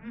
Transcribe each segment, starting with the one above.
Yeah.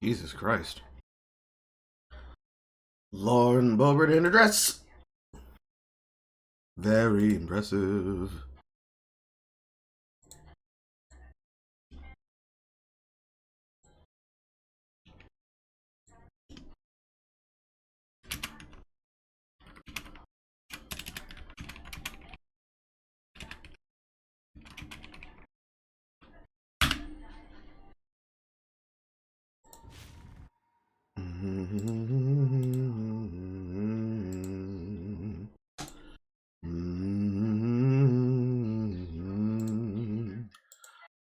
Jesus Christ. Lauren Boebert in a dress. Very impressive. I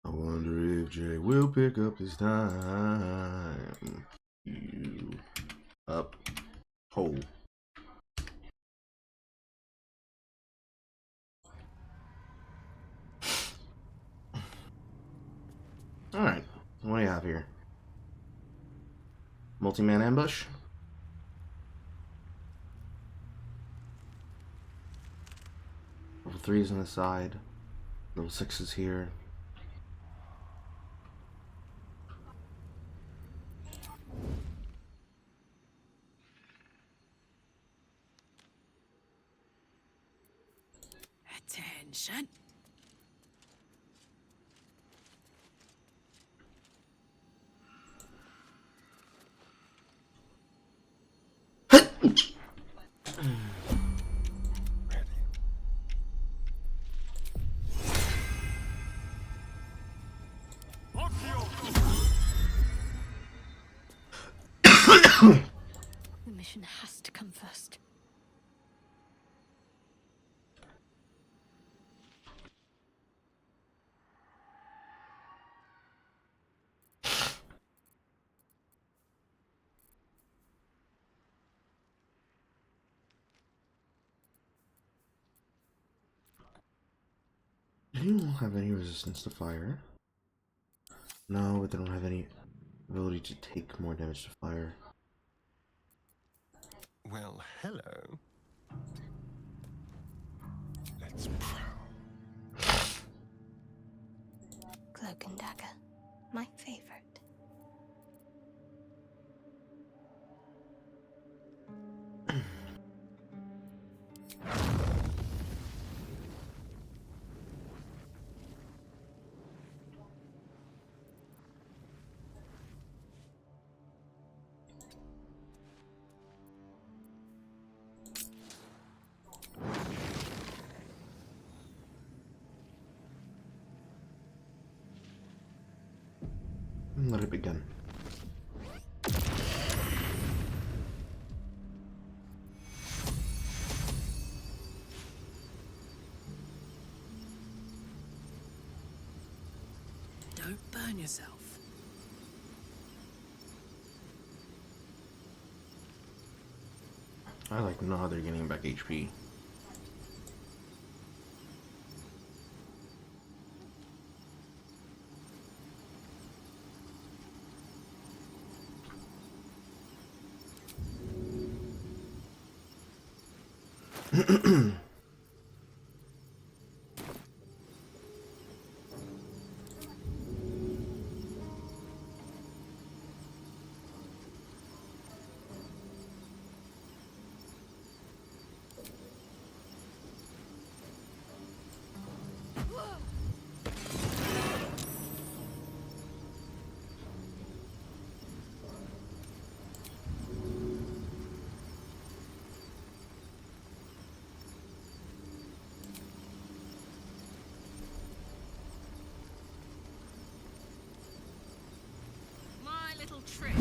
wonder if Jay will pick up his time. You up hole. Alright, what do you have here? Multi-man ambush? Level 3's on the side. Level 6 is here. Shan. The mission has to come first. Do you have any resistance to fire? No, but they don't have any ability to take more damage to fire. Well, hello. Let's prowl. Cloak and dagger. My favorite. Let it begin. Don't burn yourself. I like no how they're getting back HP. My little trick.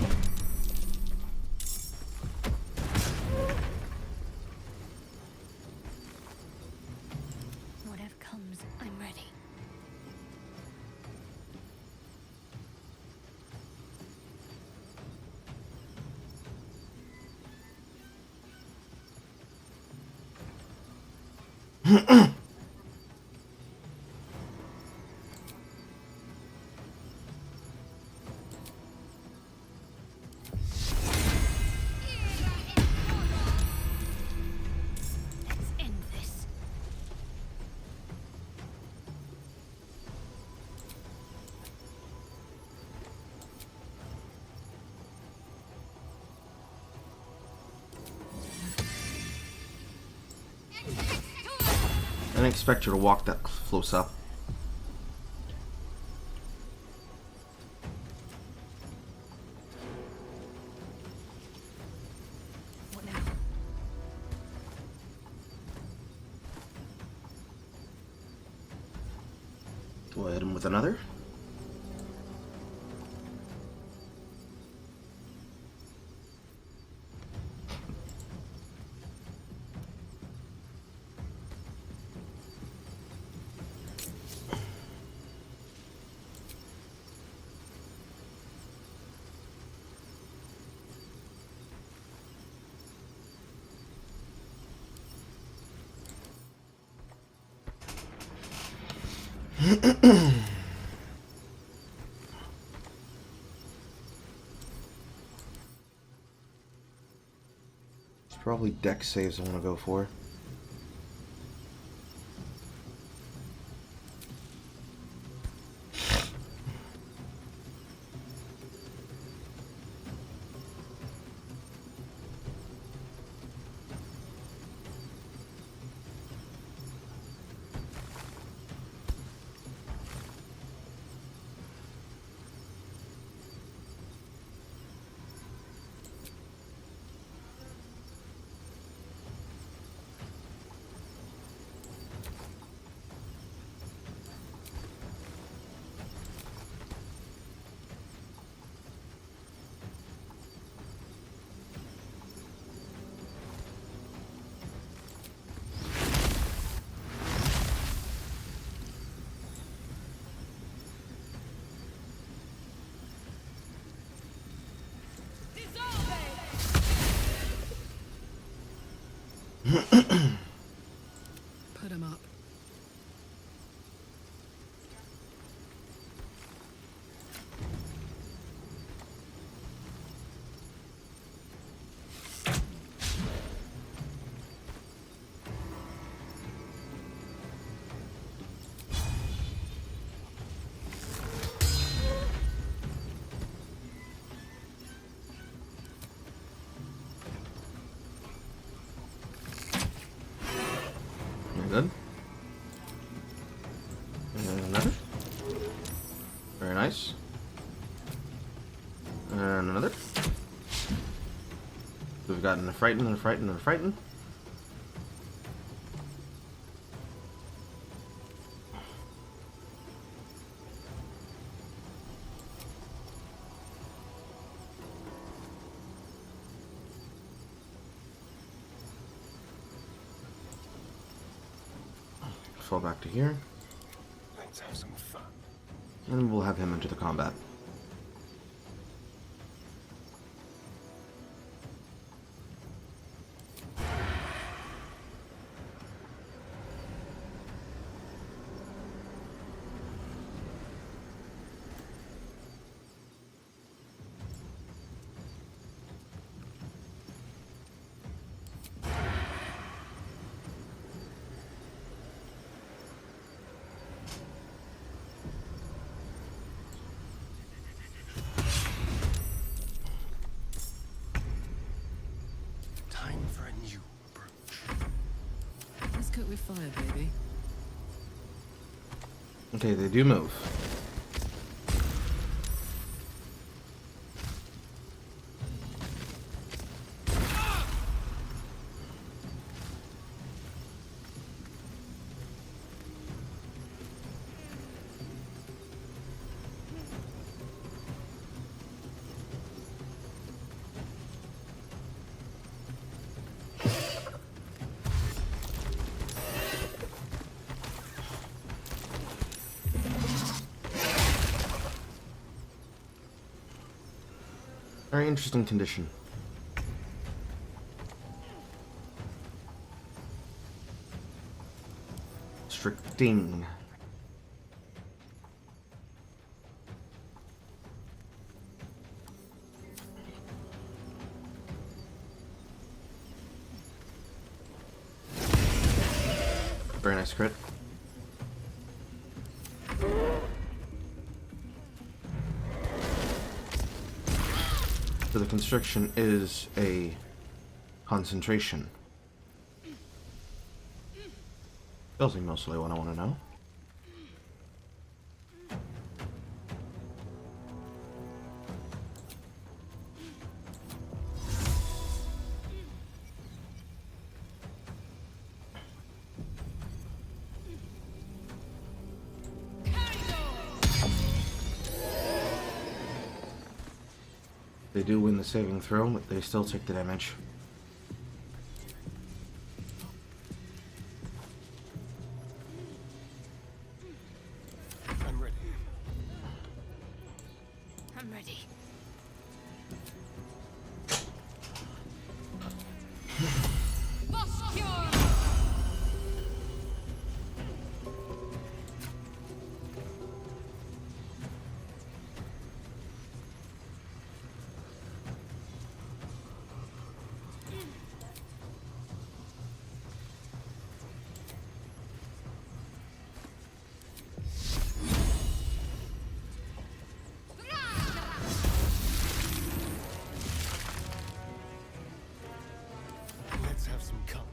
Whatever comes, I'm ready. Let's end this. I didn't expect you to walk that close up. What now? Do I hit him with another? It's probably dex saves I want to go for. Put 'em up. Very good. And another. Very nice. And another. We've gotten a frighten and a frighten and a frighten. Fall back to here, Let's have some fun. and we'll have him enter the combat. Time for a new approach. Let's cook with fire, baby. Okay, they do move. Very interesting condition. Restricting. Very nice crit. So the constriction is a concentration. Tells me mostly what I want to know. They do win the saving throw, but they still take the damage. I'm ready. I'm ready. Let's have some courage.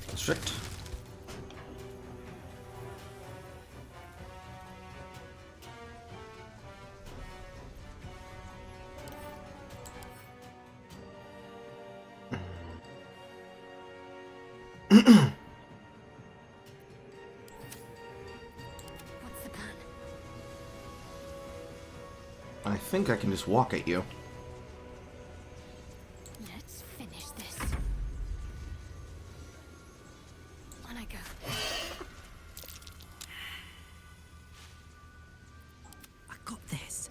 Constrict. What's the plan? think I can just walk at you. Let's finish this. On I go. I got this.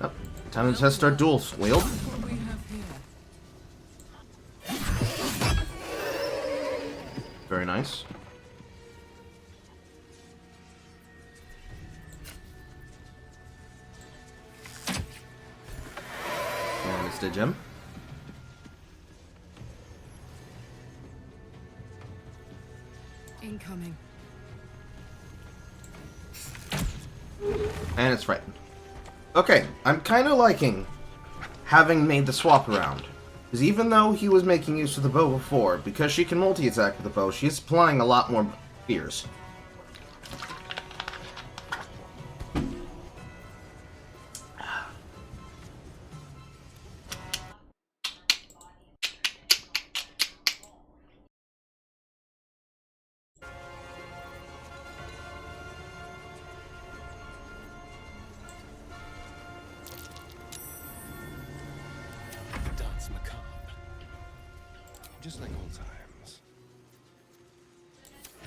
Oh, time to test our dual wield. What we have here. Very nice. And it's the gem. Incoming. And it's frightened. Okay, I'm kind of liking having made the swap around. Because even though he was making use of the bow before, because she can multi-attack with the bow, she's applying a lot more fears. Dance macabre. Just like old times.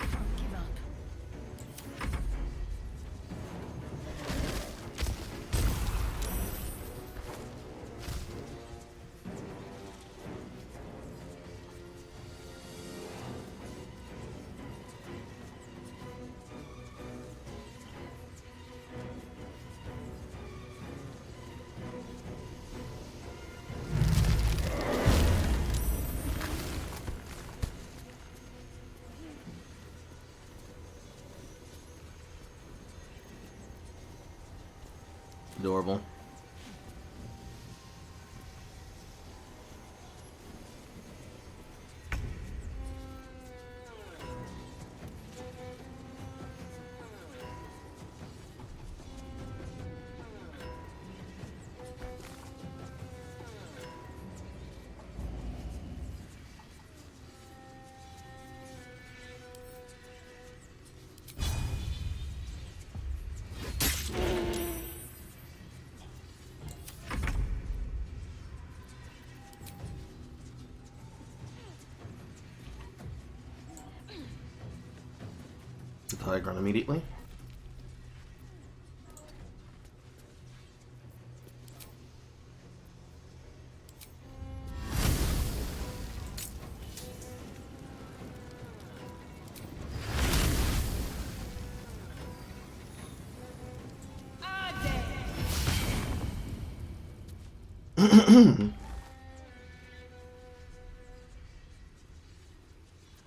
Don't give up. Adorable. Get the high ground immediately.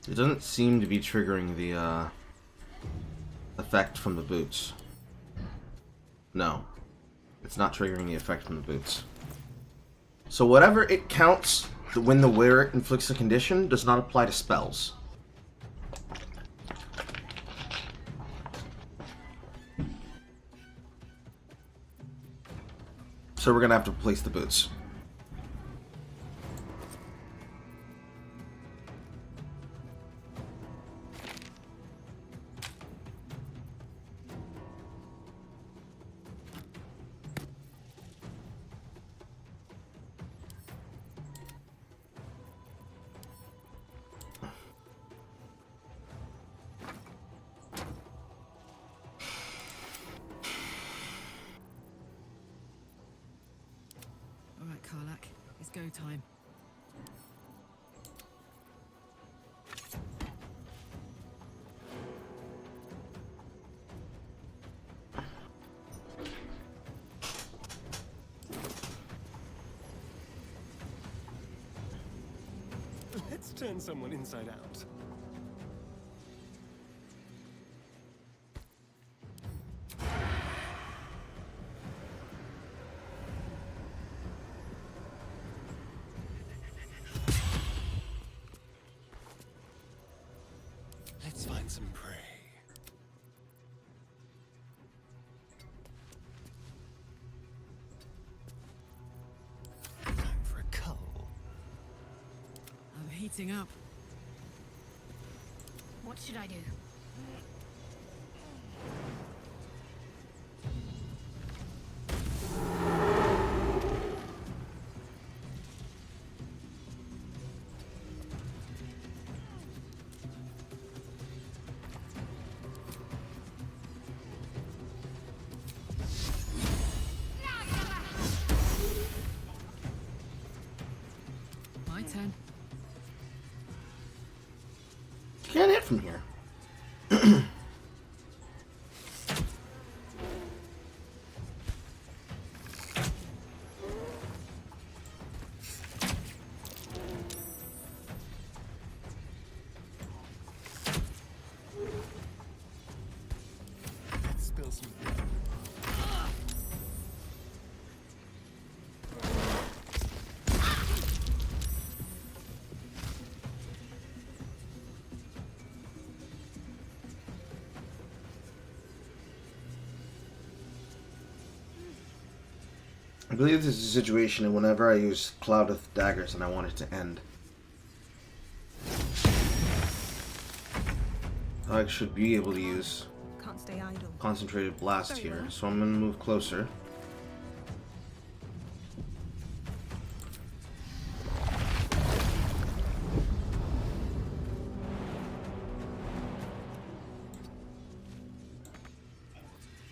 It doesn't seem to be triggering the effect from the boots. No. It's not triggering the effect from the boots. So whatever it counts when the wearer inflicts a condition does not apply to spells. So we're gonna have to replace the boots. All right, Karlak. It's go time. Let's turn someone inside out. Let's find some prey. Time for a cull. I'm heating heating up. What should I do? My turn. Can't hit from here. Spill some. I believe this is a situation whenever I use Cloudeth daggers and I want it to end. I should be able to use Can't stay idle. Concentrated Blast Very here, well. so I'm going to move closer.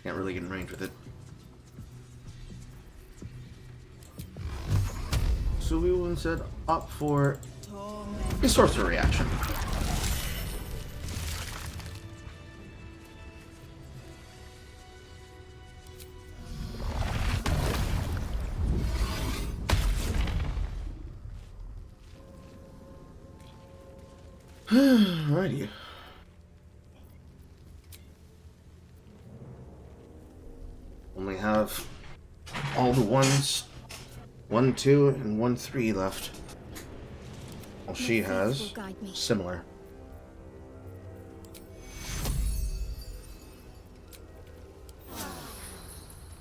Can't really get in range with it. So we will instead opt for a sorcerer reaction. Alrighty. Only have all the ones 1, 2, and 1, 3 left. Well, she My faith has will guide me. similar.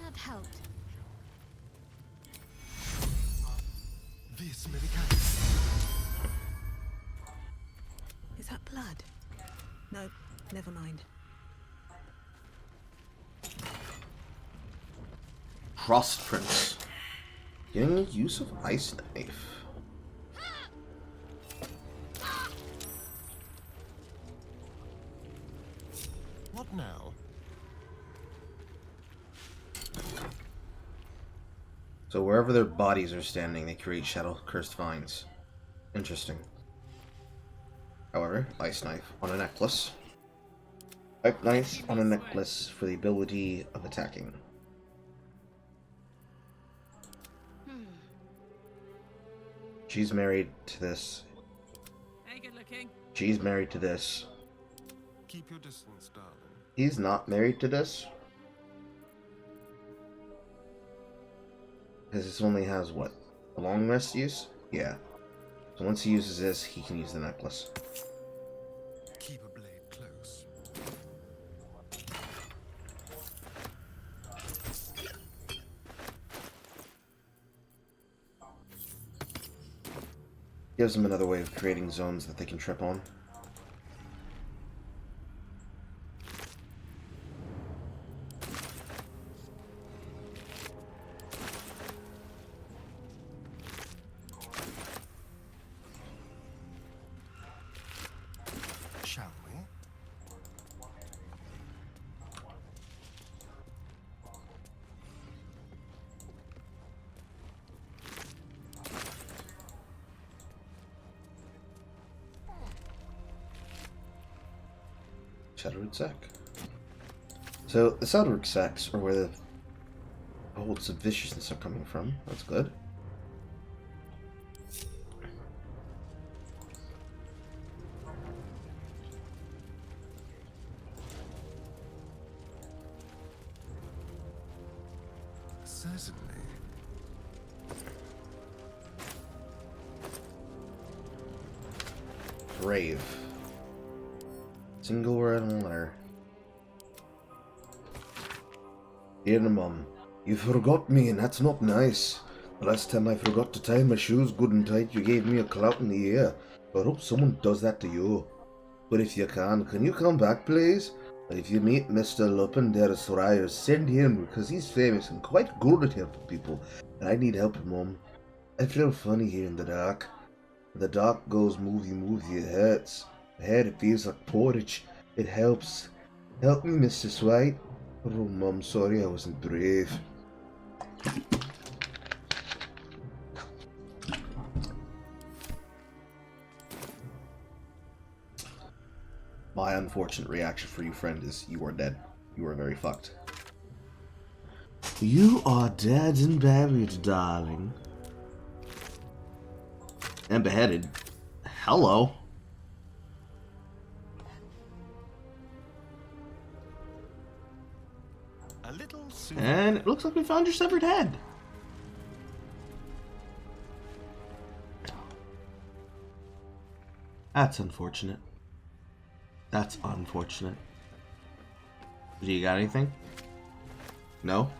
That helped. Vis medicatis. Is that blood? No, never mind. Frost Prince. Getting the use of Ice Knife. What now? So wherever their bodies are standing, they create shadow cursed vines. Interesting. However, Ice Knife on a necklace. Pipe Knife on a necklace for the ability of attacking. She's married to this. Hey, good looking. She's married to this. Keep your distance, darling. He's not married to this. Because this only has what? A long rest use? Yeah. So once he uses this, he can use the necklace. Keep a blade close. Gives them another way of creating zones that they can trip on. Shall we? Shadowroot Sack. So the Shadowroot Sacks are where the bolts of viciousness are coming from. That's good. Certainly. Brave. Single word and letter. Dear Mum, you forgot me and that's not nice. The last time I forgot to tie my shoes good and tight, you gave me a clout in the ear. I hope someone does that to you. But if you can you come back, please? If you meet Mr. Lupin der Schreier, send him, because he's famous and quite good at helping people, and I need help, Mum. I feel funny here in the dark. The dark goes movie, it hurts. My head, it feels like porridge. It helps. Help me, Mrs. White. Oh, Mum, sorry I wasn't brave. My unfortunate reaction for you, friend, is you are dead. You are very fucked. You are dead and buried, darling. And beheaded. Hello. A little soon. And it looks like we found your severed head. That's unfortunate. That's unfortunate. Do you got anything? No?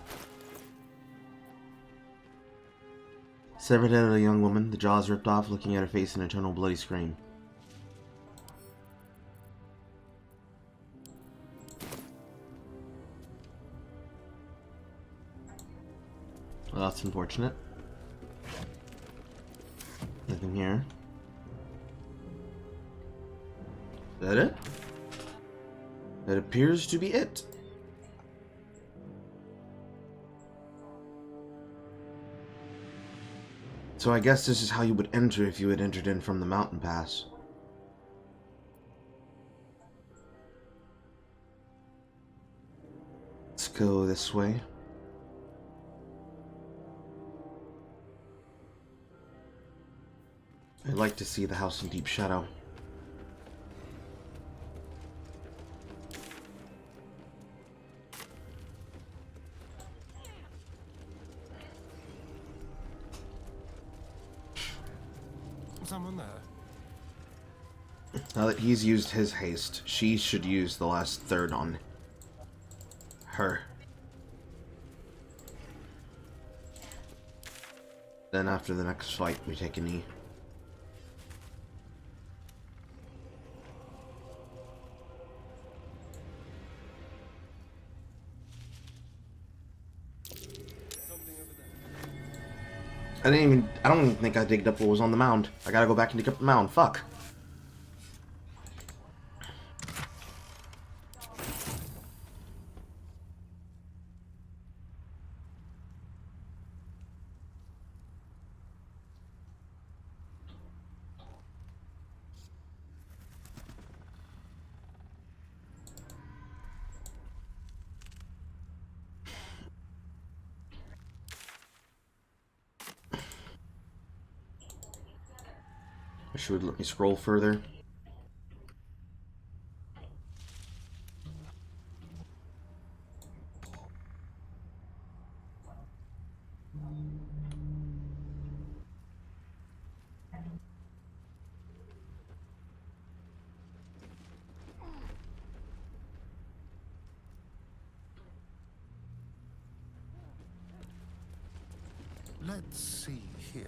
Severed head of a young woman, the jaws ripped off, looking at her face in an eternal bloody scream. Well, that's unfortunate. Nothing here. Is that it? That appears to be it. So I guess this is how you would enter if you had entered in from the mountain pass. Let's go this way. I'd like to see the house in deep shadow. Someone there? Now that he's used his haste, she should use the last third on her. Then after the next fight, we take a knee. I don't even think I digged up what was on the mound. I gotta go back and dig up the mound. Fuck. Wish it would let me scroll further. Let's see here.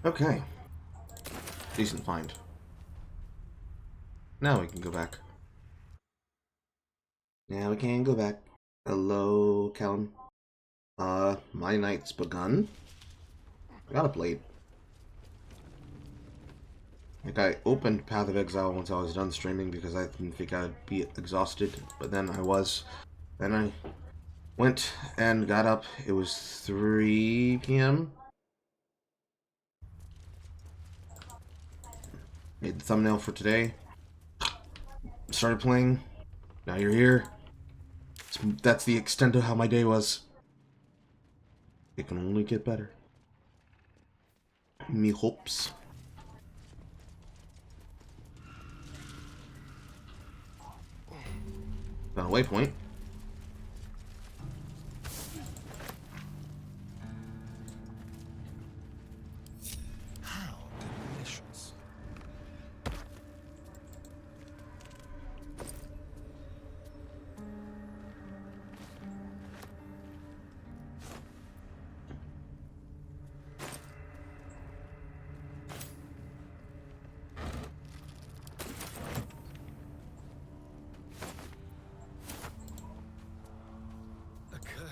Okay. Decent find. Now we can go back. Now we can go back. Hello, Callum. My night's begun. I got a blade. Like, I opened Path of Exile once I was done streaming because I didn't think I'd be exhausted, but then I was. Then I went and got up. It was 3 p.m. Made the thumbnail for today. Started playing. Now you're here. That's the extent of how my day was. It can only get better. Me hopes. Found a waypoint. How delicious.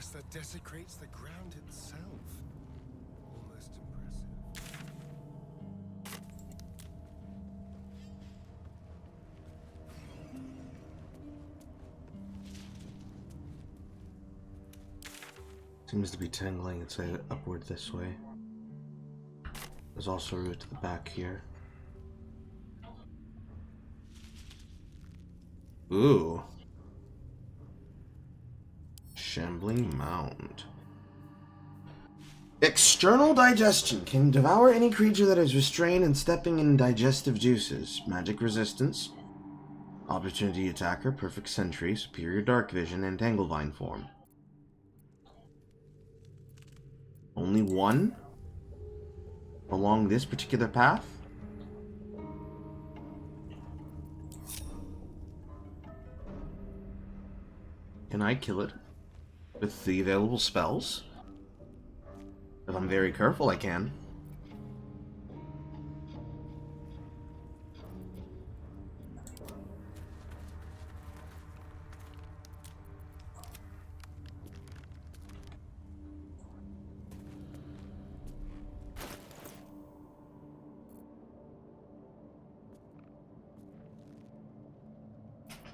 gas that desecrates the ground itself. Almost impressive. Seems to be tangling its way upward this way. There's also a route to the back here. Ooh. Shambling Mound. External digestion can devour any creature that is restrained and stepping in digestive juices. Magic resistance. Opportunity attacker, perfect sentry, superior dark vision, and Tanglevine form. Only one? Along this particular path? Can I kill it with the available spells? If I'm very careful, I can.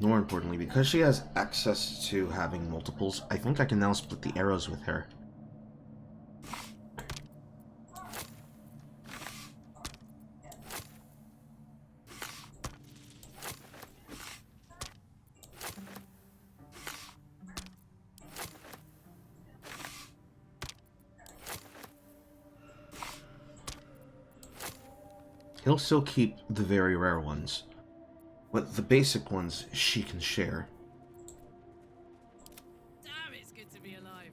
More importantly, because she has access to having multiples, I think I can now split the arrows with her. He'll still keep the very rare ones, but the basic ones she can share. Damn, it's good to be alive.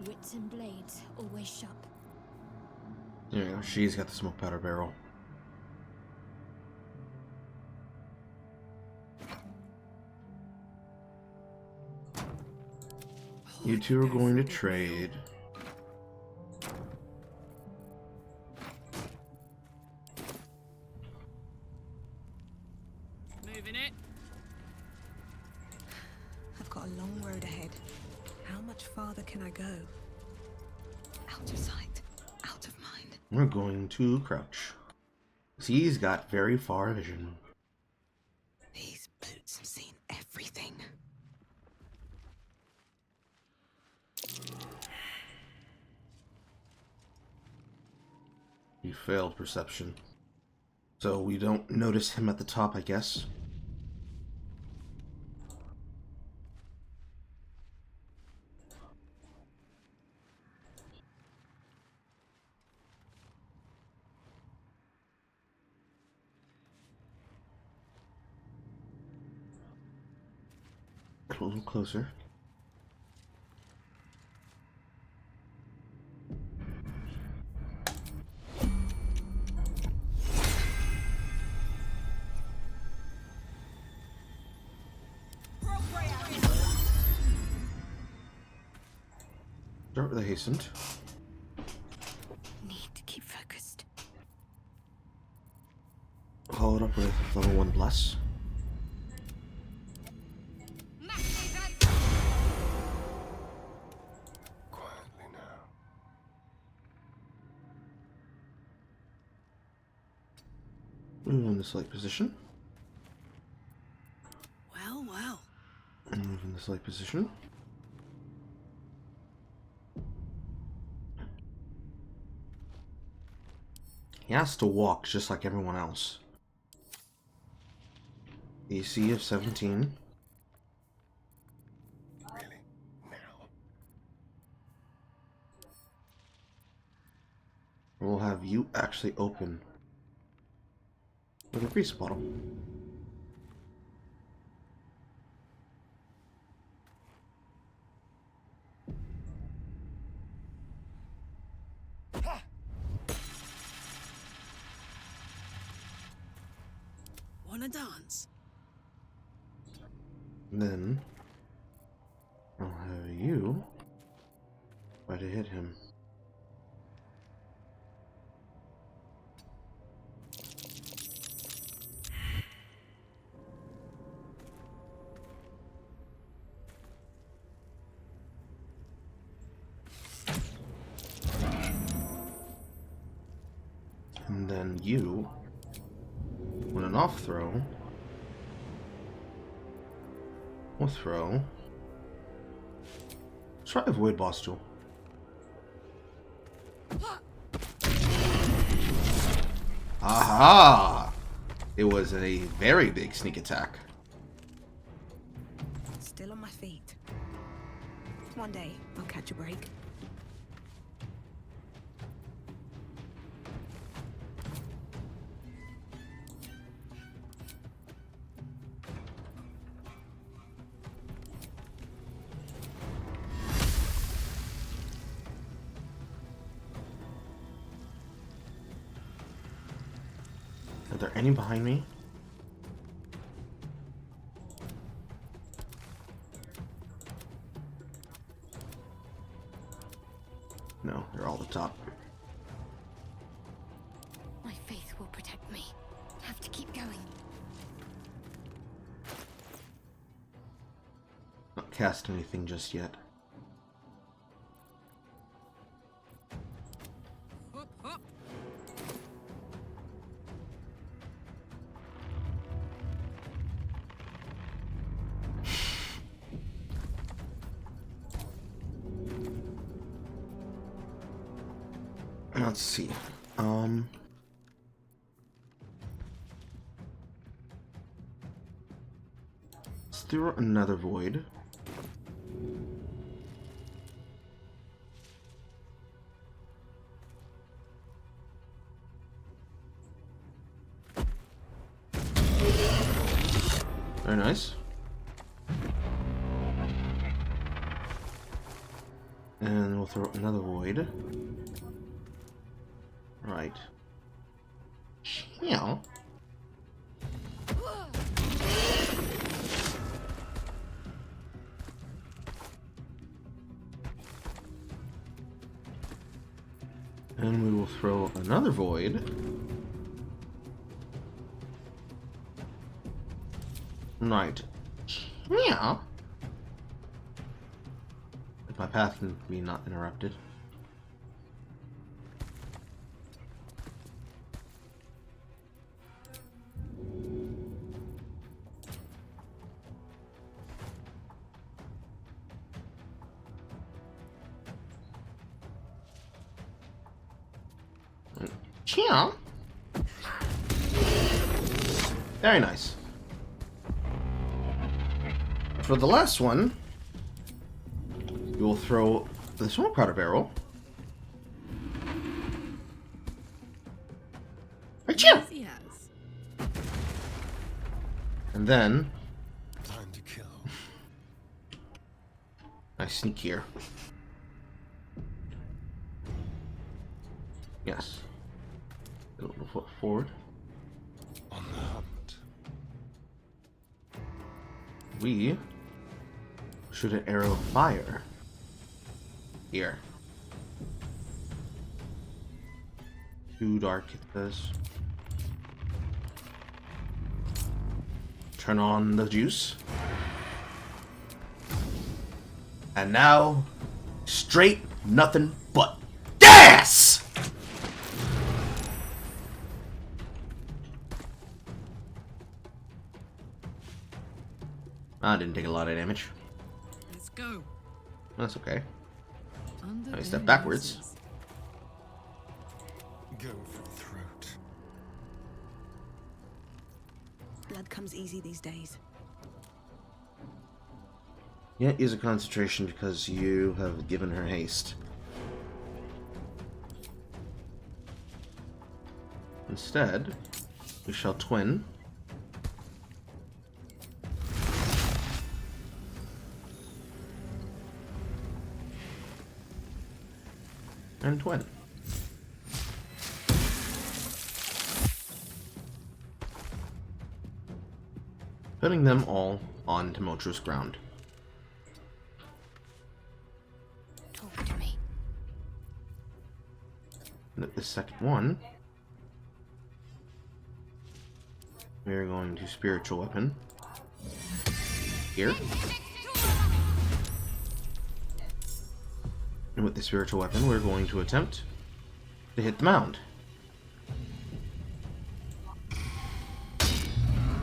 Wits and blades always sharp. There you go, she's got the smoke powder barrel. You two are going to trade. Moving it. I've got a long road ahead. How much farther can I go? Out of sight, out of mind. We're going to crouch. He's got very far vision. These boots have seen everything. He failed perception. So we don't notice him at the top, I guess. A little closer. Start with a hastened. Need to keep focused. Follow it up with level 1 bless. Quietly now. Move in the select position. Well, well. And move in the select position. He has to walk just like everyone else. AC of 17. Really? Now? We'll have you actually open with a grease bottle. Wanna dance? And then I'll have you try to hit him. And then you, with an off throw, will throw. Try a Void Boss Duel. Aha! It was a very big sneak attack. Still on my feet. One day, I'll catch a break. Are there any behind me? No, they're all the top. My faith will protect me. Have to keep going. Not cast anything just yet. Hop, hop. Let's see. Let's throw another void. Very nice. And we'll throw another void. Right. Meow. And we will throw another void. Right. Meow. If my path can be not interrupted. Chia. Very nice. For the last one, we will throw the Smoke Powder Barrel. Achoo! Yes. And then Time to kill. I sneak here. Yes. A little foot forward. On the hunt. We shoot an arrow of fire here. Too dark, it says. Turn on the juice. And now, straight nothing but gas! I didn't take a lot of damage. Let's go. That's okay. Under I step their backwards. noses. Go for the throat. Blood comes easy these days. Yeah, use a concentration because you have given her haste. Instead, we shall twin. And twin. putting them all on tumultuous ground. Talk to me. And at the second one, we're going to spiritual weapon here. And with the spiritual weapon, we're going to attempt to hit the mound.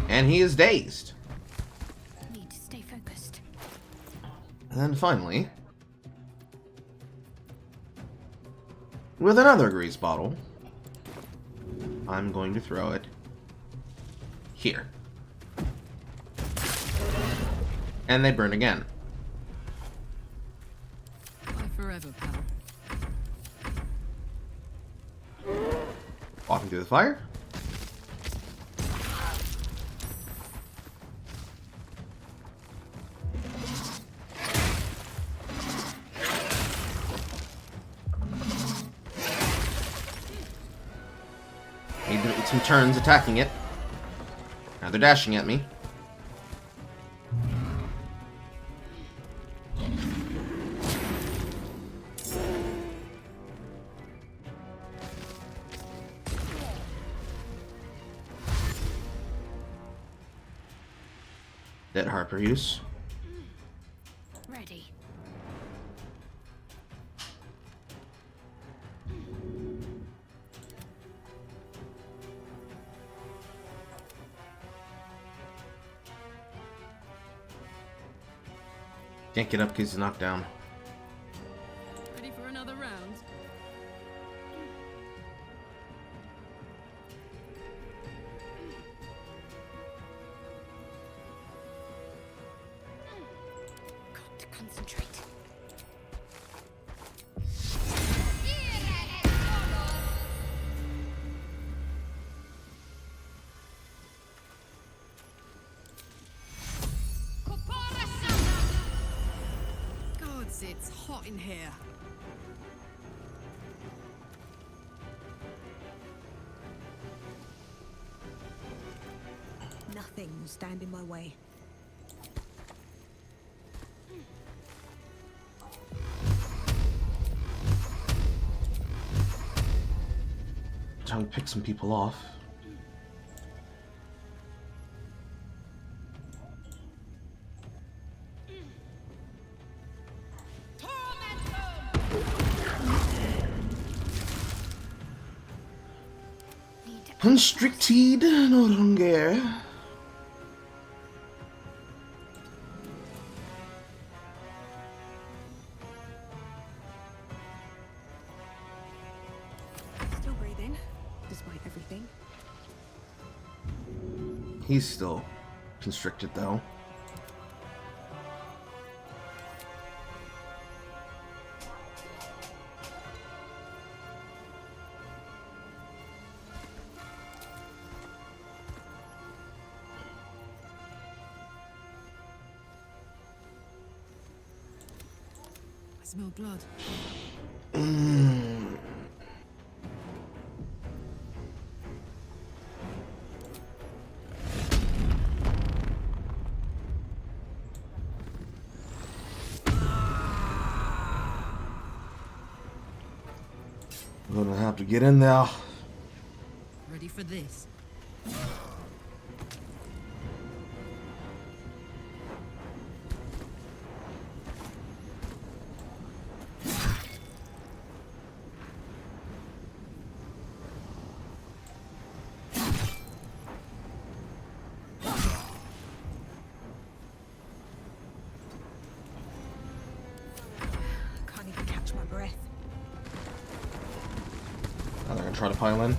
And he is dazed. Need to stay focused. And then finally, with another grease bottle, I'm going to throw it here. And they burn again. Bye forever, pal. Walking through the fire. Need to make some turns attacking it. Now they're dashing at me. Dead Harper use. Ready. Can't get up because he's knocked down. Ready for another round? Got to concentrate. Gods, it's hot in here. Nothing will stand in my way. Trying to pick some people off. Need to Constricted no longer. Still breathing, despite everything. He's still constricted though. I smell blood. I'm gonna have to get in there. Ready for this? Can't even catch my breath. Now they're gonna try to pile in.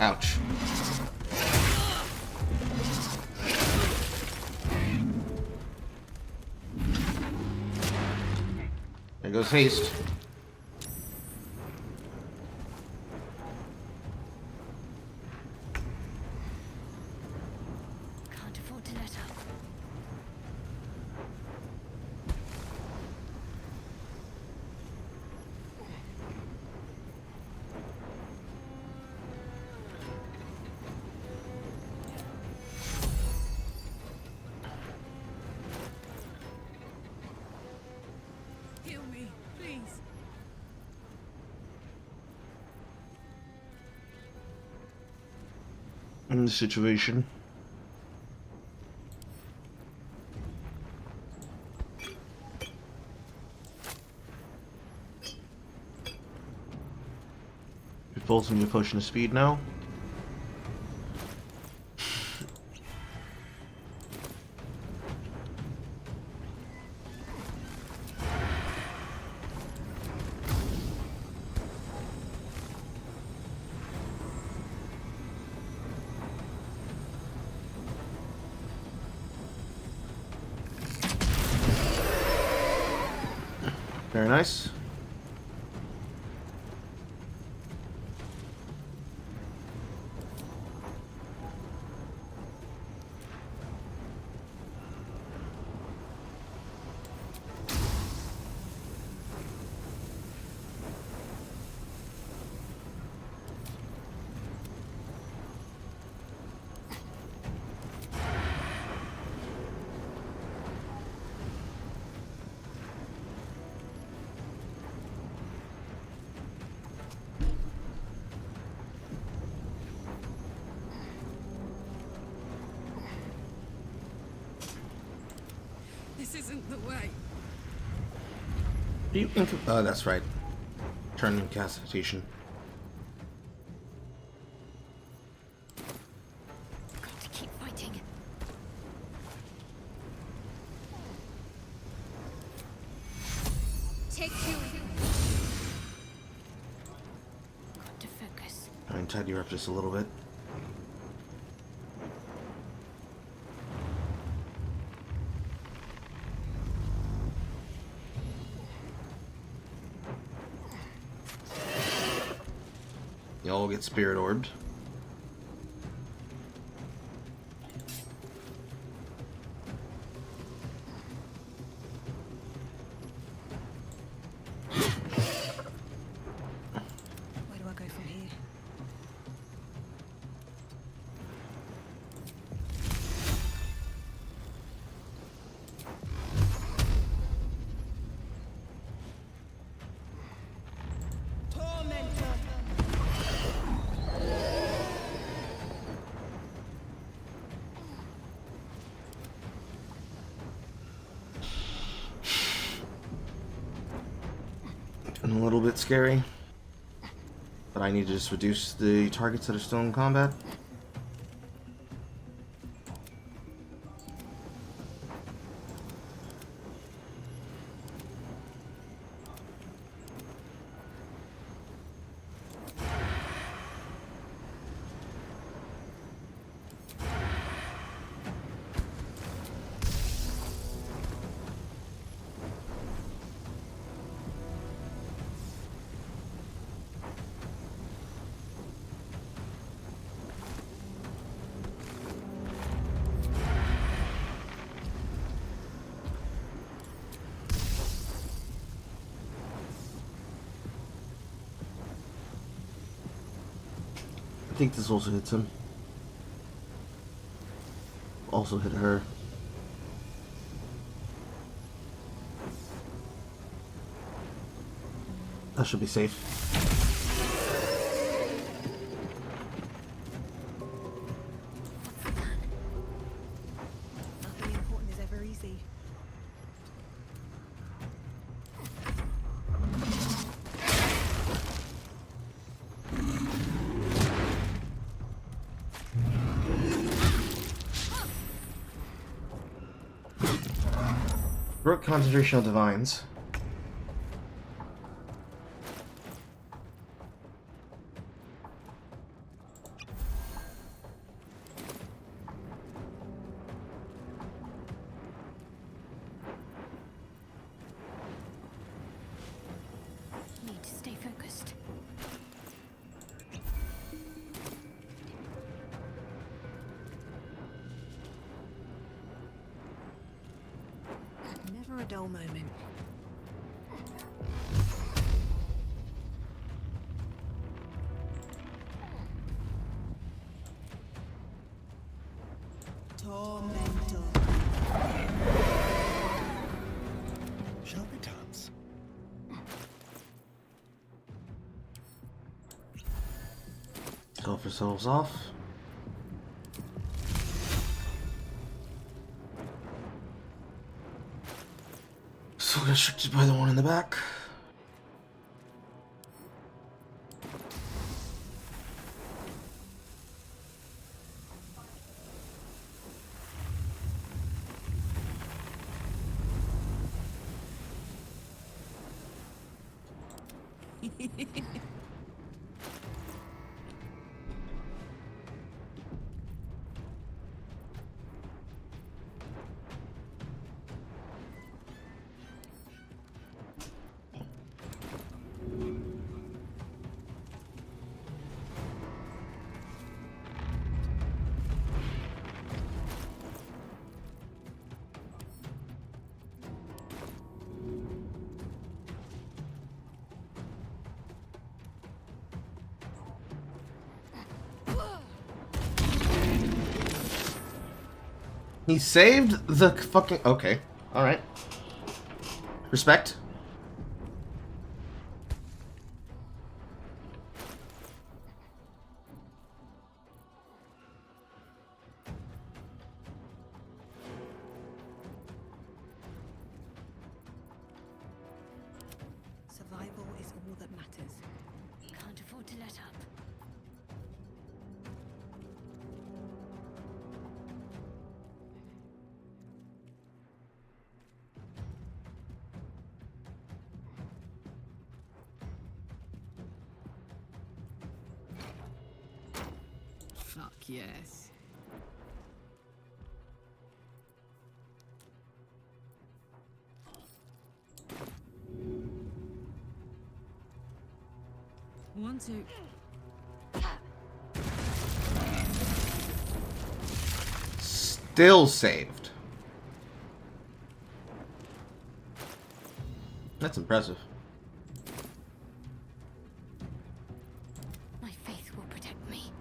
Ouch. There goes haste. Can't afford to let up. Please. In this situation. You're pulsing your potion of speed now. Very nice. This isn't the way. Do you oh, that's right. Turn incapacitation. Got to keep fighting. Take two. Got to focus. I can tidy her up just a little bit. You all get spirit orbed. Where do I go from here? And a little bit scary. But I need to just reduce the targets that are still in combat. I think this also hits him. Also hit her. That should be safe. Nothing important is ever easy. Broke concentration of divines. Need to stay focused. Never a dull moment. Tormentor. Shall we dance? Help ourselves off. Still restricted by the one in the back. He saved the fucking... Okay. Alright. Respect. Survival is all that matters. Can't afford to let up. Fuck yes. One, two. Still saved. That's impressive. My faith will protect me.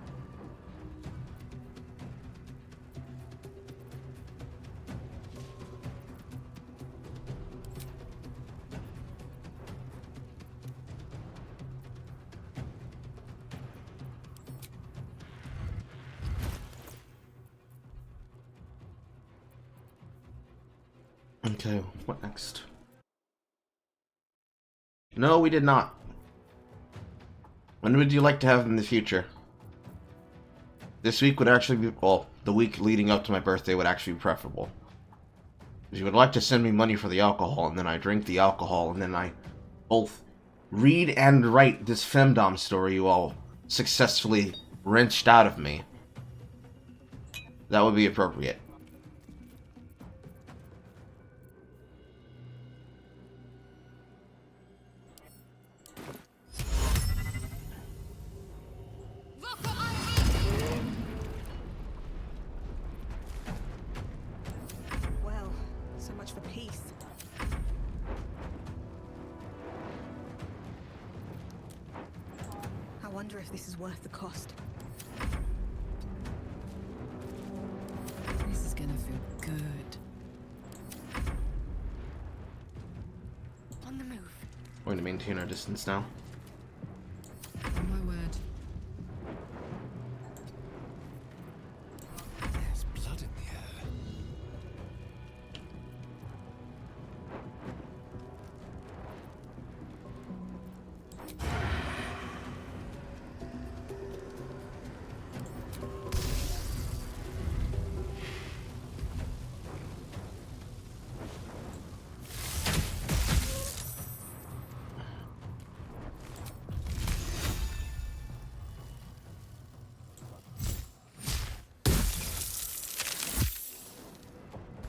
Okay, what next? No, we did not. When would you like to have in the future? This week would actually be, well, the week leading up to my birthday would actually be preferable. If you would like to send me money for the alcohol, and then I drink the alcohol, and then I both read and write this femdom story you all successfully wrenched out of me, that would be appropriate. Well, so much for peace. I wonder if this is worth the cost. This is gonna feel good. On the move. We're going to maintain our distance now. On my word. There's blood in the air.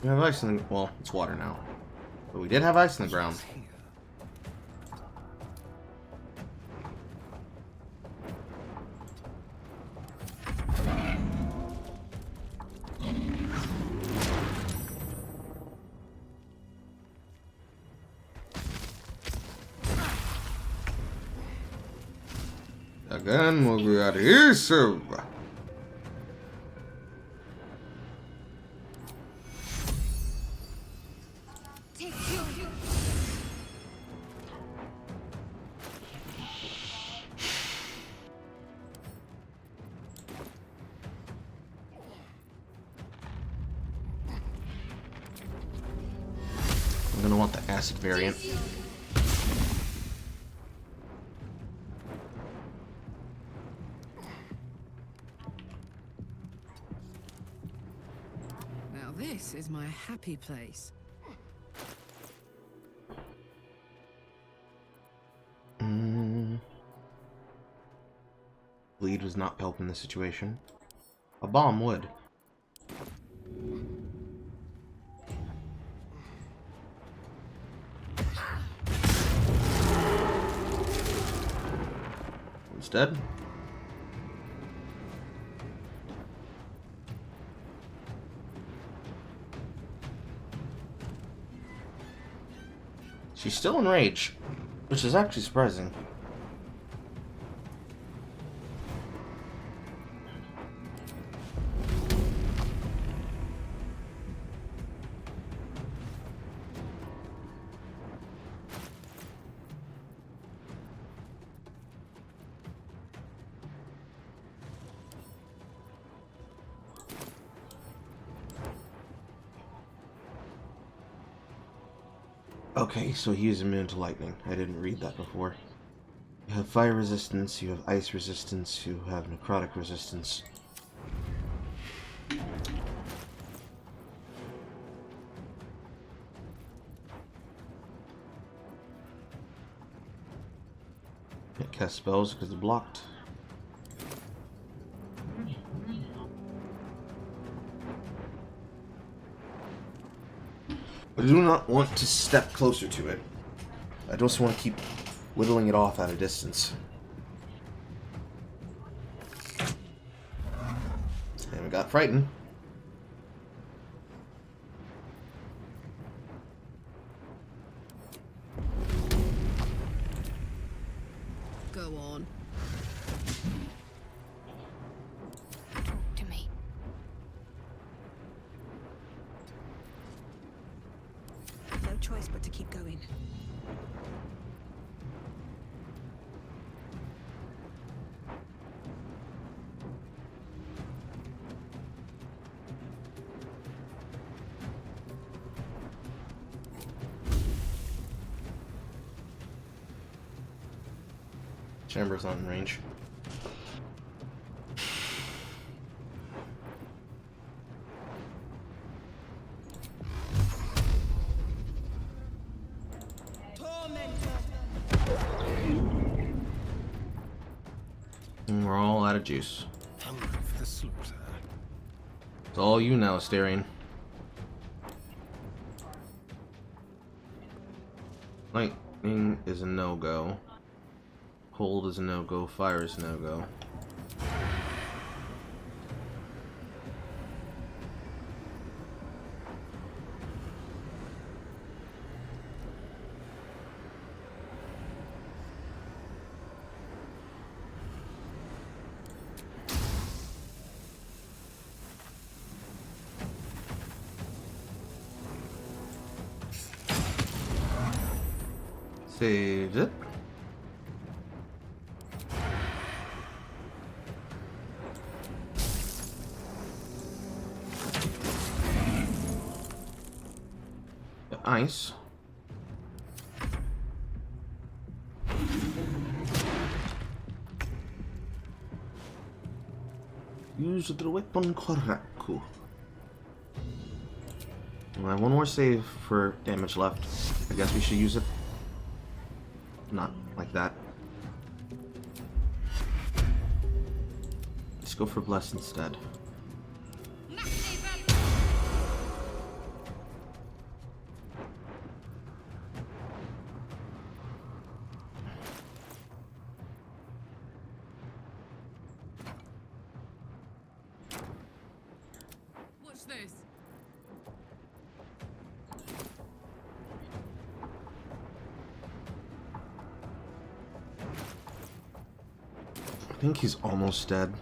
We have ice in the... well, it's water now. But we did have ice in the ground. Here. Again, we'll be out of here, so... acid variant. Now this is my happy place. Bleed was not helping the situation. A bomb would. Instead, she's still in rage, which is actually surprising. Okay, so he is immune to lightning. I didn't read that before. You have fire resistance, you have ice resistance, you have necrotic resistance. Can't cast spells because they're blocked. I do not want to step closer to it. I just want to keep whittling it off at a distance. And we got frightened. Go on. Talk to me. No choice but to keep going. Chamber's not in range. And we're all out of juice. Hungry for the slaughter. It's all you now, Astarion. Lightning is a no-go. Cold is a no-go. Fire is a no-go. Saved it. Ice. Use the weapon correctly. I have one more save for damage left. I guess we should use it. Not like that. Let's go for Bless instead. Watch this. I think he's almost dead.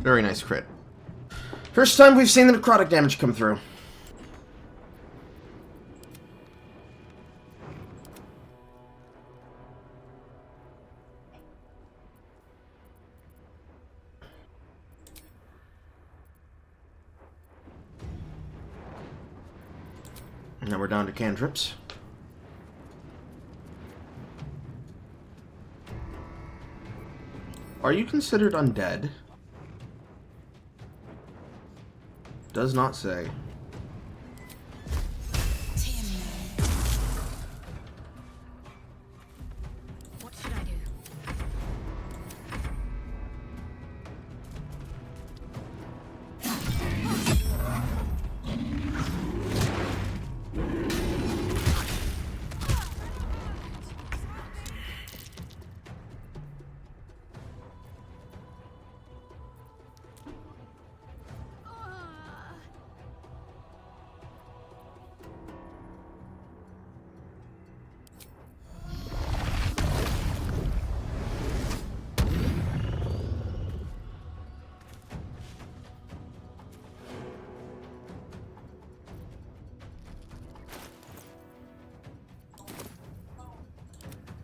Very nice crit. First time we've seen the necrotic damage come through. And now we're down to cantrips. Are you considered undead? Does not say. What should I do?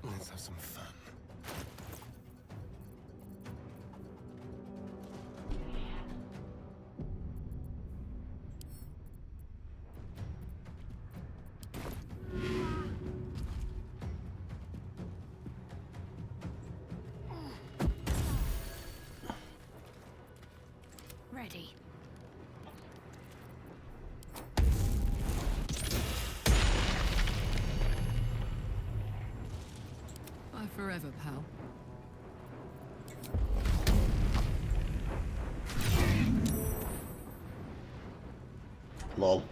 Let's have some fun. Ready. Bye forever, pal. Lol.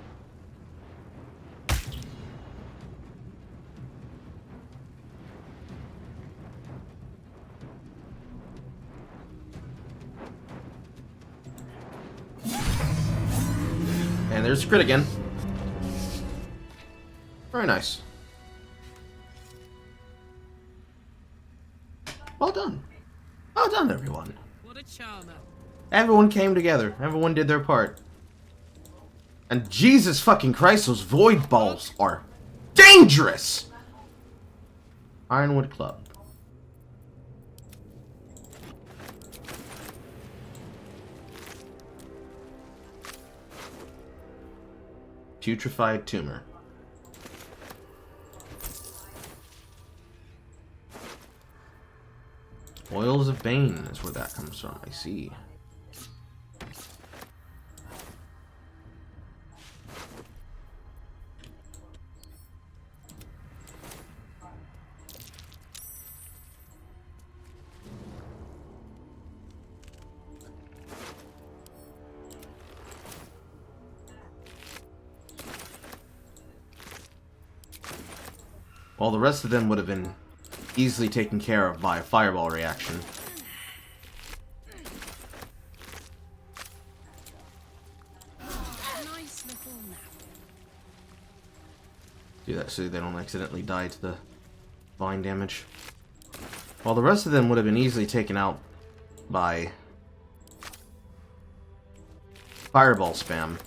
And there's crit again. Very nice. Well done. Well done, everyone. What a charmer. Everyone came together. Everyone did their part. And Jesus fucking Christ, those void balls are dangerous! Ironwood Club. Putrefied tumor. Oils of Bane is where that comes from, I see. While the rest of them would have been easily taken care of by a fireball reaction. Nice little nap. Do that so they don't accidentally die to the vine damage. While the rest of them would have been easily taken out by fireball spam,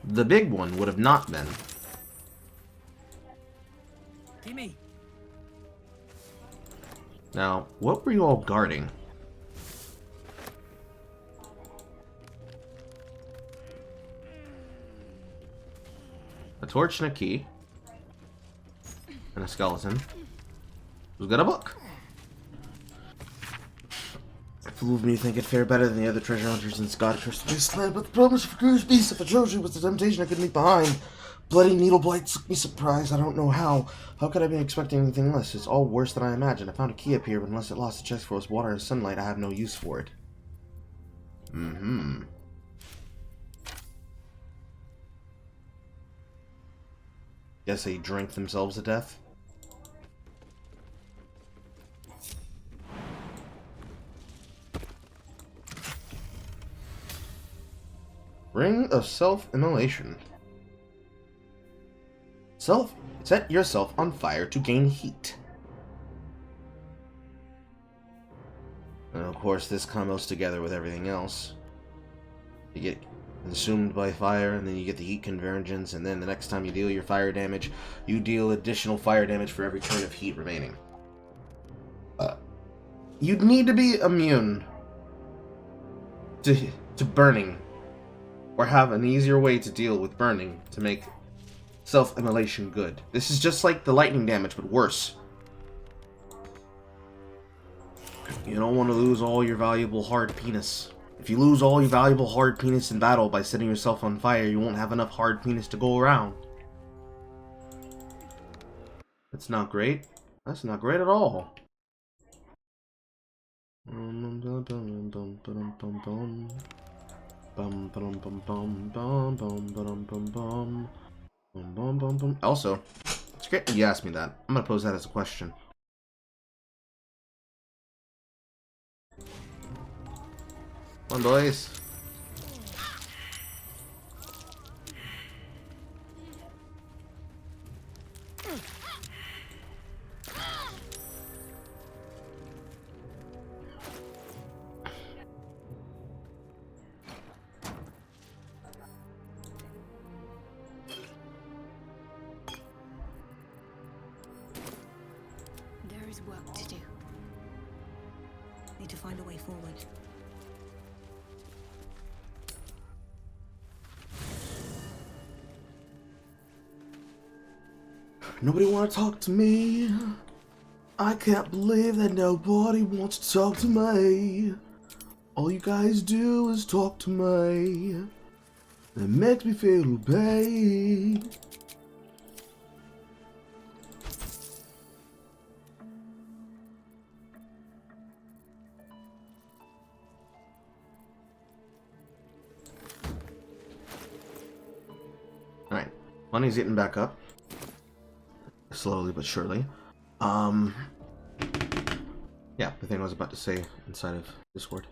the big one would have not been. Gimme. Now, what were you all guarding? A torch and a key. And a skeleton. Who's got a book? Fool of me think it fare better than the other treasure hunters in Scottish wasteland, but the promise of Gru's beast if it shows you was the temptation I couldn't leave behind. Bloody needle blight took me surprised, I don't know how. How could I be expecting anything less? It's all worse than I imagined. I found a key up here, but unless it lost its chest for its water and sunlight, I have no use for it. Mm-hmm. Guess they drank themselves to death? Ring of Self-Immolation. Set yourself on fire to gain heat. And of course, this combos together with everything else. You get consumed by fire, and then you get the heat convergence, and then the next time you deal your fire damage, you deal additional fire damage for every turn of heat remaining. You'd need to be immune to burning, or have an easier way to deal with burning to make self-immolation good. This is just like the lightning damage, but worse. You don't want to lose all your valuable hard penis. If you lose all your valuable hard penis in battle by setting yourself on fire, you won't have enough hard penis to go around. That's not great. That's not great at all. Also, it's great that you asked me that. I'm gonna pose that as a question. Come on, boys. There is work to do. Need to find a way forward. Nobody want to talk to me. I can't believe that nobody wants to talk to me. All you guys do is talk to me. It makes me feel bad. Alright, money's getting back up. Slowly but surely. Yeah, the thing I was about to say inside of Discord.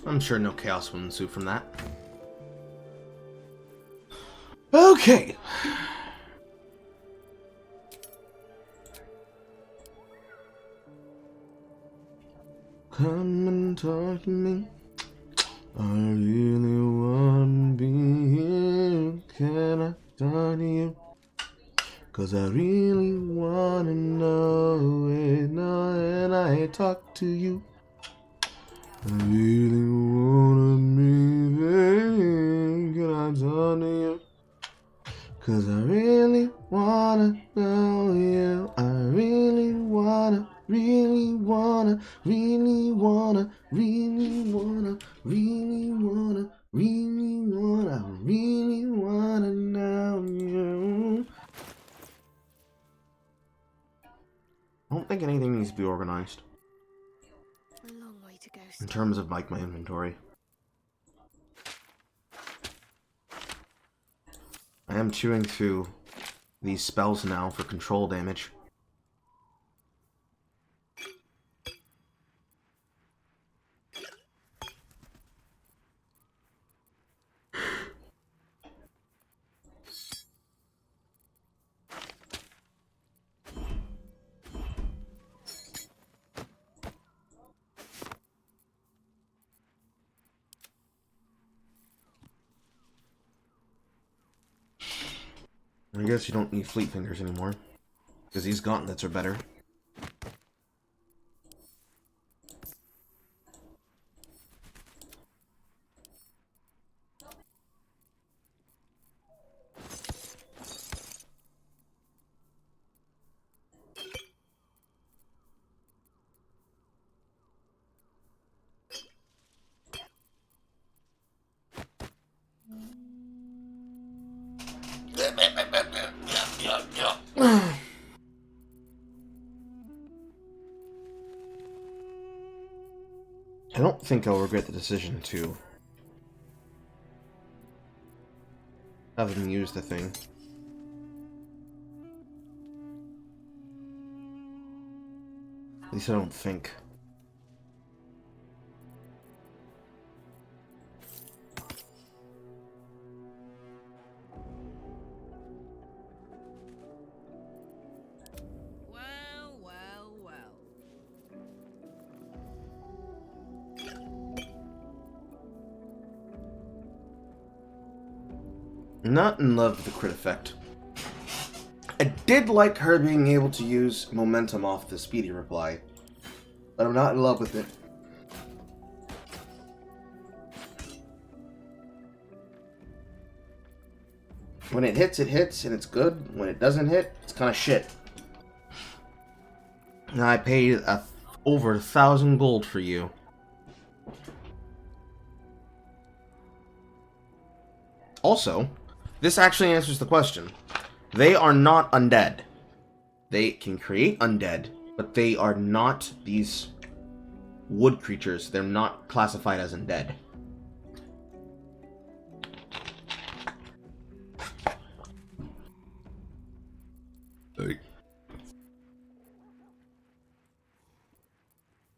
I'm sure no chaos will ensue from that. Okay. Come and talk to me. I really wanna be here. Can I talk to you? 'Cause I really wanna know it now, and I talk to you. I really wanna be there. Can I talk to you? 'Cause I really wanna know you. I really wanna, really wanna, really wanna, really wanna, really wanna, really wanna, really wanna know you. I don't think anything needs to be organized A long way to go in still. terms of like my inventory. I am chewing through these spells now for control damage. I guess you don't need Fleet Fingers anymore, because these gauntlets are better. I don't think I'll regret the decision to have them use the thing. At least I don't think. Well, well, well. Not in love with the crit effect. I did like her being able to use momentum off the speedy reply, but I'm not in love with it. When it hits, and it's good. When it doesn't hit, it's kind of shit. And I paid over 1,000 gold for you. Also, this actually answers the question. They are not undead. They can create undead, but they are not these wood creatures. They're not classified as undead.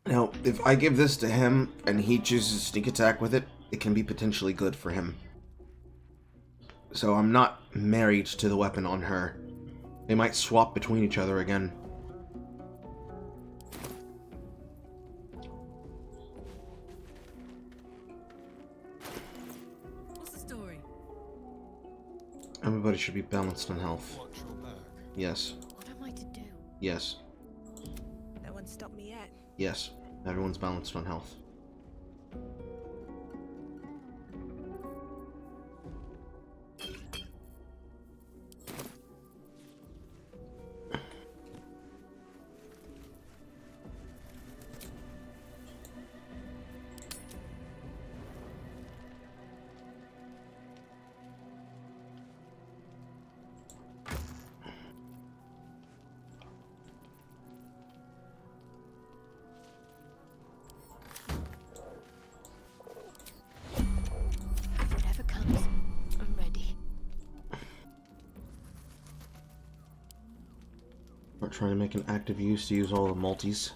Now, if I give this to him and he chooses sneak attack with it, it can be potentially good for him. So I'm not married to the weapon on her. They might swap between each other again. What's the story? Everybody should be balanced on health. Watch your back. Yes. What am I to do? Yes. No one stopped me yet. Yes. Everyone's balanced on health. Whatever comes, I'm ready. We're trying to make an active use to use all the multis.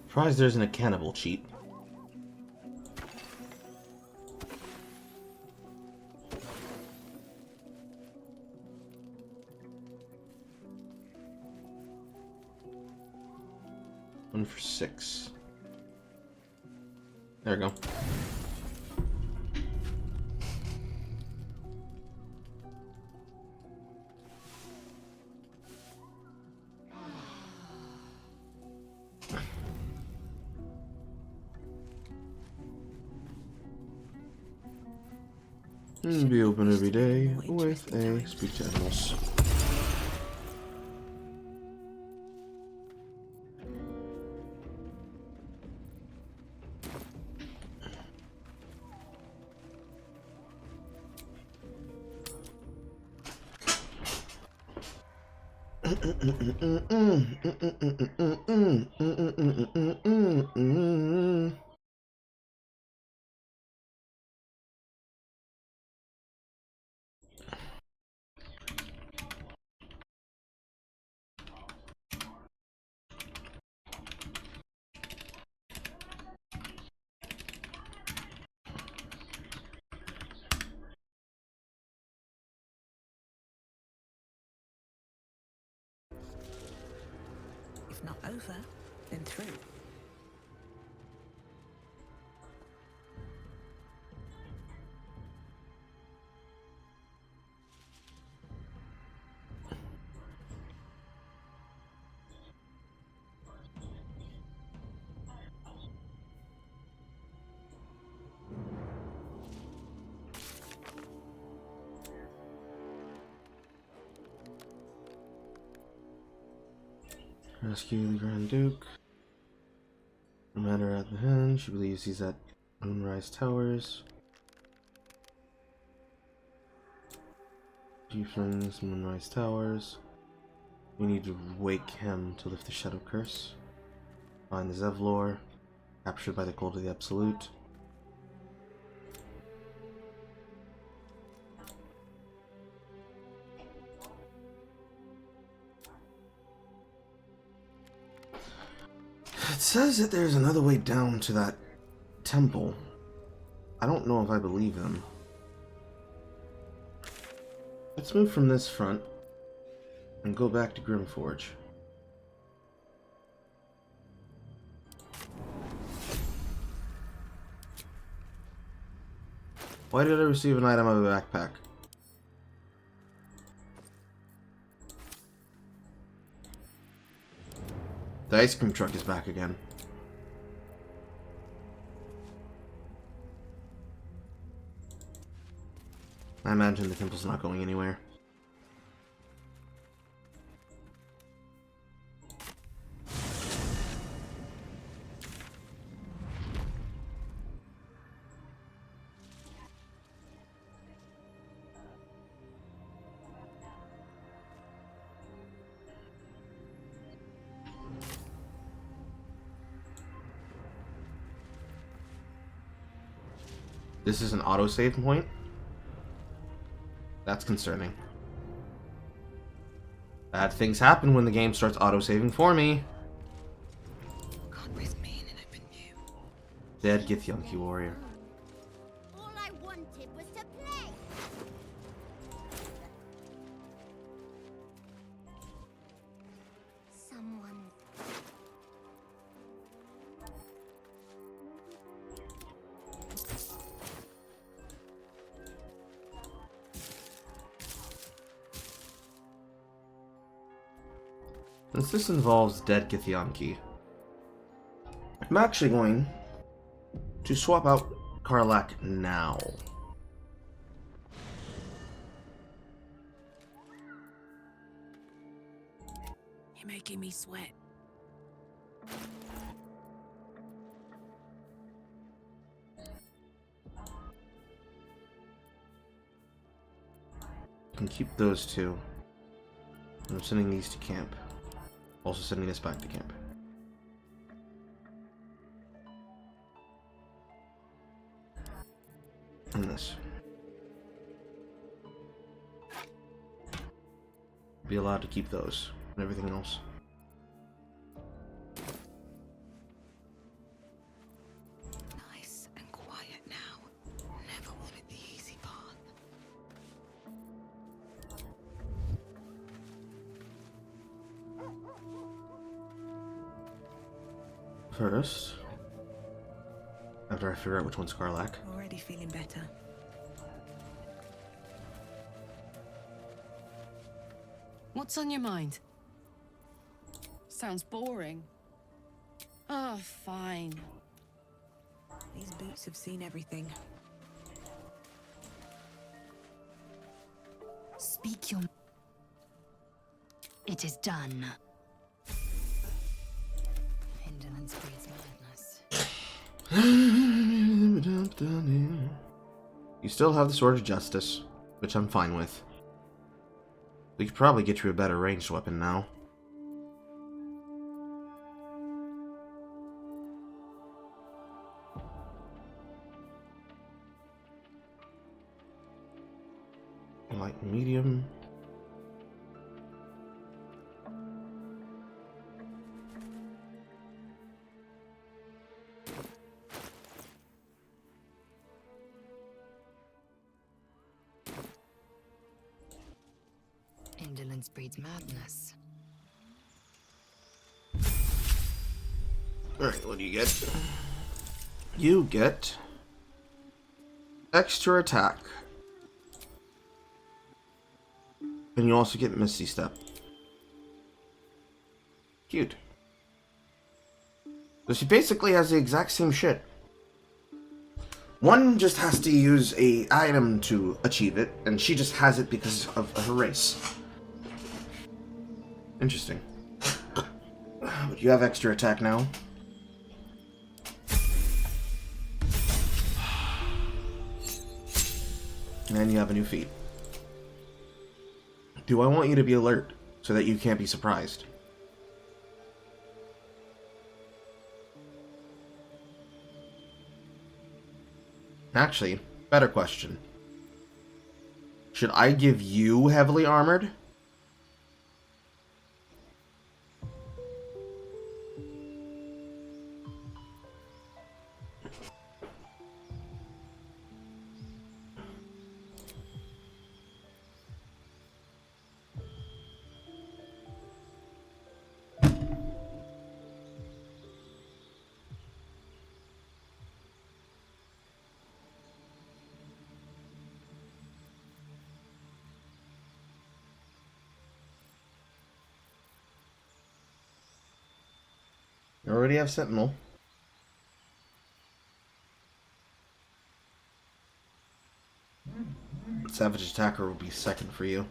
Surprised there isn't a cannibal cheat. One for 6. There we go. Be open every day More with interesting a times. speak to animals. If not over, then through. Rescue the Grand Duke. Commander at the hand. She believes he's at Moonrise Towers. Chieftains, Moonrise Towers. We need to wake him to lift the Shadow Curse. Find the Zevlor. Captured by the Cult of the Absolute. It says that there's another way down to that temple. I don't know if I believe them. Let's move from this front and go back to Grimforge. Why did I receive an item out of a backpack? The ice cream truck is back again. I imagine the temple's not going anywhere. This is an autosave point? That's concerning. Bad things happen when the game starts autosaving for me. Can't risk me in an open view. Dead Githyanki warrior. All I wanted was to play. Someone. Since this involves dead Githyanki, I'm actually going to swap out Karlach now. You're making me sweat. I can keep those two. I'm sending these to camp. Also sending this back to camp. And this. Be allowed to keep those and everything else. Nice and quiet now. Never wanted the easy path. First, after I figure out which one's Karlach, Already feeling better. What's on your mind? Sounds boring. Oh, fine. These boots have seen everything. Speak your... It is done. Indolence breeds madness. You still have the Sword of Justice, which I'm fine with. We could probably get you a better ranged weapon now. Light and medium. Indolence breeds madness. Alright, what do you get? You get extra attack. And you also get Misty Step. Cute. So she basically has the exact same shit. One just has to use a item to achieve it, and she just has it because of her race. Interesting. But you have extra attack now. And you have a new feat. Do I want you to be alert so that you can't be surprised? Actually, better question. Should I give you heavily armored? You already have Sentinel. Savage Attacker will be second for you.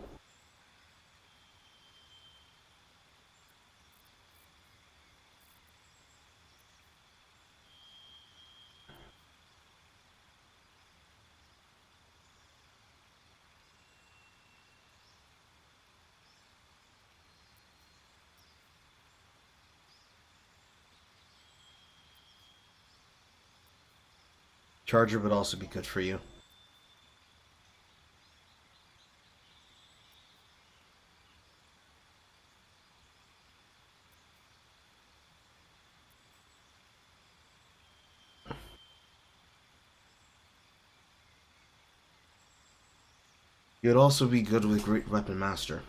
Charger would also be good for you. You'd also be good with Great Weapon Master.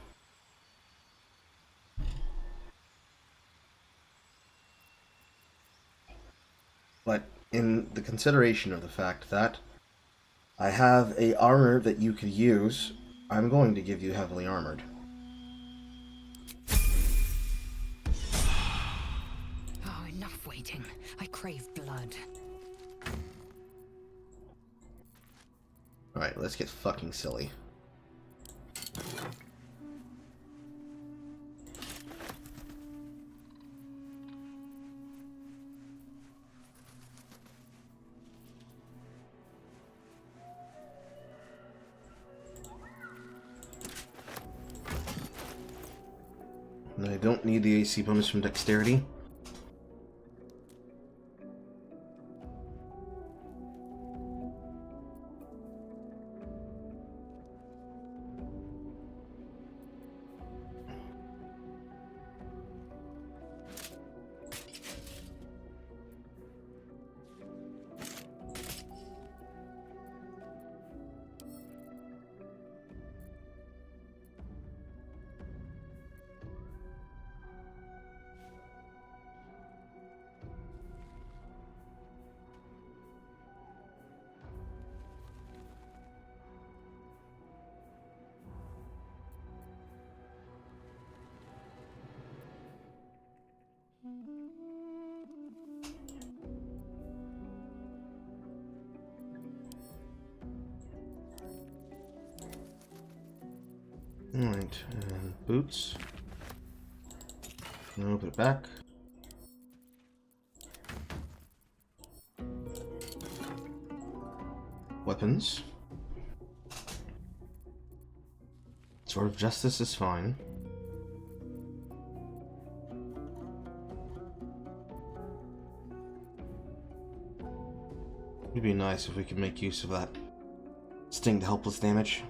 But in the consideration of the fact that I have a armor that you could use, I'm going to give you heavily armored. Oh, enough waiting. I crave blood. Alright, let's get fucking silly. And I don't need the AC bonus from Dexterity. Alright, and boots. No, put it back. Weapons. Sword of Justice is fine. It'd be nice if we could make use of that sting to helpless damage.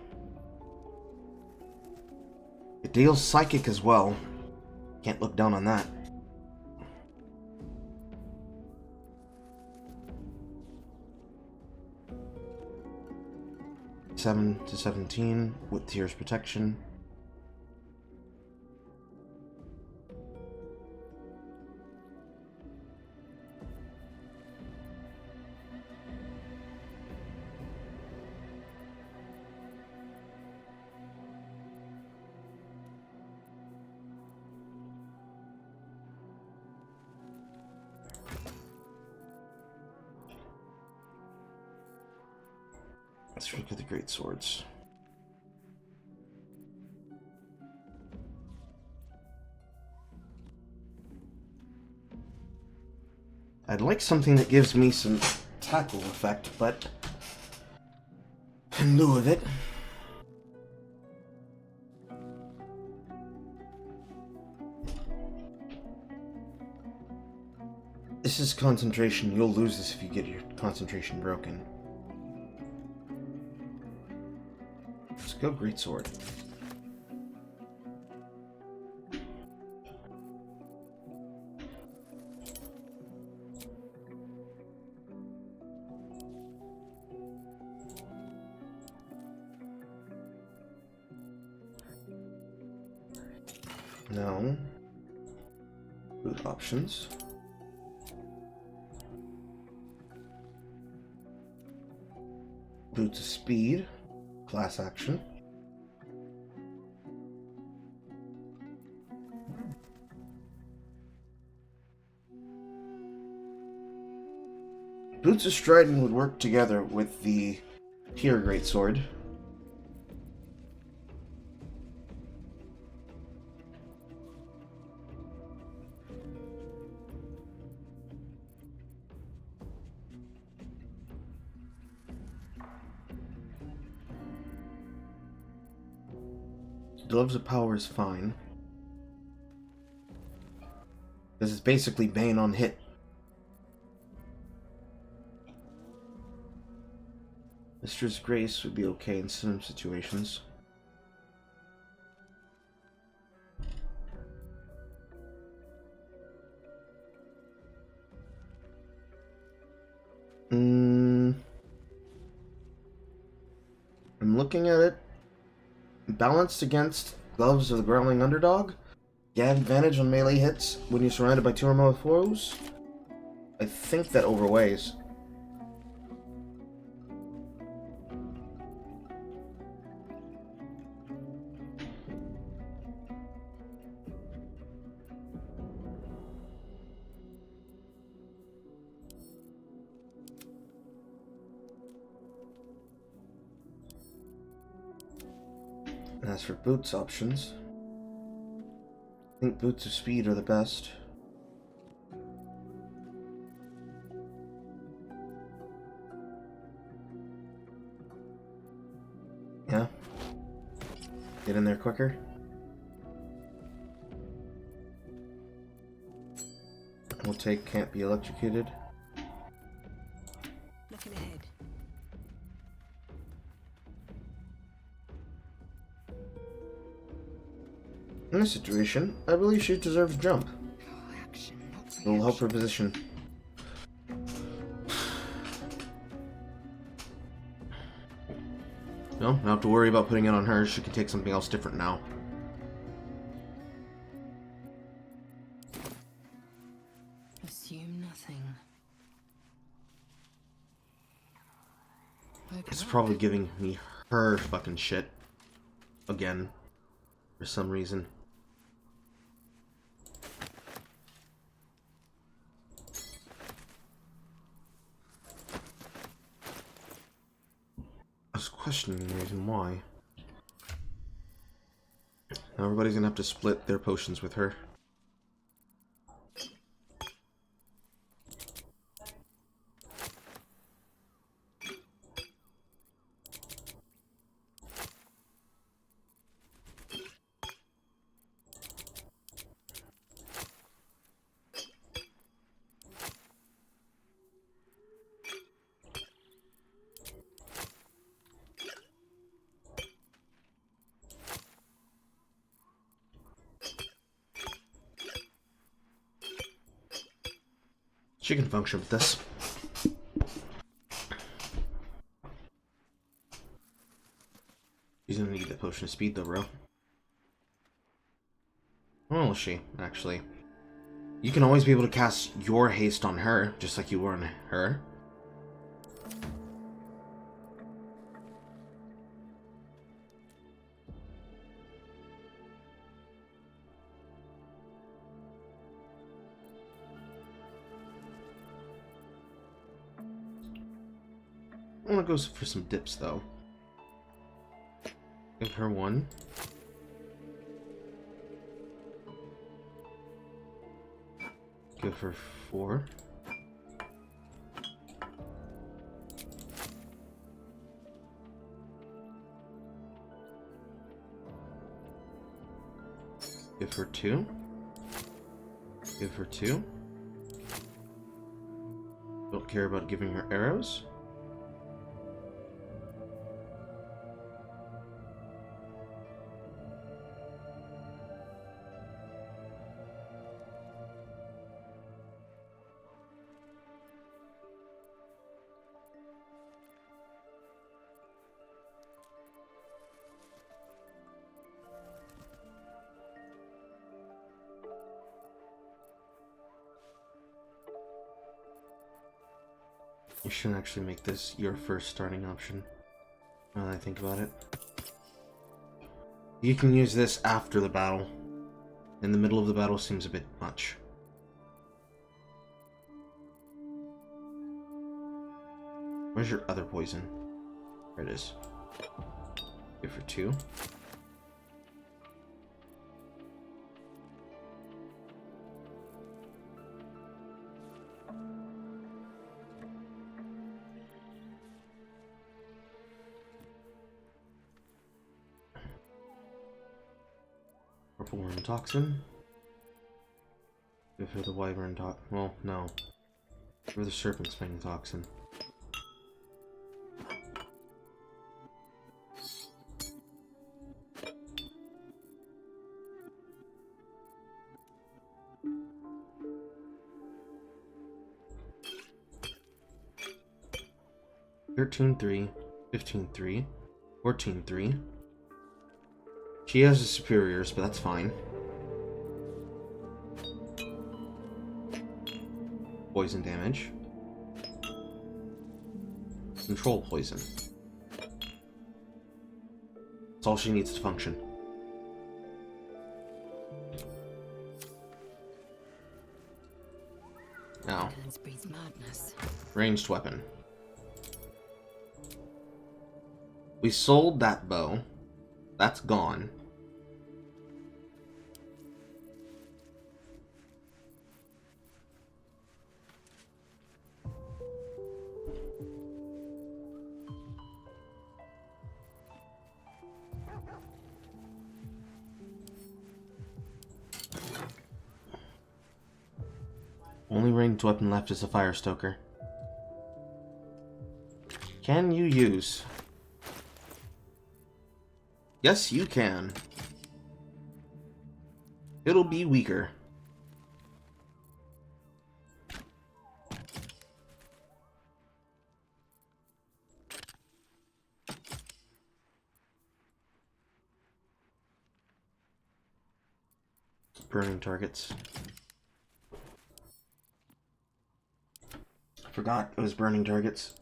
It deals psychic as well. Can't look down on that. (7 to 17) with Tears protection. Let's look at the great swords. I'd like something that gives me some tackle effect, but in lieu of it, this is concentration. You'll lose this if you get your concentration broken. Let's go great sword. Now, boot options. Boots of speed, class action. Boots of Striding would work together with the Tear Greatsword. Gloves of Power is fine, because it's basically Bane on hit. Mistress Grace would be okay in some situations. I'm looking at it. Balanced against Gloves of the Growling Underdog. You have advantage on melee hits when you're surrounded by 2 or more foes. I think that overweighs. As for boots options, I think boots of speed are the best. Yeah? Get in there quicker. We'll take Can't Be Electrocuted. Looking ahead. In this situation, I believe she deserves a jump. Action, not It will help her position. No, don't have to worry about putting it on her. She can take something else different now. Assume nothing. It's probably giving me her fucking shit. Again. For some reason. I was questioning the reason why. Everybody's gonna have to split their potions with her. She can function with this. She's gonna need the potion of speed though, bro. Well, is she, actually? You can always be able to cast your haste on her, just like you were on her. I want to go for some dips, though. Give her one. Give her 4. Give her 2. Give her 2. Don't care about giving her arrows. You shouldn't actually make this your first starting option, now that I think about it. You can use this after the battle. In the middle of the battle seems a bit much. Where's your other poison? There it is. Give her 2. Purple worm toxin. Give her the wyvern toxin. Well, no. Give her the serpent's fang toxin. $13.3, $15.3, $14.3. She has the superiors, but that's fine. Poison damage. Control poison. That's all she needs to function. Now, Breeds madness. ranged weapon. We sold that bow. That's gone. Only ranged weapon left is a fire stoker. Can you use? Yes, you can. It'll be weaker. Burning targets. I forgot it was burning targets.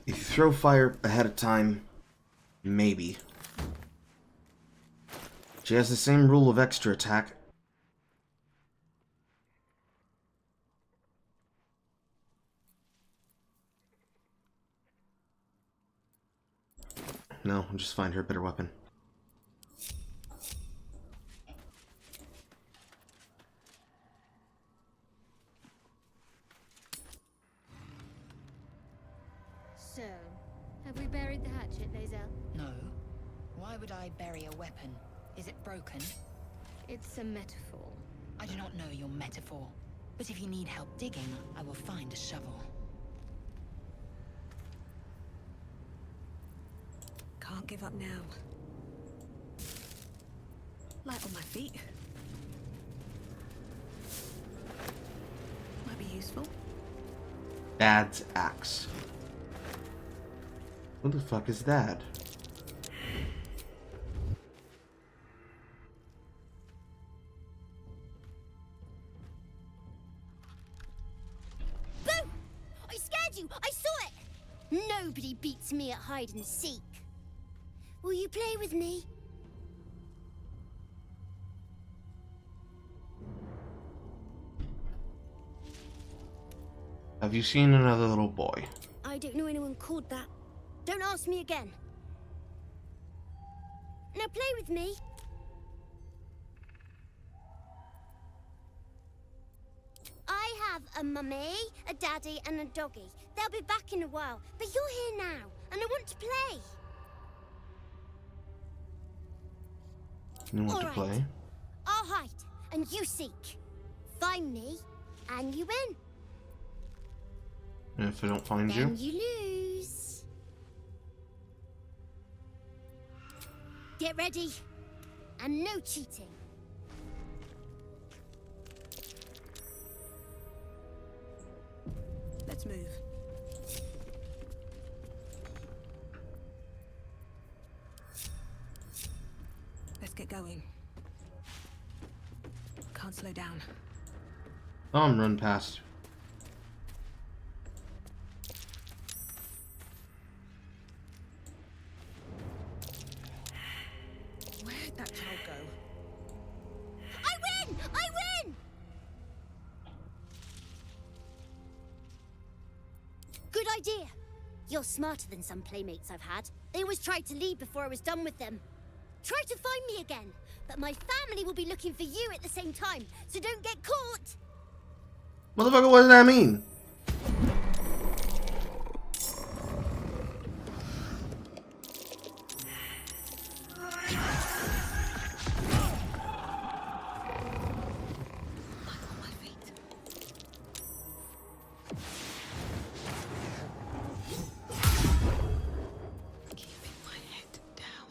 If you throw fire ahead of time, maybe. She has the same rule of extra attack. No, I'll just find her a better weapon. So, have we buried the hatchet, Lae'zel? No. Why would I bury a weapon? Is it broken? It's a metaphor. I do not know your metaphor. But if you need help digging, I will find a shovel. Can't give up now. Light on my feet. Might be useful. Dad's axe. What the fuck is that? Boo! I scared you! I saw it! Nobody beats me at hide and seek. Will you play with me? Have you seen another little boy? I don't know anyone called that. Don't ask me again. Now play with me. I have a mummy, a daddy, and a doggy. They'll be back in a while, but you're here now, and I want to play. You want to All play? right. I'll hide, and you seek. Find me, and you win. And if I don't find Then you? you lose. Get ready, and no cheating. Let's move. Let's get going. Can't slow down. Run past. Where'd that child go? I win! I win! Good idea. You're smarter than some playmates I've had. They always tried to leave before I was done with them. Try to find me again, but my family will be looking for you at the same time, so don't get caught! Motherfucker, what does that mean? Light on my feet. Keeping my head down.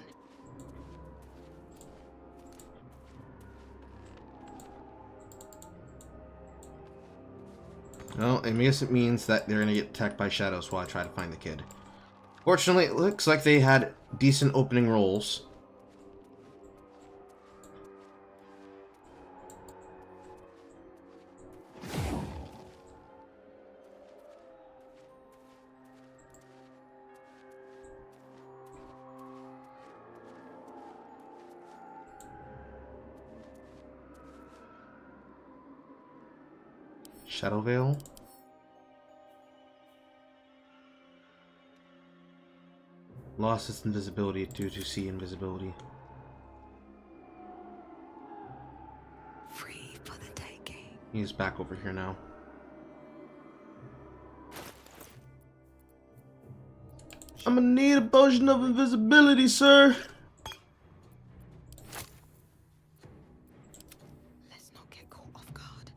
Well, I guess it means that they're gonna get attacked by shadows while I try to find the kid. Fortunately, it looks like they had decent opening rolls. Shadow Veil. Lost its invisibility due to sea invisibility. Free for the taking. He's back over here now. I'm gonna need a potion of invisibility, sir. Let's not get caught off guard.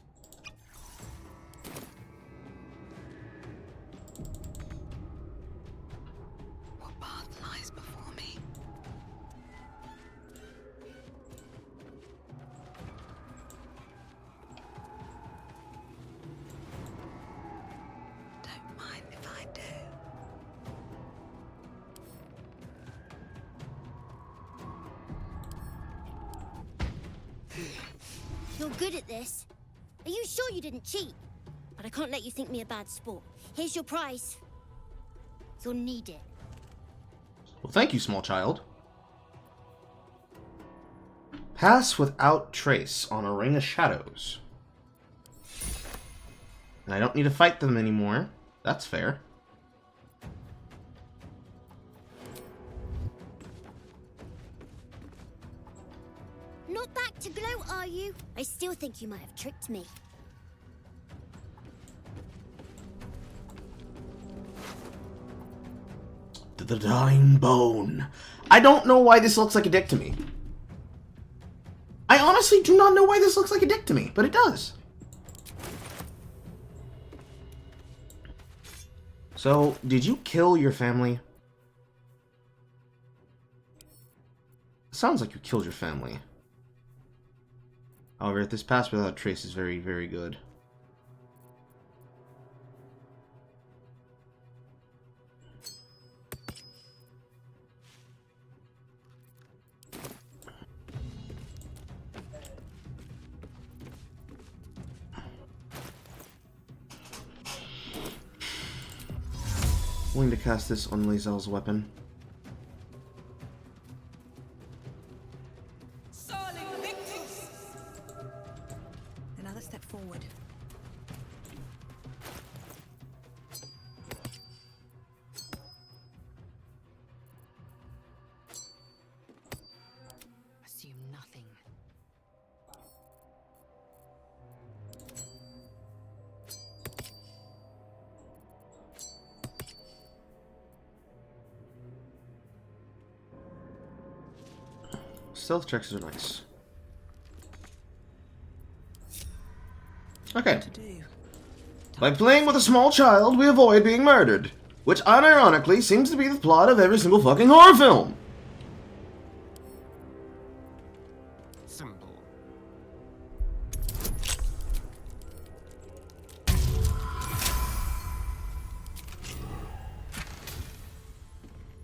What path lies before me? Don't mind if I do. You're good at this. Are you sure you didn't cheat? But I can't let you think me a bad sport. Here's your prize. You'll need it. Well, thank you, small child. Pass without trace on a ring of shadows. And I don't need to fight them anymore. That's fair. think you might have tricked me. The dying bone. I don't know why this looks like a dick to me. I honestly do not know why this looks like a dick to me, but it does. So, did you kill your family? Sounds like you killed your family. However, this pass without trace is very, very good. Willing to cast this on Lae'zel's weapon. Another step forward. Assume nothing. Stealth checks are nice. Okay. To do. By playing with a small child, we avoid being murdered. Which, unironically, seems to be the plot of every single fucking horror film. Simple.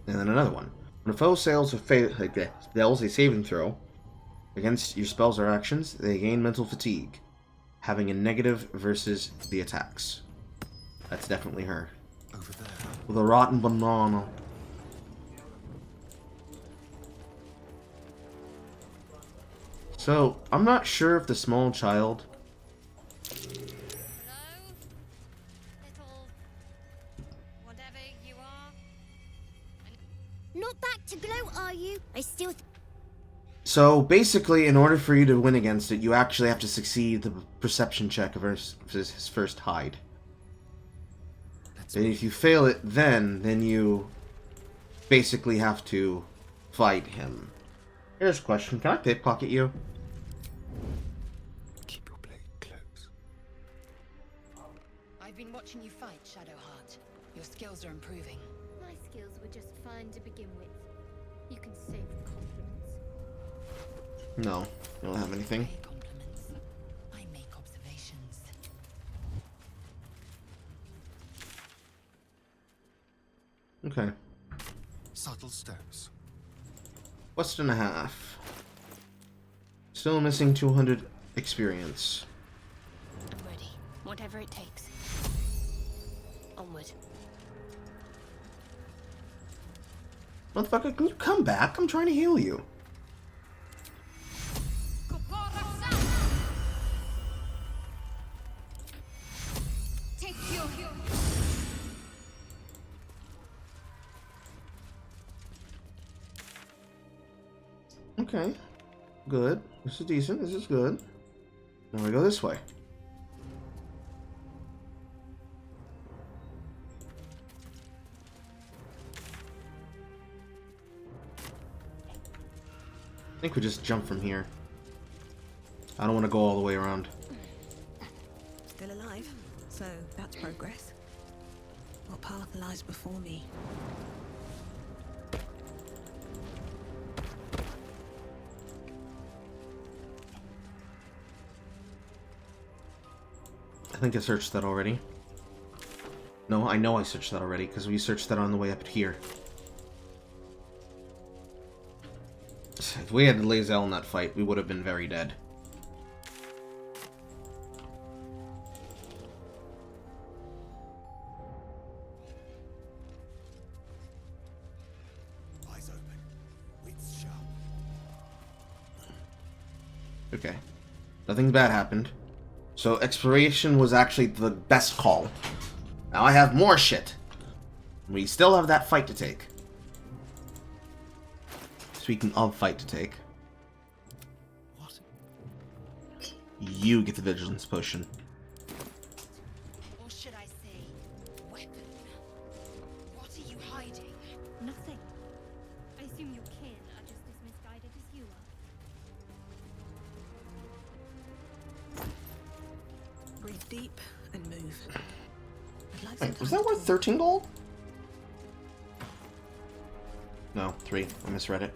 And then another one. When a foe fails a saving throw against your spells or actions, they gain mental fatigue, having a negative versus the attacks. That's definitely her. Over there. With a rotten banana. So, I'm not sure if the small child... Hello? Little... whatever you are? Not back to gloat, are you? I still... So, basically, in order for you to win against it, you actually have to succeed the perception check of his first hide. And if you fail it then you basically have to fight him. Here's a question. Can I pickpocket you? Keep your blade close. I've been watching you fight, Shadowheart. Your skills are improving. My skills were just fine to begin with. You can save the compliments. No, I don't have anything. Pay compliments. I make observations. Okay. Subtle steps. Quest and a half. Still missing 200 experience. I'm ready. Whatever it takes. Onward. Motherfucker, can you come back? I'm trying to heal you. Okay. Good. This is decent. This is good. Now we go this way. I think we just jump from here. I don't want to go all the way around. Still alive, so that's progress. What path lies before me? I think I searched that already. No, I know I searched that already, because we searched that on the way up here. If we had Lae'zel in that fight, we would have been very dead. Eyes open. Wits sharp. Okay. Nothing bad happened. So exploration was actually the best call. Now I have more shit. We still have that fight to take. Speaking of fight to take. What? You get the vigilance potion. Or should I say, weapon? What are you hiding? Nothing. I assume your kin are just as misguided as you are. Breathe deep and move. I'd like Wait, some was time that to worth talk. 13 gold? No, 3. I misread it.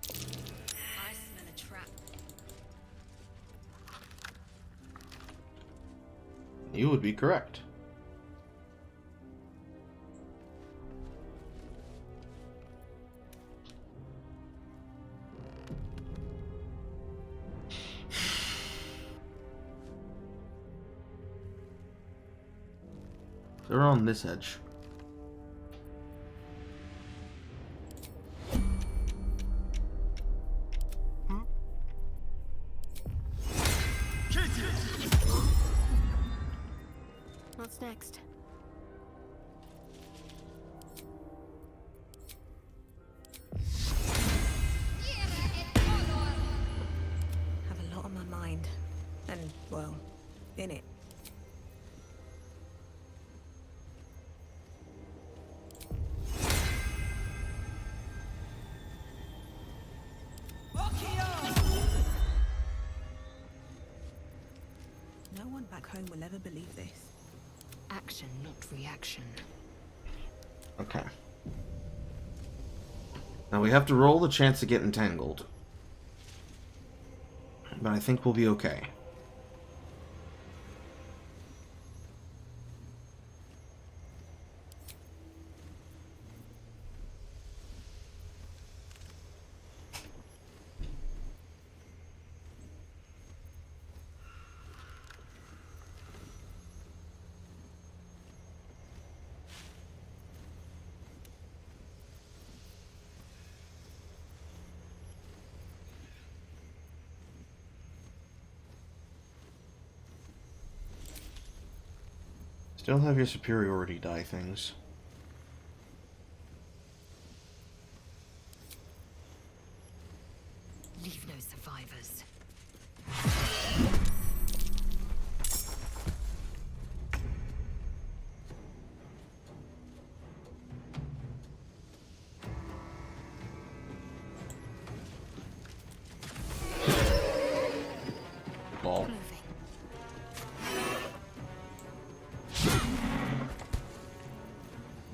I smell a trap. You would be correct. They're on this edge. What's next? Have a lot on my mind. And, well, in it. No one back home will ever believe this. Action, not reaction. Okay. Now we have to roll the chance to get entangled. But I think we'll be okay. Still have your superiority die things. Leave no survivors. Ball. Moving.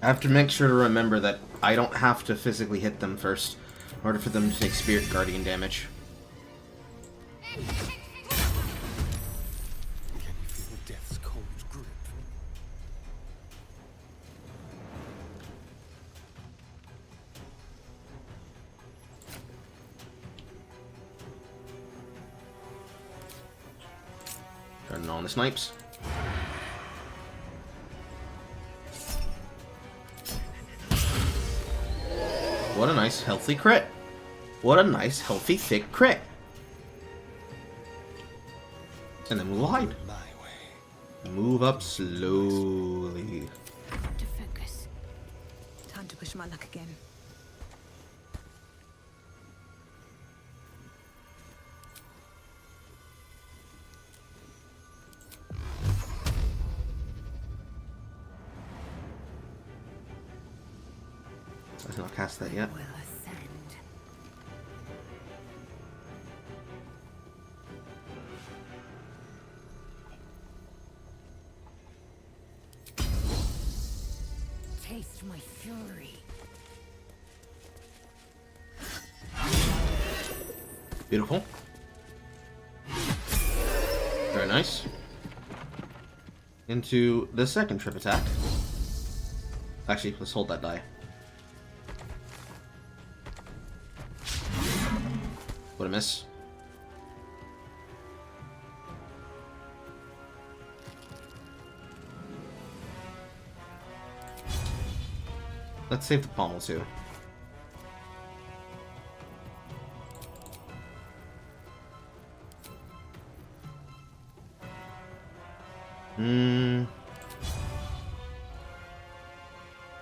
I have to make sure to remember that I don't have to physically hit them first in order for them to take Spirit Guardian damage. Can you feel death's cold grip? Turning on the snipes. What a nice, healthy crit. What a nice, healthy, thick crit. And then we'll hide. My way. Move up slowly. To focus. Time to push my luck again. I've not cast that yet. Will ascend. Taste my fury. Beautiful. Very nice. Into the second trip attack. Actually, let's hold that die. What a miss. Let's save the pommel too.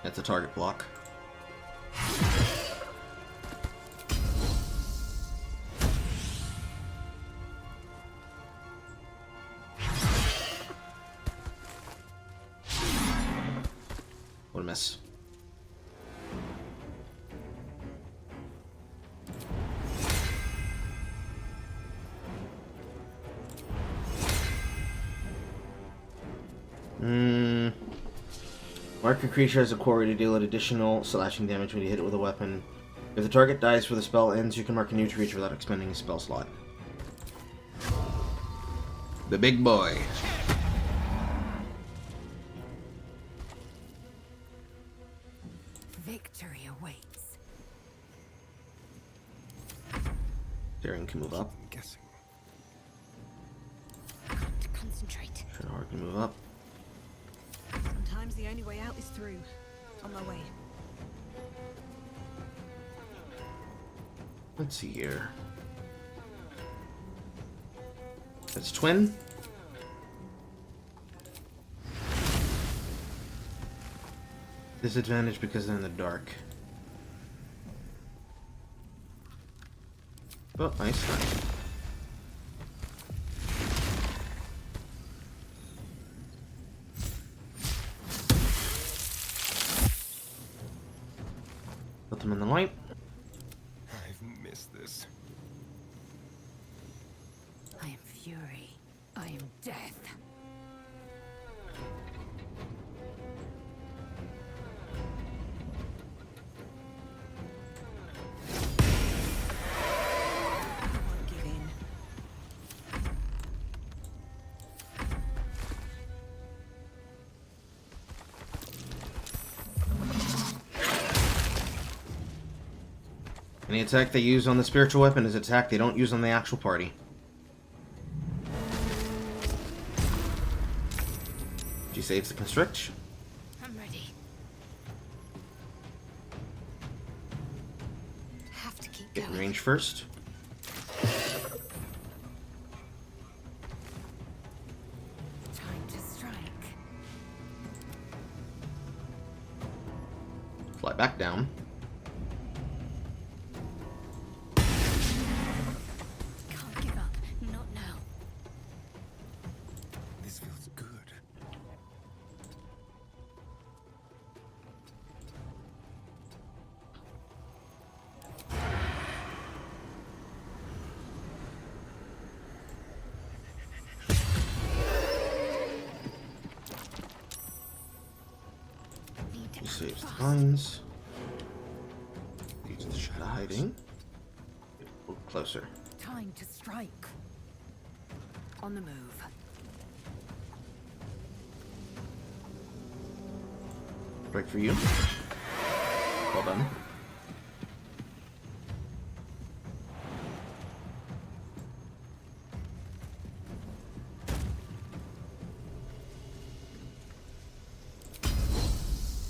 That's a target block. What a miss. Mark a creature as a quarry to deal an additional slashing damage when you hit it with a weapon. If the target dies before the spell ends, you can mark a new creature without expending a spell slot. The big boy. Victory awaits. Daring can move up. I'm guessing. Got to concentrate. Shadowheart can move up. Sometimes the only way out is through. On my way. Let's see here. That's twin. Disadvantage because they're in the dark. Oh, nice. Put them in the light. I've missed this. I am fury. I am death. Won't give in. Any attack they use on the spiritual weapon is attack they don't use on the actual party. She saves the constrict. I'm ready. Have to keep Get in going. range first. Time to strike. Fly back down. Can't give up. Not now. This feels good. Need to He act saves the fast. lines. Use the shadow hiding. Get a little closer. Time to strike. On the move. Break for you. Well done.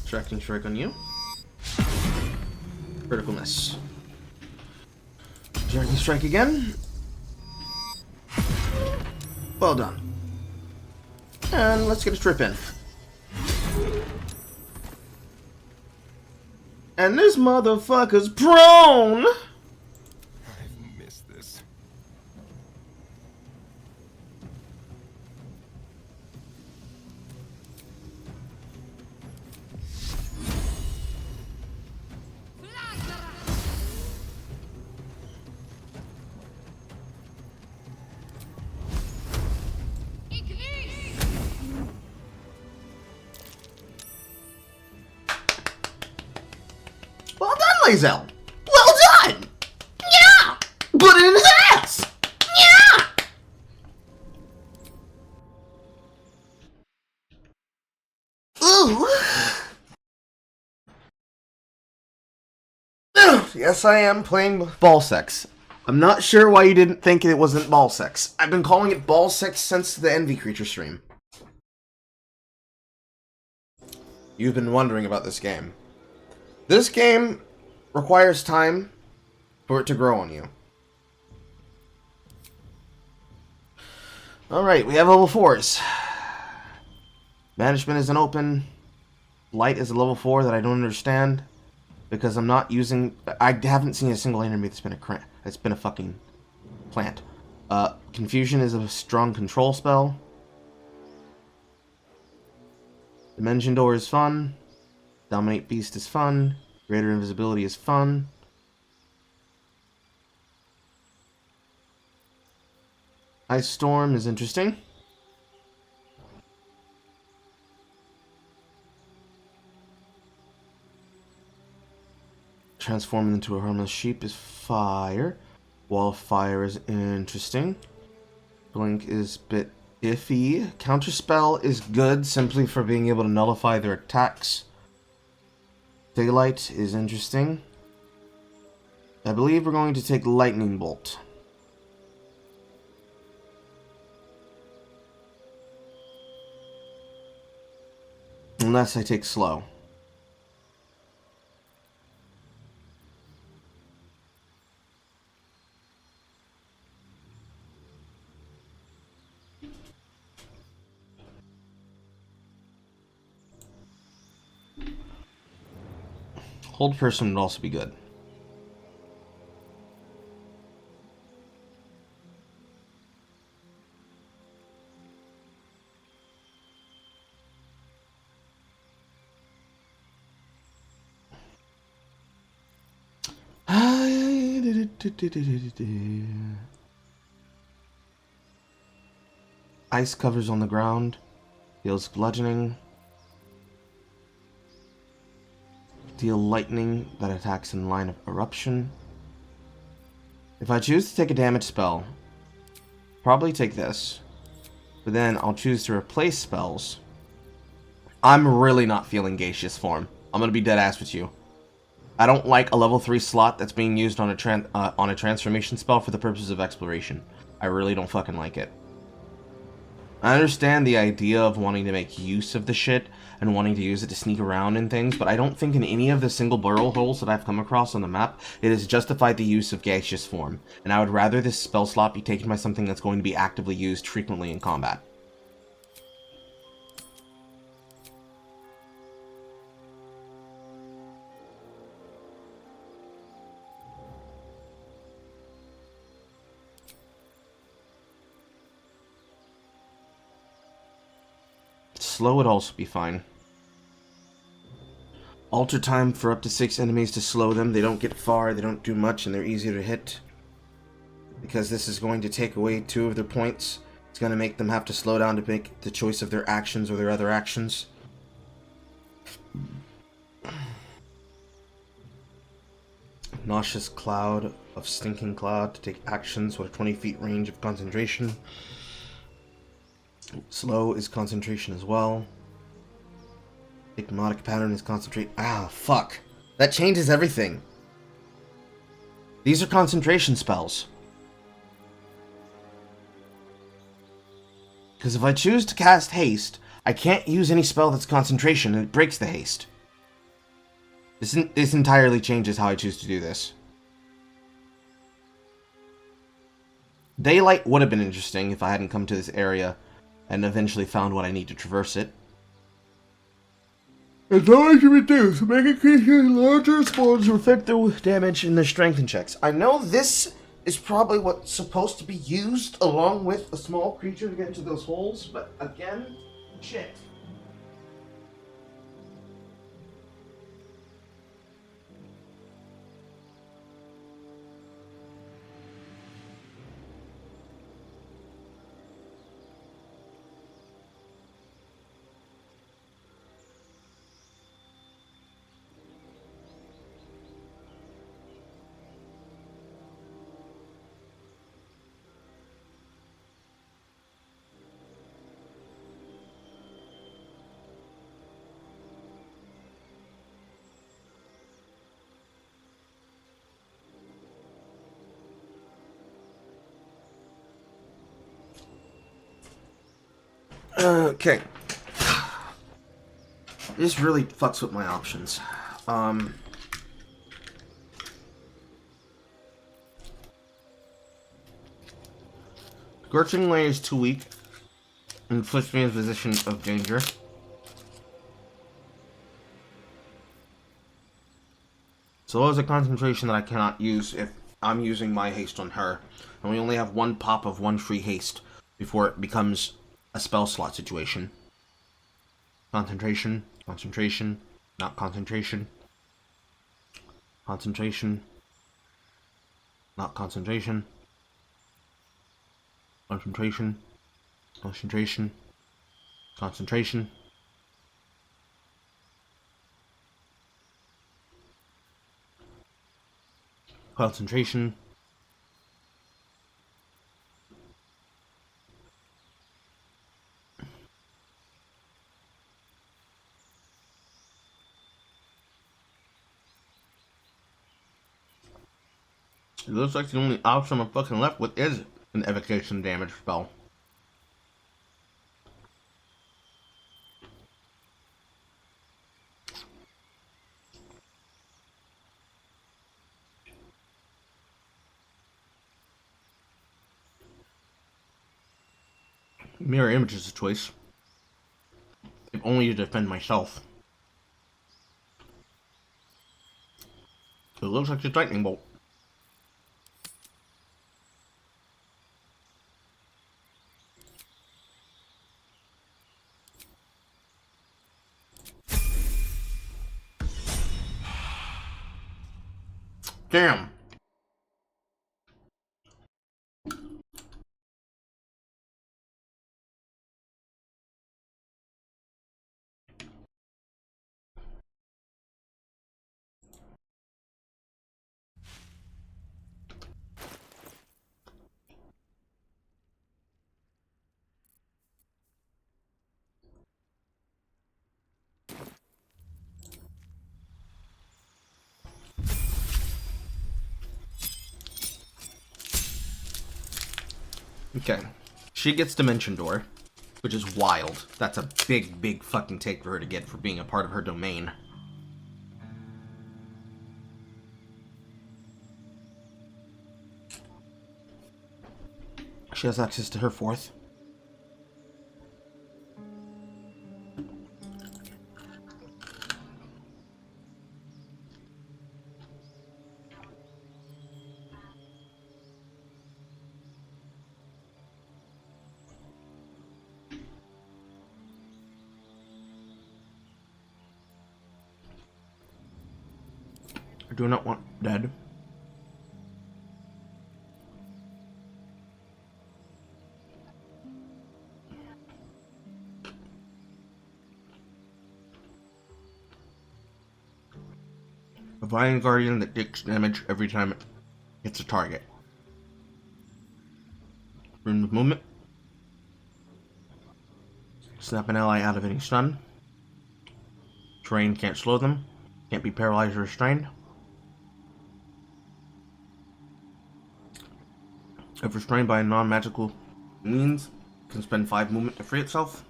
Distracting strike on you. Critical miss. Distracting strike again. Well done. And let's get a strip in. And this motherfucker's prone! I've missed this. Well done, Lae'zel! Well done! Yeah! Put it in his ass! Yeah! Ooh! Yes, I am playing ball sex. I'm not sure why you didn't think it wasn't ball sex. I've been calling it ball sex since the Envy Creature stream. You've been wondering about this game. This game requires time for it to grow on you. Alright, we have level 4s. Management isn't open. light is a level 4 that I don't understand. Because I'm not using... I haven't seen a single enemy that's been a fucking plant. Confusion is a strong control spell. Dimension Door is fun. Dominate Beast is fun. Greater Invisibility is fun. Ice Storm is interesting. Transforming into a harmless sheep is fire. Wall of Fire is interesting. Blink is a bit iffy. Counterspell is good simply for being able to nullify their attacks. Daylight is interesting. I believe we're going to take Lightning Bolt. Unless I take Slow. Hold Person would also be good. Ice covers on the ground. Deals bludgeoning. Deal lightning that attacks in line of eruption. If I choose to take a damage spell, probably take this. But then I'll choose to replace spells. I'm really not feeling Gaseous Form. I'm gonna be dead ass with you. I don't like a level 3 slot that's being used on a transformation spell for the purposes of exploration. I really don't fucking like it. I understand the idea of wanting to make use of the shit and wanting to use it to sneak around and things, but I don't think in any of the single burrow holes that I've come across on the map, it has justified the use of Gaseous Form, and I would rather this spell slot be taken by something that's going to be actively used frequently in combat. Slow would also be fine. Alter time for up to 6 enemies to slow them. They don't get far, they don't do much, and they're easier to hit. Because this is going to take away 2 of their points. It's going to make them have to slow down to make the choice of their actions or their other actions. Nauseous Cloud of Stinking Cloud to take actions with a 20 feet range of concentration. Slow is concentration as well. Hypnotic Pattern is concentrate. Ah, fuck. That changes everything. These are concentration spells. Because if I choose to cast Haste, I can't use any spell that's concentration and it breaks the haste. This entirely changes how I choose to do this. Daylight would have been interesting if I hadn't come to this area and eventually found what I need to traverse it. It's always to reduce, making creatures larger spawns to affect their damage and their strength and checks. I know this is probably what's supposed to be used along with a small creature to get into those holes, but again, shit. Okay. This really fucks with my options. Scorching Ray is too weak and puts me in a position of danger. So there's a concentration that I cannot use if I'm using my haste on her. And we only have one pop of one free haste before it becomes a spell slot situation. Concentration, concentration, not concentration. Concentration, not concentration. Concentration, concentration, concentration. Concentration. It looks like the only option I'm fucking left with is an evocation damage spell. Mirror image is a choice. If only to defend myself. It looks like the lightning bolt. Damn. Okay. She gets Dimension Door, which is wild. That's a big, big fucking take for her to get for being a part of her domain. She has access to her fourth. I do not want dead. A Vine Guardian that takes damage every time it hits a target. Rune of Movement. Snap an ally out of any stun. Terrain can't slow them. Can't be paralyzed or restrained. If restrained by a non-magical means, can spend 5 movement to free itself.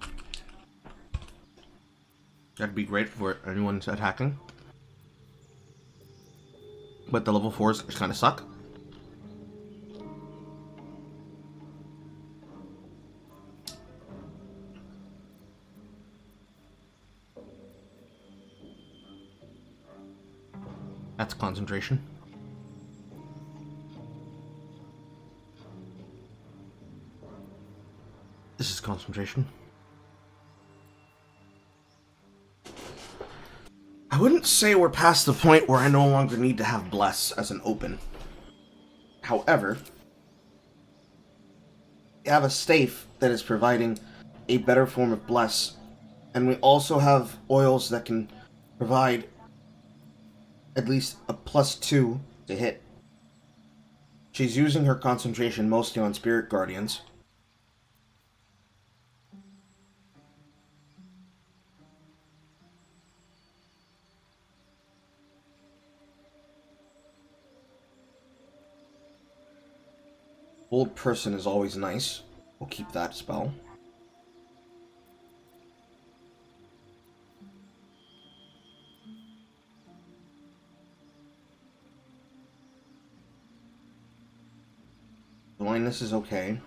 That'd be great for anyone attacking. But the level 4s kind of suck. That's concentration. This is concentration. I wouldn't say we're past the point where I no longer need to have Bless as an open. However, we have a Stafe that is providing a better form of Bless, and we also have oils that can provide at least a +2 to hit. She's using her concentration mostly on Spirit Guardians. Bold Person is always nice. We'll keep that spell. Blindness is okay.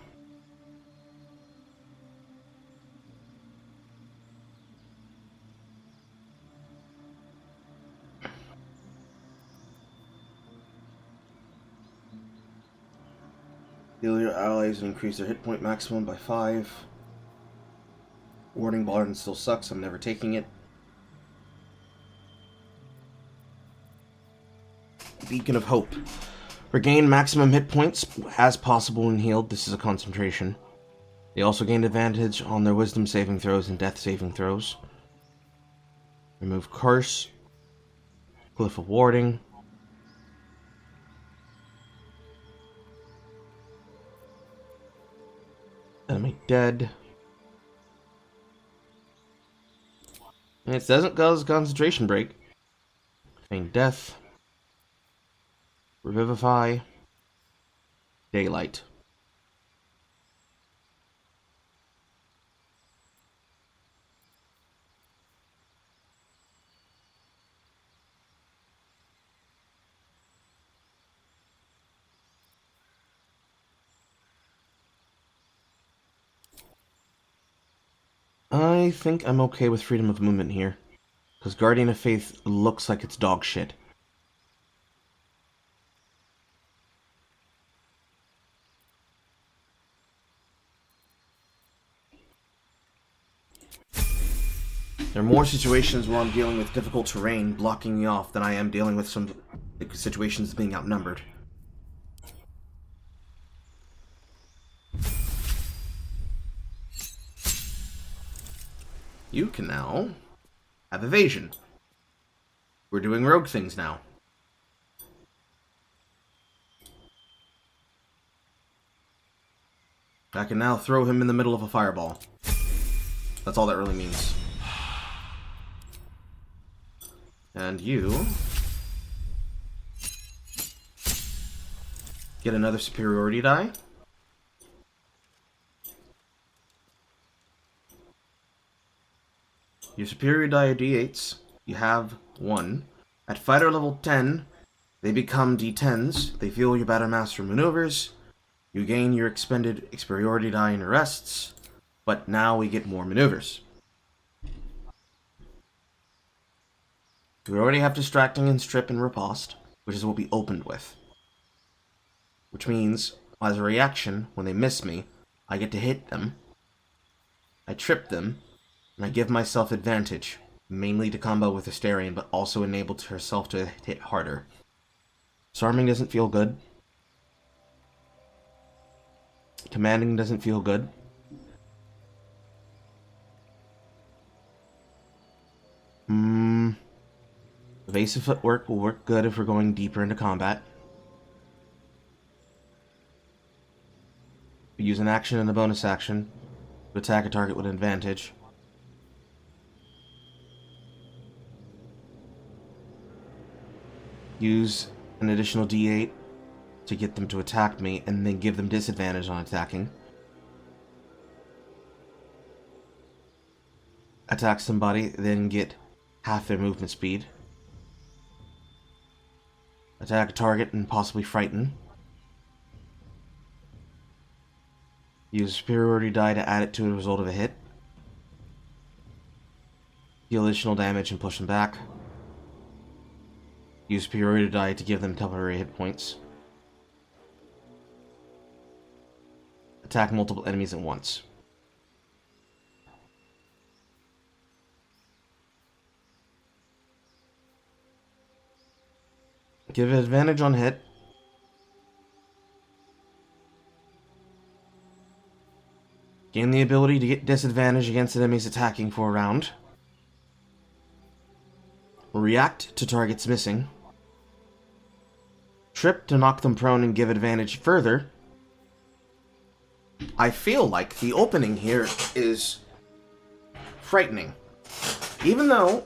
Heal your allies and increase their hit point maximum by 5. Warning Barn still sucks, I'm never taking it. Beacon of Hope. Regain maximum hit points as possible when healed. This is a concentration. They also gain advantage on their wisdom saving throws and death saving throws. Remove Curse. Glyph of Warding. Enemy dead. And it doesn't cause a concentration break. Feign Death. Revivify. Daylight. I think I'm okay with freedom of movement here, because Guardian of Faith looks like it's dog shit. There are more situations where I'm dealing with difficult terrain blocking me off than I am dealing with some situations being outnumbered. You can now have evasion. We're doing rogue things now. I can now throw him in the middle of a fireball. That's all that really means. And you get another superiority die. Your superior die are d8s. You have 1. At fighter level 10, they become d10s. They fuel your Battlemaster maneuvers. You gain your expended superiority die in arrests. But now we get more maneuvers. We already have distracting and strip and riposte, which is what we opened with. Which means, as a reaction, when they miss me, I get to hit them. I trip them. And I give myself advantage, mainly to combo with Astarion, but also enabled herself to hit harder. Disarming doesn't feel good. Commanding doesn't feel good. Evasive footwork will work good if we're going deeper into combat. We use an action and a bonus action to attack a target with an advantage. Use an additional d8 to get them to attack me, and then give them disadvantage on attacking. Attack somebody, then get half their movement speed. Attack a target and possibly frighten. Use superiority die to add it to the result of a hit. Deal additional damage and push them back. Use superiority die to give them temporary hit points. Attack multiple enemies at once. Give advantage on hit. Gain the ability to get disadvantage against enemies attacking for a round. React to targets missing. Trip to knock them prone and give advantage further. I feel like the opening here is frightening. Even though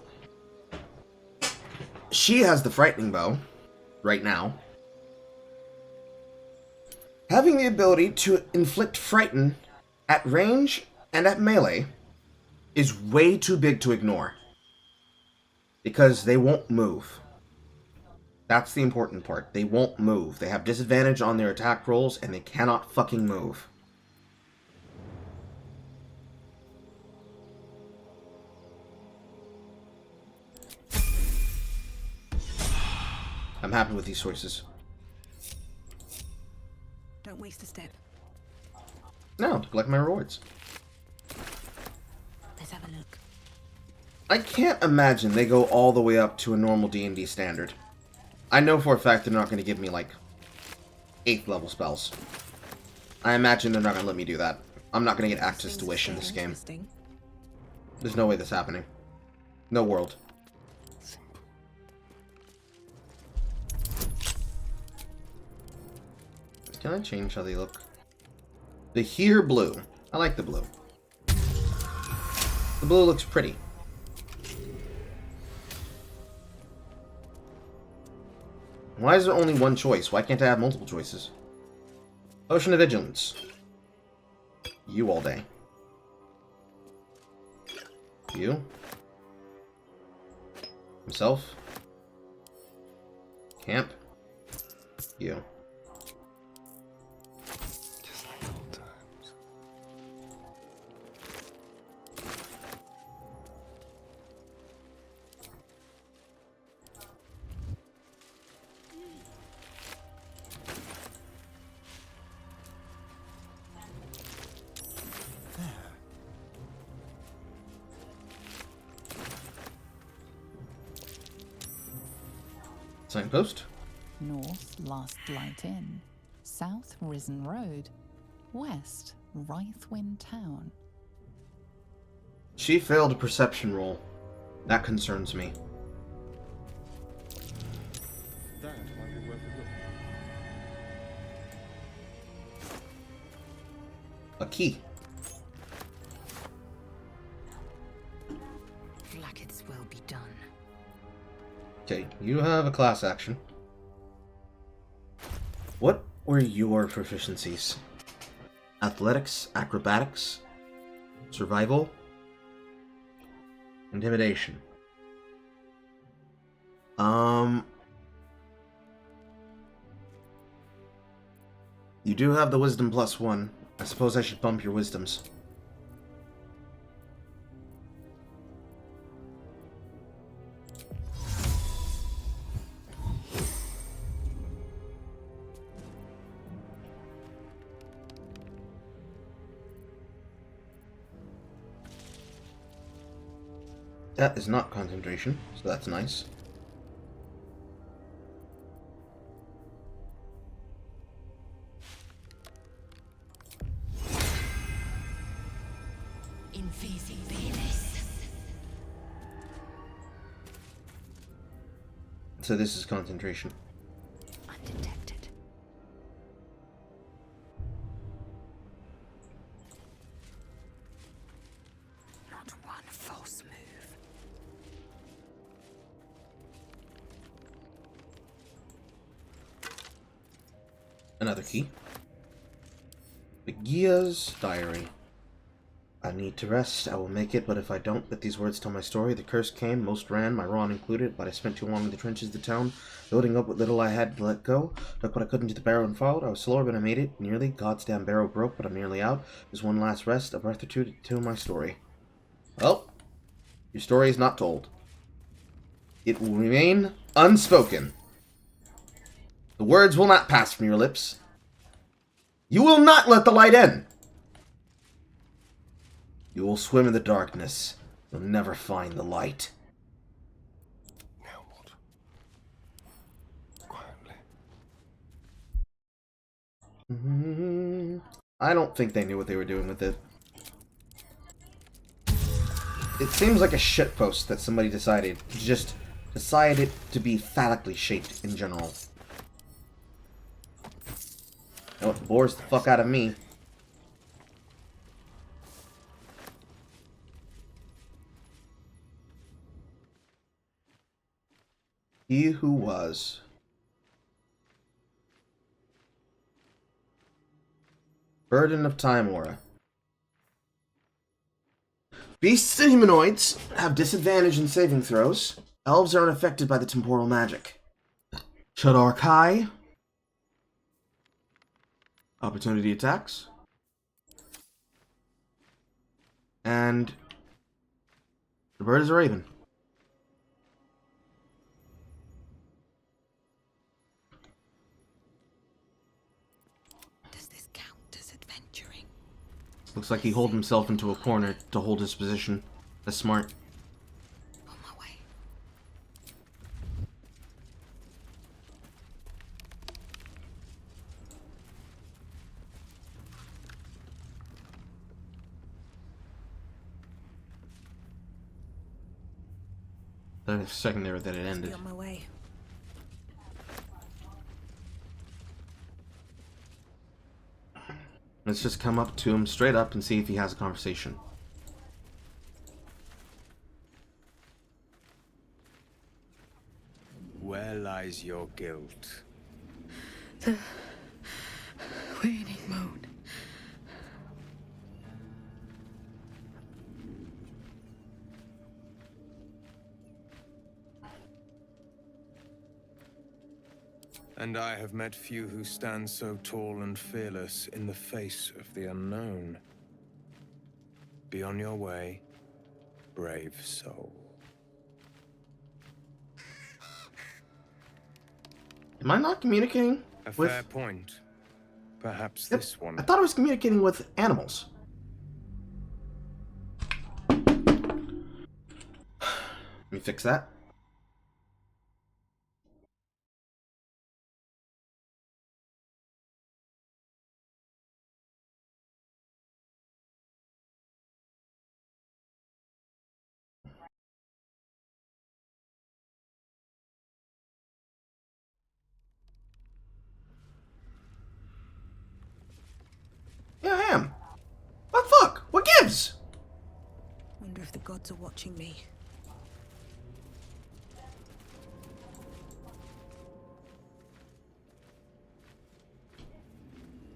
she has the frightening bow right now, having the ability to inflict frighten at range and at melee is way too big to ignore. Because they won't move. That's the important part. They won't move. They have disadvantage on their attack rolls, and they cannot fucking move. I'm happy with these choices. Don't waste a step. No, to collect my rewards. Let's have a look. I can't imagine they go all the way up to a normal D&D standard. I know for a fact they're not going to give me, like, 8th level spells. I imagine they're not going to let me do that. I'm not going to get access to Wish in this game. Interesting. There's no way that's happening. No world. Can I change how they look? The here blue. I like the blue. The blue looks pretty. Why is there only one choice? Why can't I have multiple choices? Potion of Vigilance. You all day. You. Himself. Camp. You. Just like old times. Signpost. North, Last Light Inn. South, Risen Road. West, Rythwin Town. She failed a perception roll. That concerns me. That might be worth a look. A key. Blackets will be done. Okay, you have a class action. What were your proficiencies? Athletics, acrobatics, survival, intimidation. You do have the wisdom +1. I suppose I should bump your wisdoms. That is not concentration, so that's nice. Invisibilis. So this is concentration. Undetected. Not one false move. Another key. Begia's diary. I need to rest. I will make it, but if I don't, let these words tell my story. The curse came, most ran, my Ron included, but I spent too long in the trenches of the town, building up what little I had to let go. Took what I could into the barrow and followed. I was slower, but I made it. Nearly. God's damn barrow broke, but I'm nearly out. There's one last rest, a breath or two to tell my story. Well, your story is not told. It will remain unspoken. The words will not pass from your lips. You will not let the light in. You will swim in the darkness. You'll never find the light. Now what? Quietly. I don't think they knew what they were doing with it. It seems like a shitpost that somebody decided to be phallically shaped in general. You know what bores the fuck out of me? He who was. Burden of Time aura. Beasts and humanoids have disadvantage in saving throws. Elves are unaffected by the temporal magic. Shadar Kai. Opportunity attacks. And the bird is a raven. Does this count as adventuring? Looks like he holed himself into a corner to hold his position. That's smart. On my way. The second there that it Be ended. on my way. Let's just come up to him straight up and see if he has a conversation. Where lies your guilt? The waning moon. And I have met few who stand so tall and fearless in the face of the unknown. Be on your way, brave soul. Am I not communicating A with... fair point. Perhaps Yep, this one. I thought I was communicating with animals. Let me fix that. Yeah, I am. What the fuck? What gives? Wonder if the gods are watching me.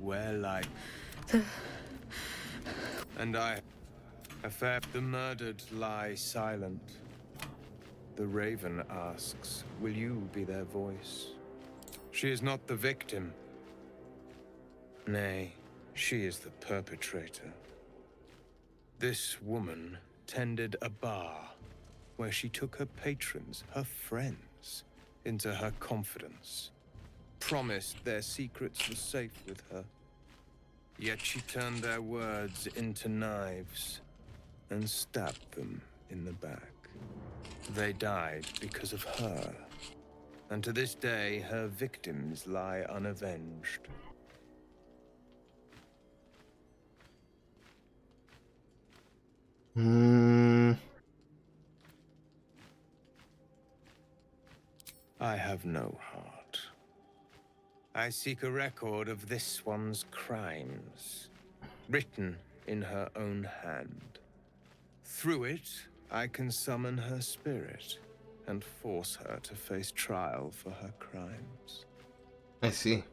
Where lie... And I... A fair... The murdered lie silent. The raven asks, will you be their voice? She is not the victim. Nay, she is the perpetrator. This woman tended a bar where she took her patrons, her friends, into her confidence. Promised their secrets were safe with her. Yet she turned their words into knives and stabbed them in the back. They died because of her. And to this day, her victims lie unavenged. I have no heart. I seek a record of this one's crimes, written in her own hand. Through it, I can summon her spirit and force her to face trial for her crimes. I see.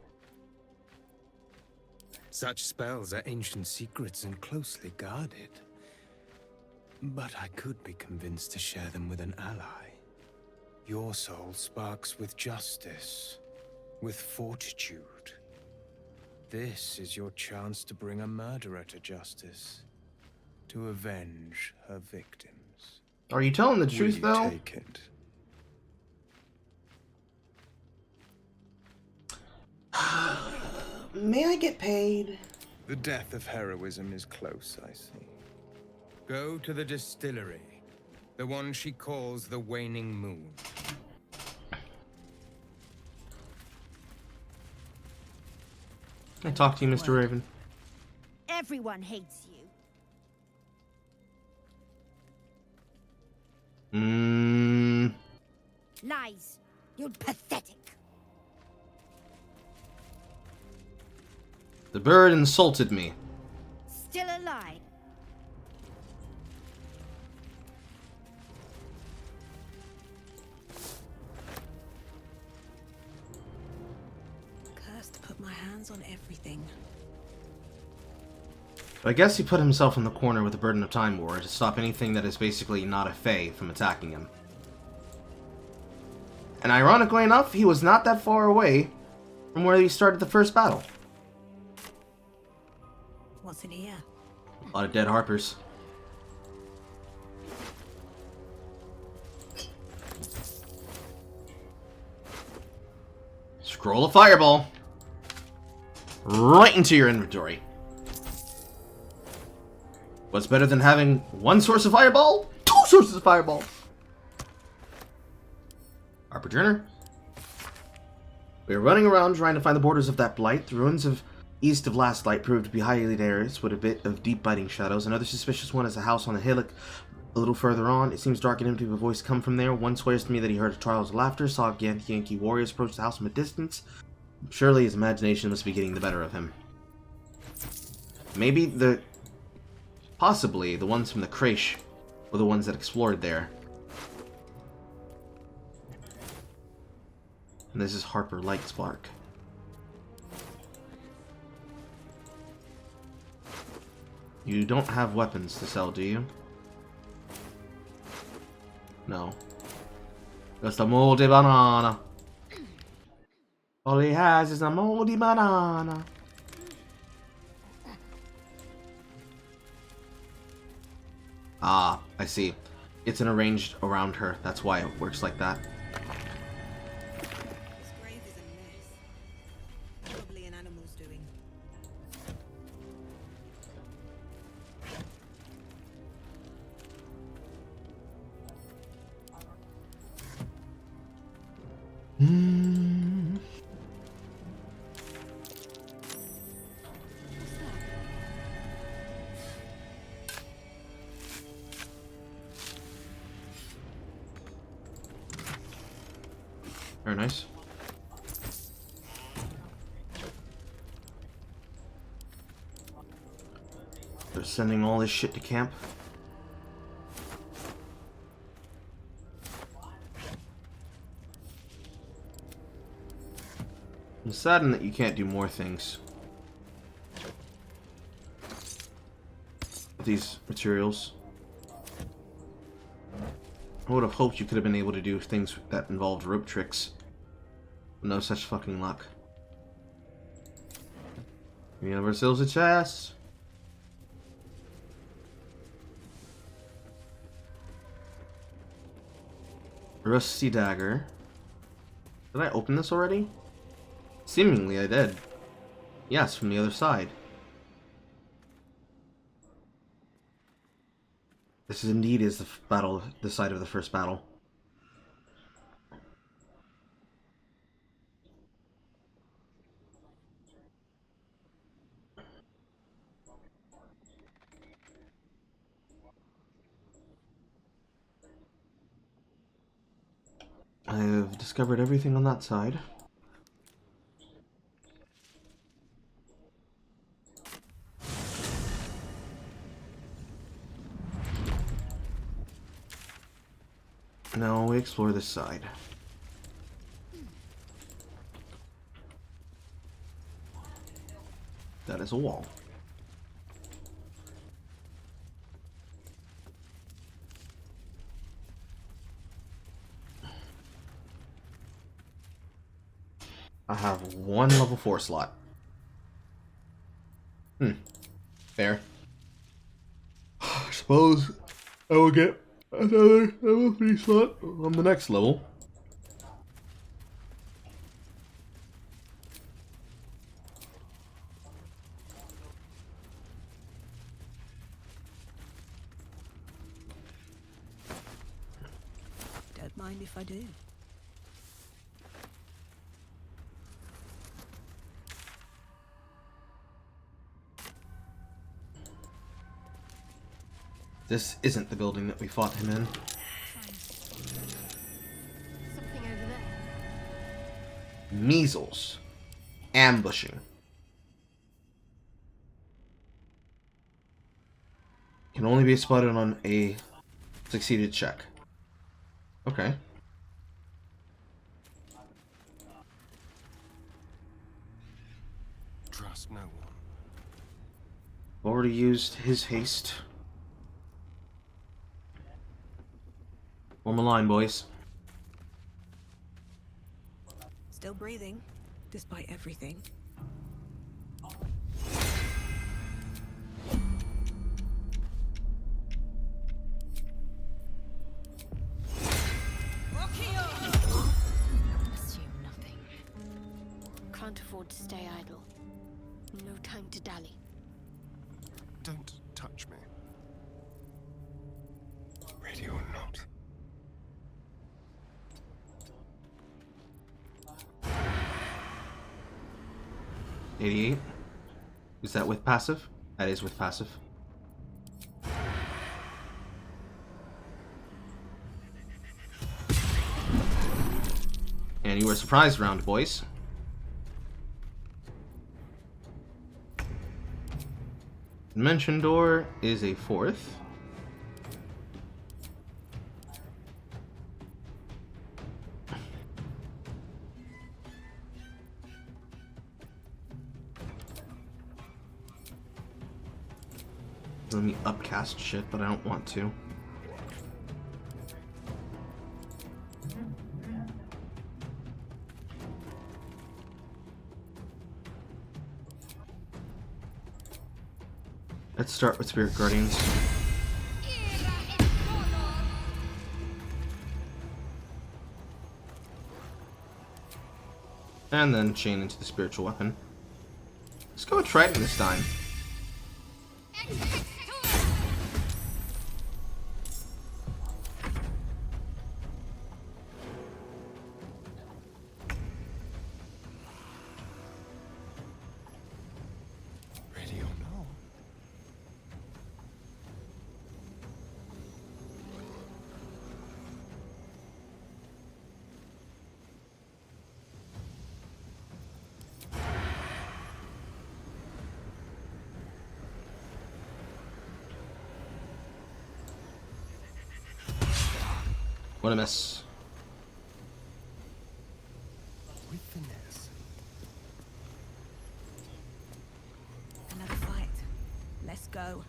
Such spells are ancient secrets and closely guarded. But I could be convinced to share them with an ally. Your soul sparks with justice, with fortitude. This is your chance to bring a murderer to justice, to avenge her victims. Are you telling the Will truth, you though? take it? May I get paid? The death of heroism is close, I see. Go to the distillery, the one she calls the Waning Moon. Can I talk to you, Mr. Raven? Everyone hates you. Lies. You're pathetic. The bird insulted me. Still a lie. Cursed to put my hands on everything. I guess he put himself in the corner with the Burden of Time War to stop anything that is basically not a Fae from attacking him. And ironically enough, he was not that far away from where he started the first battle. What's in here? A lot of dead Harpers. Scroll of Fireball. Right into your inventory. What's better than having one source of fireball? Two sources of fireball! Harper Turner. We were running around trying to find the borders of that blight. The ruins of east of Last Light proved to be highly dangerous with a bit of deep biting shadows. Another suspicious one is a house on a hillock a little further on. It seems dark and empty with a voice come from there. One swears to me that he heard a trials of laughter, saw Yankee warriors approach the house from a distance. Surely his imagination must be getting the better of him. Maybe possibly the ones from the Crash were the ones that explored there. And this is Harper Lightspark. You don't have weapons to sell, do you? No. Just a moldy banana. All he has is a moldy banana. Ah, I see. It's an arranged around her. That's why it works like that. This grave is a mess. Probably an animal's doing. Very nice. They're sending all this shit to camp. I'm saddened that you can't do more things with these materials. I would have hoped you could have been able to do things that involved rope tricks. No such fucking luck. We have ourselves a chest. Rusty dagger. Did I open this already? Seemingly I did. Yes, from the other side. This is indeed the battle, the site of the first battle. I have discovered everything on that side. Now we explore this side. That is a wall. I have one level 4 slot. Fair. I suppose I will get another level 3 slot on the next level. Don't mind if I do. This isn't the building that we fought him in. Something over there. Measles. Ambushing. Can only be spotted on a succeeded check. Okay. Trust no one. Already used his haste. Form a line, boys. Still breathing, despite everything. Assume nothing. Can't afford to stay idle. No time to dally. Don't touch me. Ready or not. 88. Is that with passive? That is with passive. And you were surprised round, boys. Dimension Door is a 4th. Let me upcast shit, but I don't want to. Let's start with Spirit Guardians. And then chain into the spiritual weapon. Let's go with Trident this time. Ready or not. What a miss. With finesse. Another fight. Let's go.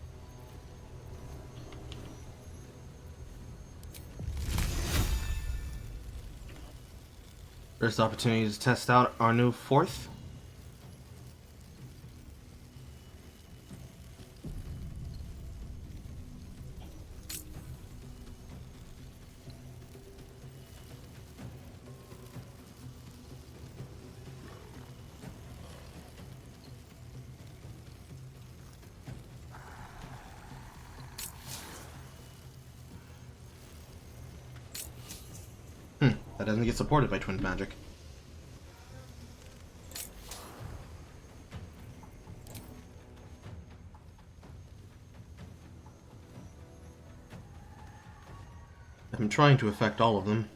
First opportunity to test out our new 4th. That doesn't get supported by Twin Magic. I'm trying to affect all of them.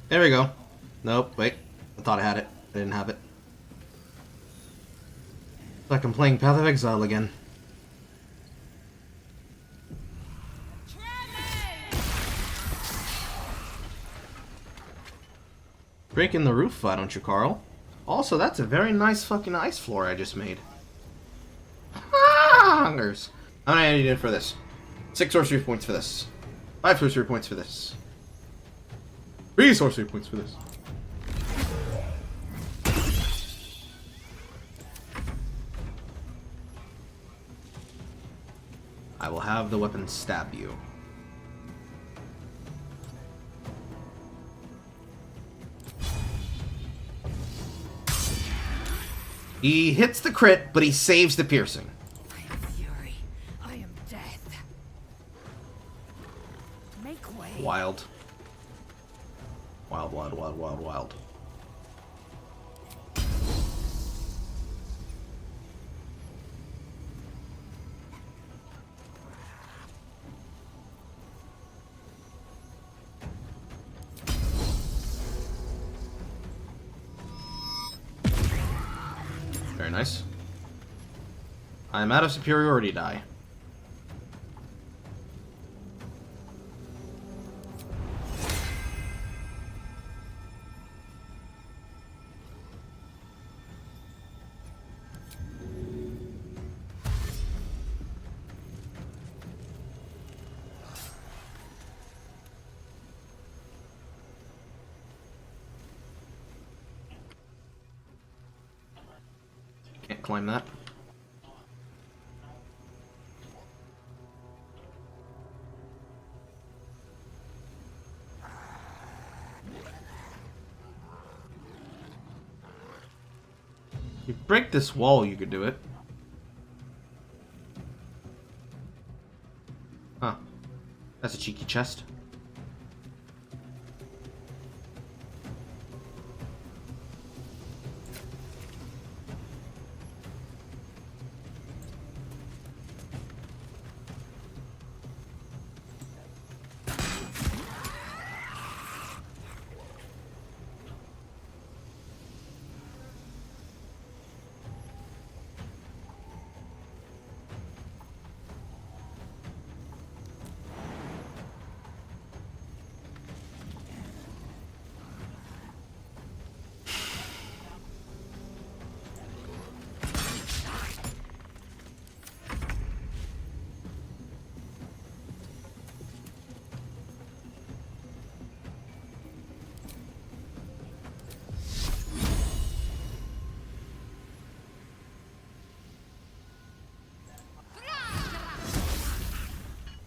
There we go. Nope, wait. I thought I had it. I didn't have it. Like I'm playing Path of Exile again. Breaking the roof, why don't you, Carl? Also, that's a very nice fucking ice floor I just made. Ah, hungers. How many I need for this? 6 sorcery points for this. 5 sorcery points for this. 3 sorcery points for this. I will have the weapon stab you. He hits the crit, but he saves the piercing. I am fury. I am death. Make way. Wild. Wild, wild, wild, wild, wild. Very nice. I'm out of superiority die. Can't climb that. You break this wall, you could do it. Huh. That's a cheeky chest.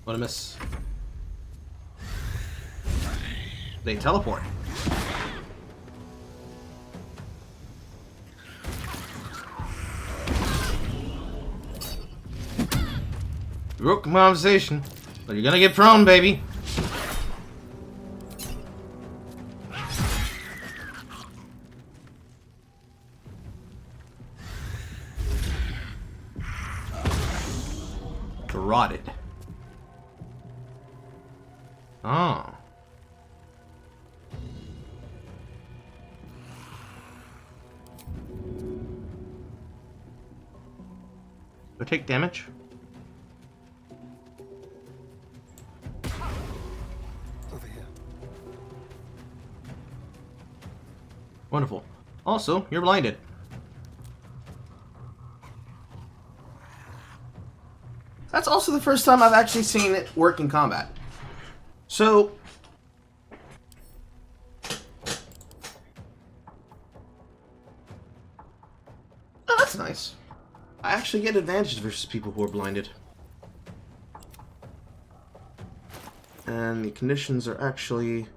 What a miss. They teleport. Broke conversation, but you're gonna get prone, baby. Rotted. Oh. Do I take damage? Over here. Wonderful. Also, you're blinded. That's also the first time I've actually seen it work in combat. So, oh, that's nice. I actually get advantage versus people who are blinded. And the conditions are actually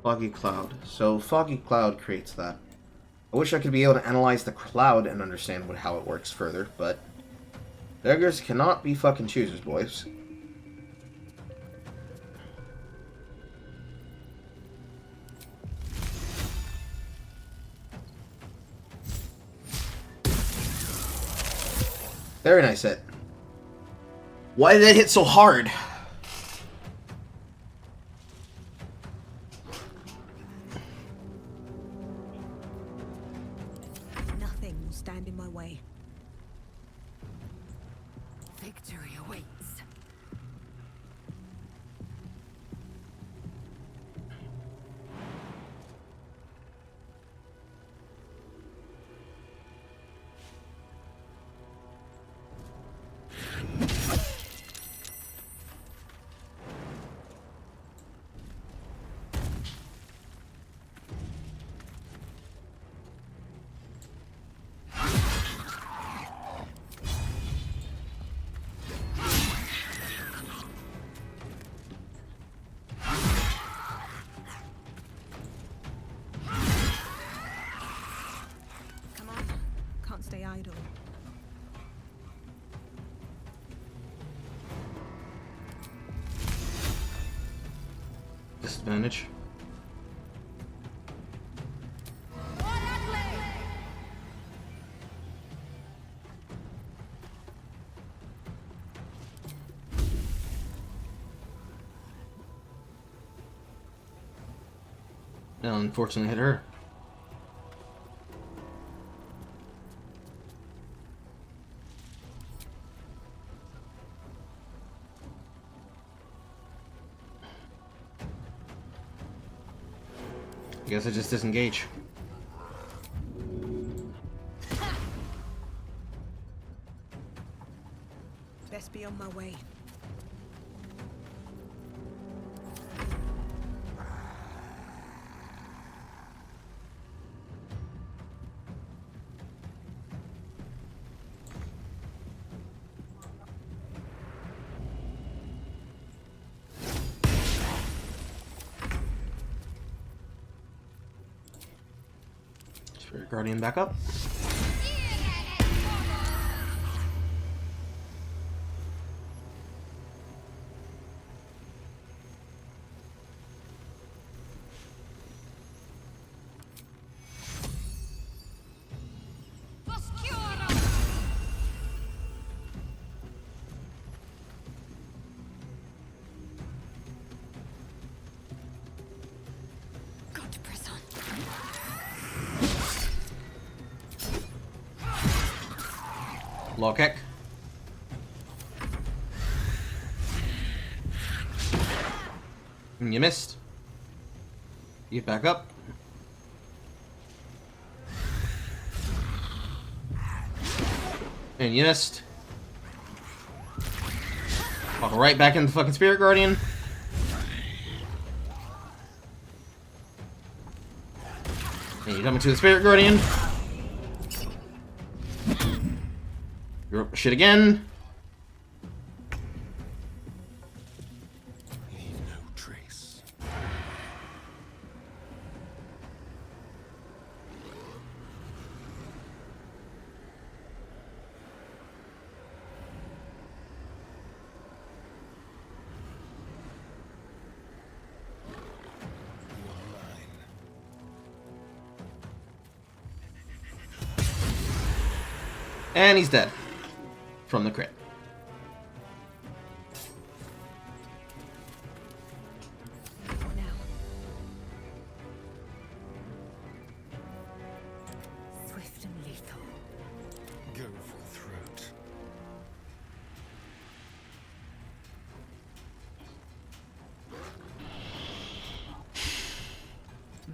foggy cloud. So foggy cloud creates that. I wish I could be able to analyze the cloud and understand how it works further, but beggars cannot be fucking choosers, boys. Very nice hit. Why did that hit so hard? Nothing will stand in my way. Victory awaits. Come on, can't stay idle. Disadvantage. Well, unfortunately hit her. I guess I just disengage. Best be on my way. Spirit Guardian back up. Low kick. And you missed. You get back up. And you missed. Walk right back into the fucking Spirit Guardian. And you come into the Spirit Guardian. You're up shit again. Leave no trace. You are mine. And he's dead. From the crit. What now? Swift and lethal. Go for the throat.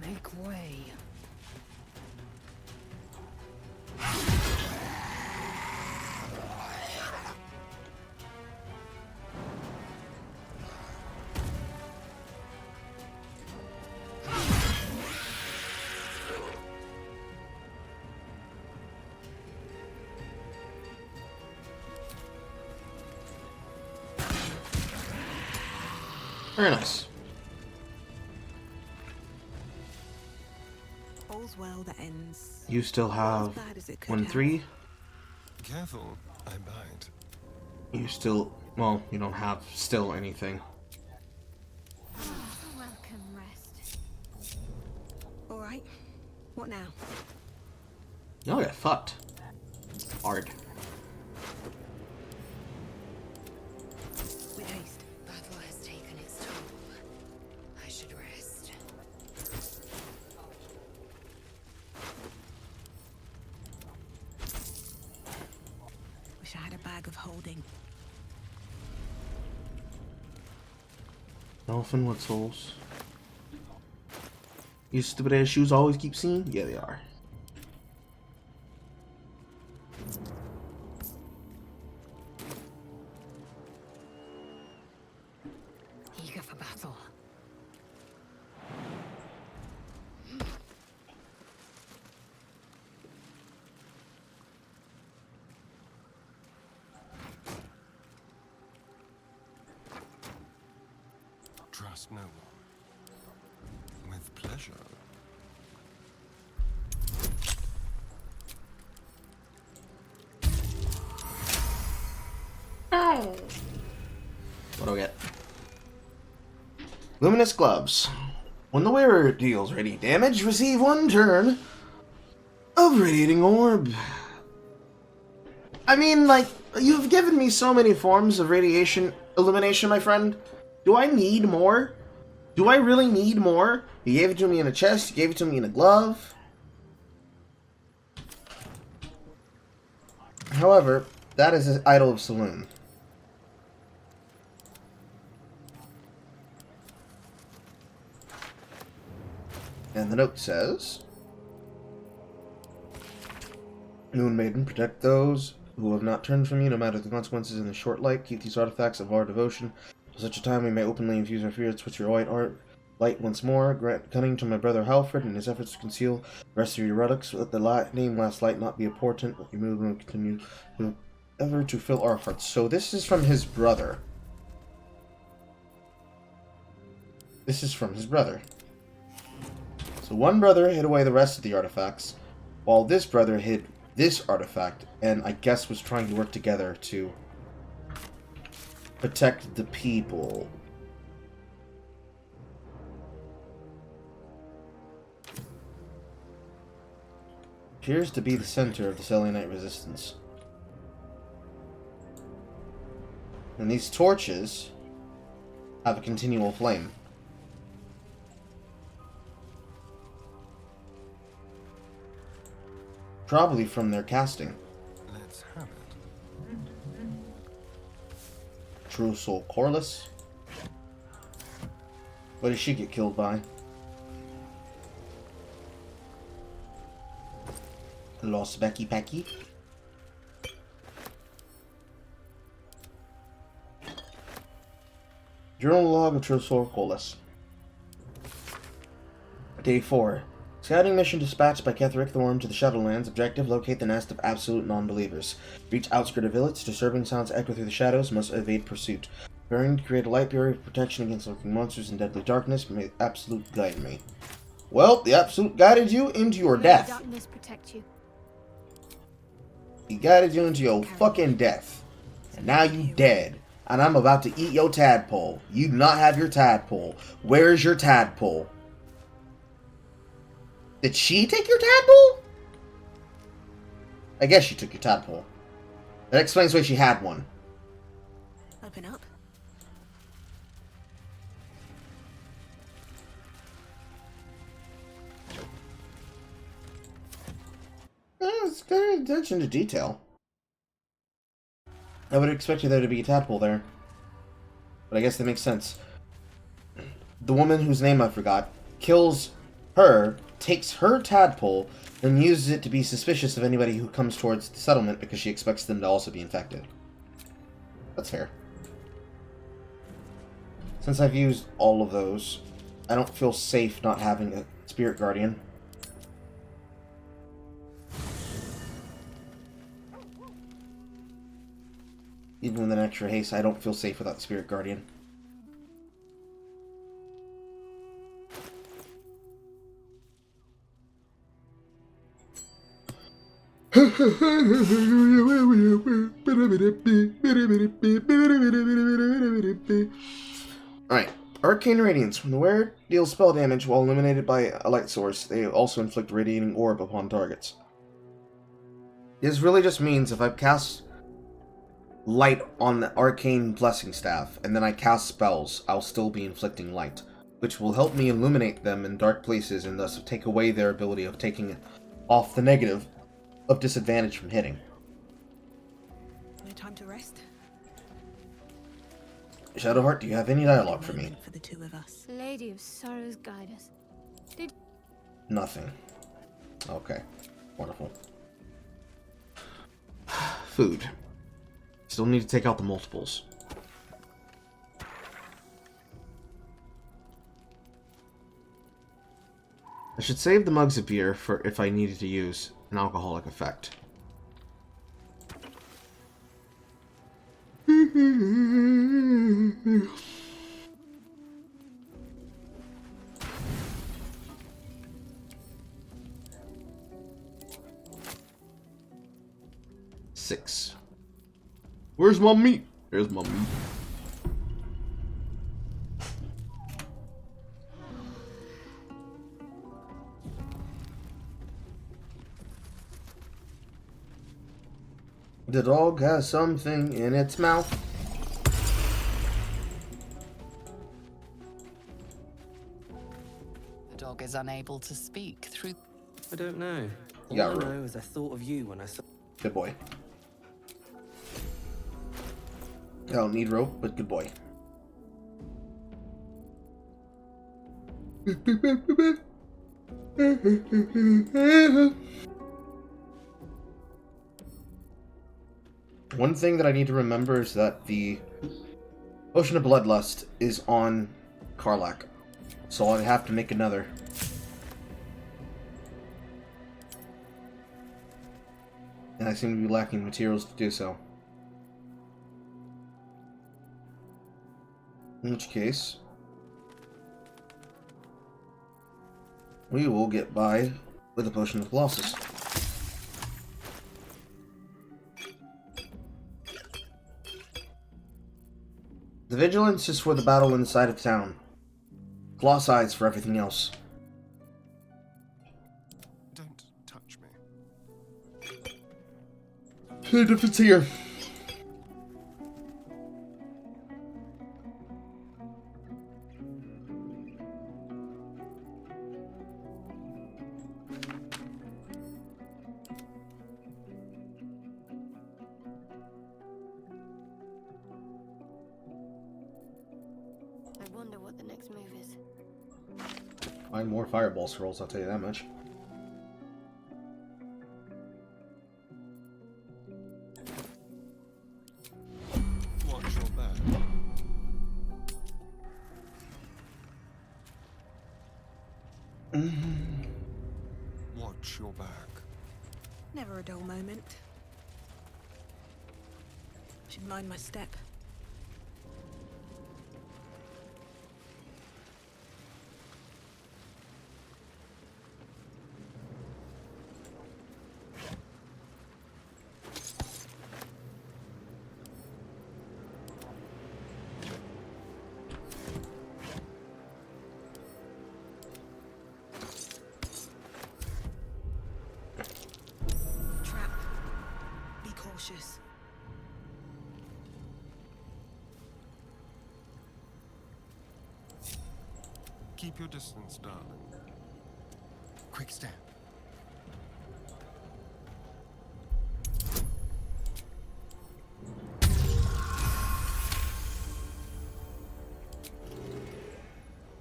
Make way. Very nice. All's well that ends. You still have As bad as it could have. 1-3. Careful, I bite. You still, well, you don't have still anything. Welcome, rest. All right. What now? Y'all get fucked. Hard. With haste. Battle has taken its toll. I should rest. Wish I had a bag of holding. Elfin, what souls? You stupid ass shoes always keep seeing? Yeah, they are. Eager for battle. Trust no one. With pleasure. What do I get? Luminous Gloves. When the wearer deals radiant damage, receive 1 turn of Radiating Orb. I mean, like, you've given me so many forms of radiation illumination, my friend. Do I need more? Do I really need more? You gave it to me in a chest, you gave it to me in a glove. However, that is an Idol of Saloon. And the note says, Moon Maiden, protect those who have not turned from you, no matter the consequences in the short light. Keep these artifacts of our devotion. At such a time we may openly infuse our spirits with your white art light once more. Grant cunning to my brother Halfred in his efforts to conceal the rest of your relics. Let the name Last Light not be a portent. Let your movement continue ever to fill our hearts. So this is from his brother. This is from his brother. So one brother hid away the rest of the artifacts, while this brother hid this artifact, and I guess was trying to work together to protect the people. Appears to be the center of the Selenite resistance. And these torches have a continual flame. Probably from their casting. Let's have it. Drusel Corliss. What did she get killed by? Lost Becky Pecky. Journal log of Drusel Corliss. Day 4. Scouting mission dispatched by Ketheric Thorm to the Shadowlands. Objective: locate the nest of absolute non-believers. Reach outskirt of village. Disturbing sounds echo through the shadows. Must evade pursuit. Preparing to create a light barrier of protection against lurking monsters and deadly darkness. May absolute guide me. Well, the absolute guided you into your death. Darkness protect you. He guided you into your fucking death. And now you dead. And I'm about to eat your tadpole. You do not have your tadpole. Where's your tadpole? Did she take your tadpole? I guess she took your tadpole. That explains why she had one. Open up. It's good attention to detail. I would have expected there to be a tadpole there. But I guess that makes sense. The woman whose name I forgot kills her, takes her tadpole, and uses it to be suspicious of anybody who comes towards the settlement because she expects them to also be infected. That's fair. Since I've used all of those, I don't feel safe not having a spirit guardian. Even with an extra haste, I don't feel safe without the spirit guardian. Alright. Arcane Radiance. When the wearer deals spell damage while illuminated by a light source, they also inflict radiating orb upon targets. This really just means if I cast light on the Arcane Blessing Staff, and then I cast spells, I'll still be inflicting light, which will help me illuminate them in dark places and thus take away their ability of taking off the negative of disadvantage from hitting. No time to rest. Shadowheart, do you have any dialogue for me? Moment for the two of us. Lady of Sorrows, guide us. Nothing. Okay. Wonderful. Food. Still need to take out the multiples. I should save the mugs of beer for if I needed to use an alcoholic effect. Six. Where's my meat? There's my meat. The dog has something in its mouth. The dog is unable to speak through. I don't know. All Yeah, I right. know is I thought of you when I saw. Good boy. I don't need rope, but good boy. One thing that I need to remember is that the Ocean of Bloodlust is on Karlach, so I'd have to make another. And I seem to be lacking materials to do so. In which case, we will get by with a Potion of Colossus. The Vigilance is for the battle inside of town. Colossi is for everything else. Don't touch me. The difference here. next move is. Find more fireball scrolls, I'll tell you that much. Watch your back. Watch your back. Never a dull moment. Should mind my step. Trap. Be cautious. Keep your distance, darling. Quick step.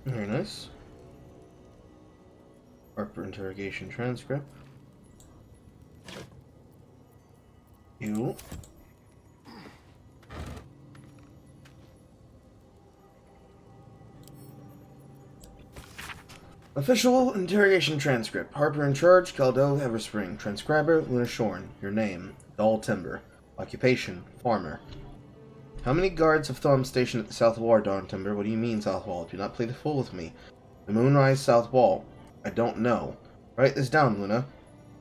Very nice. Harper interrogation transcript. You. Official interrogation transcript. Harper in charge, Caldo Everspring. Transcriber, Luna Shorn. Your name, Doll Timber. Occupation, farmer. How many guards have Thom stationed at the south wall, Dawn Timber? What do you mean, south wall? Do not play the fool with me. The Moonrise south wall. I don't know. Write this down, Luna.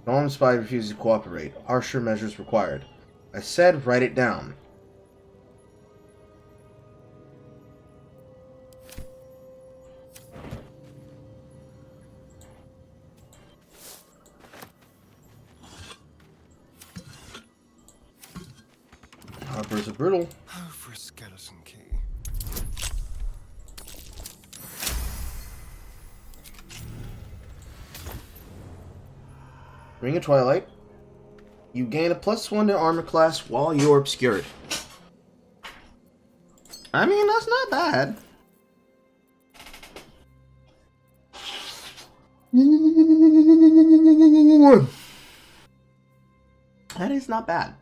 Thom spy refuses to cooperate. Harsher measures required. I said write it down. Harper's a brutal. Oh, for a skeleton key. Ring of Twilight. You gain a +1 to armor class while you're obscured. I mean, that's not bad. That is not bad.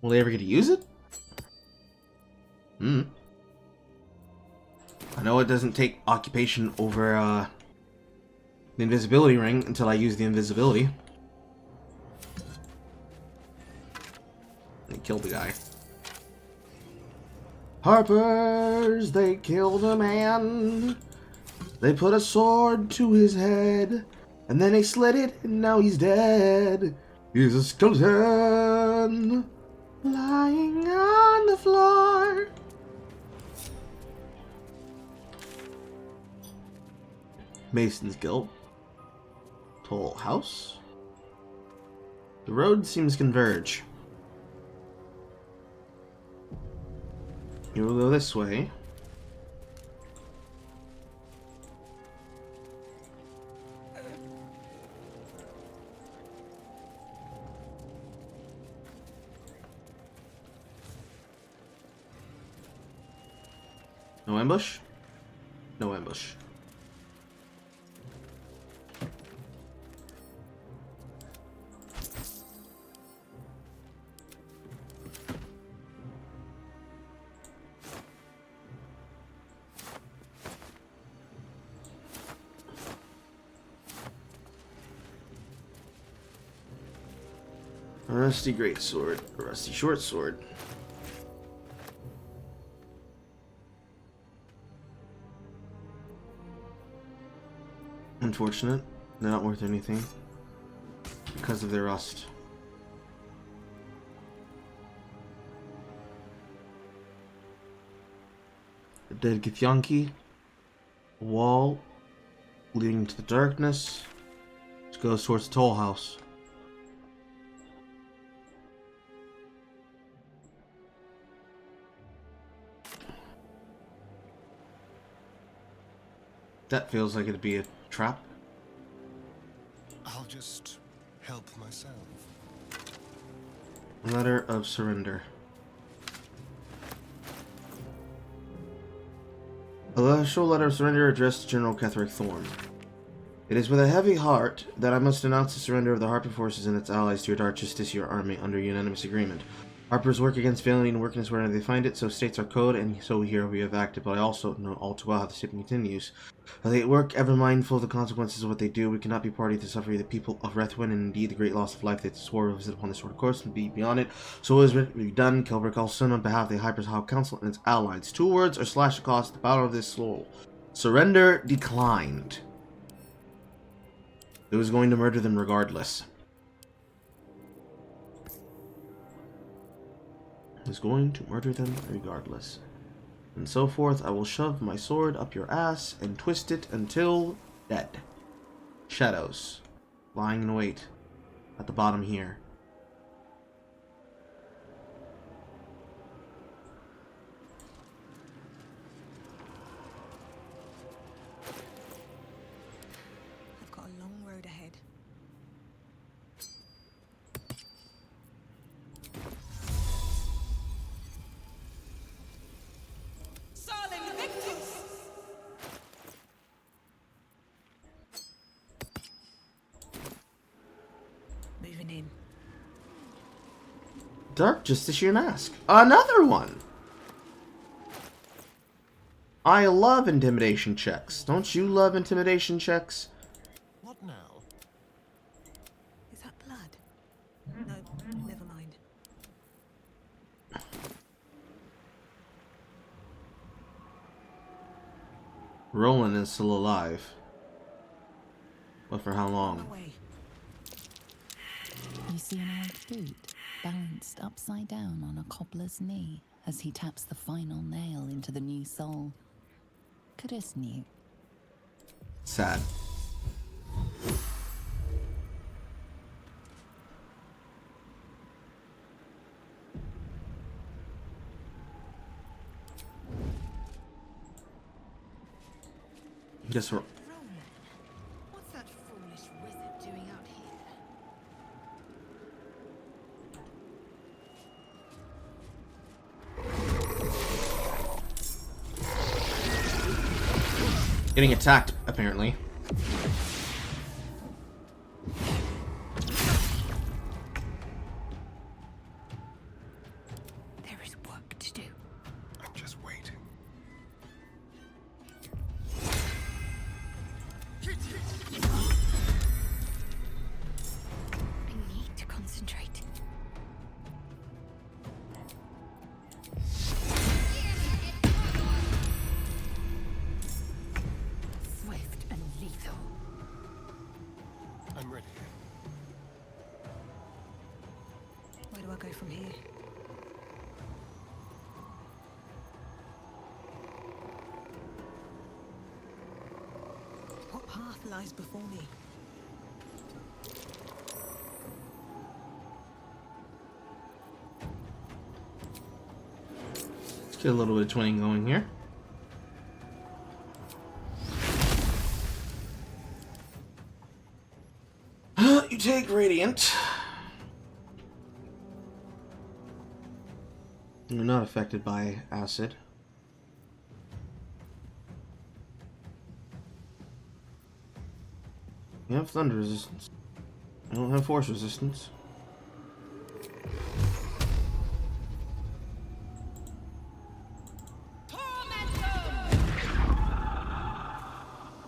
Will they ever get to use it? I know it doesn't take occupation over the invisibility ring until I use the invisibility. They killed the guy. Harpers, they killed a man. They put a sword to his head, and then they slit it, and now he's dead. He's a skeleton lying on the floor. Mason's Guild. Toll House. The road seems to converge. You will go this way. No ambush? No ambush. A rusty greatsword, a rusty short sword. Unfortunate. They're not worth anything because of their rust. A dead Githyanki. A wall leading to the darkness. Which goes towards the toll house. That feels like it'd be a trap. I'll just help myself. Letter of surrender. A official letter of surrender addressed to General Ketheric Thorn. It is with a heavy heart that I must announce the surrender of the Harper forces and its allies to your Dark Justiciar army under unanimous agreement. Harpers work against villainy and workings wherever they find it, so states our code, and so here we have acted, but I also know all too well how the ship continues. While they work ever mindful of the consequences of what they do, we cannot be party to suffering the people of Rethwin, and indeed the great loss of life that swore will visit upon this sort of course and be beyond it. So is it be done, Kelbrick Olson, on behalf of the Hyper's High Council and its allies. 2 words or slash across the battle of this soul. Surrender declined. It was going to murder them regardless. Is going to murder them regardless. And so forth, I will shove my sword up your ass and twist it until dead. Shadows. Lying in wait. At the bottom here. I've got a long road ahead. Moving in. Dark Justiciar Mask. Another one! I love intimidation checks. Don't you love intimidation checks? What now? Is that blood? No, never mind. Roland is still alive. But for how long? Away. You see an old boot balanced upside down on a cobbler's knee as he taps the final nail into the new soul. Caduce knew. Sad. Guess we're... What's that foolish wizard doing out here? Getting attacked, apparently. There is work to do. I'm just waiting. I need to concentrate. Swift and lethal. I'm ready. Where do I go from here? What path lies before me? Let's get a little bit of twinning going here. You take Radiant. You're not affected by acid. You have thunder resistance. You don't have force resistance.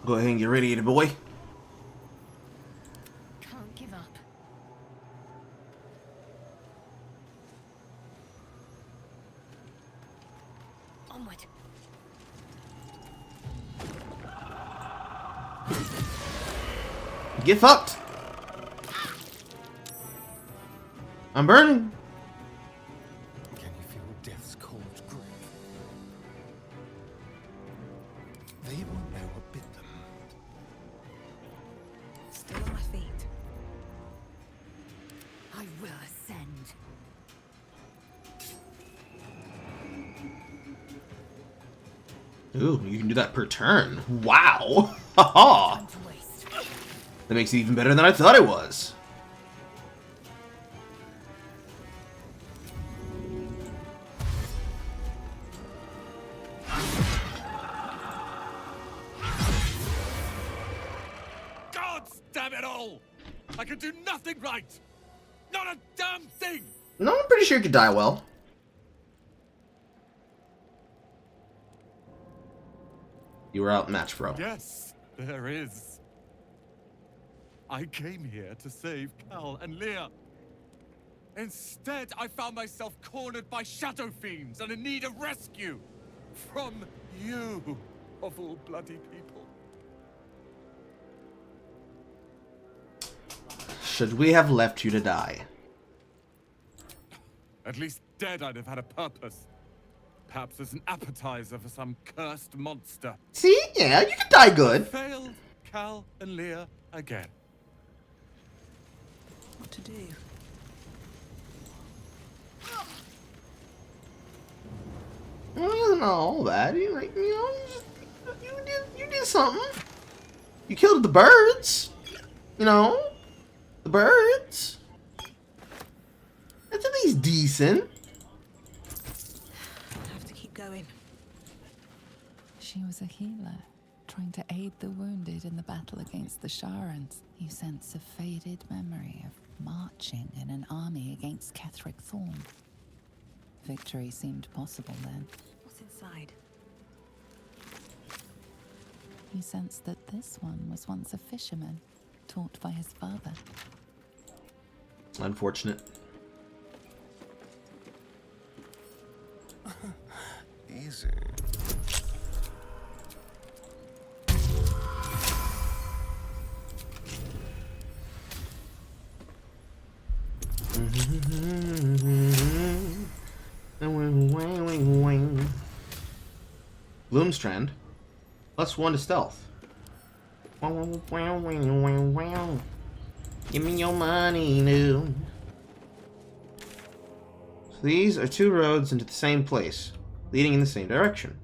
Go ahead and get radiated, boy. Can't give up. Onward. Get fucked! I'm burning! Can you feel death's cold grip? They won't know what bit them. Still on my feet. I will ascend. Ooh, you can do that per turn. Wow! Haha! Time to waste. That makes it even better than I thought it was. it all! I can do nothing right! Not a damn thing! No, I'm pretty sure you could die well. You were outmatched, bro. Yes, there is. I came here to save Cal and Leah. Instead, I found myself cornered by shadow fiends and in need of rescue. From you, of all bloody people. Should we have left you to die? At least dead I'd have had a purpose. Perhaps as an appetizer for some cursed monster. See? Yeah, you could die good. Failed Cal and Leah again. What to do? Well, it wasn't all bad. You did something. You killed the birds. You know, the birds. That's at least decent. I have to keep going. She was a healer, trying to aid the wounded in the battle against the Sharans. You sense a faded memory of marching in an army against Ketheric Thorn. Victory seemed possible then. What's inside? You sense that this one was once a fisherman, taught by his father. Unfortunate. Easy. Bloomstrand. +1 to stealth. Give me your money, new. So these are 2 roads into the same place, leading in the same direction.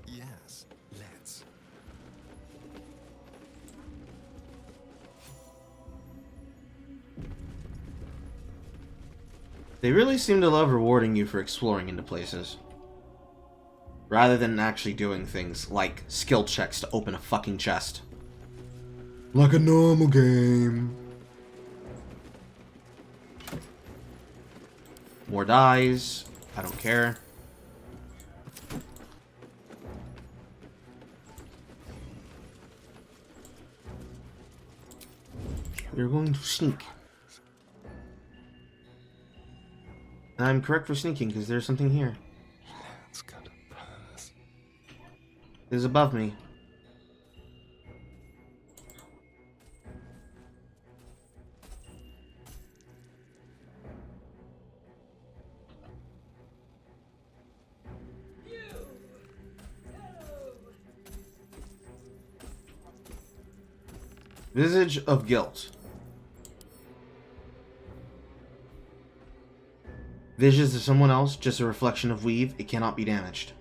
Yes, let's. They really seem to love rewarding you for exploring into places, rather than actually doing things like skill checks to open a fucking chest. Like a normal game. More dies. I don't care. You're going to sneak. I'm correct for sneaking because there's something here. Let's go to Paris. It is above me. Visage of Guilt. Visions of someone else, just a reflection of weave. It cannot be damaged.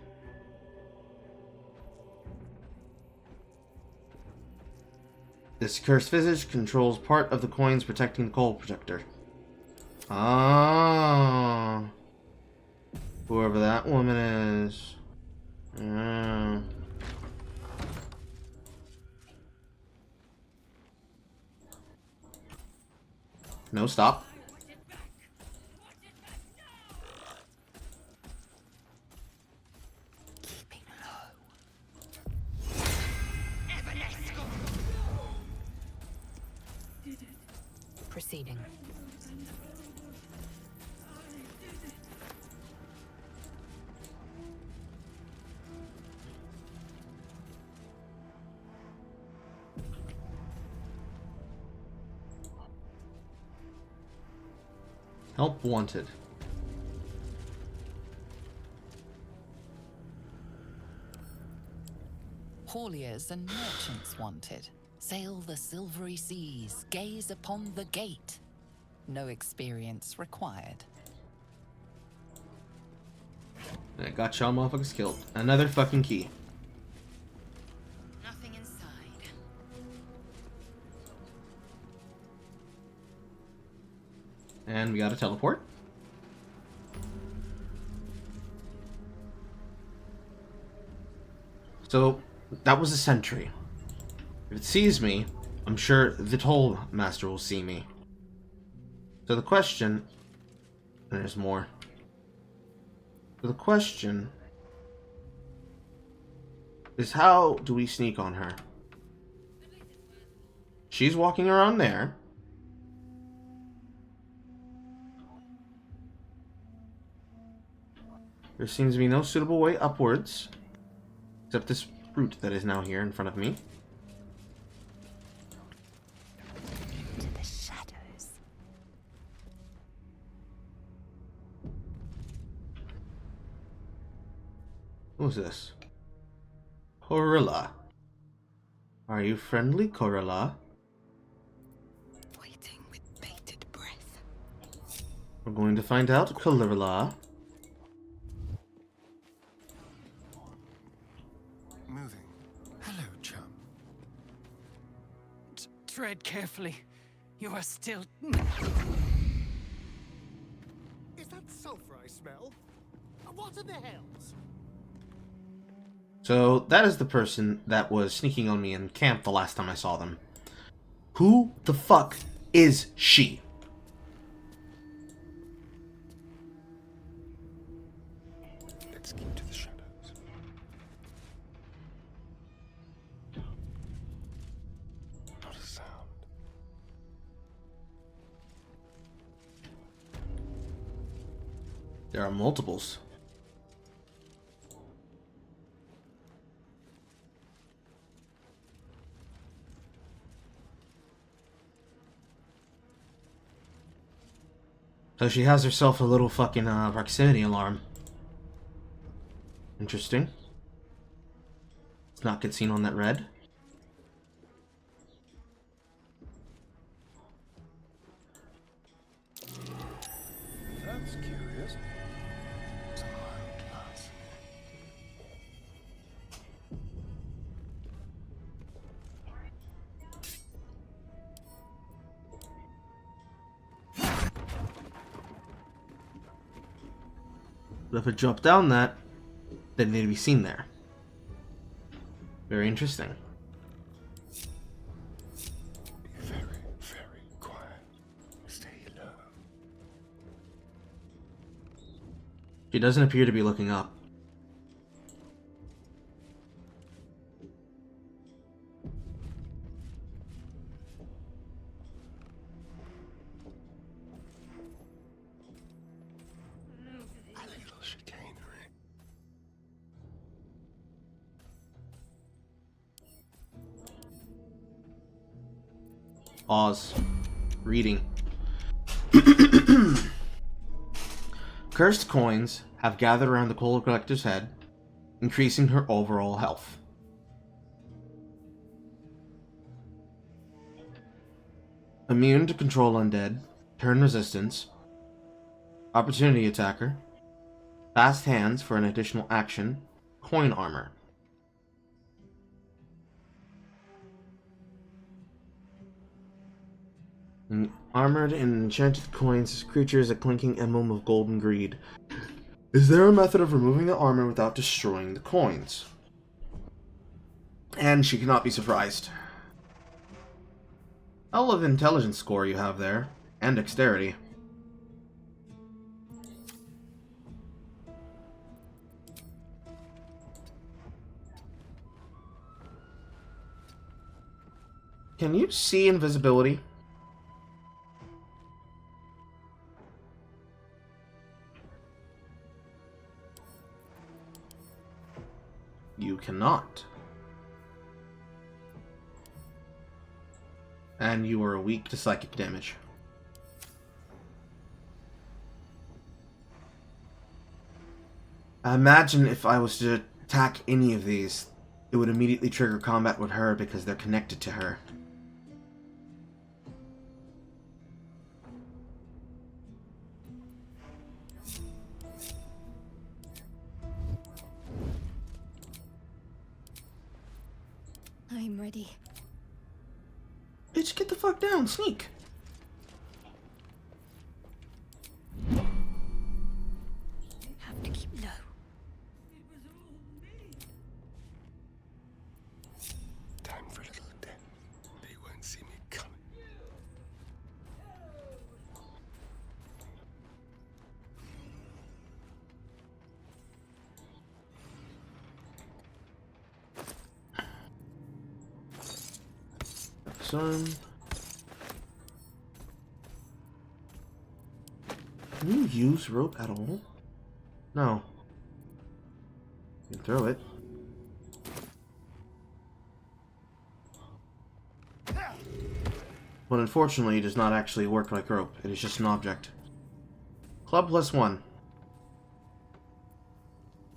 This cursed visage controls part of the coins protecting the coal projector. Ah. Whoever that woman is. Ah. No, stop. Proceeding. Help wanted. Hauliers and merchants wanted. Sail the silvery seas, gaze upon the gate. No experience required. I got y'all motherfuckers killed. Another fucking key. Nothing inside. And we got a teleport. So, That was a sentry. If it sees me, I'm sure the toll master will see me. So the question... And there's more. So the question... is how do we sneak on her? She's walking around there. There seems to be no suitable way upwards. Except this route that is now here in front of me. Into the shadows. Who's this? Corilla. Are you friendly, Corilla? Waiting with bated breath. We're going to find out, Corilla. Moving. Hello, chum. Tread carefully. You are still... Is that sulfur I smell? What in the hells? So, that is the person that was sneaking on me in camp the last time I saw them. Who the fuck is she? Let's keep to the shadows. Not a sound. There are multiples. So she has herself a little fucking proximity alarm. Interesting. Let's not get seen on that red. That's curious. Some mild glass. But if I drop down that, then they'd be seen there. Very interesting. Be very, very quiet. Stay low. She doesn't appear to be looking up. A little chicanery. Pause. Reading. Cursed coins have gathered around the Coal Collector's head, increasing her overall health. Immune to control undead, turn resistance, opportunity attacker, fast hands for an additional action, coin armor. Armored and enchanted coins, this creature is a clinking emblem of golden greed. Is there a method of removing the armor without destroying the coins? And she cannot be surprised. Hell of intelligence score you have there, and dexterity. Can you see invisibility? You cannot. And you are weak to psychic damage. I imagine if I was to attack any of these, it would immediately trigger combat with her because they're connected to her. I'm ready. Bitch, get the fuck down, sneak. Have to keep low. disarm. Can you use rope at all? No. You can throw it. But unfortunately, it does not actually work like rope. It is just an object. Club +1.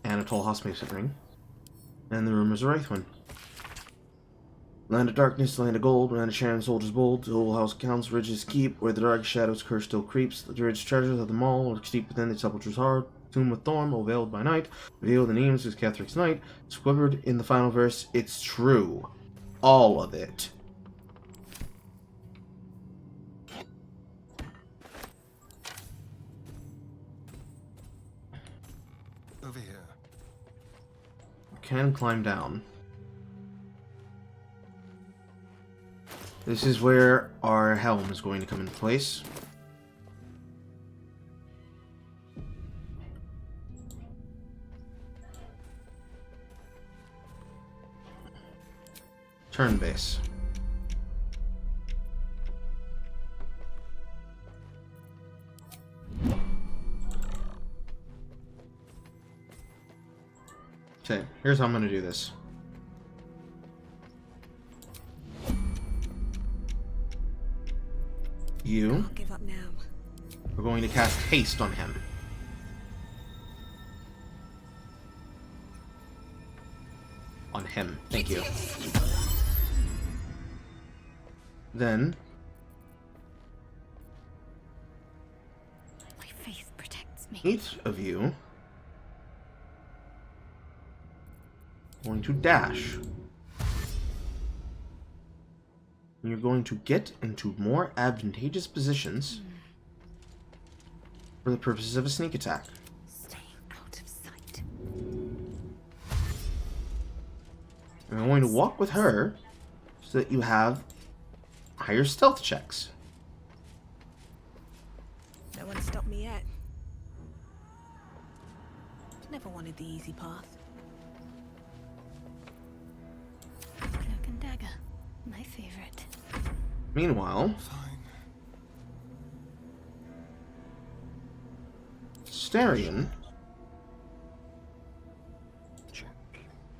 And a tall house-mason ring. And the room is a Wraithwin. Land of darkness, land of gold, land of Sharon, soldiers bold, the whole house counts, ridges keep, where the dark shadows curse still creeps, the rich treasures of them all, or steep within the sepulchre's heart, tomb with thorn, or veiled by night, reveal the names of Catheric's night, squibbered in the final verse, it's true. All of it. Over here. Can climb down. This is where our helm is going to come into place. Turn base. Okay, here's how I'm going to do this. You Can't give up now. are going to cast haste on him. On him. Thank you. Then My faith protects me. each of you going to dash. And you're going to get into more advantageous positions for the purposes of a sneak attack. Staying out of sight. And I'm going to walk with her so that you have higher stealth checks. No one stopped me yet. Never wanted the easy path. Cloak and dagger. My favorite. Meanwhile, Fine. Starion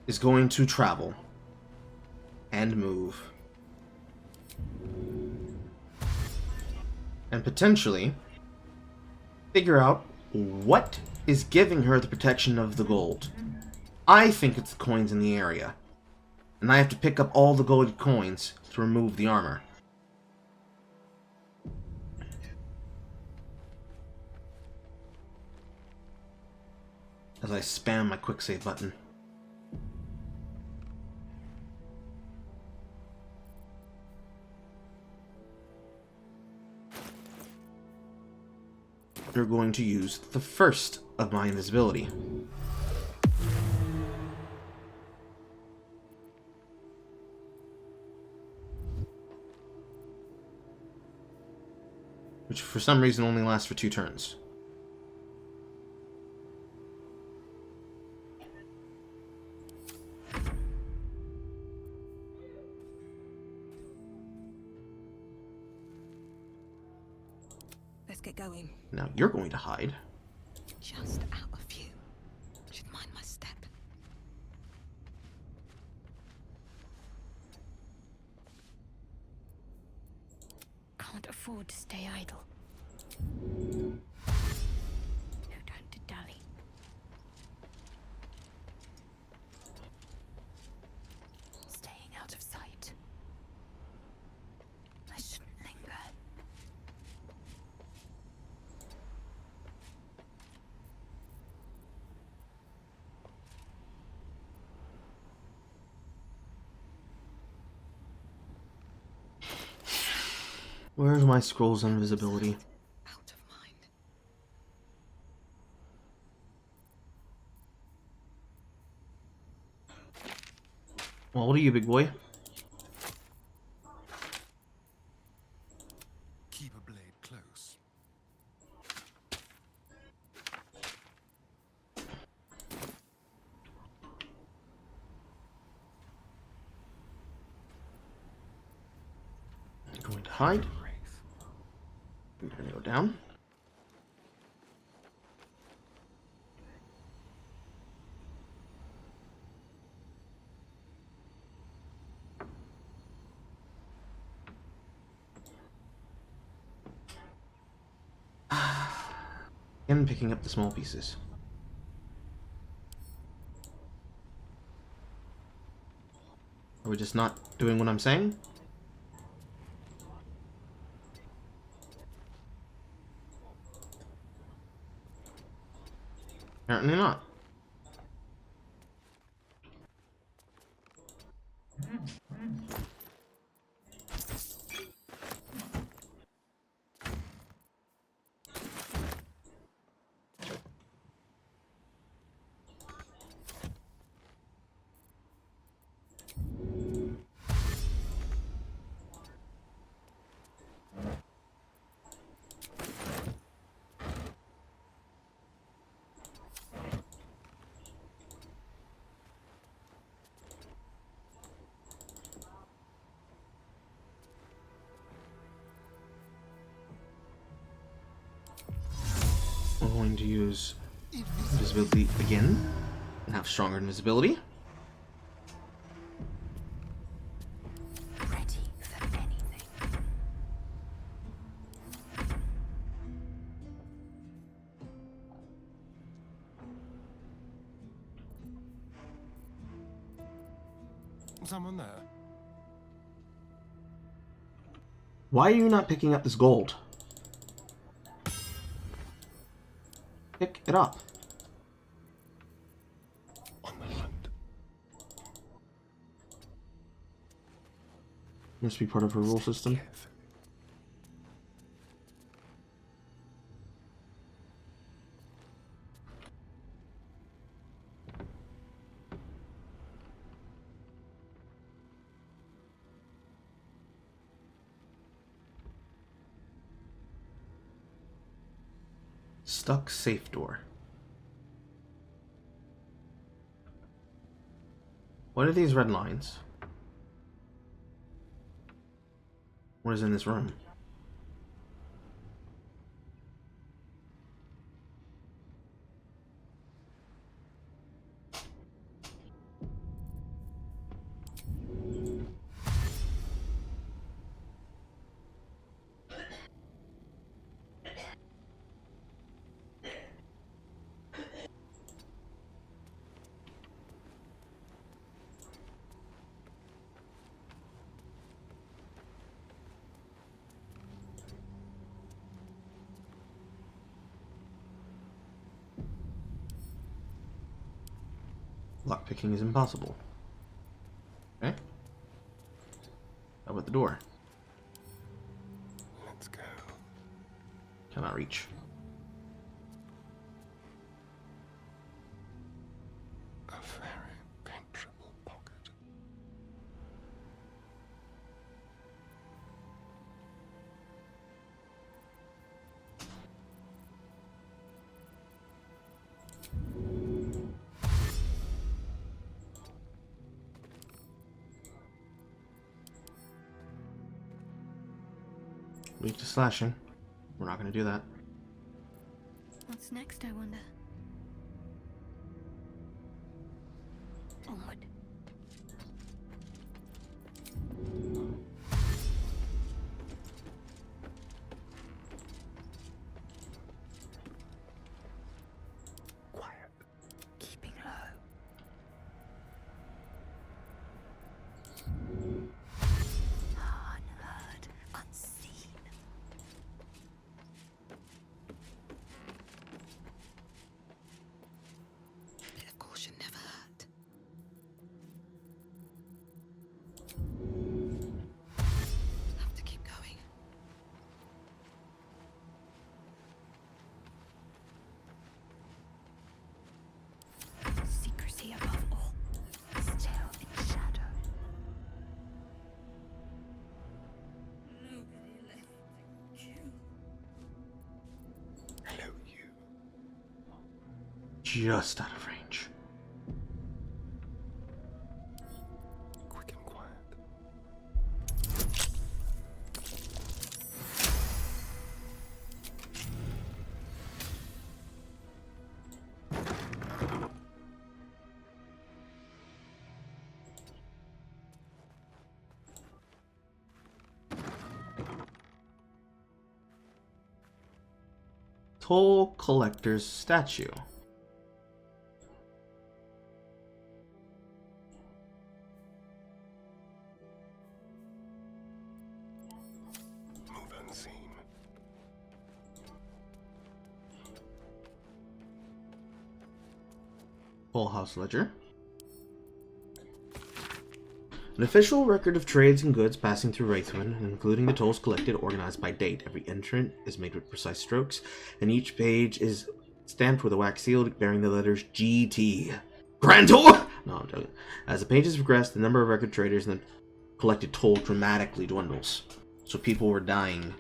is going to travel and move. And potentially figure out what is giving her the protection of the gold. I think it's the coins in the area. And I have to pick up all the gold coins to remove the armor. As I spam my quick save button. You're going to use the first of my invisibility. Which for some reason only lasts for 2 turns. Let's get going. Now you're going to hide. Just out of view. Should mind my step. Can't afford to stay idle. No time to dally. Staying out of sight. I shouldn't linger. Where's my scrolls of invisibility? Out of mind. Well, what are you, big boy? Keep a blade close. hide. We're gonna go down. And picking up the small pieces. Are we just not doing what I'm saying? Apparently not. We're going to use invisibility again and have stronger invisibility. Ready for anything. Someone there? Why are you not picking up this gold? Pick it up. On the hunt. Must be part of her rule system. Stuck safe door. What are these red lines? What is in this room? Lockpicking is impossible. Okay. How about the door? Let's go. Cannot reach. A very penetrable pocket. Weak to slashing. We're not going to do that. What's next, I wonder? Onward. Quiet. Keeping low. Unheard, unseen. Bit of caution never hurt. Have to keep going. Secrecy above all. Still in shadow. Hello, you. Just out of range. Quick and quiet. Toll Collector's statue. Move unseen. Toll House Ledger. An official record of trades and goods passing through Wraithwind, including the tolls collected, organized by date. Every entrant is made with precise strokes, and each page is stamped with a wax seal bearing the letters GT. Grand Tour! No, I'm joking. As the pages progress, the number of record traders and the collected toll dramatically dwindles. So people were dying.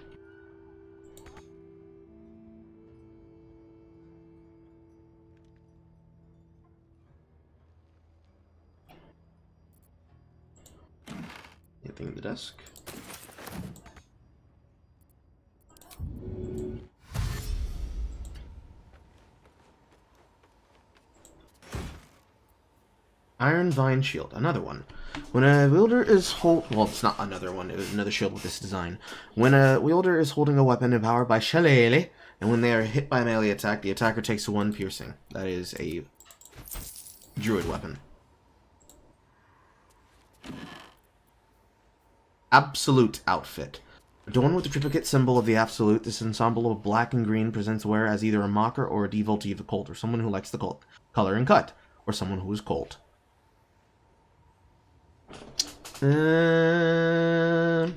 Anything in the desk? Iron Vine Shield, another one. When a wielder is well, it's not another one, it was another shield with this design. When a wielder is holding a weapon empowered by Shillelagh, and when they are hit by a melee attack, the attacker takes 1 piercing. That is a druid weapon. Absolute outfit. Adorned with the triplicate symbol of the Absolute, this ensemble of black and green presents wearer as either a mocker or a devotee of the cult, or someone who likes the cult color and cut, or someone who is cold. I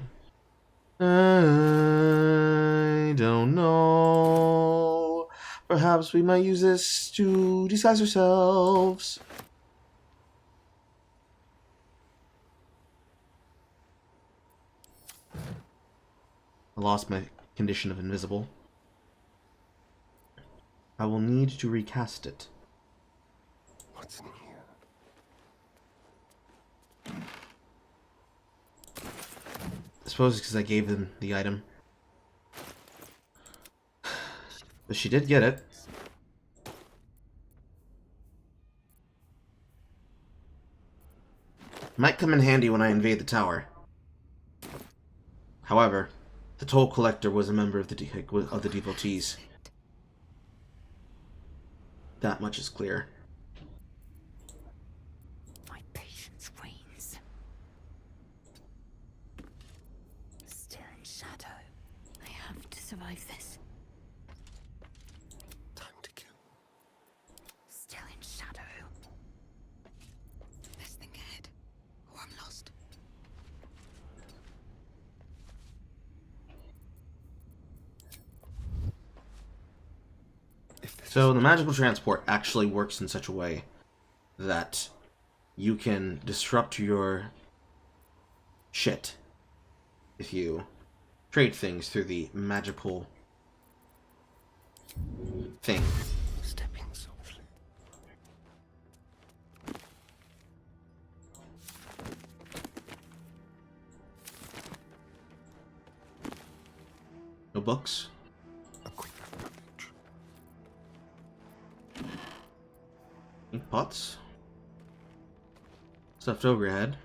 don't know. Perhaps we might use this to disguise ourselves. I lost my condition of invisible. I will need to recast it. What's in here? I suppose it's because I gave them the item. But she did get it. Might come in handy when I invade the tower. However, the toll collector was a member of the devotees. That much is clear. My patience wanes. Still in shadow. I have to survive this. Time to kill. Still in shadow. Let's think ahead, or I'm lost. So the magical transport actually works in such a way that you can disrupt your shit if you trade things through the magical thing. Stepping softly. No books. A quick approach. Ink pots. Stuffed overhead.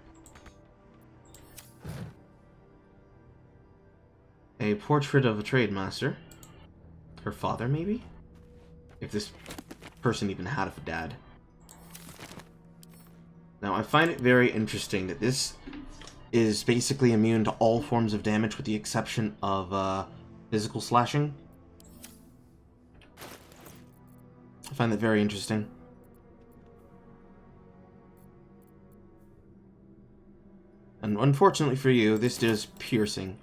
A portrait of a trade master. Her father, maybe? If this person even had a dad. Now, I find it very interesting that this is basically immune to all forms of damage with the exception of physical slashing. I find that very interesting. And unfortunately for you, this does piercing.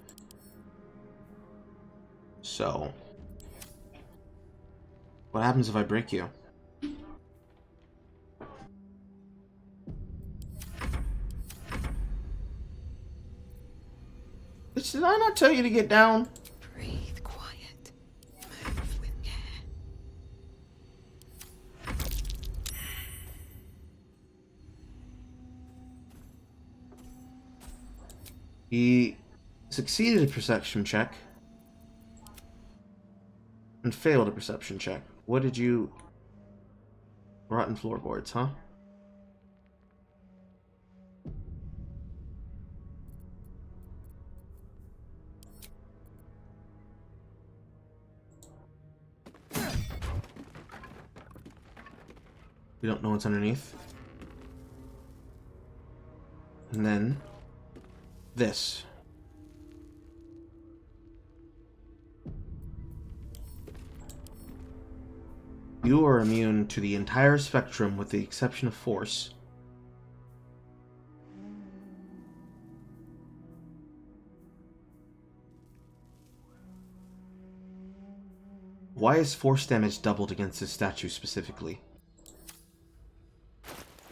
So, what happens if I break you? Did I not tell you to get down? Breathe quiet. Move with care. He succeeded a perception check and failed a perception check. What did you... Rotten floorboards, huh? We don't know what's underneath. And then this. You are immune to the entire spectrum with the exception of force. Why is force damage doubled against this statue specifically?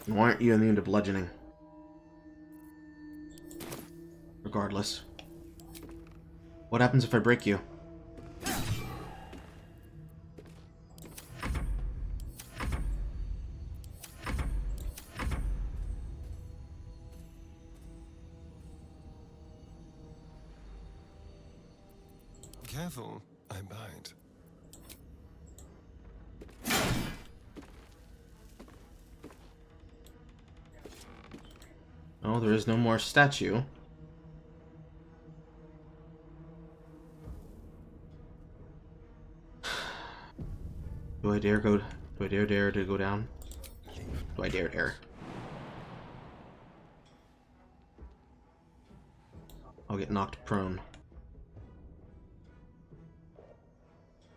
And why aren't you immune to bludgeoning? Regardless. What happens if I break you? Careful, I bite. Oh, there is no more statue. Do I dare to go down? Do I dare? I'll get knocked prone.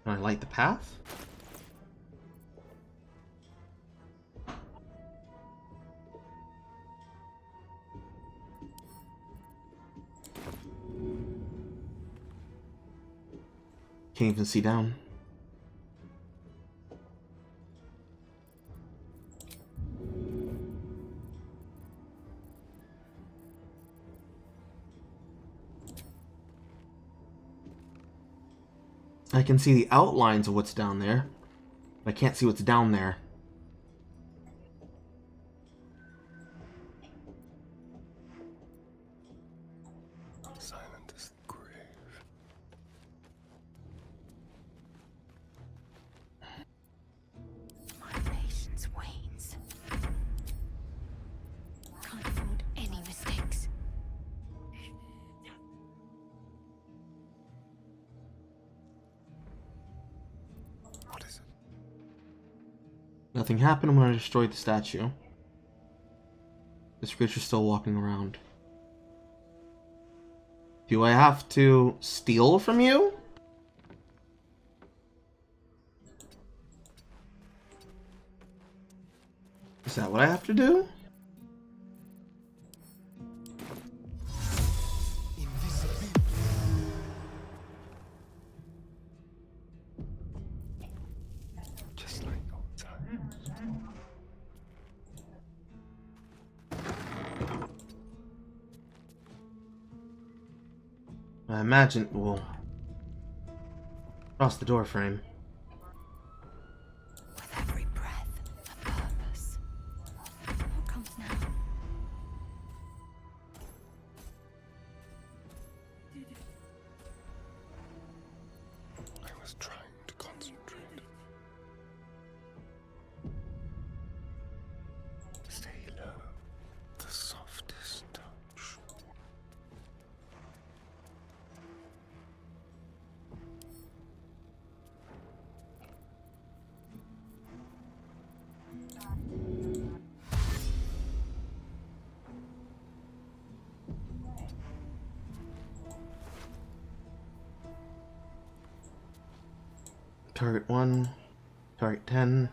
Can I light the path? Can't even see down. I can see the outlines of what's down there. But I can't see what's down there. Silent as the grave. My patience wanes. Can't afford any mistakes. What is it? Nothing happened when I destroyed the statue. This creature's still walking around. Do I have to steal from you? Is that what I have to do? Just like old times. I imagine we'll cross the door frame. With every breath, a purpose. What comes now? I was trying to concentrate. Stay low. The softest touch. Target 1, target 10,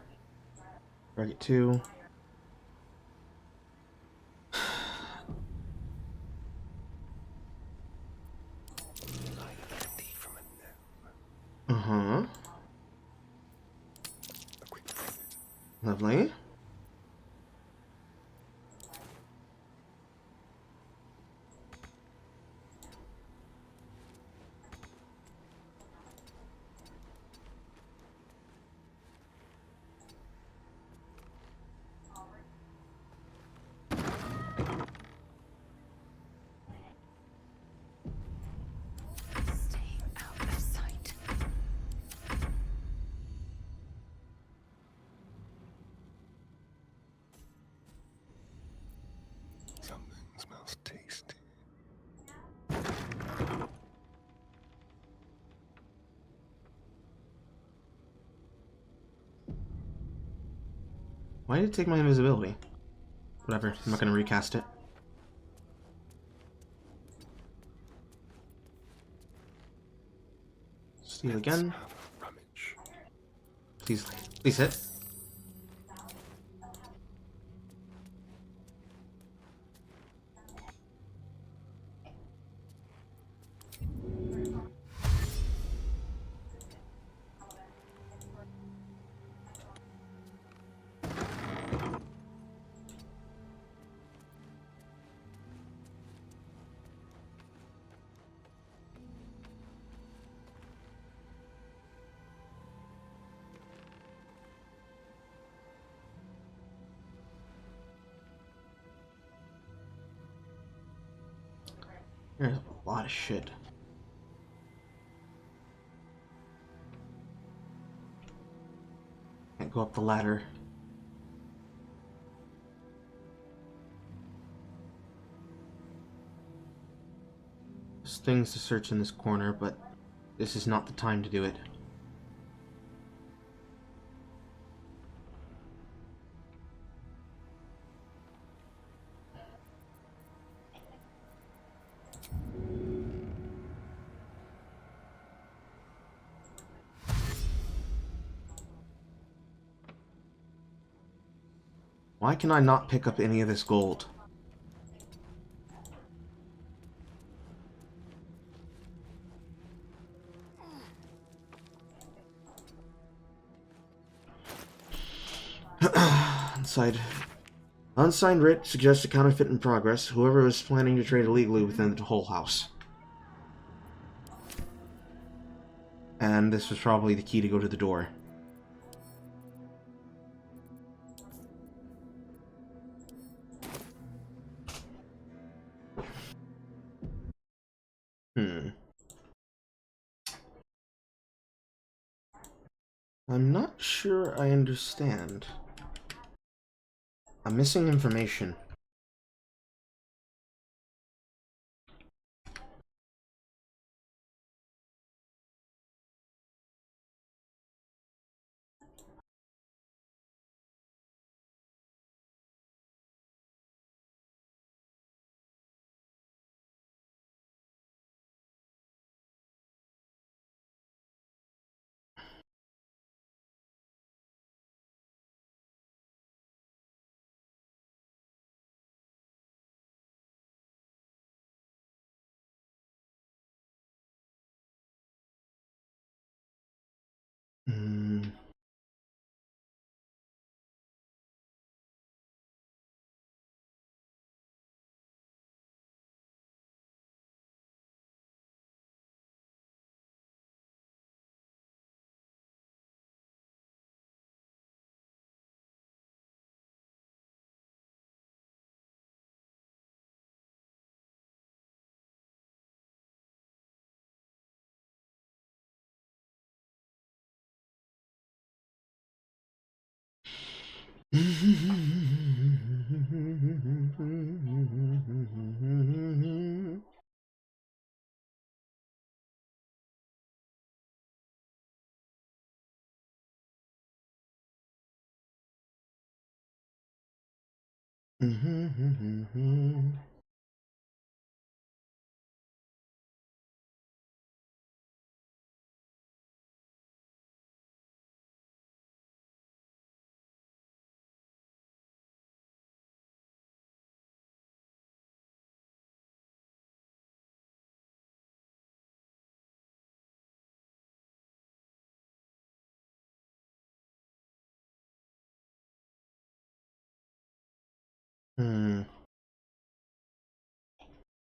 target 2. Like candy from a gnome. Uh-huh. A quick profit. Lovely. Staying out of sight. Why did it take my invisibility? Whatever, I'm not gonna recast it. Steal again. Please, please hit. There's a lot of shit. Can't go up the ladder. There's things to search in this corner, but this is not the time to do it. Why can I not pick up any of this gold? Inside. Unsigned writ suggests a counterfeit in progress. Whoever was planning to trade illegally within the whole house. And this was probably the key to go to the door. I'm not sure I understand. I'm missing information.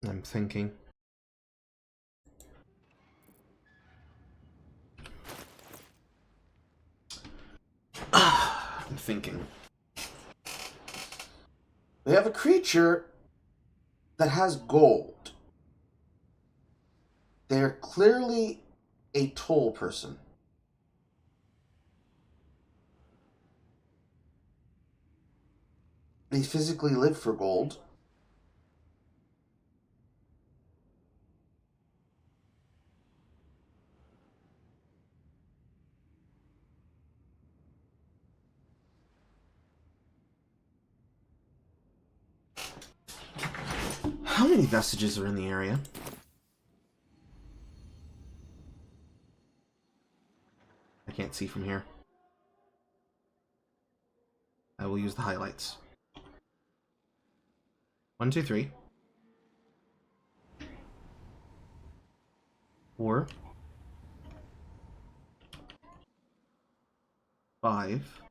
I'm thinking. I'm thinking. They have a creature that has gold. They are clearly a toll person. They physically live for gold. How many vestiges are in the area? I can't see from here. I will use the highlights. 1, 2, 3. 4. 5.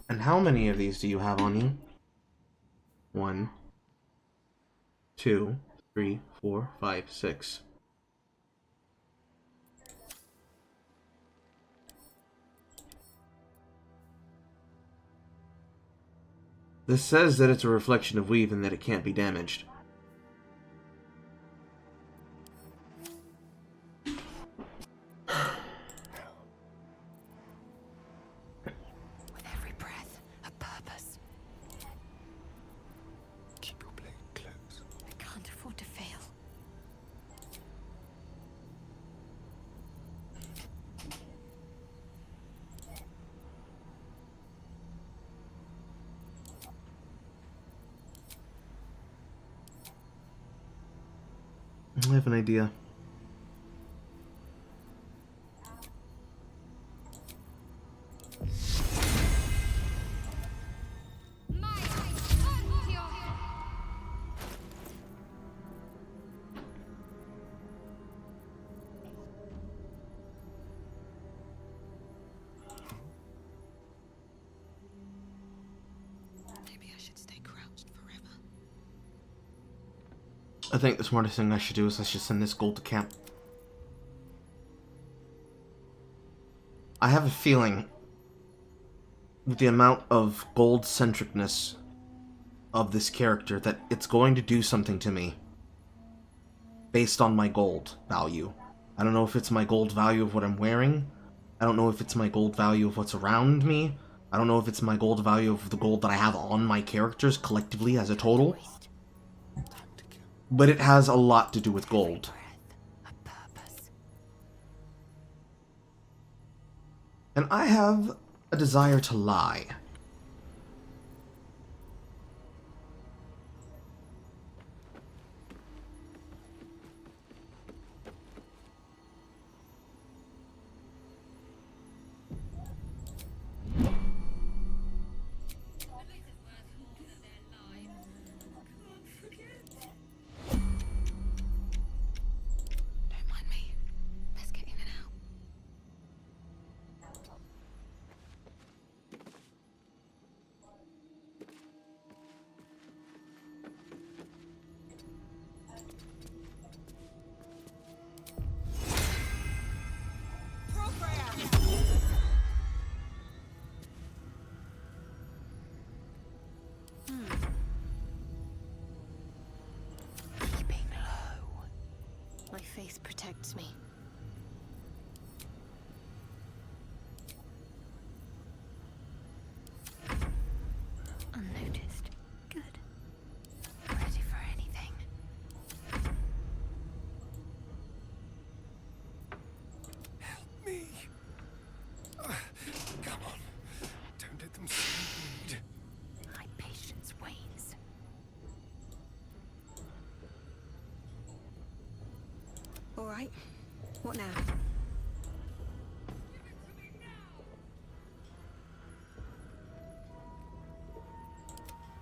'And how many of these do you have on you? 1, 2, 3, 4, 5, 6. This says that it's a reflection of weave and that it can't be damaged. With every breath, a purpose. Keep your blade close. I can't afford to fail. I have an idea. Maybe I should stay crouched forever. I think the smartest thing I should do is I should send this gold to camp. I have a feeling with the amount of gold-centricness of this character that it's going to do something to me based on my gold value. I don't know if it's my gold value of what I'm wearing. I don't know if it's my gold value of what's around me. I don't know if it's my gold value of the gold that I have on my characters collectively as a total. But it has a lot to do with gold. And I have a desire to lie. Don't mind me. Let's get in and out. Keeping low. My faith protects me. Unnoticed. Good. Ready for anything. Help me. Come on. Don't let them see me. My patience wanes. All right. What now?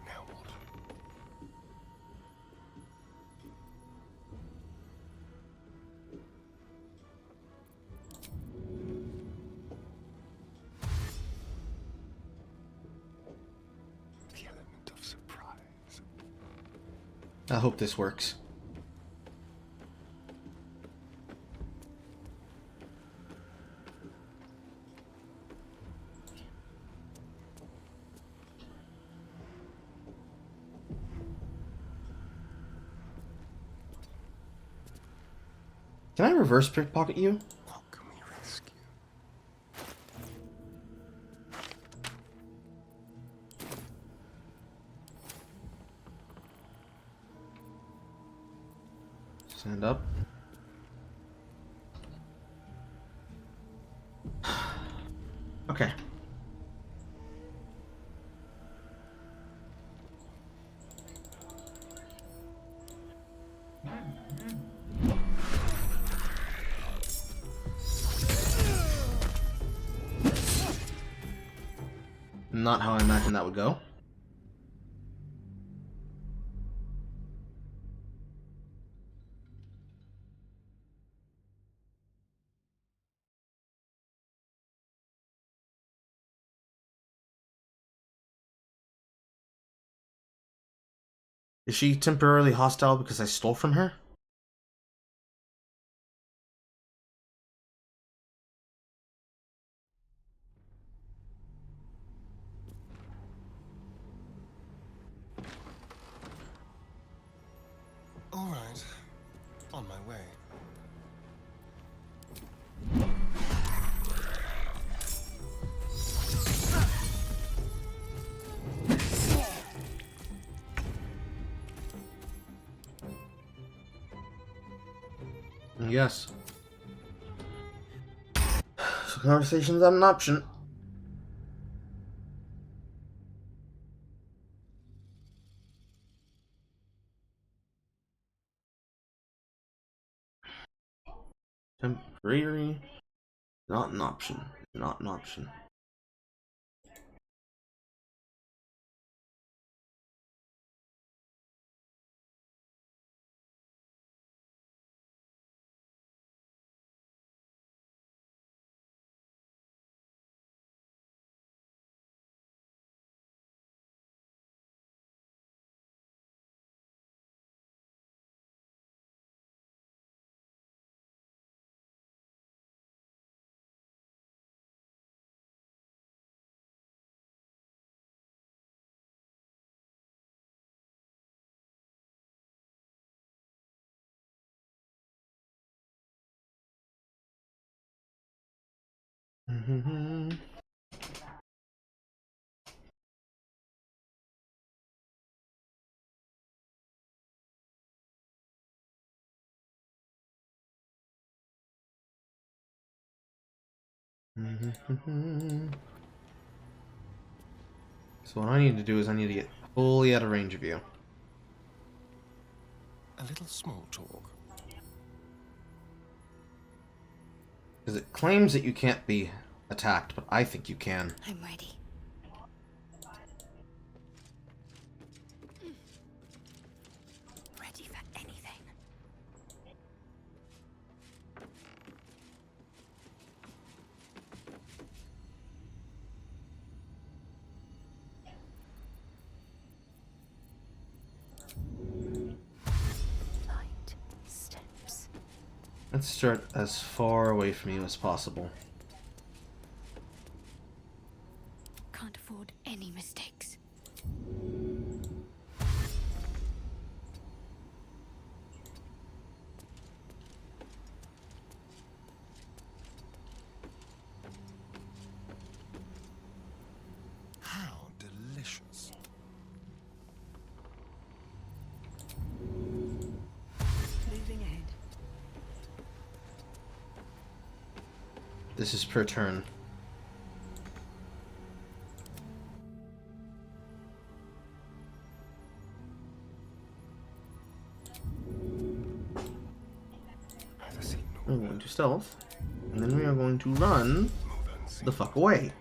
Now what? The element of surprise. I hope this works. Can I reverse pickpocket you? What can we rescue? Stand up. Okay. Not how I imagined that would go. Is she temporarily hostile because I stole from her? All right. On my way. Yes. So conversation's not an option. Temporary. Not an option. Not an option. Mm-hmm. So what I need to do is I need to get fully out of range of you. A little small talk. Because it claims that you can't be attacked, but I think you can. I'm ready. Ready for anything. Light steps. Let's start as far away from you as possible. Can't afford any mistakes. How delicious. Moving ahead. This is per turn. We're going to stealth, and then we are going to run the fuck away.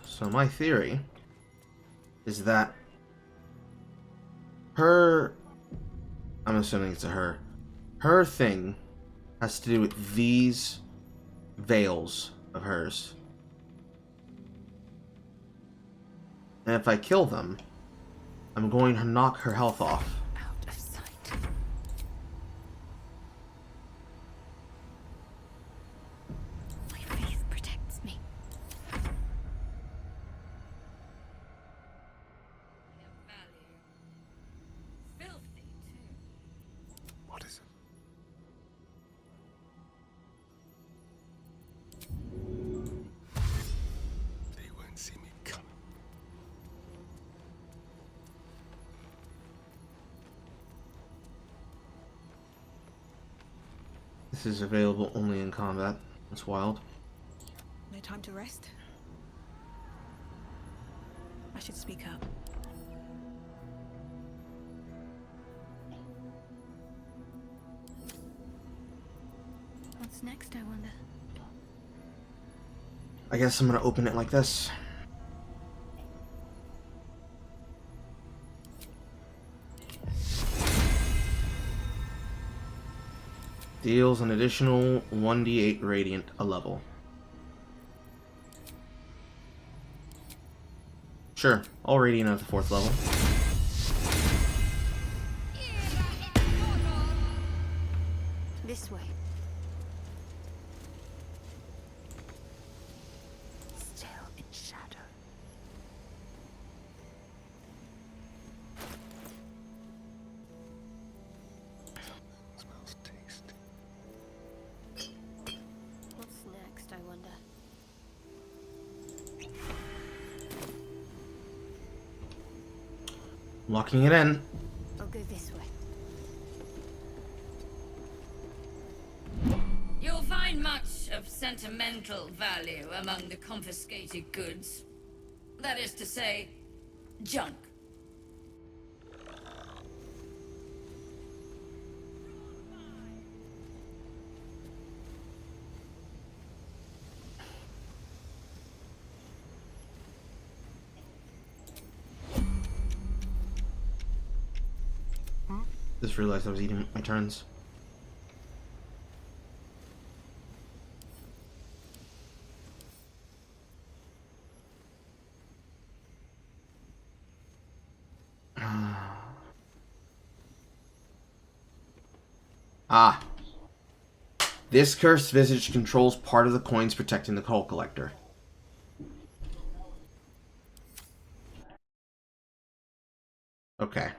So my theory is that her, I'm assuming it's a her thing has to do with these veils of hers. And if I kill them, I'm going to knock her health off. Out of sight. My faith protects me. What is it? They won't see me coming. This is available only in combat. That's wild. No time to rest. I should speak up. What's next, I wonder? I guess I'm gonna open it like this. Deals an additional 1d8 radiant a level. Sure, all radiant at the 4th level. This way. Still in shadow. Smells tasty. What's next, I wonder? Locking it in. I'll go this way. You'll find much of sentimental value among the confiscated goods. That is to say, junk. Just realized I was eating my turns. Ah. This cursed visage controls part of the coins protecting the Cull Collector. Okay.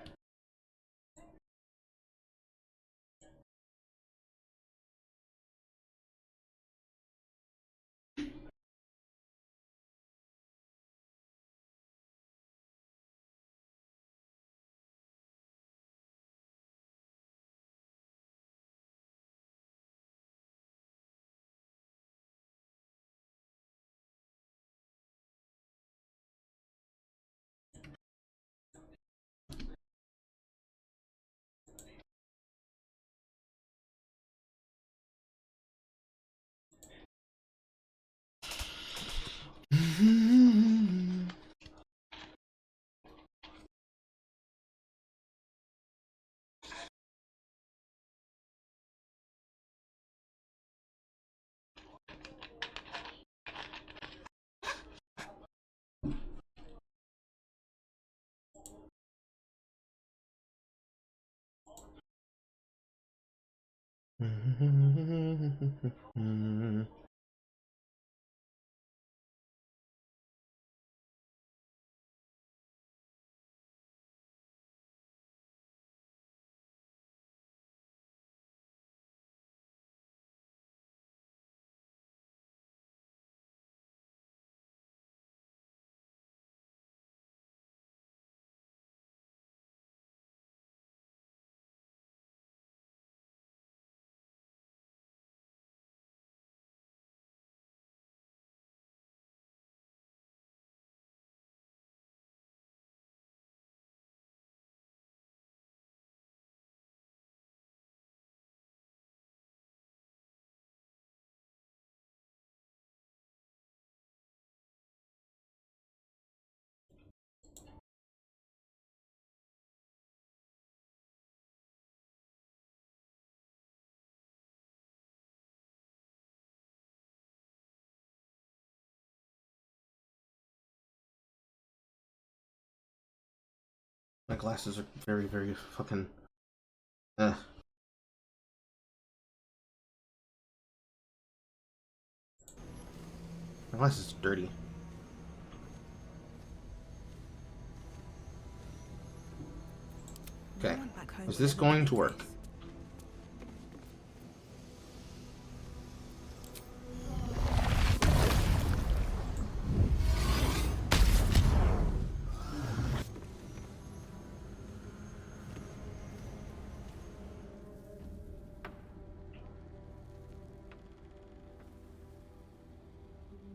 My glasses are very, very fucking... My glasses are dirty. Okay. Is this going to work?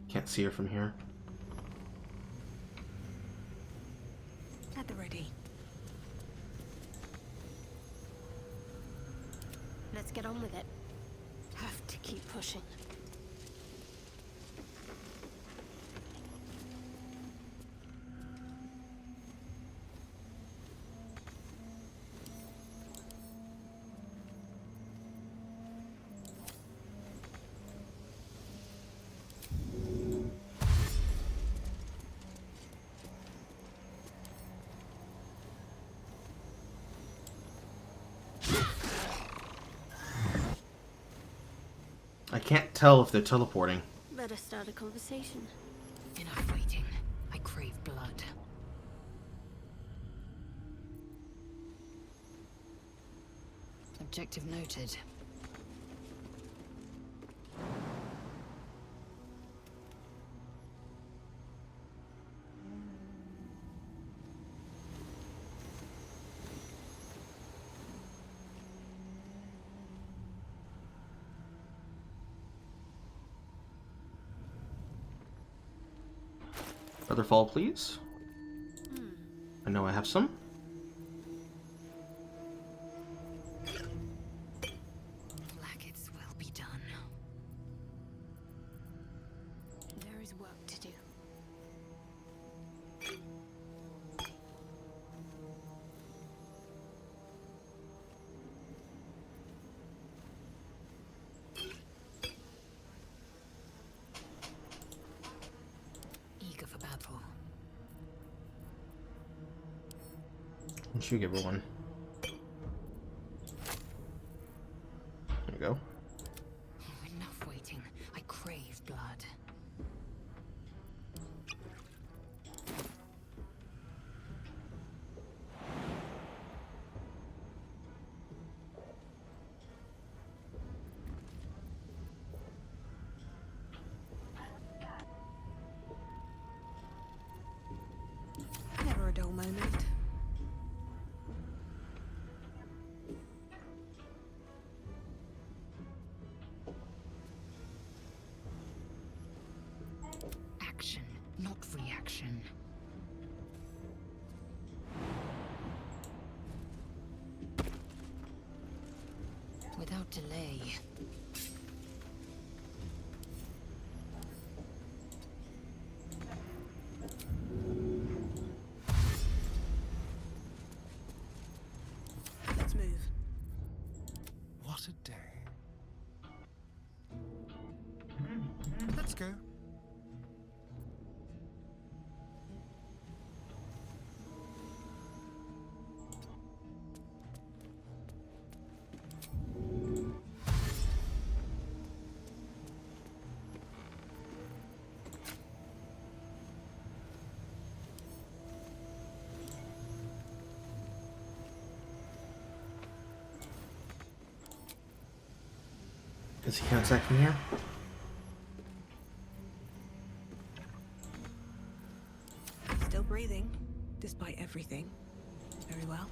Can't see her from here. get on with it. Have to keep pushing. I can't tell if they're teleporting. Better start a conversation. Enough waiting. I crave blood. Objective noted. Featherfall, please. I know I have some. Blackets will be done. There is work to do. Eager for battle. You should give her one. There you go. Enough waiting. I crave blood. Never a dull moment. Action, not reaction. Without delay. Let's move. What a day. Let's go. Does he can't attack from here? Still breathing, despite everything. Very well.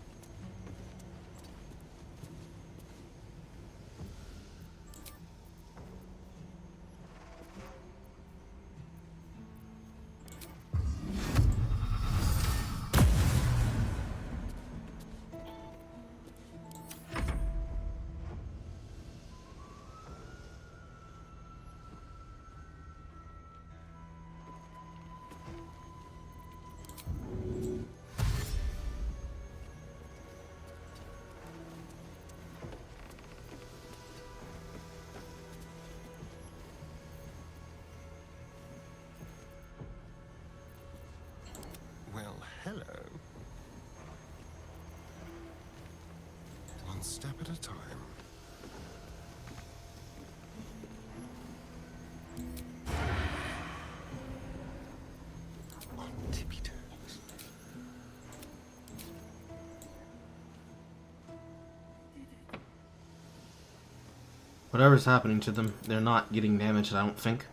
Well, hello. One step at a time. On tippy toes. Whatever's happening to them, they're not getting damaged, I don't think.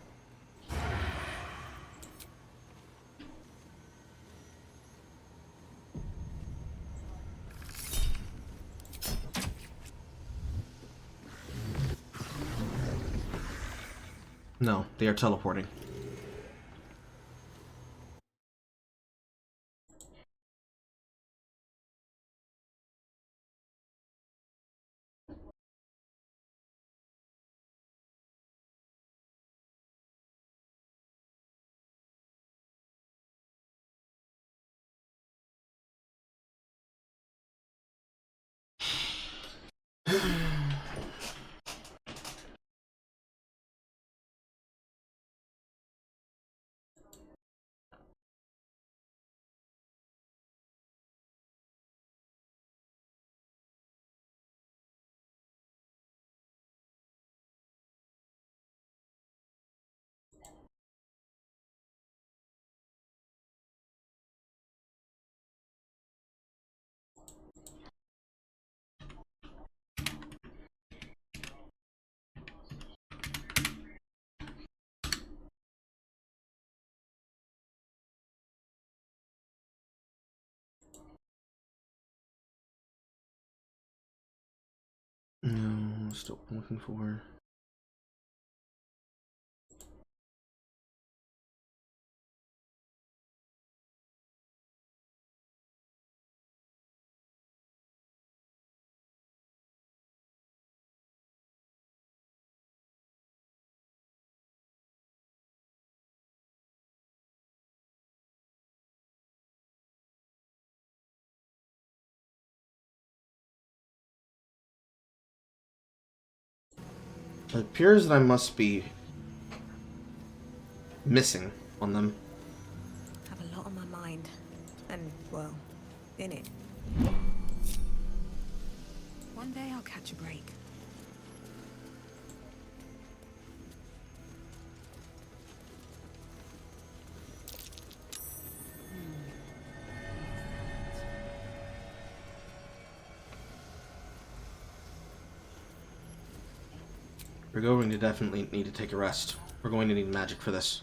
No, they are teleporting. No, still looking for. It appears that I must be missing on them. Have a lot on my mind. And, well, in it. One day I'll catch a break. We're going to definitely need to take a rest. We're going to need magic for this.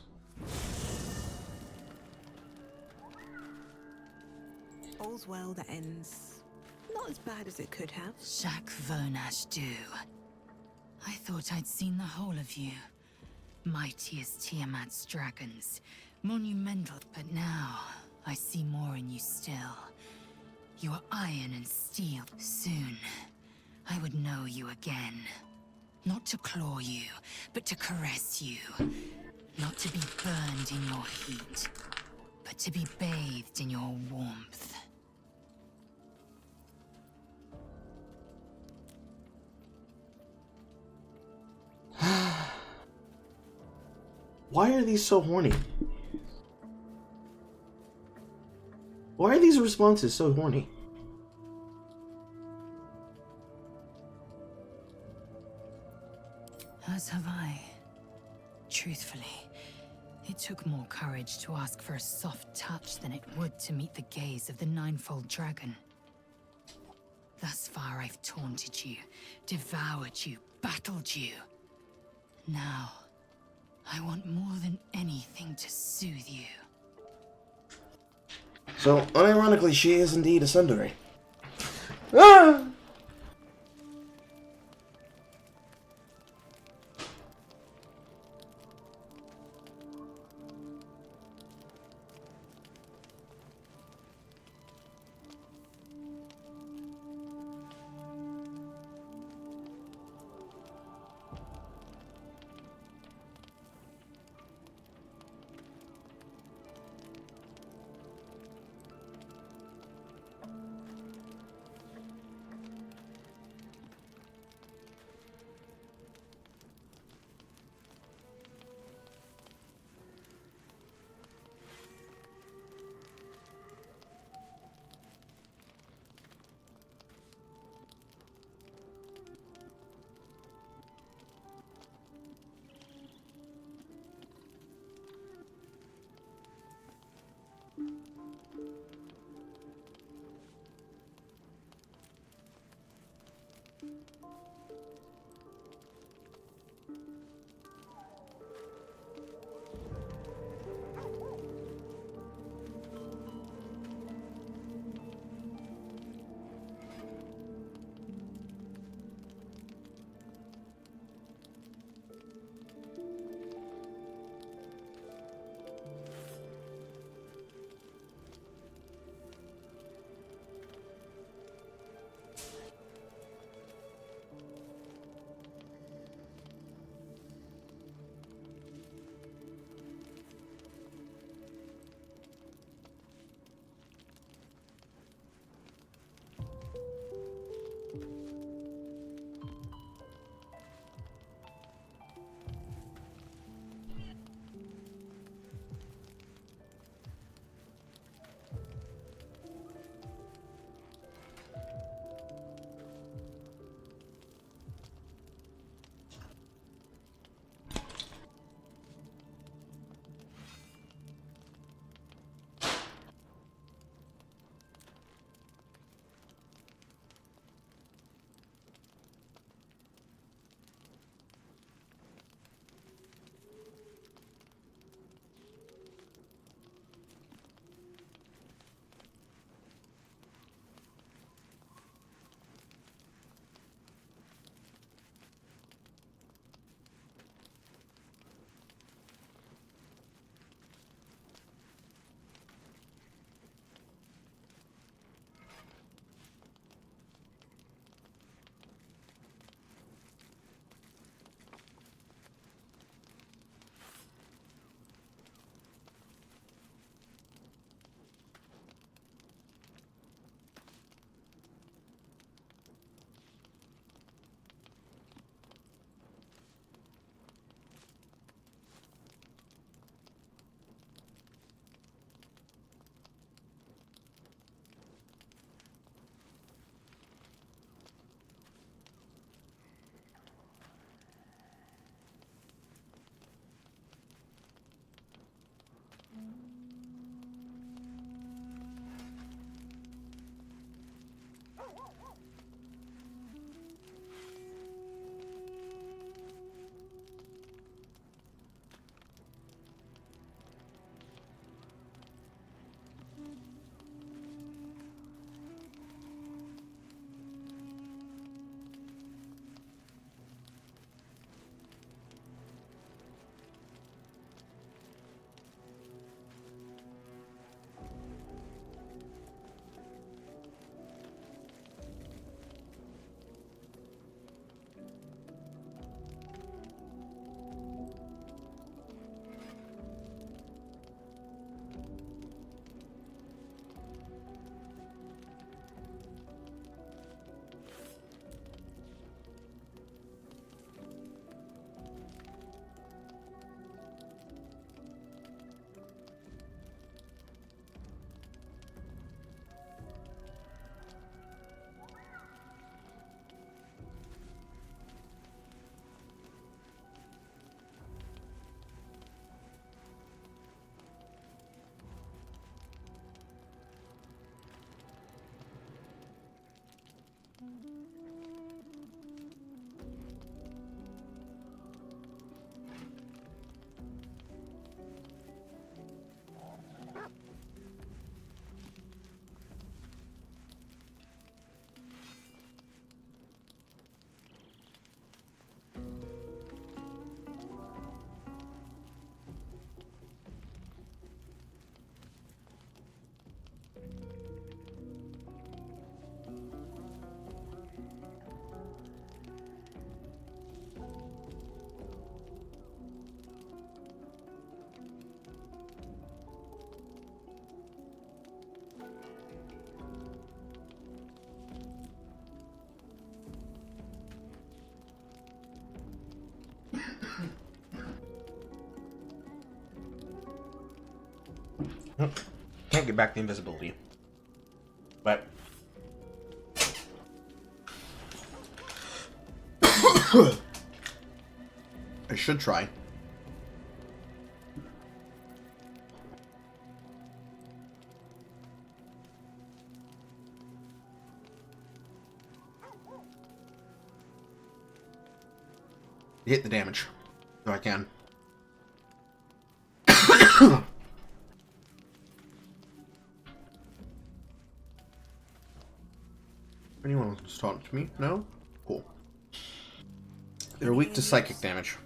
All's well that ends not as bad as it could have. Shaq Vernash do. I thought I'd seen the whole of you. Mighty as Tiamat's dragons. Monumental, but now I see more in you still. You are iron and steel. Soon, I would know you again. Not to claw you, but to caress you. Not to be burned in your heat, but to be bathed in your warmth. Why are these so horny? Why are these responses so horny? As have I. Truthfully, it took more courage to ask for a soft touch than it would to meet the gaze of the ninefold dragon. Thus far I've taunted you, devoured you, battled you. Now, I want more than anything to soothe you. So, unironically, she is indeed a Sundari. Ah! Can't get back the invisibility. But I should try. Hit the damage, if I can. Anyone wants to talk to me? No? Cool. They're weak to psychic damage.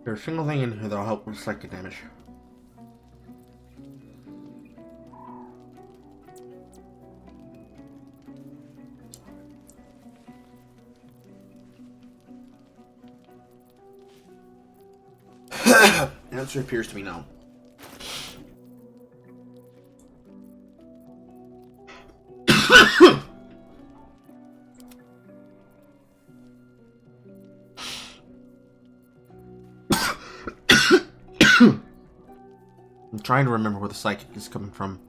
There's a single thing in here that'll help with psychic damage. The answer appears to be no. I'm trying to remember where the psychic is coming from.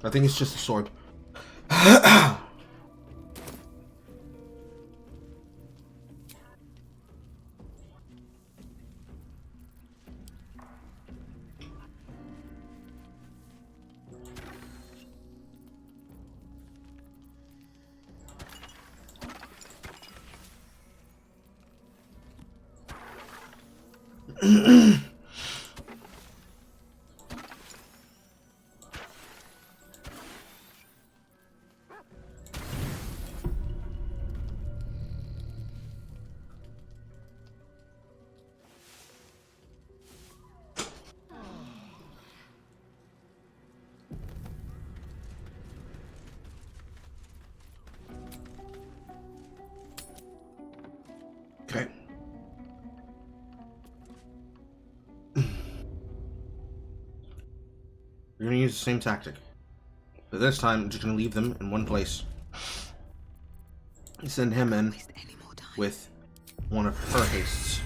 I think it's just a sword. Okay. We're gonna use the same tactic. But this time, I'm just gonna leave them in one place. Send him in with one of her hastes.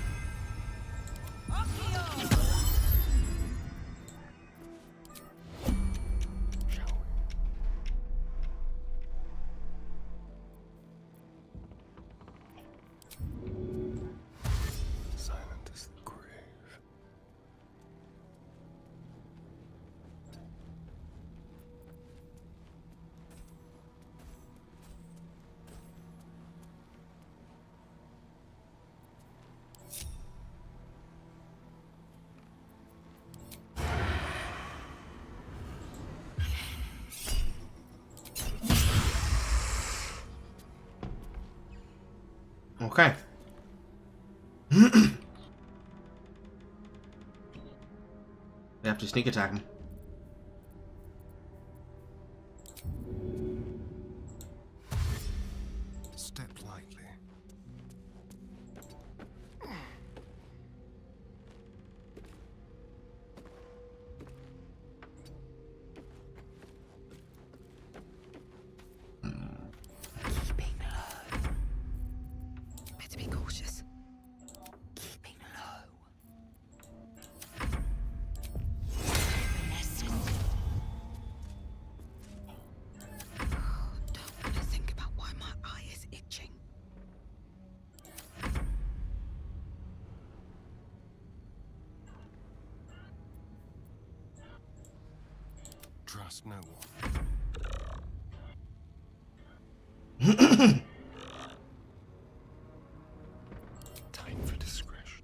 Silent as the grave. Okay. They have to sneak attack him. Step lightly. Keeping low. Better be cautious. Keeping low. Don't want to think about why my eye is itching. Trust no one. Time for discretion.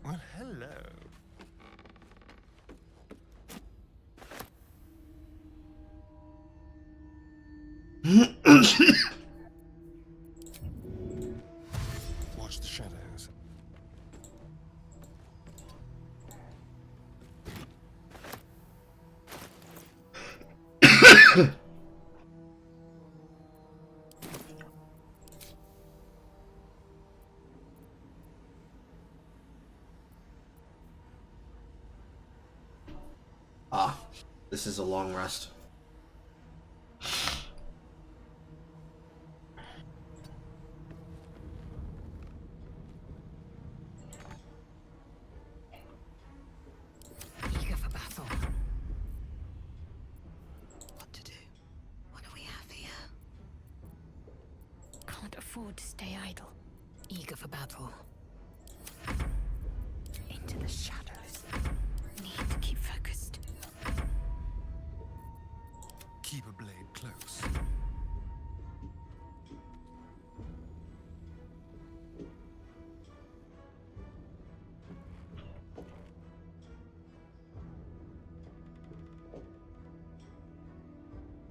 Well, hello. Watch the shadows. Ah, this is a long rest. Eager for battle. What to do? What do we have here? Can't afford to stay idle. Eager for battle. Into the shadows. Need to keep focused. Keep a blade close.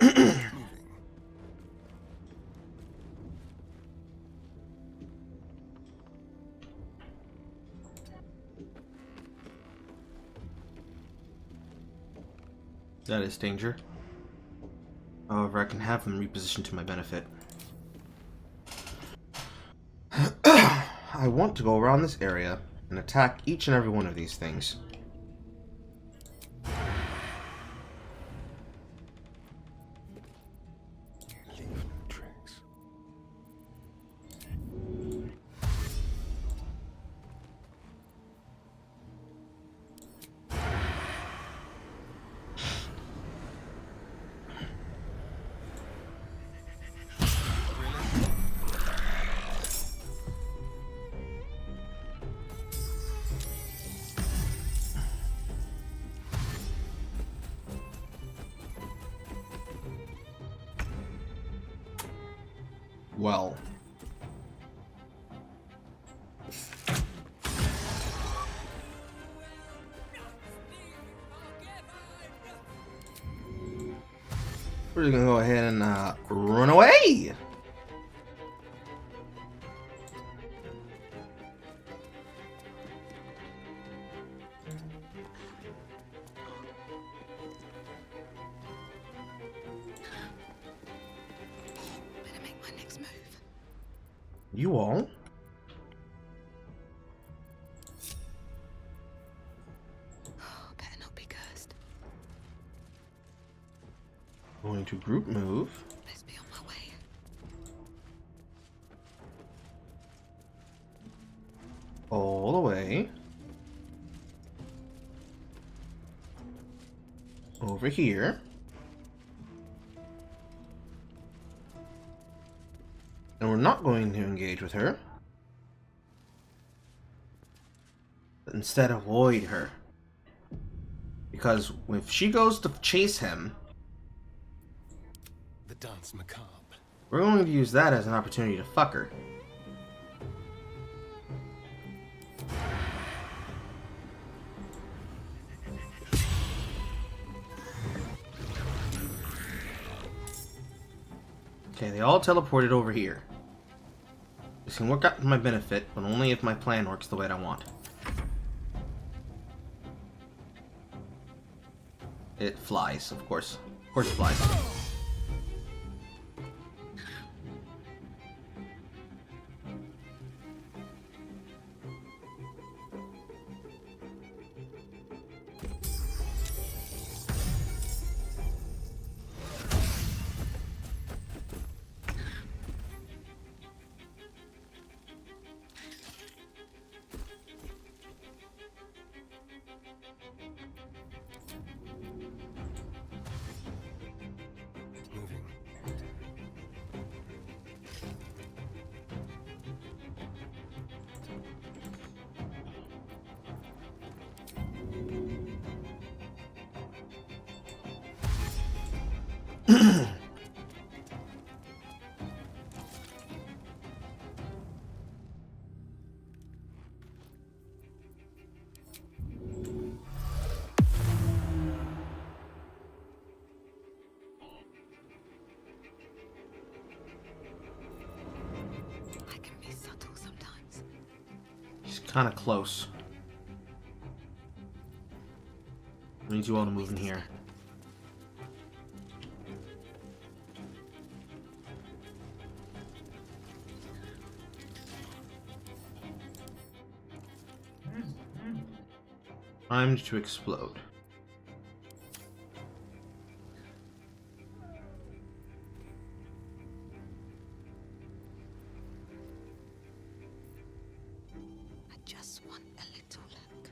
Moving. That is danger. However, I can have them repositioned to my benefit. I want to go around this area and attack each and every one of these things. Leave no tracks. Well. We're just gonna go ahead and run away. Better make my next move. You all. Better not be cursed. Going to group move. Let's be on my way. All the way. Over here. And we're not going to engage with her. But instead avoid her. Because if she goes to chase him, The dance macabre. we're going to use that as an opportunity to fuck her. Okay, they all teleported over here. This can work out to my benefit, but only if my plan works the way I want. It flies, of course. Of course it flies. Moving. kind of close. I need you all to move in here. Timed to explode. I just want a little look.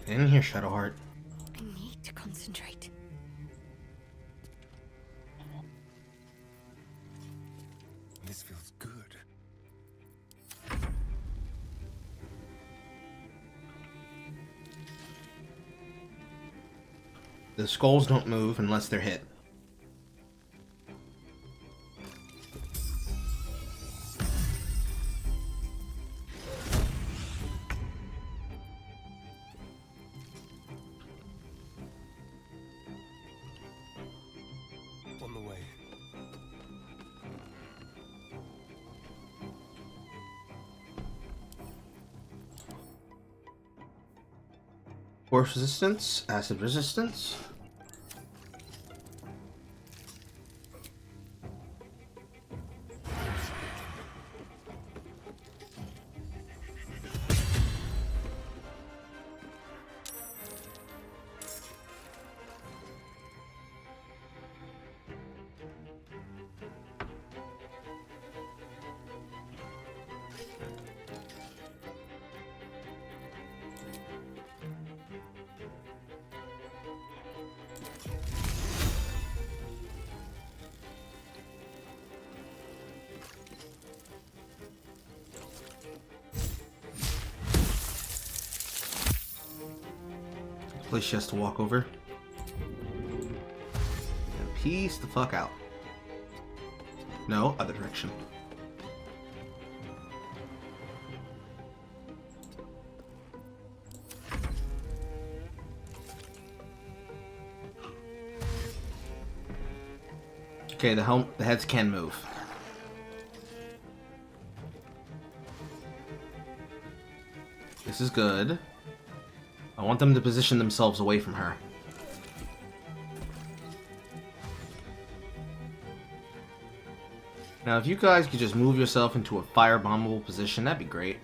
Get in here, Shadowheart. I need to concentrate. This feels good. The skulls don't move unless they're hit. On the way. Force resistance, acid resistance. Place she has to walk over. And peace the fuck out. No, other direction. Okay, the heads can move. This is good. I want them to position themselves away from her. Now, if you guys could just move yourself into a firebombable position, that'd be great.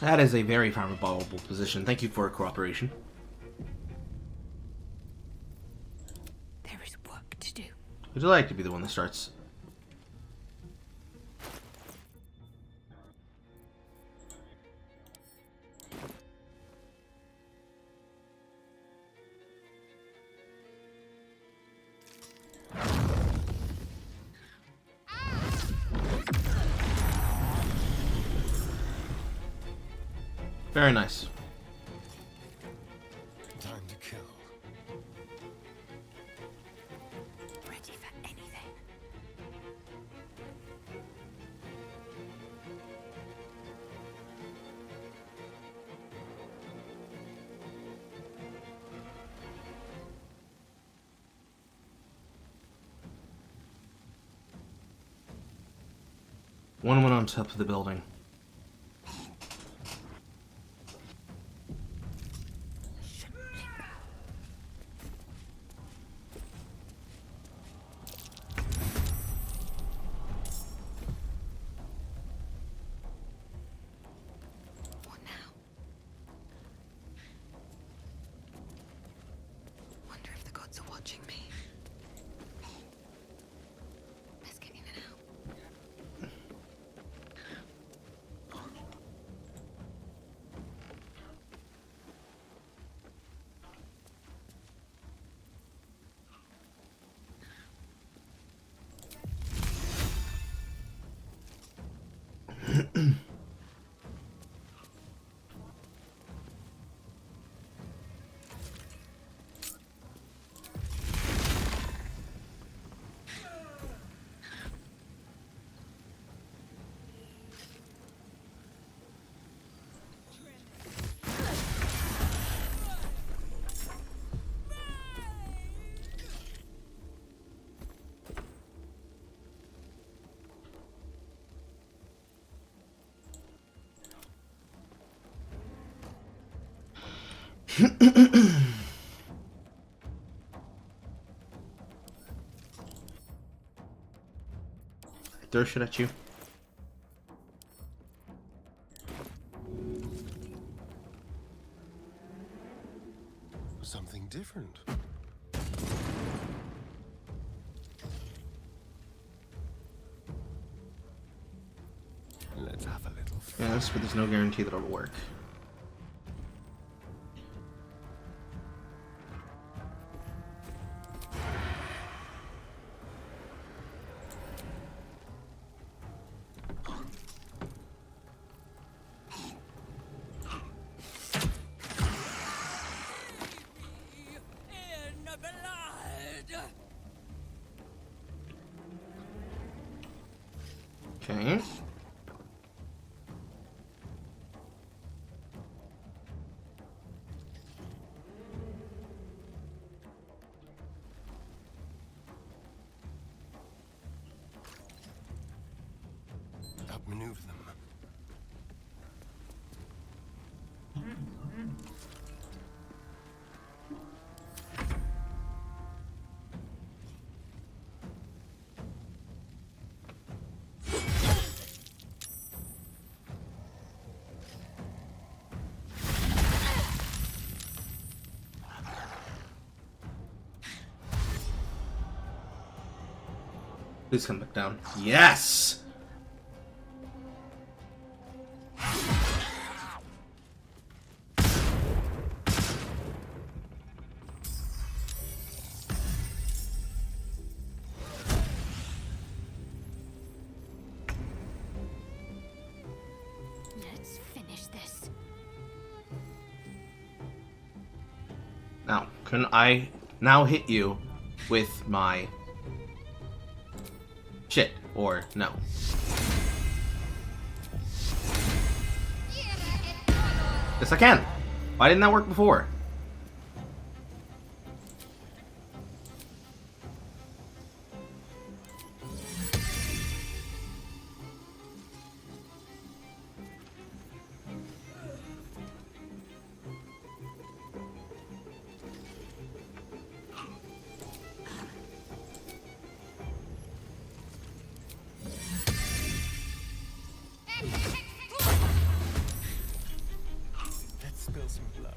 That is a very firebombable position. Thank you for your cooperation. There is work to do. Would you like to be the one that starts? Very nice. Time to kill. Ready for anything. One went on top of the building. Wonder if the gods are watching me. Let's get in and out. Throw shit at you. Something different. Let's have a little fun. Yes, but there's no guarantee that it'll work. Okay. Outmaneuver them. Please come back down. Yes! Let's finish this. Now, can I now hit you with my shit, or no? Yes, I can. Why didn't that work before? Let's spill some blood.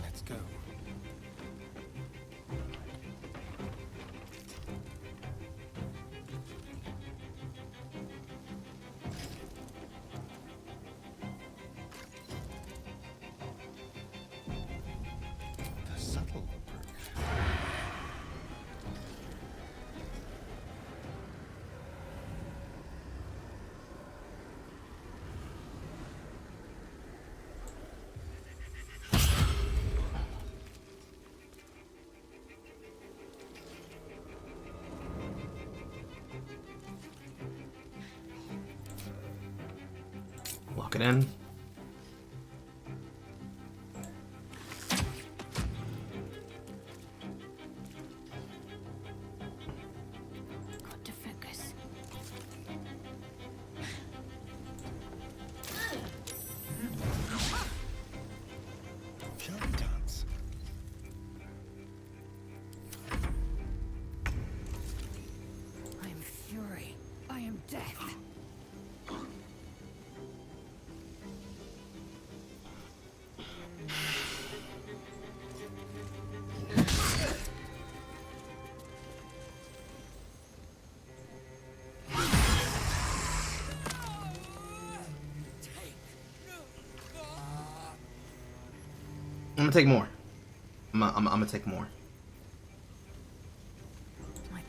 Let's go. The subtle approach. Lock it in. Got to focus. Shall we dance? I am fury. I am death. I'm gonna take more. I'm gonna take more. My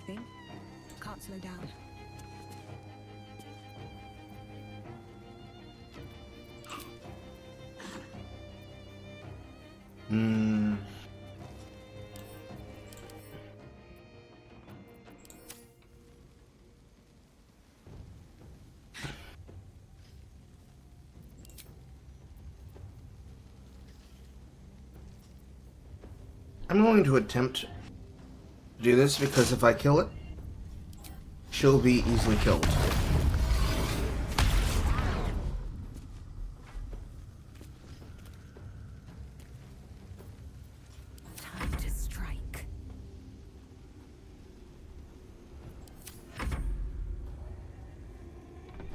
everything. Can't slow down. I'm going to attempt to do this because if I kill it, she'll be easily killed. Time to strike.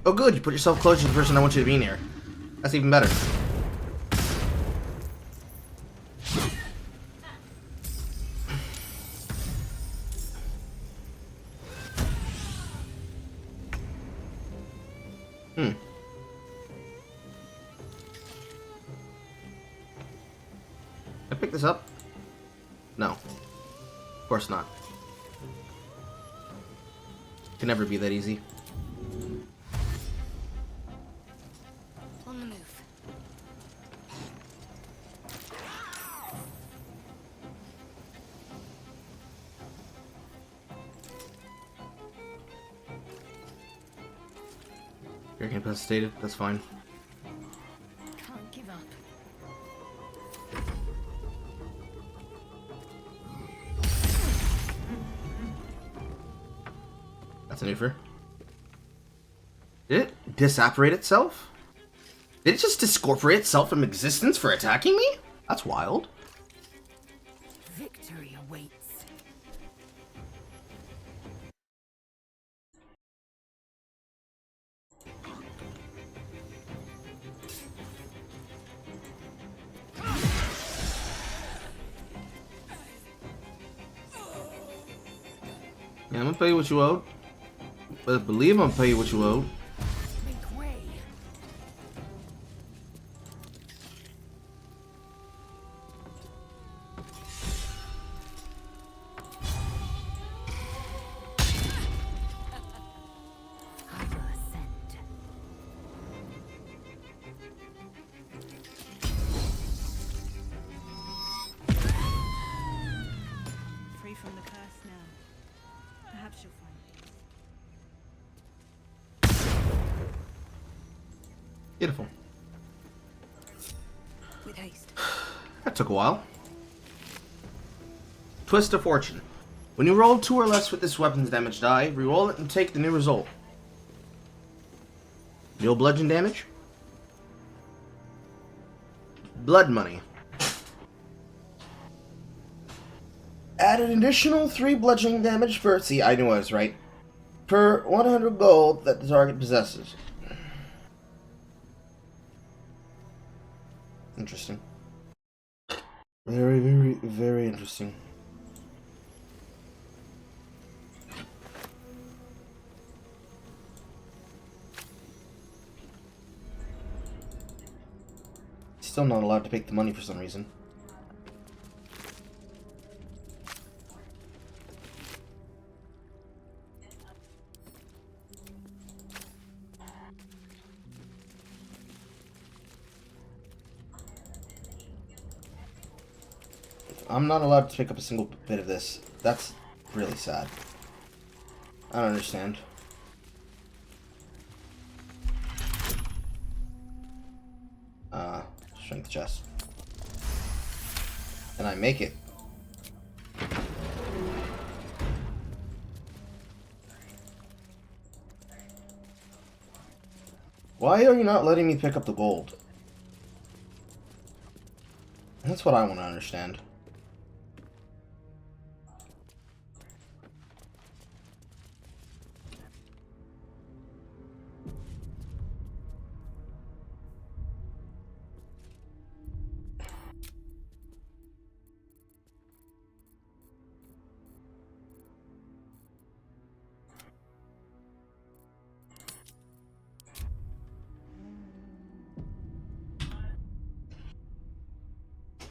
Oh good, you put yourself closer to the person I want you to be near. That's even better. Can I pick this up? No. Of course not. Can never be that easy. On the move. You're incapacitated, that's fine. Can't give up. That's a noofer. Did it disapparate itself? Did it just discorporate itself from existence for attacking me? That's wild. Victory awaits. Yeah, I'm gonna pay you what you owed. But believe I'm gonna pay you what you owed. Make way. I will ascend. Free from the curse now. Perhaps you'll find peace. Beautiful. With haste. That took a while. Twist of Fortune. When you roll 2 or less with this weapon's damage die, reroll it and take the new result. Deal bludgeon damage. Blood money. Add an additional 3 bludgeoning damage per... See, I knew I was right. Per 100 gold that the target possesses. Interesting. Very, very, very interesting. Still not allowed to take the money for some reason. I'm not allowed to pick up a single bit of this. That's really sad. I don't understand. Strength chest. And I make it. Why are you not letting me pick up the gold? That's what I want to understand.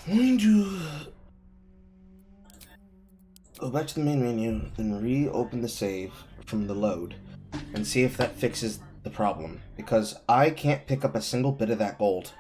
Going to Go back to the main menu, then reopen the save from the load, and see if that fixes the problem. Because I can't pick up a single bit of that gold.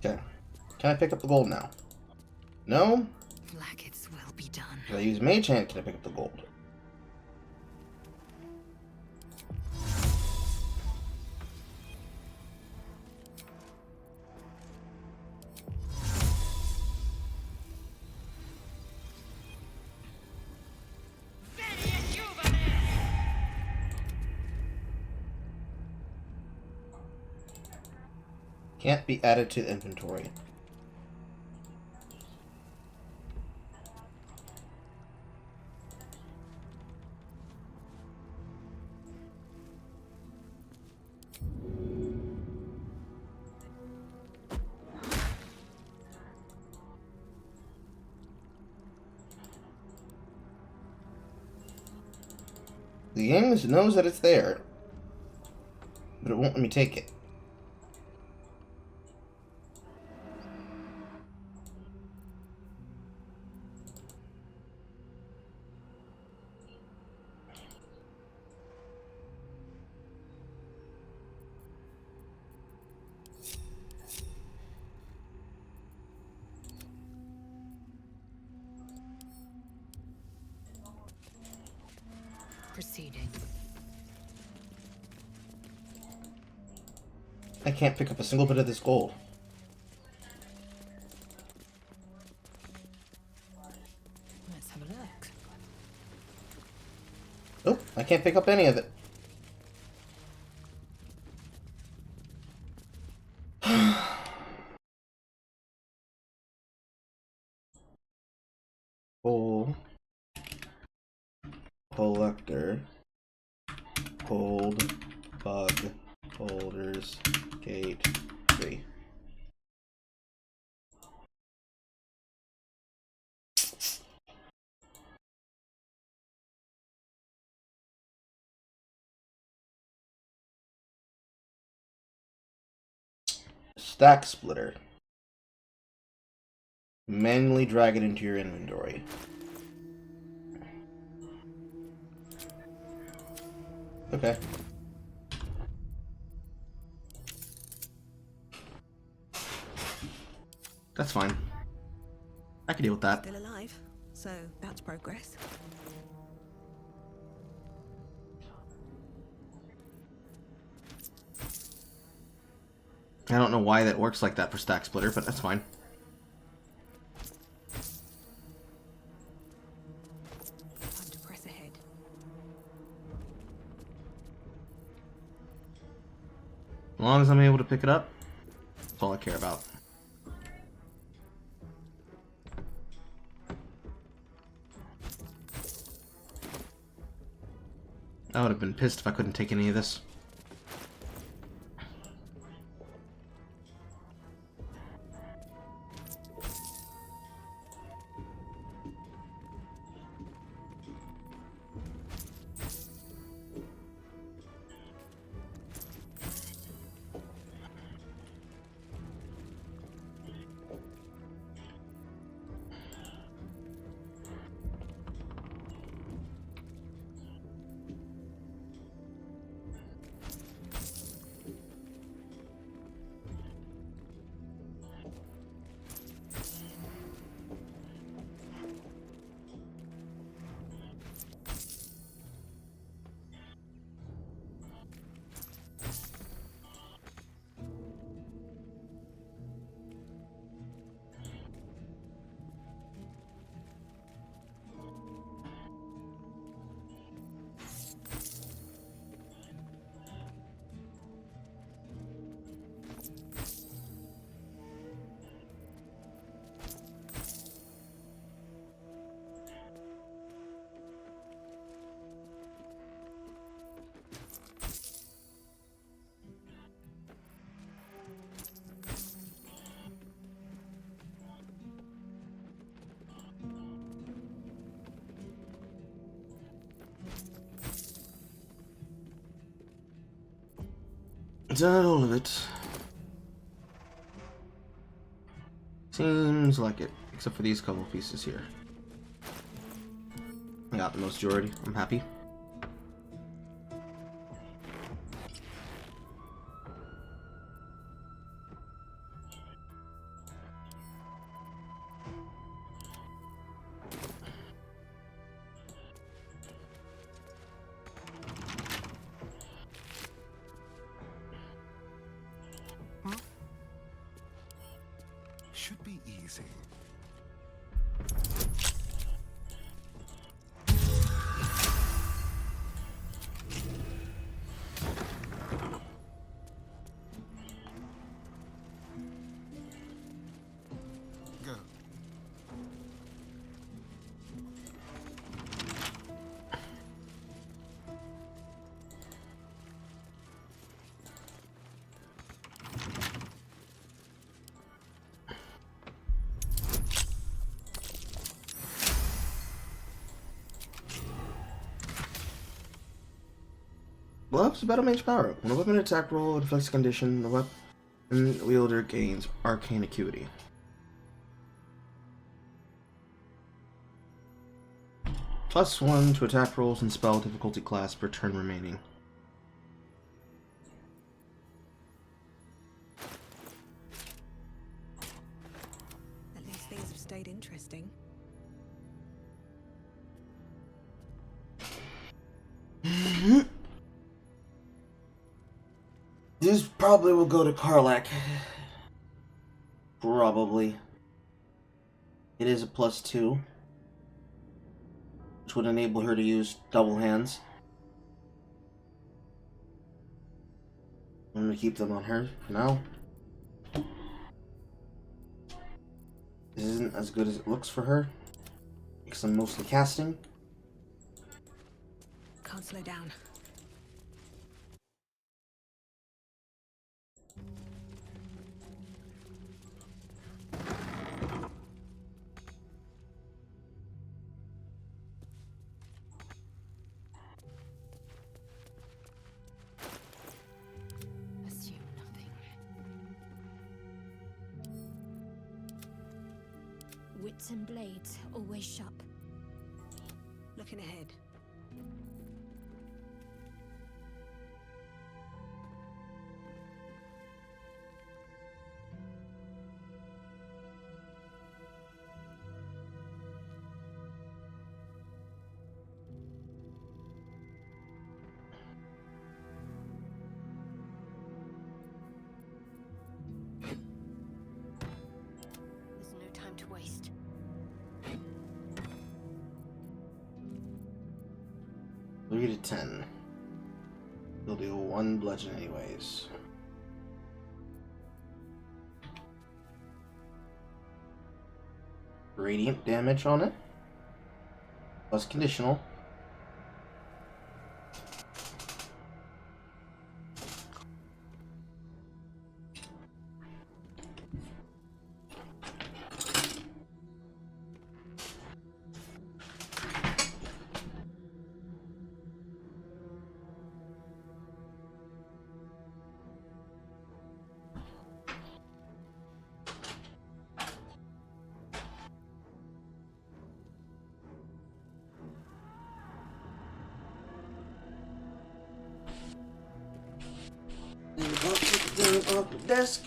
Okay. Can I pick up the gold now? No? Blackets will be done. If I use Mage Hand, can I pick up the gold? Can't be added to the inventory. The game knows that it's there, but it won't let me take it. Proceeding. I can't pick up a single bit of this gold. Let's have a look. Oh, I can't pick up any of it. Coal. Collector. Cold. Bug. Holders. Gate. 3. Stack splitter. Manually drag it into your inventory. Okay. That's fine. I can deal with that. Still alive, so that's progress. I don't know why that works like that for Stack Splitter, but that's fine. Time to press ahead. As long as I'm able to pick it up, that's all I care about. I would have been pissed if I couldn't take any of this. Is that all of it? Seems like it, except for these couple pieces here. I got the majority. I'm happy. Should be easy. Go. Gloves, Battle Mage power up. When a weapon attack roll inflicts a condition, the weapon wielder gains arcane acuity. +1 to attack rolls and spell difficulty class per turn remaining. At least things have stayed interesting. This probably will go to Karlach. Probably. It is a +2, which would enable her to use double hands. I'm gonna keep them on her for now. This isn't as good as it looks for her, because I'm mostly casting. Can't slow down. Assume nothing. Wits and blades always sharp. Looking ahead. There's no time to waste. 3 to 10. You'll do 1 bludgeon anyways. Radiant damage on it. Plus conditional. Off the desk.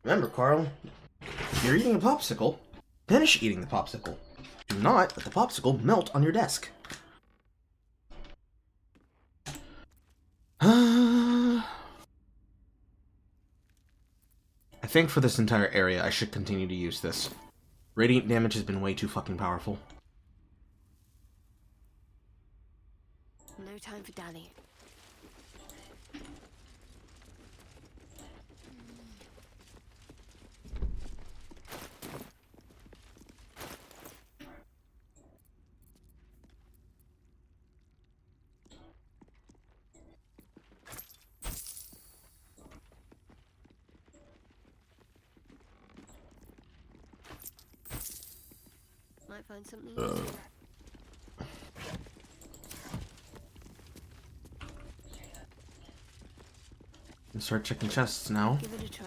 Remember, Carl, if you're eating a popsicle, finish eating the popsicle. Do not let the popsicle melt on your desk. I think for this entire area, I should continue to use this. Radiant damage has been way too fucking powerful. No time for dally. Might find something useful. And start checking chests now. Give it a try.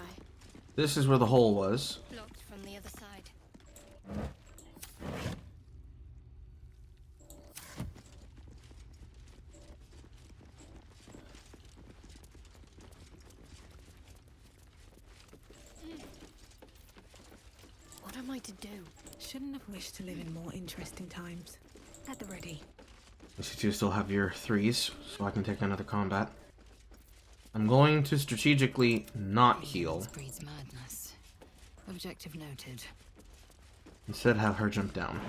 This is where the hole was. Blocked from the other side. What am I to do? Shouldn't have wished to live in more interesting times. At the ready. You two still have your 3s, so I can take another combat. I'm going to strategically not heal. Breeds madness. Objective noted. Instead, have her jump down.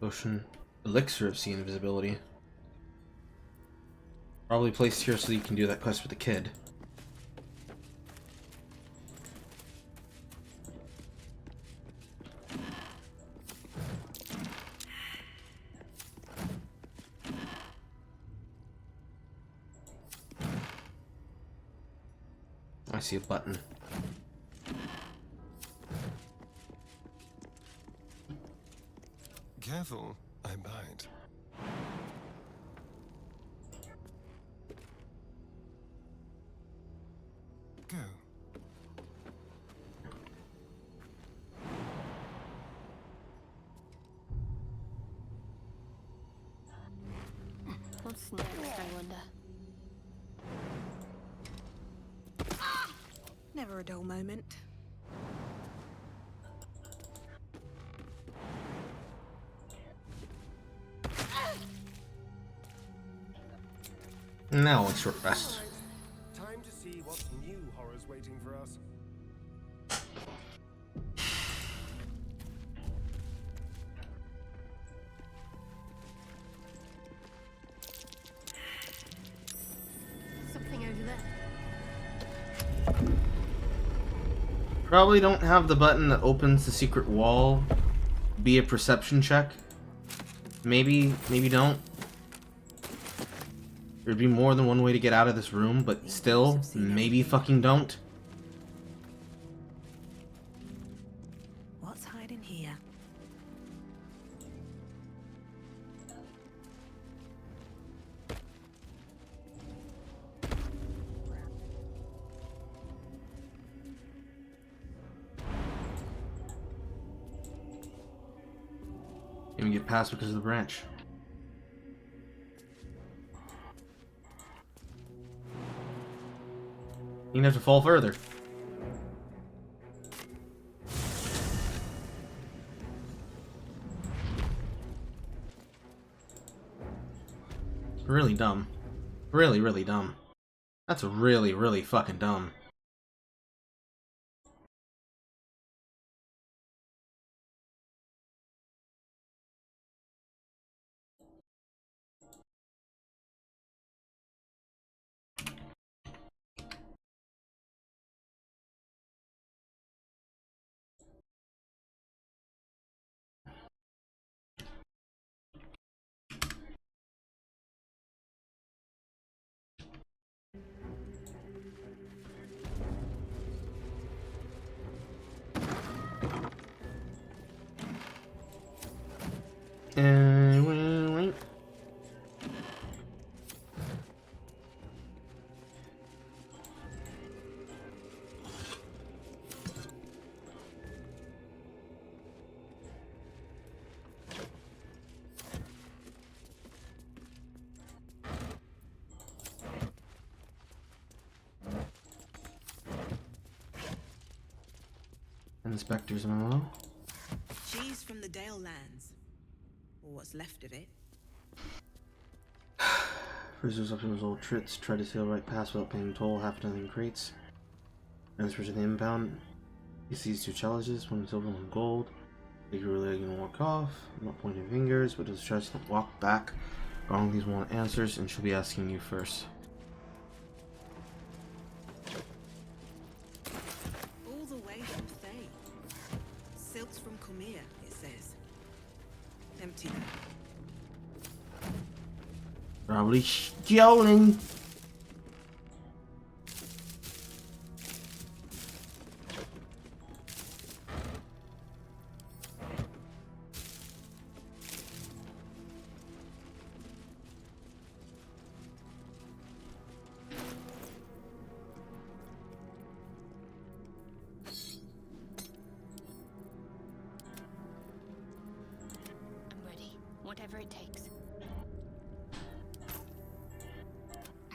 Potion. Elixir of Sea Invisibility. Probably placed here so you can do that quest with the kid. I see a button. Careful, I bite. Go. What's next, I wonder? Never a dull moment. Now it's short rest. Time to see what new horrors waiting for us. Something over there. Probably don't have the button that opens the secret wall be a perception check. Maybe don't. There'd be more than one way to get out of this room, but still, maybe fucking don't. What's hiding here? Didn't get past because of the branch. You have to fall further. Really dumb. Really, really dumb. That's really, really fucking dumb. Inspector's memo. She's from the Dale lands. Or what's left of it. Prisoners up to his old tricks, try to sail right past without paying toll, half a dozen crates. Transfer to the impound. He sees 2 challenges, 1 silver, 1 gold. They really gonna walk off. I'm not pointing fingers, but just tries to walk back. Wrong, these want answers, and she'll be asking you first. All the way from Thay. Silks from Cormyr, it says. Empty though. Probably stolen. I'm ready. Whatever it takes.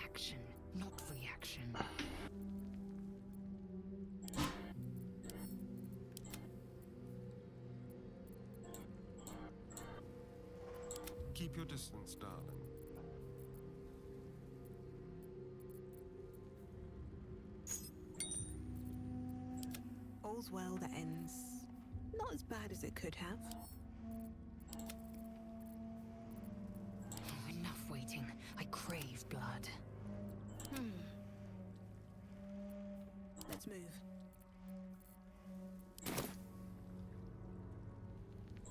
Action, not reaction. Keep your distance, darling. All's well that ends not as bad as it could have. Enough waiting. I crave blood. Let's move.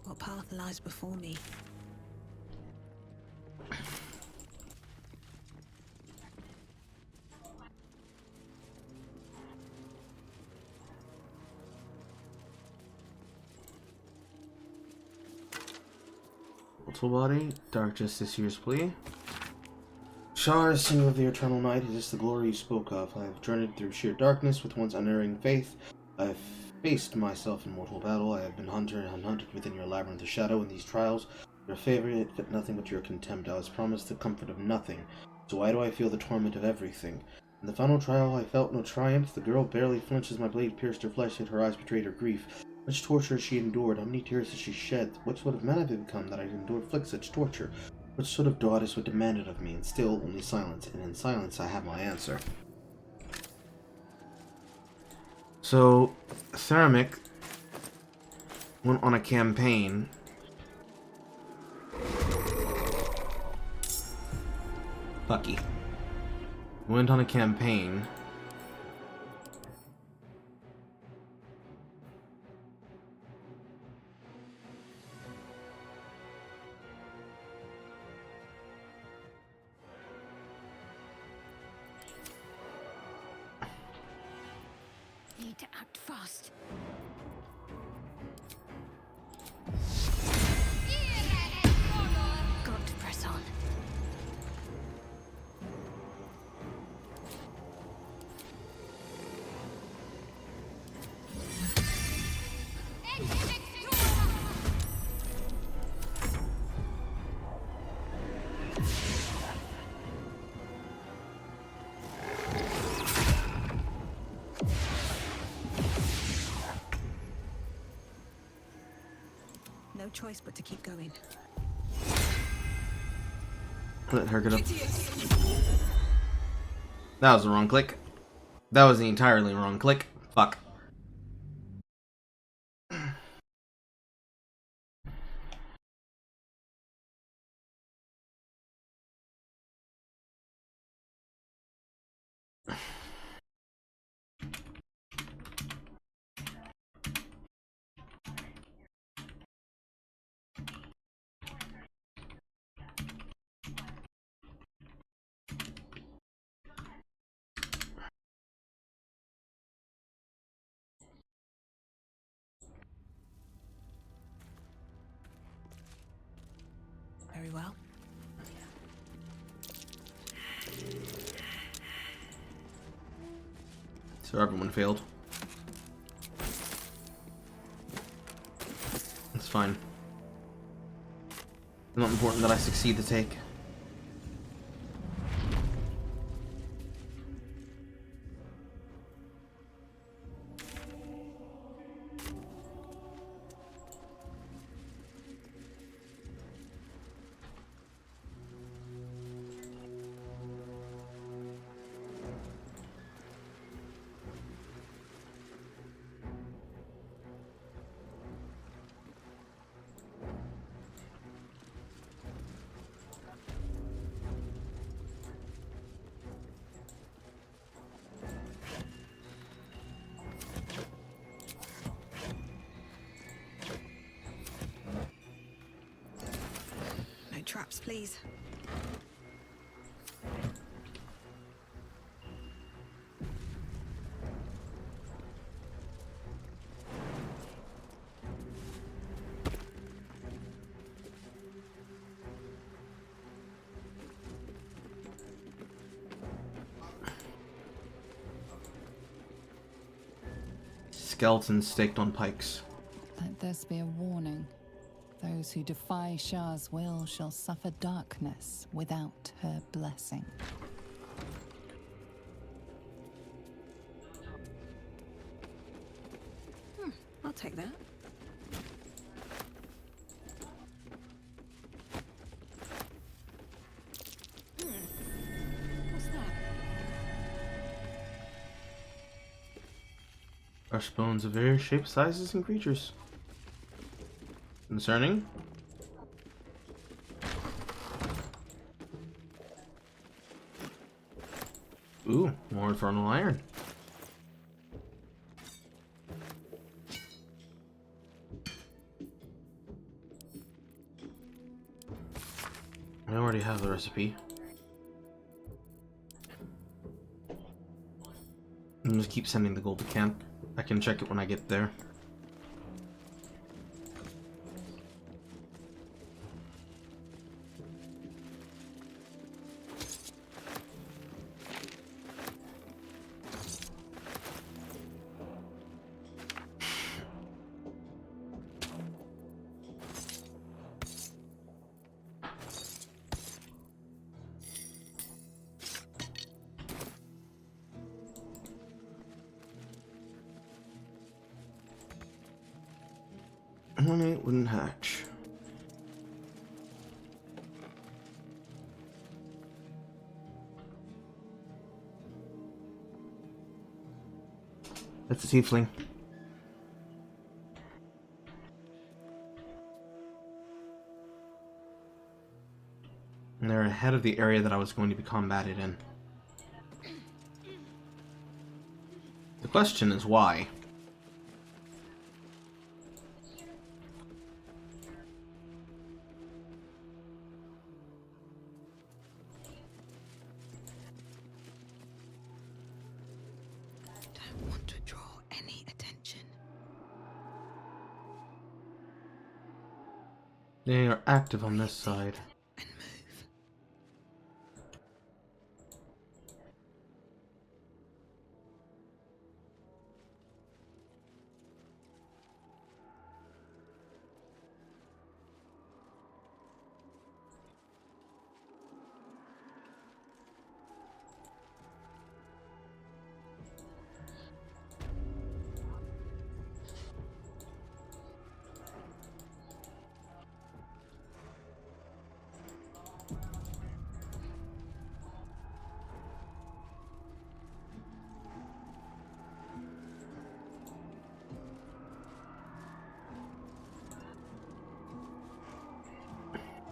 What path lies before me? Mortal body, dark justice, here's plea. Shar, singer of the eternal night, is this the glory you spoke of? I have journeyed through sheer darkness with one's unerring faith. I have faced myself in mortal battle. I have been hunted and hunted within your labyrinth of shadow. In these trials, your favorite fit nothing but your contempt. I was promised the comfort of nothing. So why do I feel the torment of everything? In the final trial, I felt no triumph. The girl barely flinched as my blade pierced her flesh, yet her eyes betrayed her grief. Much torture she endured. How many tears has she shed? What sort of man have I become that I endure inflict such torture? What sort of goddess would demand it of me? And still, only silence. And in silence, I have my answer. So, Thermic went on a campaign. Bucky went on a campaign Need to act fast. Got to press on. No choice but to keep going. Let her get up. That was the wrong click. That was the entirely wrong click. Fuck. Very well. So everyone failed. It's fine. It's not important that I succeed to take. traps, please. Skeletons staked on pikes. Let this be a warning. Those who defy Shah's will shall suffer darkness without her blessing. I'll take that. What's that? Fresh bones of various shapes, sizes, and creatures. Concerning? Ooh, more infernal iron. I already have the recipe. I'm just keep sending the gold to camp. I can check it when I get there. It wouldn't hatch. That's a tiefling. And they're ahead of the area that I was going to be combated in. The question is why? Don't want to draw any attention. They are active on this side. And move.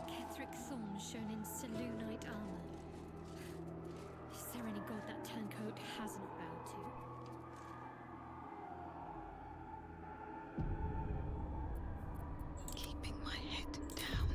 Ketheric Thorn shown in Selûnite armor. Is there any god that turncoat hasn't bowed to? Keeping my head down.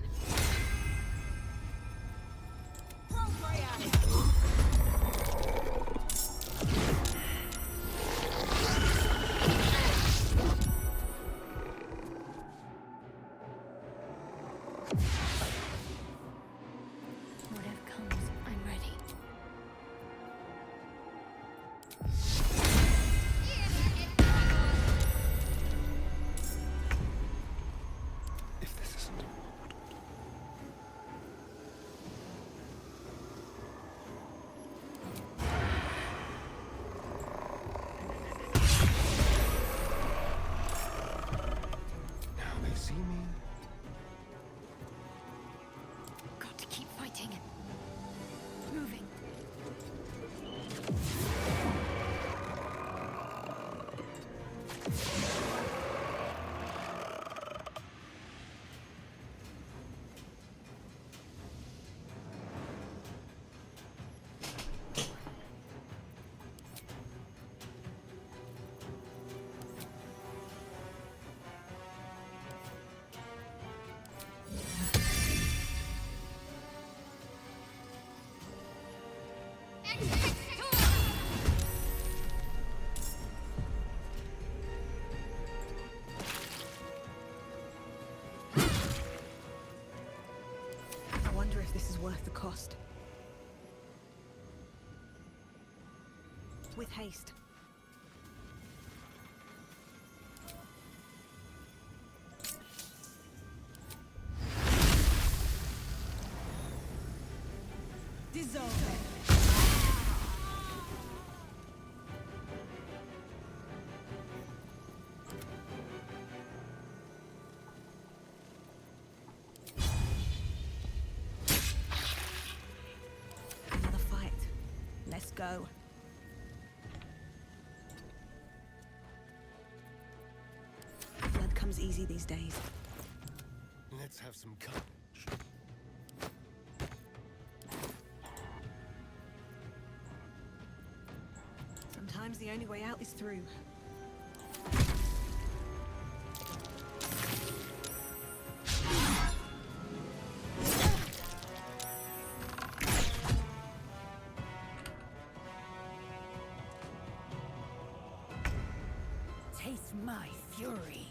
Whatever comes, I'm ready. If this isn't a ward. Now they see me. Got to keep fighting. Moving. worth the cost. With haste. Dissolve it. Another fight. Let's go. Blood comes easy these days. Let's have some courage. Sometimes the only way out is through. Taste my fury.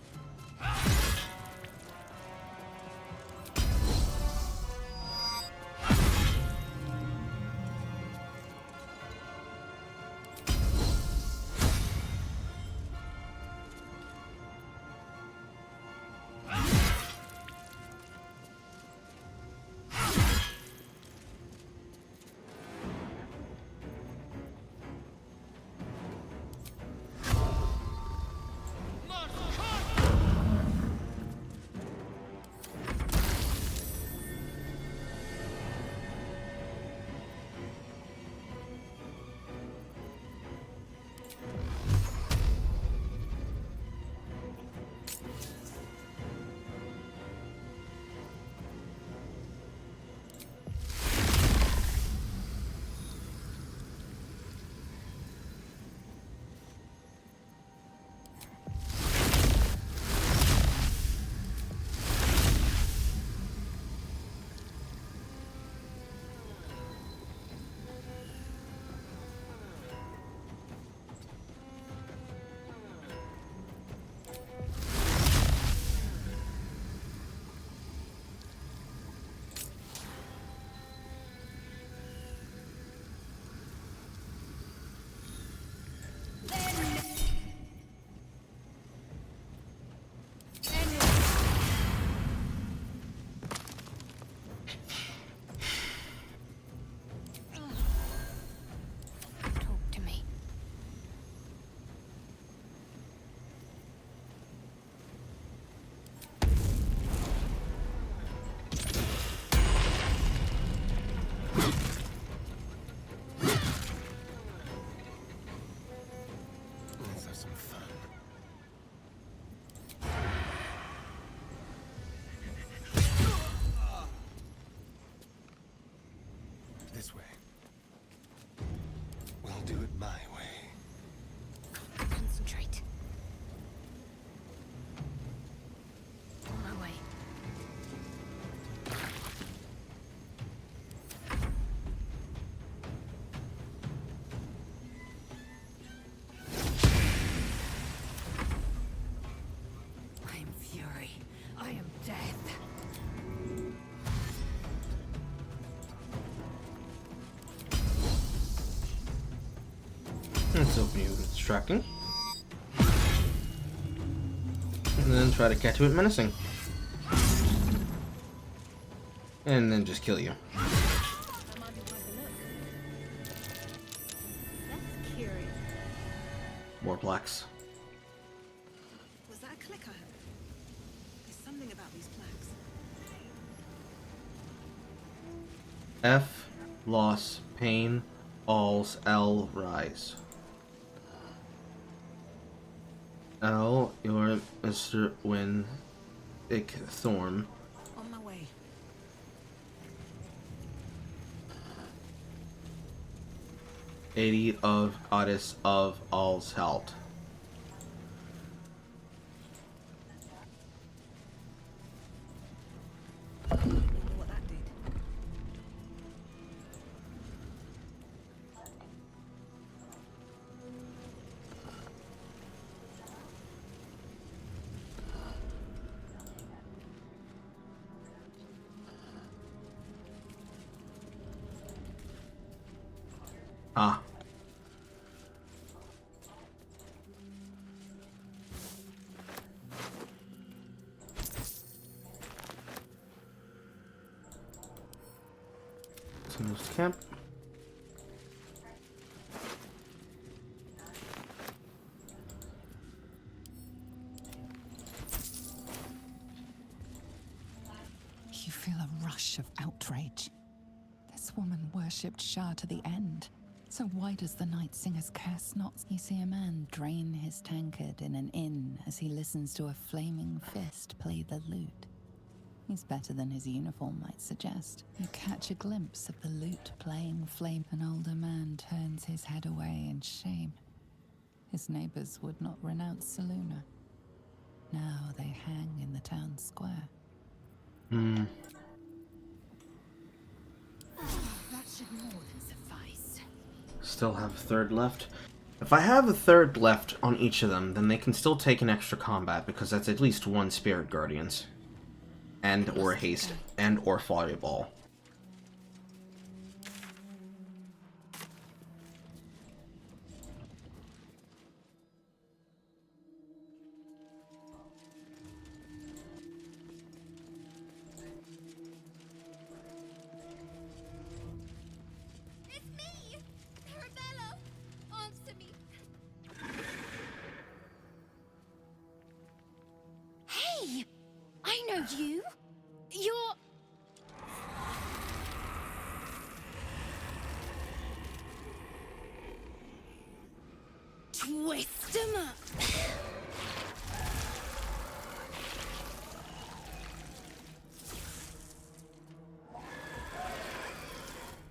This way. We'll do it my way. Concentrate. On my way. I am fury. I am death. Let's open you with distracting. And then try to catch you with menacing. And then just kill you. That's curious. More plaques. Was that a click I heard? There's something about these plaques. F, loss, pain, alls, L, rise. L, your Mr. Win, Ick Thorn. On my way. '80 of Goddess of All's Held. What that did. Ah. This camp. You feel a rush of outrage. This woman worshipped Shah to the end. So why does the Night Singer's curse not? You see a man drain his tankard in an inn as he listens to a flaming fist play the lute. He's better than his uniform might suggest. You catch a glimpse of the lute playing flame. An older man turns his head away in shame. His neighbors would not renounce Selûne. Now they hang in the town square. That should more than suffice. Still have a third left. If I have a third left on each of them, then they can still take an extra combat, because that's at least one Spirit Guardians. And or haste, and or fireball. It's me! Arabella! Answer me! Hey! I know you! You're... Twist 'em up!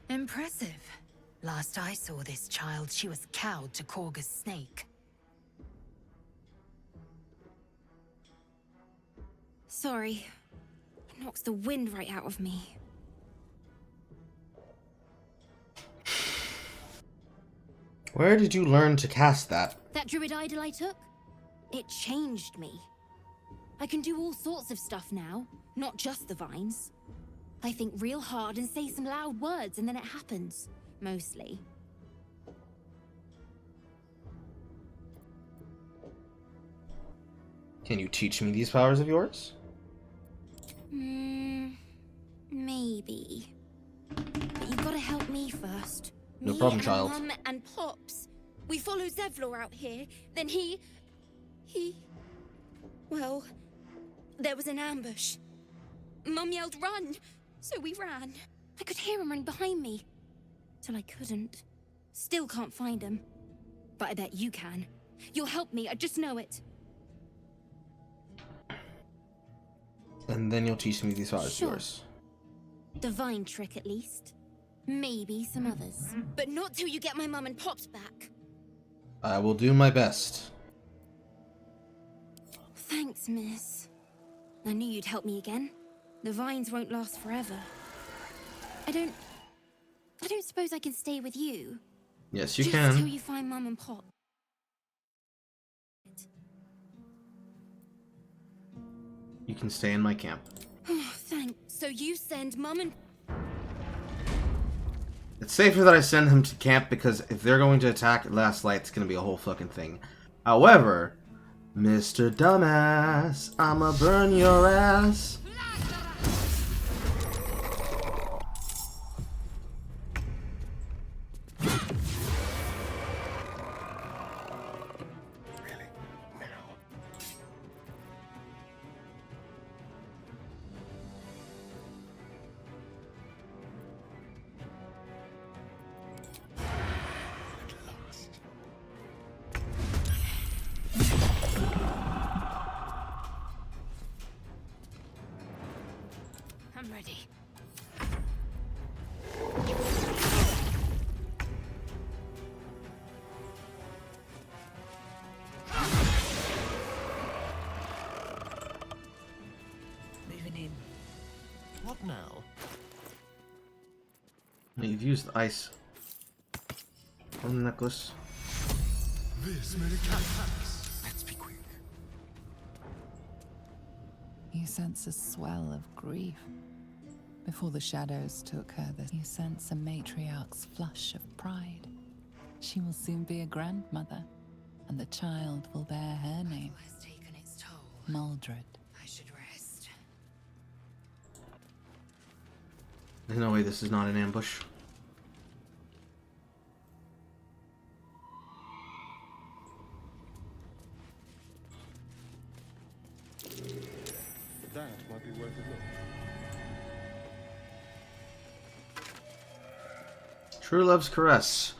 Impressive. Last I saw this child, she was cowed to Korga's snake. Sorry. It knocks the wind right out of me. Where did you learn to cast that? That druid idol I took? It changed me. I can do all sorts of stuff now, not just the vines. I think real hard and say some loud words and then it happens. Mostly. Can you teach me these powers of yours? Maybe. But you've got to help me first. No Me problem, and child. Mum and Pops. We followed Zevlor out here. Then he... Well, there was an ambush. Mum yelled, "Run!" So we ran. I could hear him running behind me. Till I couldn't. Still can't find him. But I bet you can. You'll help me, I just know it. And then you'll teach me these powers Sure. of yours. The vine trick, at least. Maybe some others. But not till you get my mum and Pops back. I will do my best. Thanks, miss. I knew you'd help me again. The vines won't last forever. I don't suppose I can stay with you. Yes, you Just can. till you find Mum and Pop. You can stay in my camp. Oh, thanks. So you send Mum and... It's safer that I send them to camp, because if they're going to attack at Last Light, it's going to be a whole fucking thing. However, Mr. Dumbass, I'ma burn your ass. I'm ready. Moving in. What now? You've used ice on the necklace. This made a caps. Let's be quick. You sense a swell of grief. Before the shadows took her, you sense a matriarch's flush of pride. She will soon be a grandmother, and the child will bear her name. Has taken its toll. Maldred. I should rest. There's no way this is not an ambush. That might be worth a look. True Love's Caress.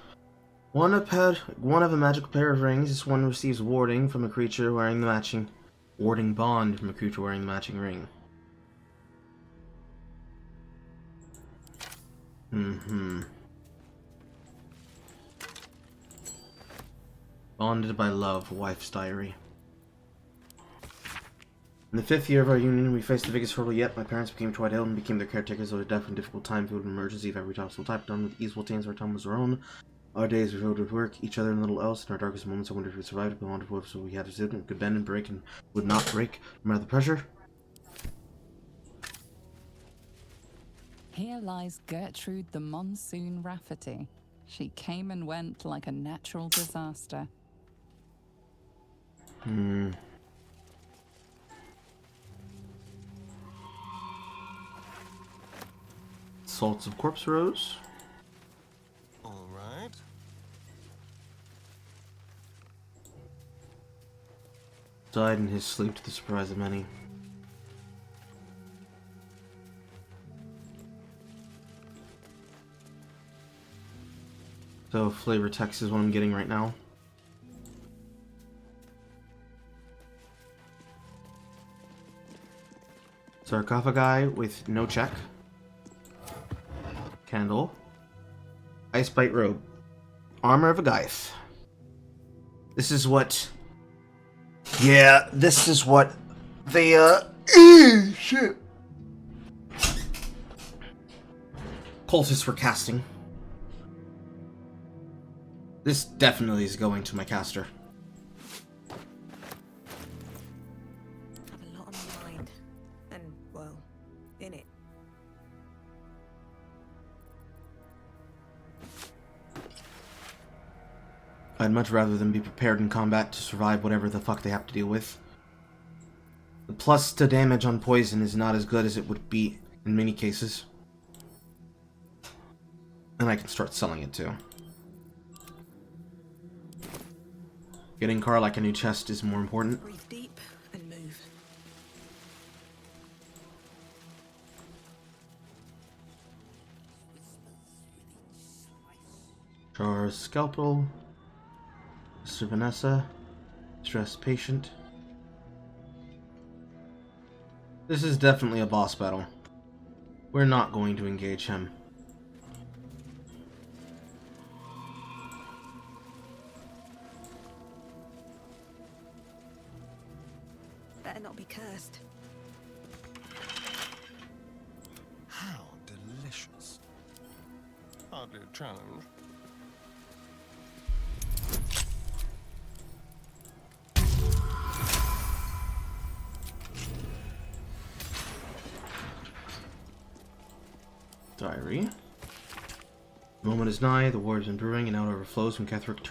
One of a magical pair of rings. This one receives warding from a creature wearing the matching warding bond from a creature wearing the matching ring. Bonded by love, wife's diary. In the 5th year of our union, we faced the biggest hurdle yet. My parents became quite ill and became their caretakers at a deaf and difficult time filled with emergency of every possible type, done with ease. Will our time was our own. Our days were filled with work, each other and little else. In our darkest moments, I wondered if we survived, but I wondered if we had to sit and could bend and break and would not break, no matter the pressure. Here lies Gertrude the Monsoon Rafferty. She came and went like a natural disaster. Salts of Corpse Rose. All right. Died in his sleep to the surprise of many. So flavor text is what I'm getting right now. Sarcophagi with no check. Candle. Ice Bite Robe. Armor of a Gaith. This is what... Yeah, this is what the, shit. Cultists were casting. This definitely is going to my caster. I have a lot on my mind. And, well, in it. I'd much rather them be prepared in combat to survive whatever the fuck they have to deal with. The plus to damage on poison is not as good as it would be in many cases. And I can start selling it too. Getting Karlach a new chest is more important. Breathe deep and move. Char's Scalpel. Mr. Vanessa. Stress Patient. This is definitely a boss battle. We're not going to engage him. Better not be cursed. How delicious. Hardly a challenge. Diary. The moment is nigh, the war has been brewing, and out overflows. When Ketheric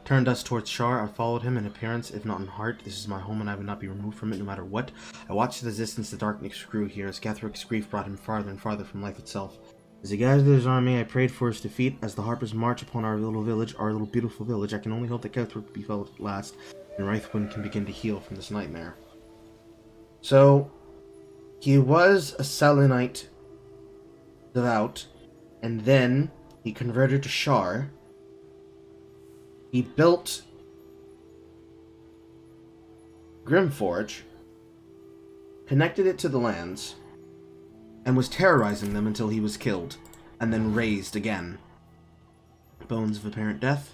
turned us towards Shar, I followed him in appearance, if not in heart. This is my home, and I would not be removed from it no matter what. I watched the distance the darkness grew here, as Ketheric's grief brought him farther and farther from life itself. As he gathered his army, I prayed for his defeat. As the Harpers march upon our little village, our little beautiful village, I can only hope that Ketheric will be felled at last, and Raithwin can begin to heal from this nightmare. So, he was a Selenite devout, and then he converted to Shar. He built Grimforge, connected it to the lands, and was terrorizing them until he was killed, and then raised again. Bones of Apparent Death.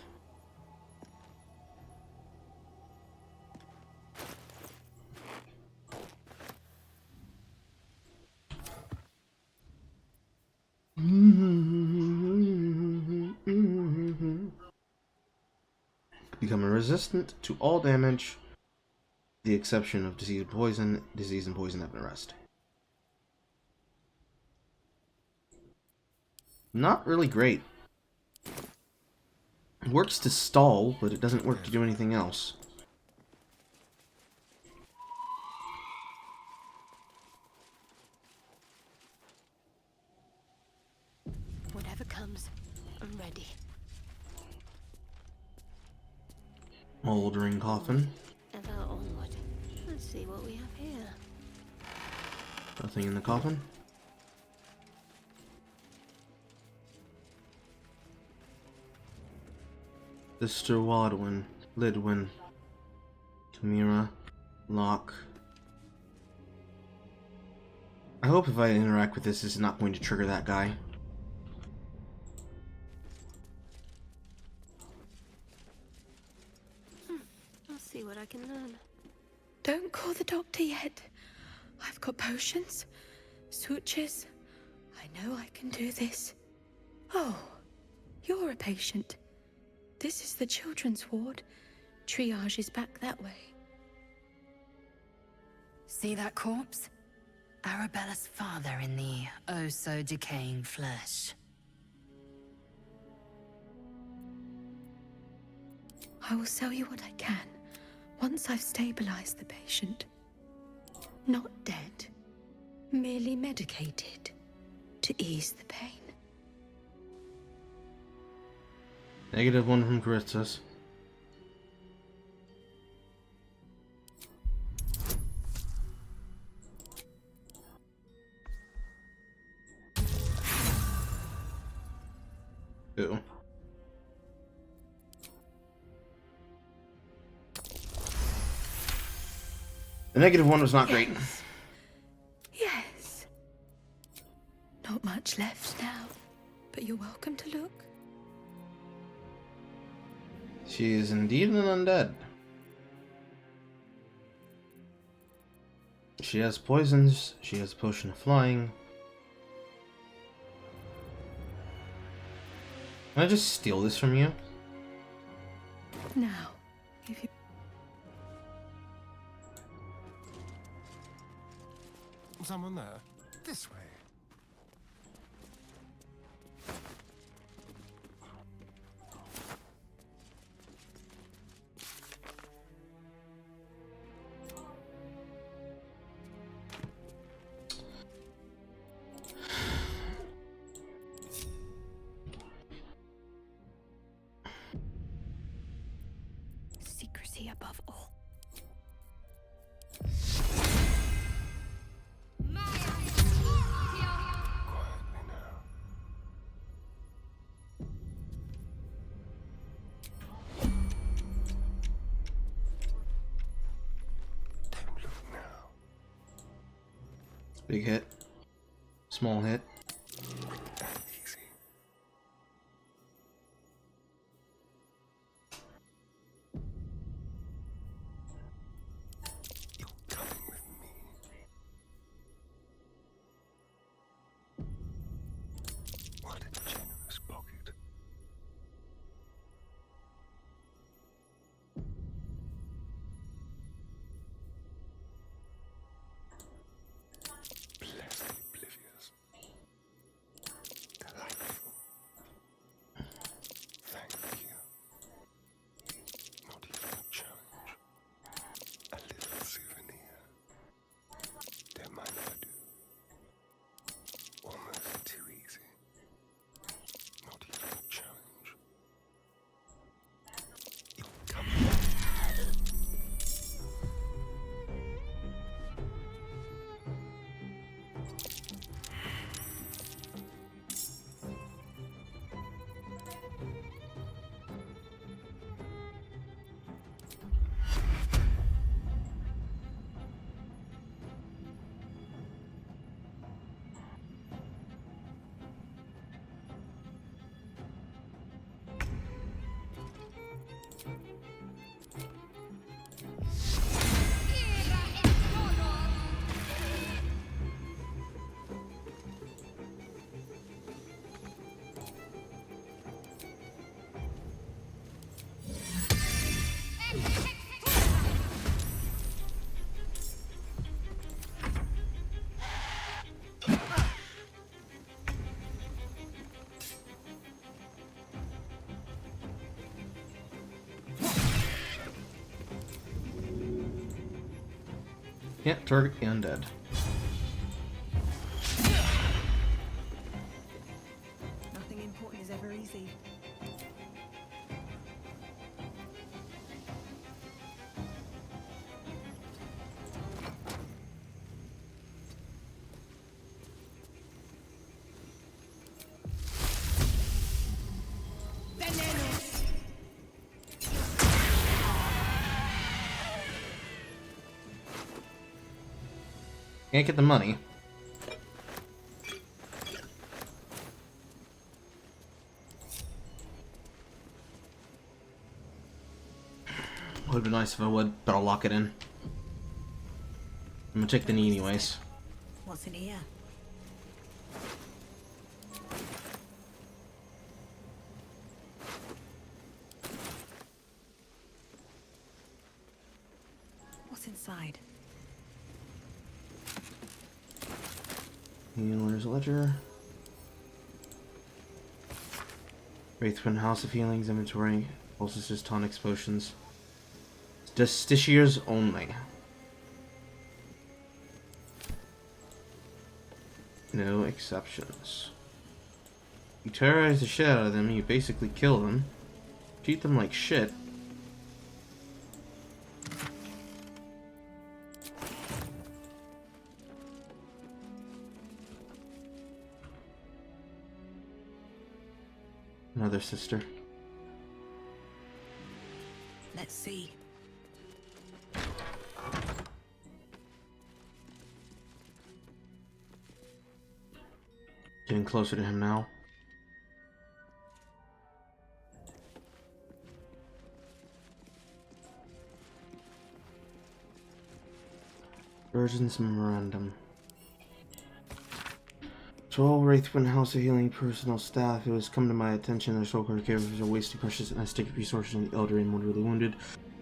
Becoming resistant to all damage, with the exception of disease and poison. Disease and poison have been rest. Not really great. It works to stall, but it doesn't work to do anything else. Whatever comes, I'm ready. Mouldering coffin. Ever onward. Let's see what we have here. Nothing in the coffin. Sister Wadwin, Lidwin, Chimera, Locke. I hope if I interact with this is not going to trigger that guy. I'll see what I can learn. Don't call the doctor yet. I've got potions, sutures. I know I can do this. Oh, you're a patient. This is the children's ward. Triage is back that way. See that corpse? Arabella's father in the oh-so-decaying flesh. I will sell you what I can, once I've stabilized the patient. Not dead, merely medicated, to ease the pain. -1 from Caritas. Ew. The -1 was not great. Yes. Not much left now, but you're welcome to look. She is indeed an undead. She has poisons, she has a potion of flying. Can I just steal this from you? Now, if you... Someone there? This way. Secrecy above all. Big hit. Small hit. What a generous pocket. Blessed oblivious. Can't target the undead. Nothing important is ever easy. Can't get the money. Would have been nice if I would, but I'll lock it in. I'm gonna take the knee anyways. What's in here? What's inside? Healer's Ledger. Wraithwind House of Healings inventory. Poultices, tonics, potions. Justiciars only. No exceptions. You terrorize the shit out of them, you basically kill them. Treat them like shit. Another sister. Let's see. Getting closer to him now. Virgin's Memorandum. To all Wraithwind House of Healing personnel staff, it has come to my attention that social caregivers are wasting precious and unsticky resources on the elderly and mortally wounded.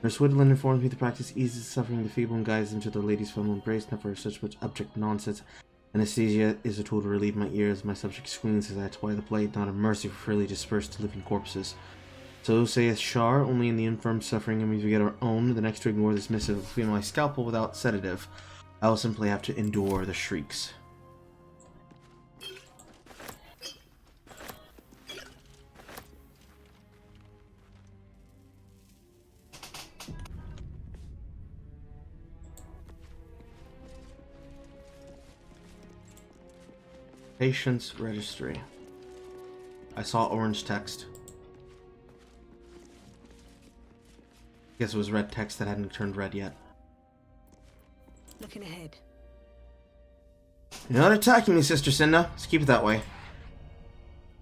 Nurse Woodland informs me the practice eases suffering the feeble and guides them to their lady's final embrace, not for such much abject nonsense. Anesthesia is a tool to relieve my ears. My subject screams as I apply the blade, not a mercy for freely dispersed living corpses. So saith Shar, only in the infirm suffering and we get our own. The next to ignore this missive will feel my scalpel without sedative. I will simply have to endure the shrieks. Patient's registry. I saw orange text. Guess it was red text that hadn't turned red yet. Looking ahead. You're not attacking me, Sister Cinda. Let's keep it that way.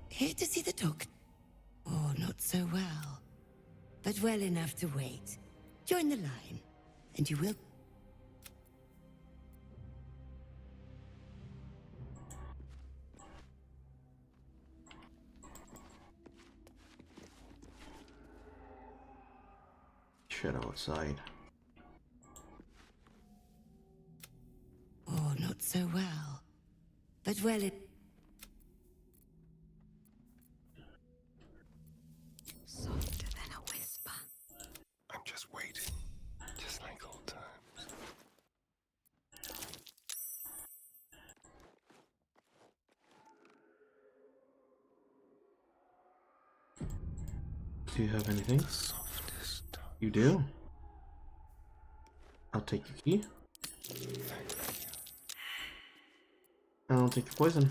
Here to see the doctor. Oh, not so well. But well enough to wait. Join the line, and you will... Shadow outside. Oh, not so well. But well it... Softer than a whisper. I'm just waiting, just like old times. Do you have anything? You do? I'll take your key. I'll take the poison.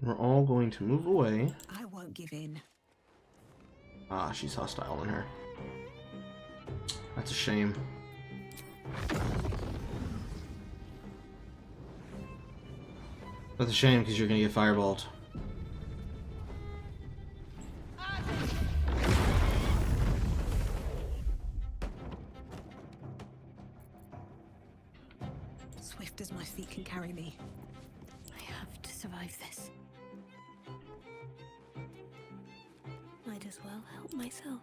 We're all going to move away. I won't give in. Ah, she's hostile on her. That's a shame. That's a shame because you're gonna get fireballed. Swift as my feet can carry me. I have to survive this. Might as well help myself.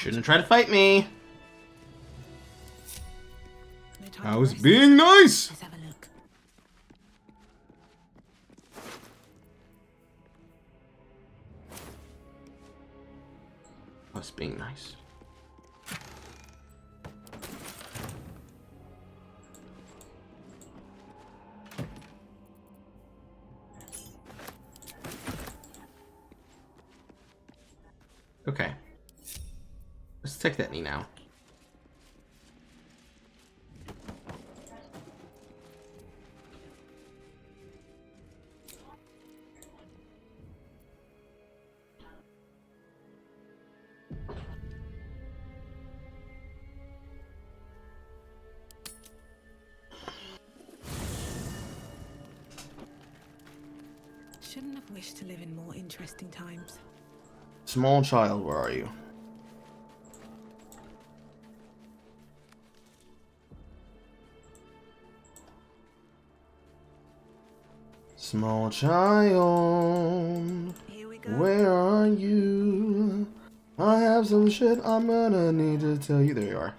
Shouldn't try to fight me. I was being nice. Let's have a look. I was being nice. Okay. Let's take that knee now. Shouldn't have wished to live in more interesting times. Small child, where are you? Small child, where are you? I have some shit I'm gonna need to tell you. There you are.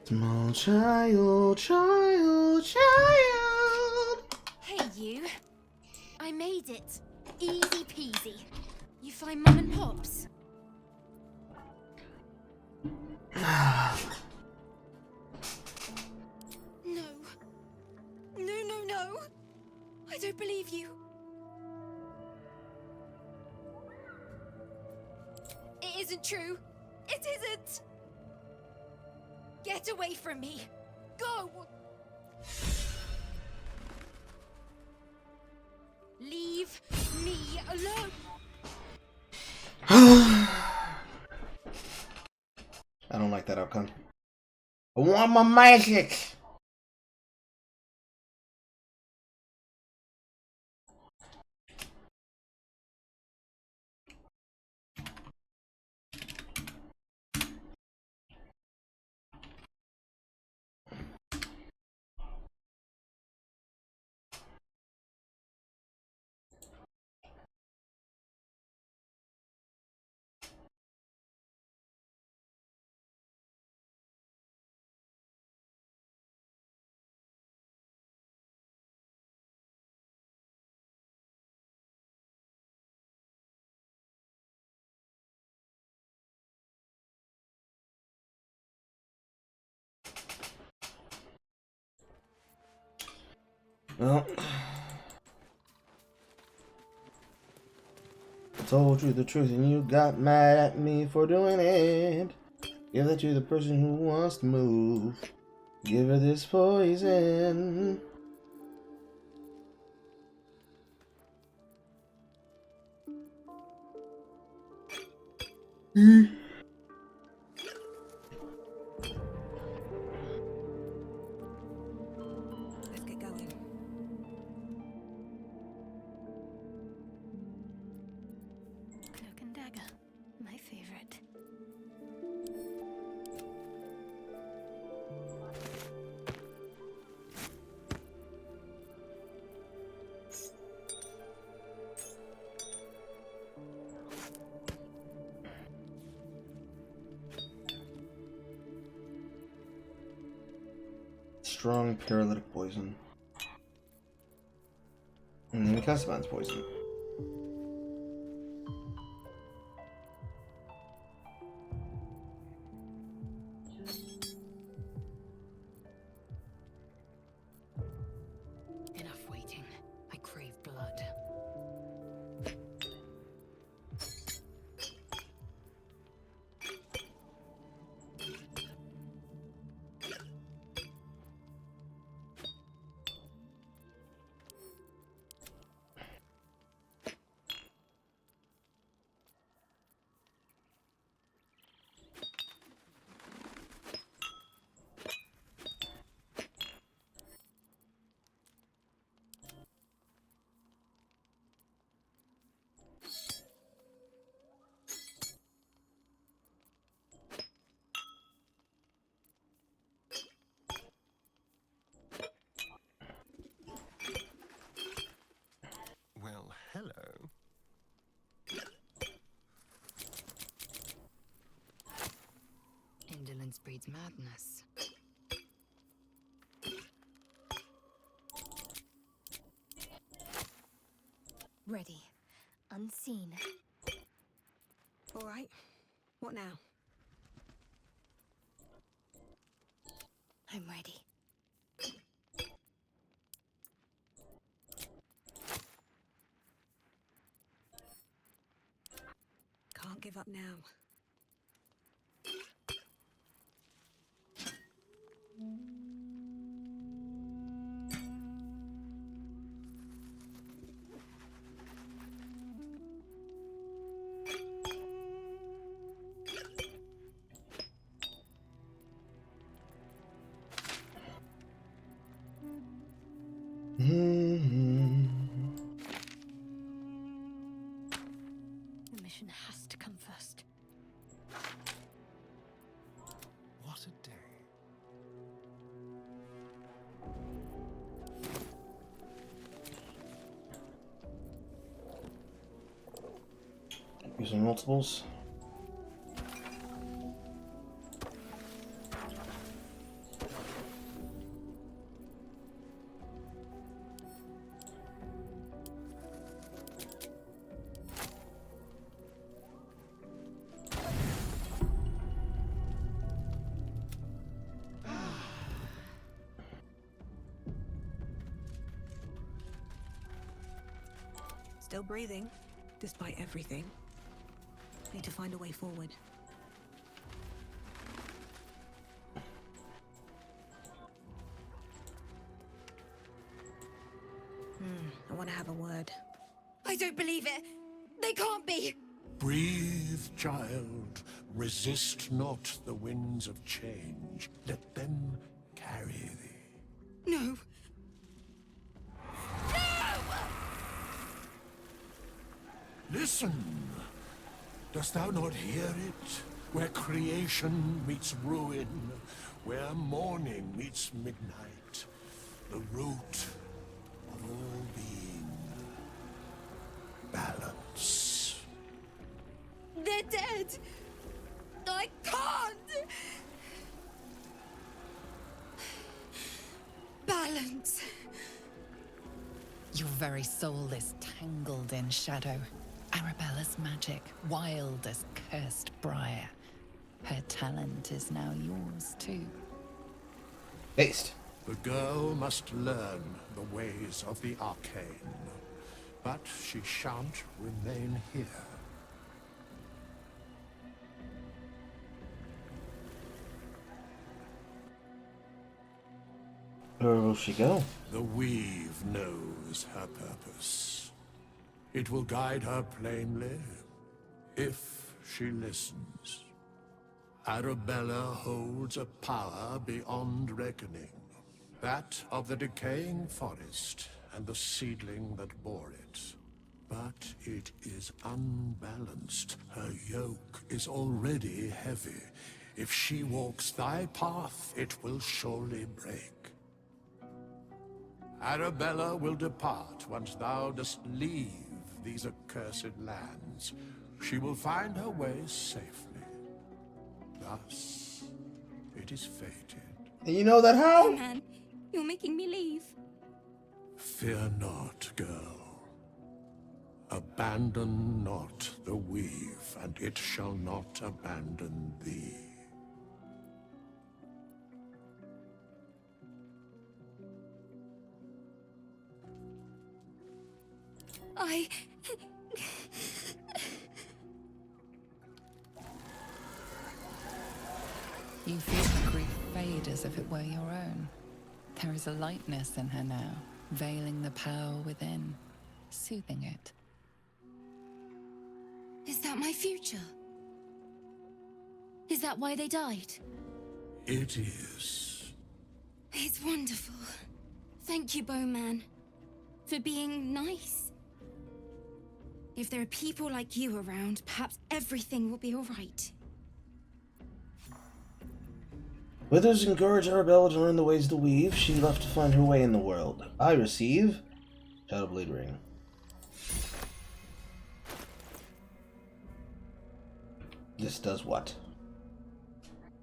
Small child, child, child. Hey, you. I made it. Easy peasy. You find Mum and Pops? No. No, no, no. I don't believe you. It isn't true. It isn't. Get away from me. Go. Leave me alone. I don't like that outcome. I want my magic. Well, I told you the truth and you got mad at me for doing it. Give that to the person who wants to move. Give her this poison. Let's get going. Cloak and dagger. My favorite. Strong paralytic poison. And then Casaban's poison. Enough waiting. I crave blood. breeds madness. Ready. Unseen. All right. What now? I'm ready. Can't give up now. The mission has to come first. What a day. Using multiples. Still breathing, despite everything. Need to find a way forward. I want to have a word. I don't believe it. They can't be. Breathe, child. Resist not the winds of change. Let them carry thee. No. Listen. Dost thou not hear it? Where creation meets ruin, where morning meets midnight, the root of all being. Balance. They're dead. I can't. Balance. Your very soul is tangled in shadow. Arabella's magic, wild as cursed briar. Her talent is now yours too. Based. The girl must learn the ways of the arcane, but she shan't remain here. Where will she go? The weave knows her purpose. It will guide her plainly, if she listens. Arabella holds a power beyond reckoning. That of the decaying forest and the seedling that bore it. But it is unbalanced. Her yoke is already heavy. If she walks thy path, it will surely break. Arabella will depart once thou dost leave these accursed lands. She will find her way safely. Thus, it is fated. And you know that how? Oh man, you're making me leave. Fear not, girl. Abandon not the weave, and it shall not abandon thee. You feel her grief fade as if it were your own. There is a lightness in her now, veiling the power within, soothing it. Is that my future? Is that why they died? It is. It's wonderful. Thank you, Bowman, for being nice. If there are people like you around, perhaps everything will be all right. Withers encouraged Arabella to learn the ways to weave. She left to find her way in the world. I receive Shadowblade Ring. This does what?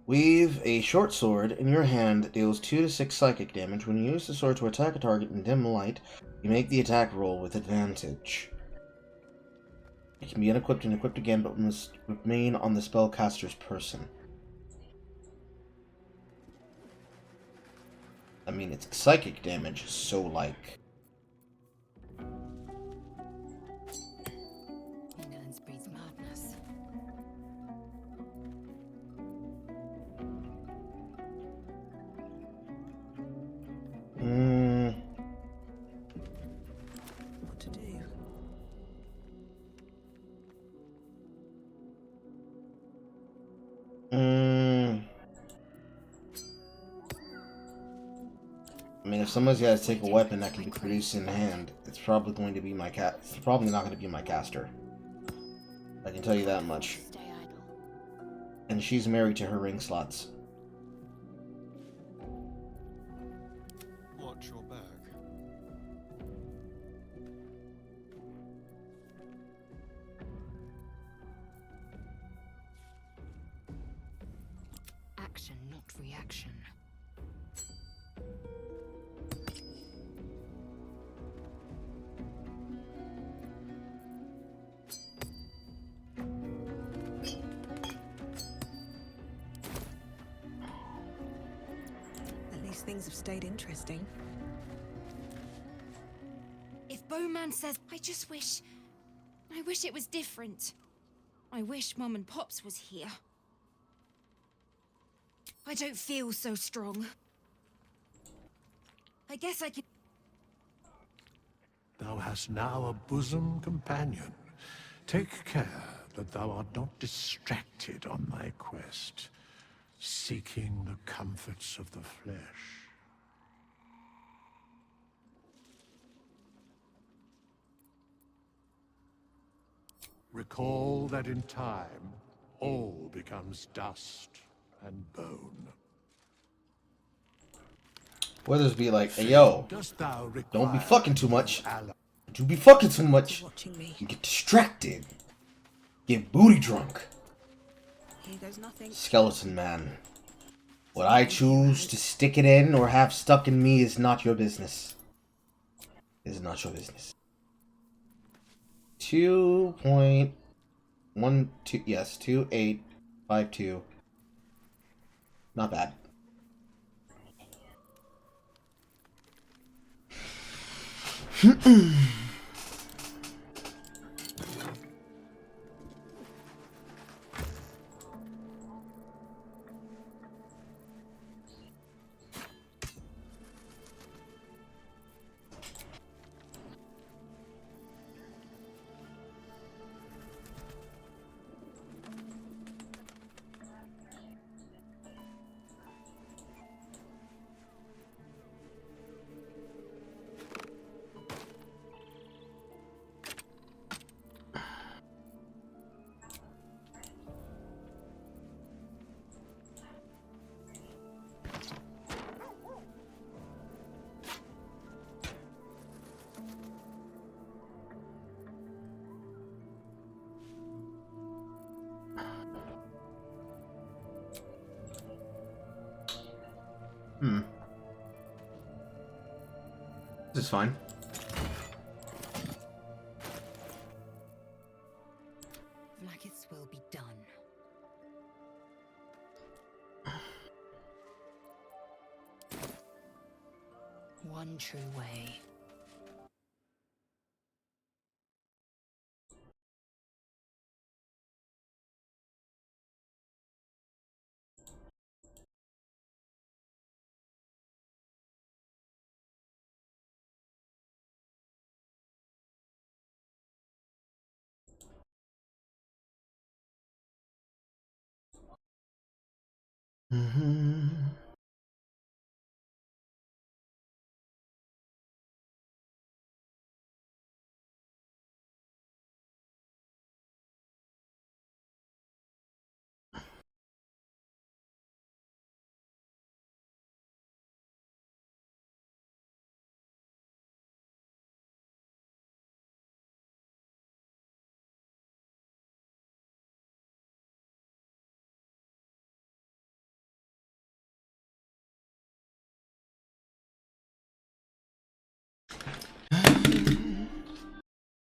Weave a short sword in your hand that deals 2 to 6 psychic damage. When you use the sword to attack a target in dim light, you make the attack roll with advantage. It can be unequipped and equipped again, but must remain on the spellcaster's person. I mean, it's psychic damage, so like... Ignorance breeds madness. What to do? I mean, if someone's got to take a weapon that can be produced in hand, it's probably going to be my cat. It's probably not going to be my caster. I can tell you that much. And she's married to her ring slots. Watch your back. Action, not reaction. At least things have stayed interesting. If Bowman says, I wish it was different. I wish Mum and Pops was here. I don't feel so strong. I guess I can... Thou hast now a bosom companion. Take care that thou art not distracted on thy quest, seeking the comforts of the flesh. Recall that in time, all becomes dust and bone. Weathersby like, hey yo, Dost thou don't be require fucking too much. ally? Don't be fucking too much. Watching me. You get distracted. Get booty drunk. Here goes nothing. Skeleton man. What I choose to stick it in or have stuck in me is not your business. Is not your business. 2.12, yes, 2852. Not bad. This is fine. Vlaakith's will be done. One true way. Mm-hmm.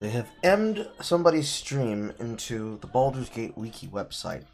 They have emmed somebody's stream into the Baldur's Gate wiki website.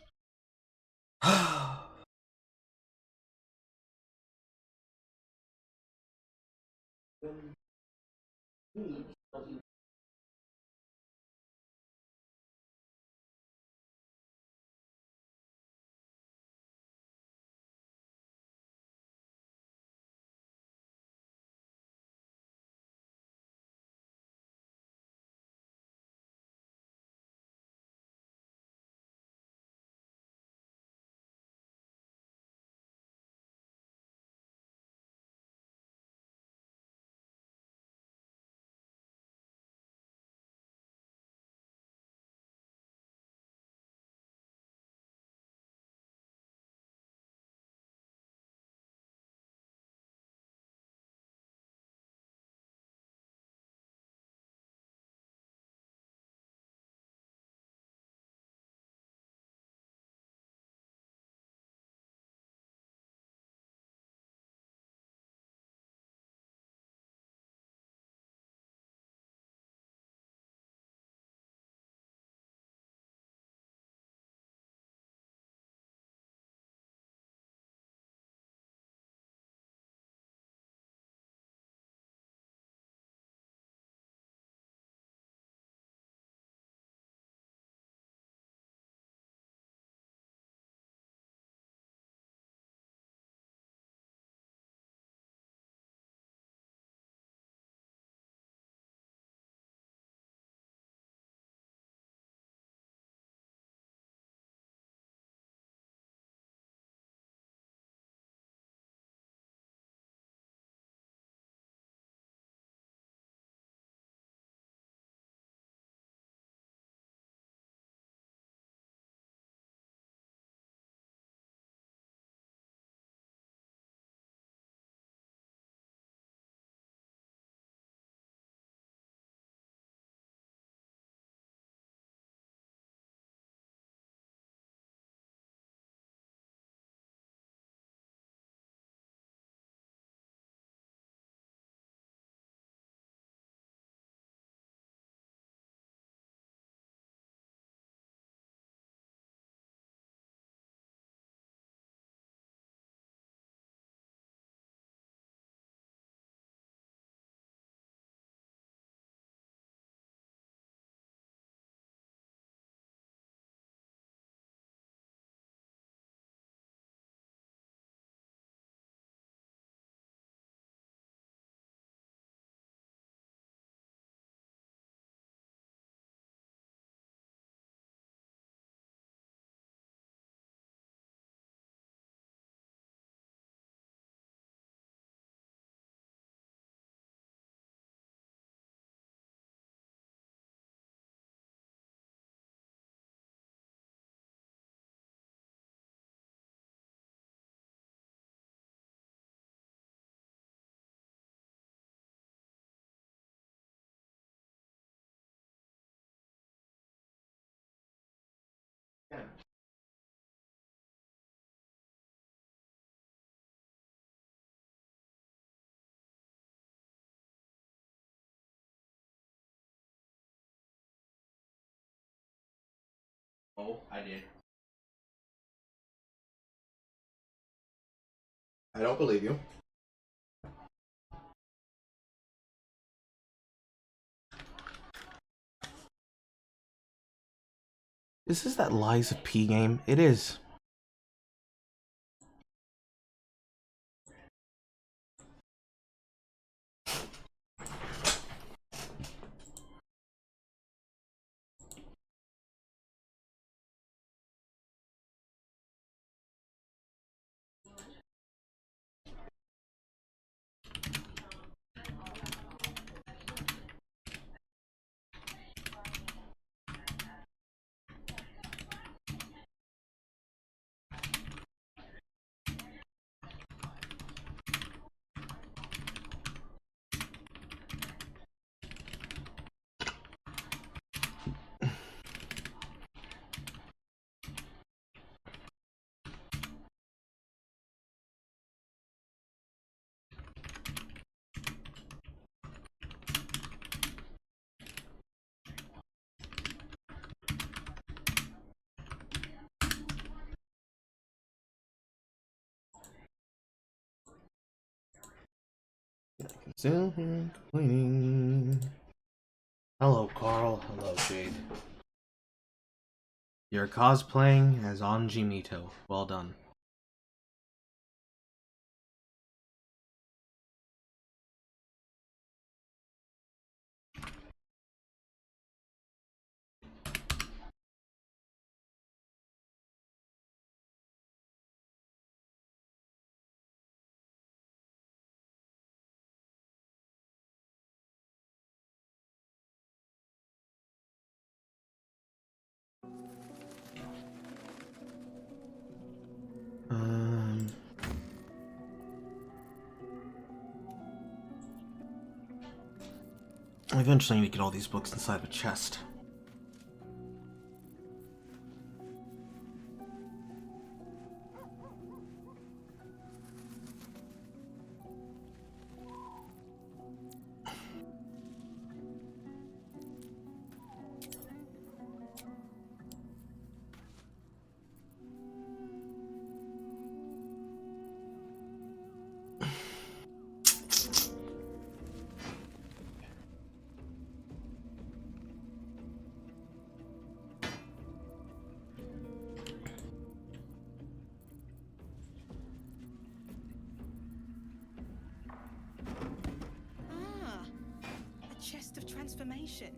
Oh, I did. I don't believe you. Is this that Lies of P game? It is. Still here complaining. Hello, Carl. Hello, Jade. You're cosplaying as Anji Mito. Well done. Eventually I need to get all these books inside of a chest. Chest of transformation.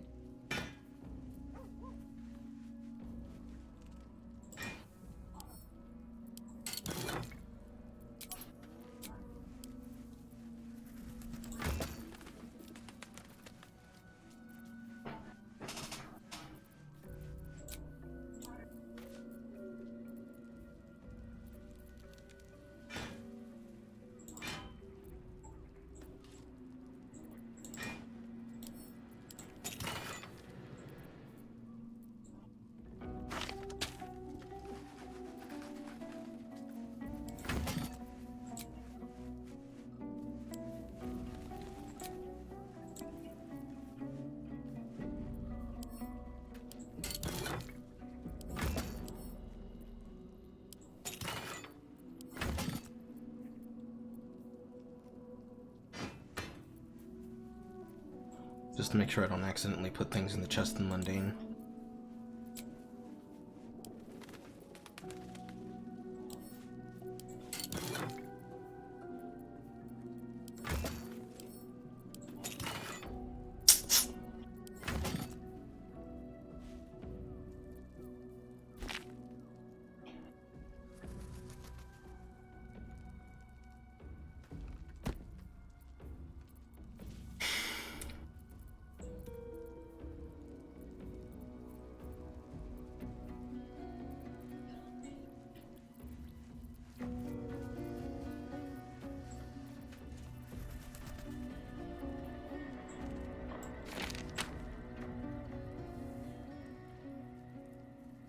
Just to make sure I don't accidentally put things in the chest in Mundane.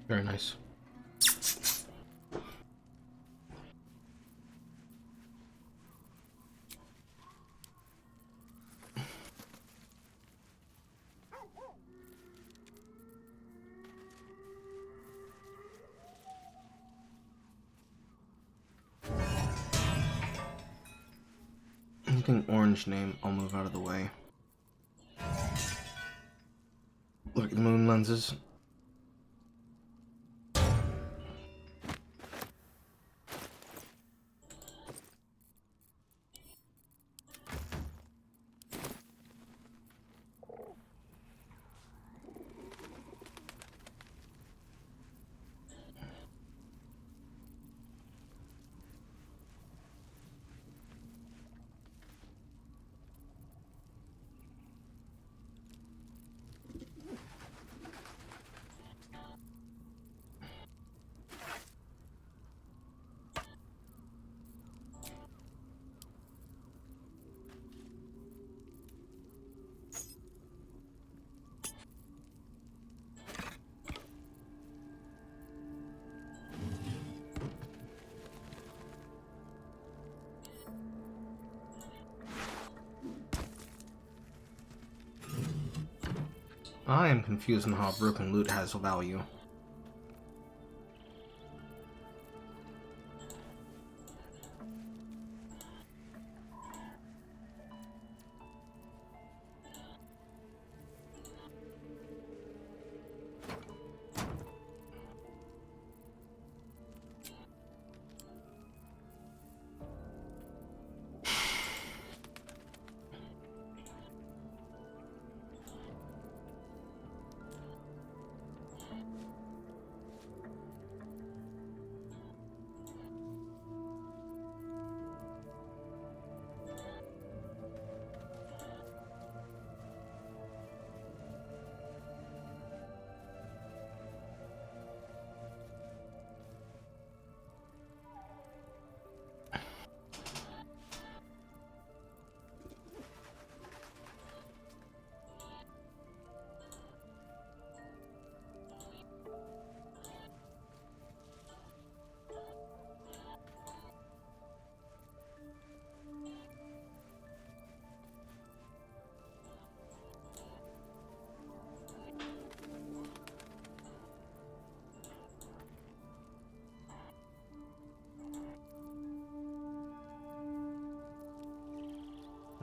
Very nice. Anything orange name, I'll move out of the way. Look at the moon lenses. I am confused on how broken loot has value.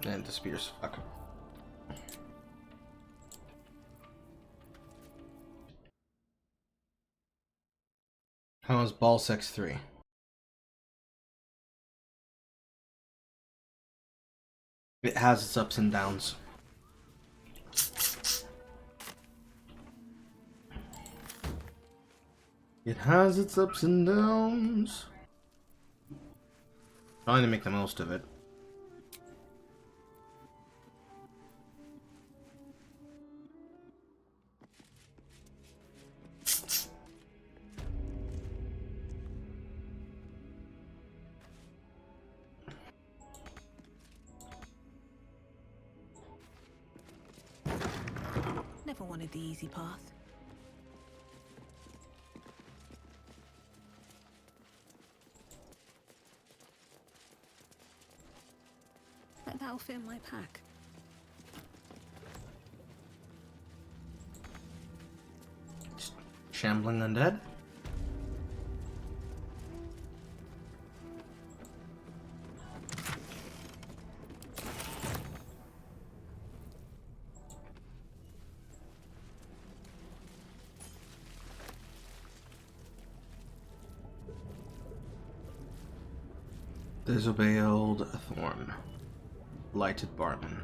And disappears. Okay. How is Ball Sex 3? It has its ups and downs. It has its ups and downs. Trying to make the most of it. Never wanted the easy path. Bet that'll fit in my pack. Shambling undead? Disobey Old Thorn. Lighted Barman.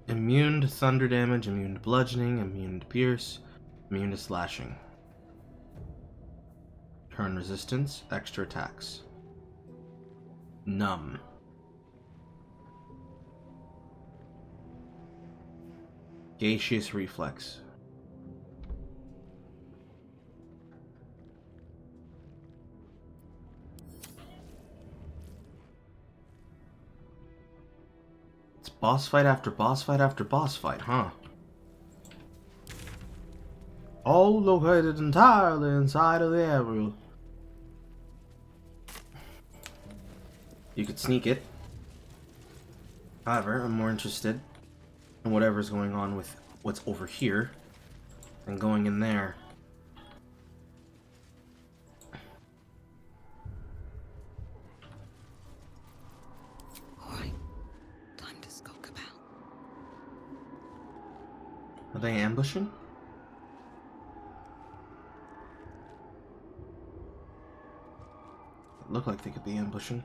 Immune to thunder damage, immune to bludgeoning, immune to pierce, immune to slashing. Turn resistance, extra attacks. Numb. Gaseous reflex. It's boss fight after boss fight after boss fight, huh? All located entirely inside of the area. You could sneak it. However, I'm more interested in whatever's going on with what's over here and going in there. Alright, time to skulk about. Are they ambushing? Look like they could be ambushing.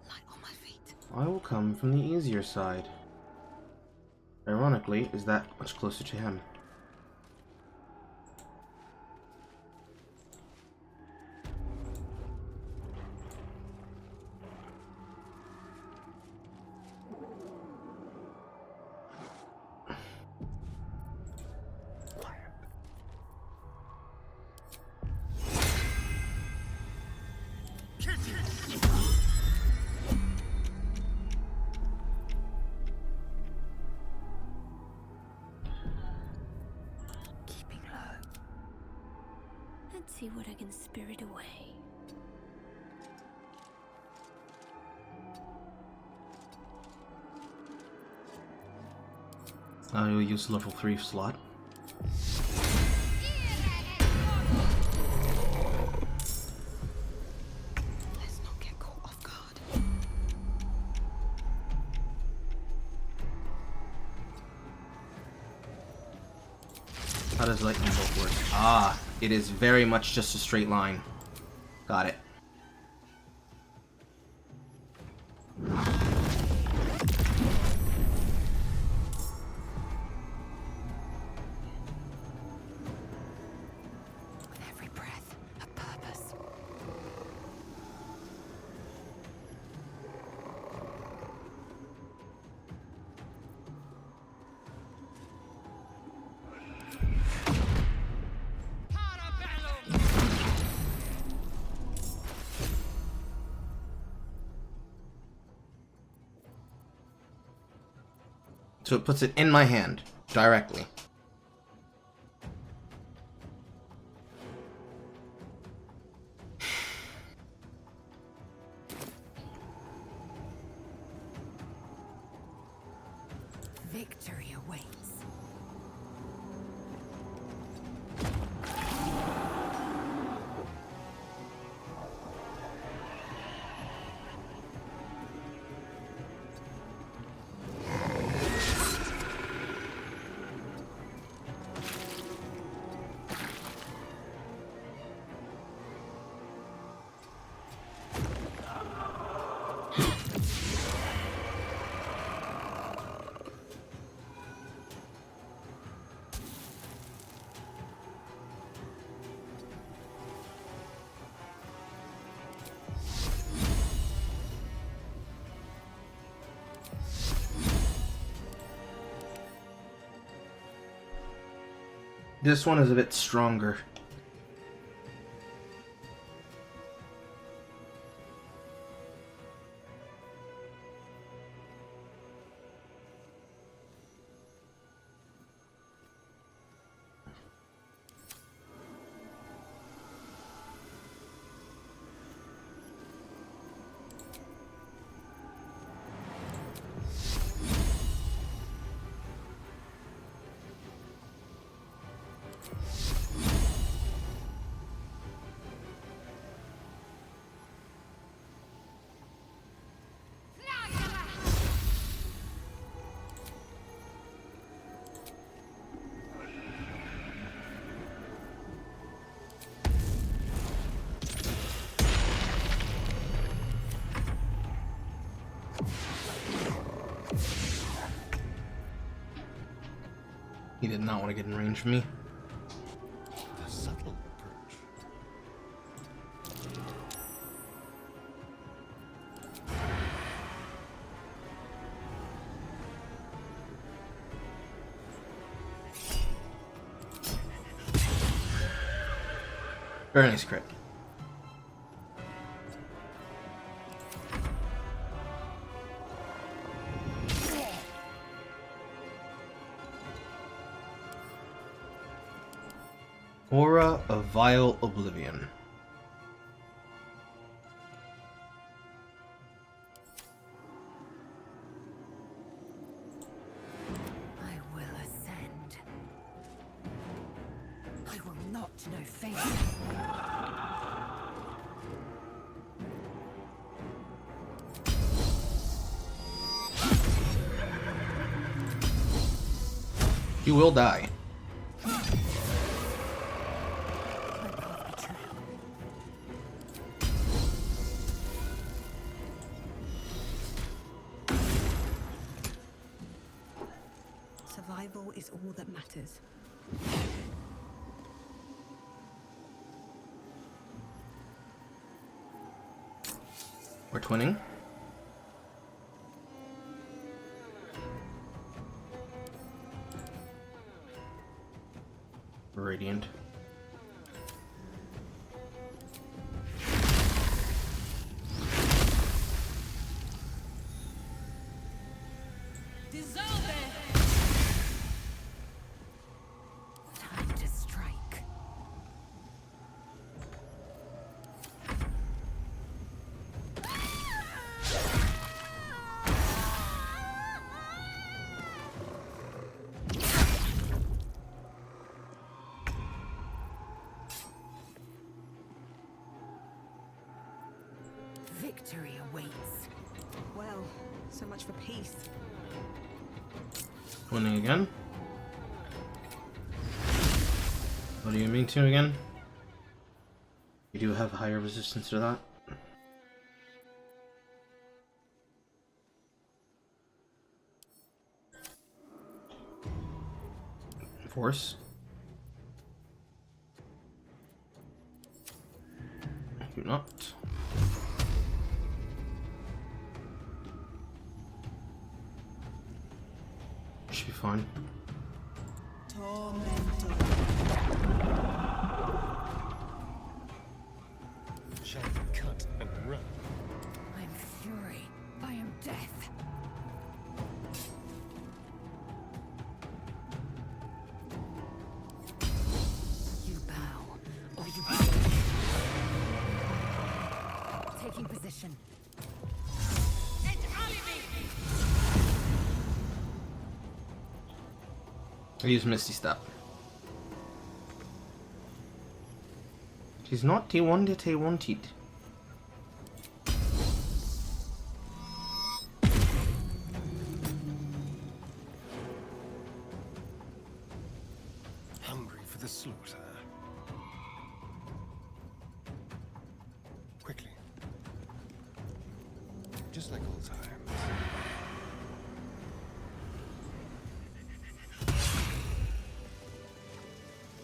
Light on my feet. I will come from the easier side. Ironically, is that much closer to him. Let's see what I can spirit away. I will use level 3 slot. Let's not get caught off guard. How does lightning bolt work? Ah, it is very much just a straight line. Got it. With every breath, a purpose. So it puts it in my hand, directly. Victory awaits. This one is a bit stronger. He did not want to get in range of me. A subtle approach. Very nice crit. Aura of Vile Oblivion. I will ascend. I will not know fate. You will die. Survival is all that matters. We're twinning. Radiant. Time to strike. Victory awaits. Well, so much for peace. Twinning again. What do you mean to again? You do have higher resistance to that. Force. Do not. Should be fine. Shall we cut and run? I am fury. I am death. You bow, or you taking position. I use Misty Step. She's not the one that I wanted. Hungry for the slaughter. Quickly. just like old times.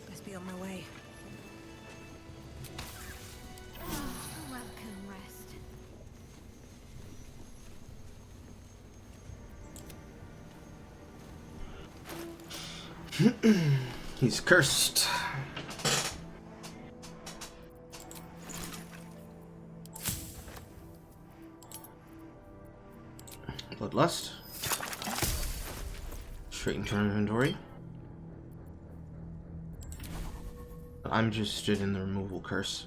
Best be on my way. Welcome, rest. He's cursed. Bloodlust. Straight into our inventory. I'm interested in the removal curse.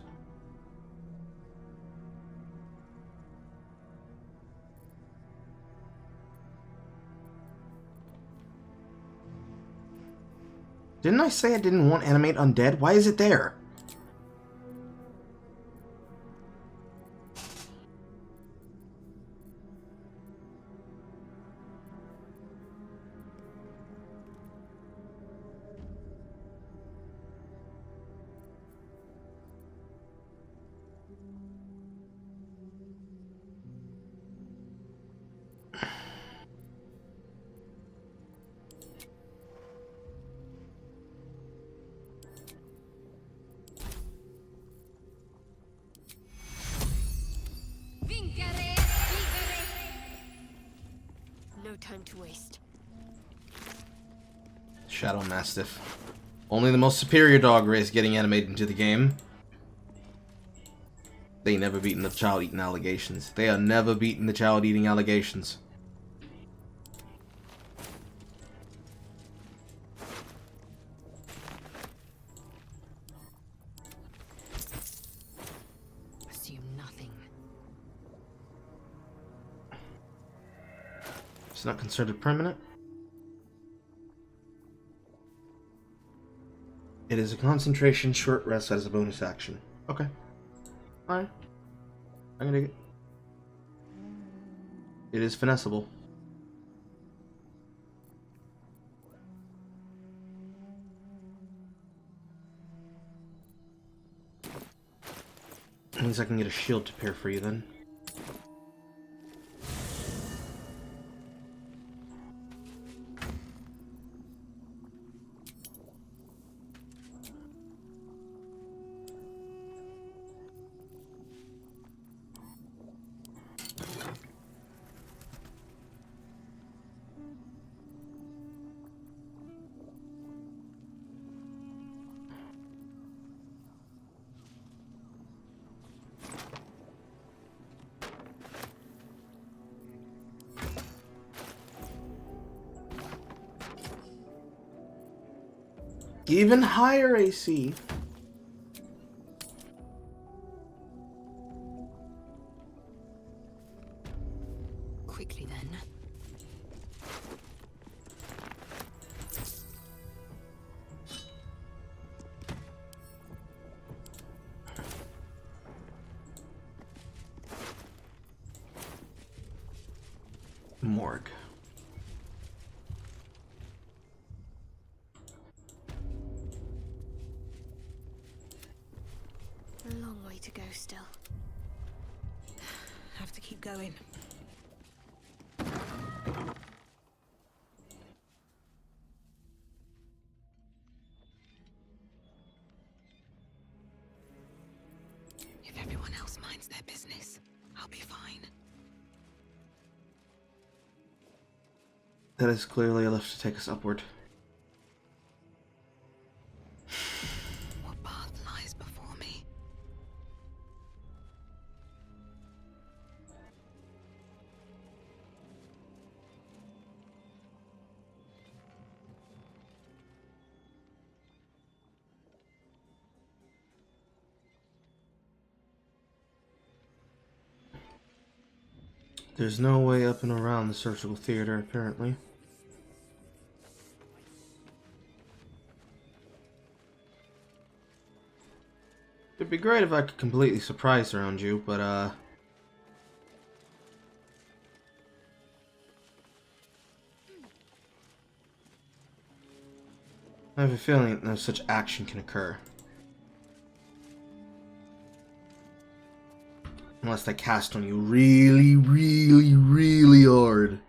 Didn't I say I didn't want animate undead? Why is it there? No time to waste. Shadow Mastiff. Only the most superior dog race getting animated into the game. They never beaten the child-eating allegations. They are never beaten the child-eating allegations. Assume nothing. It's not considered permanent. It is a concentration short rest as a bonus action. Okay. Alright. I'm gonna dig it. It is finessable. Means I can get a shield to pair for you then. Even higher AC. Quickly then. Morgue. A long way to go still. Have to keep going. If everyone else minds their business, I'll be fine. That is clearly a lift to take us upward. What path lies before me? There's no way up and around the surgical theater, apparently. It'd be great if I could completely surprise around you, but I have a feeling that no such action can occur. Unless they cast on you really, really, really hard.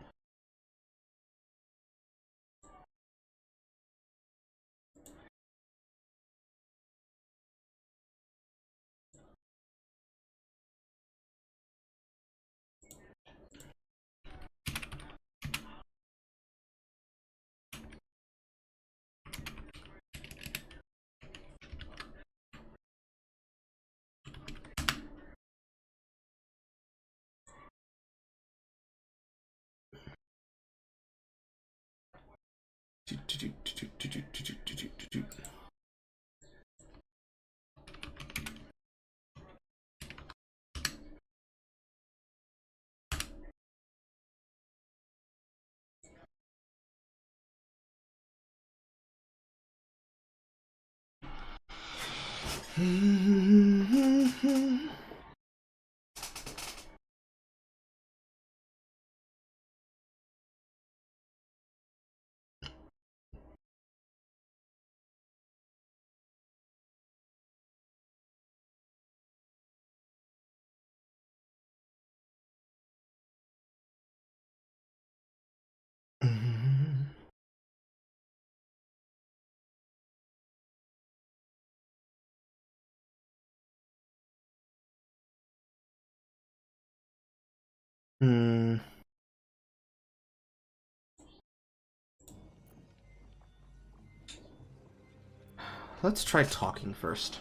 Let's try talking first.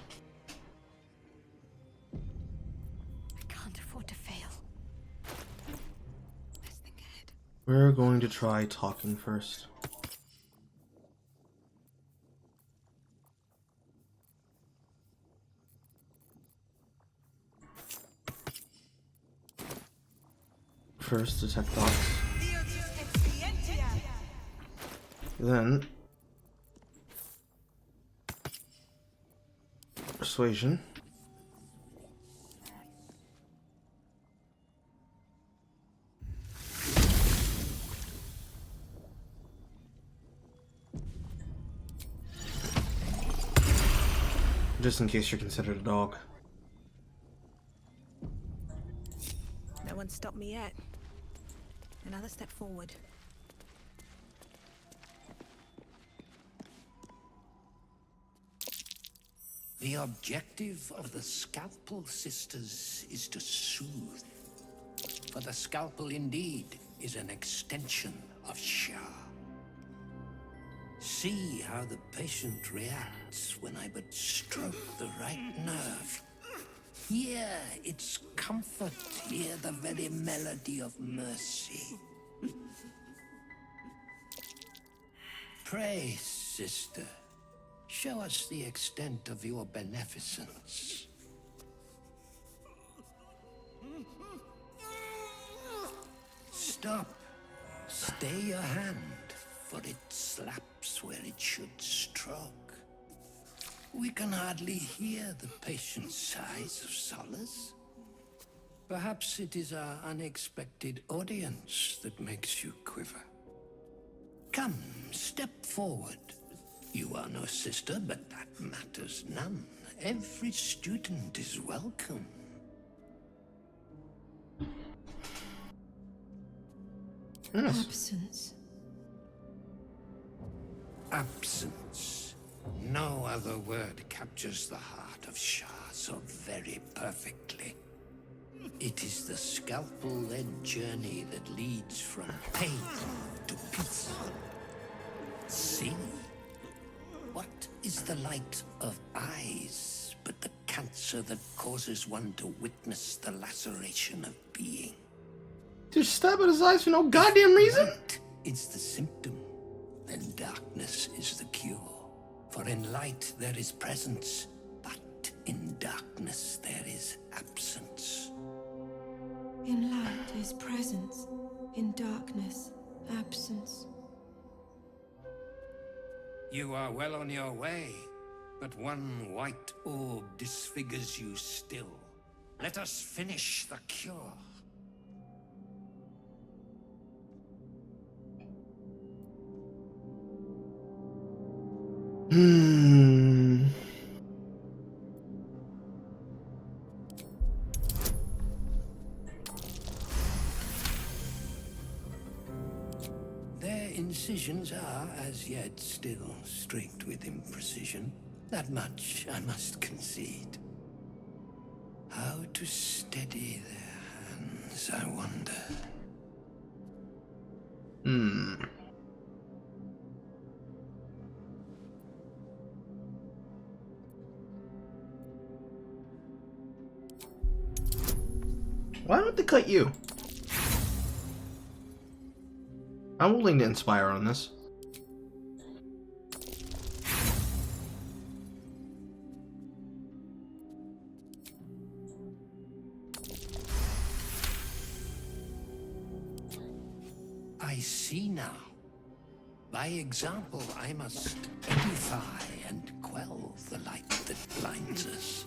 I can't afford to fail. Let's think ahead. We're going to try talking first. First, detect thoughts. Then, persuasion. Just in case you're considered a dog. No one stopped me yet. Another step forward. The objective of the Scalpel Sisters is to soothe. For the Scalpel indeed is an extension of Shah. See how the patient reacts when I but stroke the right nerve. Hear its comfort, hear the very melody of mercy. Pray, sister, show us the extent of your beneficence. Stop. Stay your hand, for it slaps where it should stroke. We can hardly hear the patient's sighs of solace. Perhaps it is our unexpected audience that makes you quiver. Come, step forward. You are no sister, but that matters none. Every student is welcome. Yes. Absence. Absence. No other word captures the heart of Shah so very perfectly. It is the Scalpel-led journey that leads from pain to peace. See? What is the light of eyes but the cancer that causes one to witness the laceration of being? Just stab at his eyes for no goddamn reason? Light is the symptom, then darkness is the cure. For in light there is presence, but in darkness there is absence. In light is presence, in darkness, absence. You are well on your way, but one white orb disfigures you still. Let us finish the cure. incisions are, as yet, still streaked with imprecision. That much I must concede. How to steady their hands, I wonder. Why don't they cut you? I'm willing to inspire on this. I see now. By example, I must edify and quell the light that blinds us.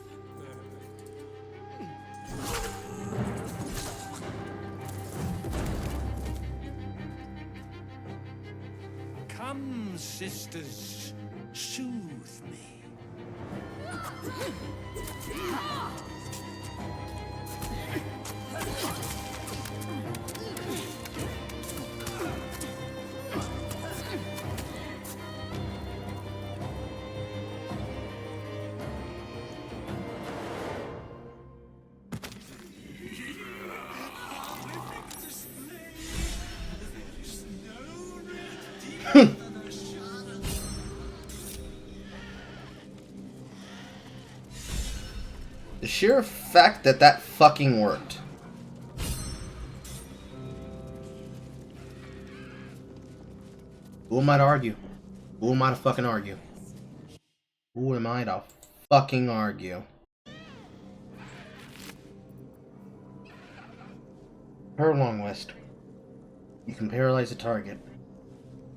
Come, sisters, soothe me. The sheer fact that that fucking worked. Who am I to argue? Who am I to fucking argue? Who am I to fucking argue? Per long rest. You can paralyze a target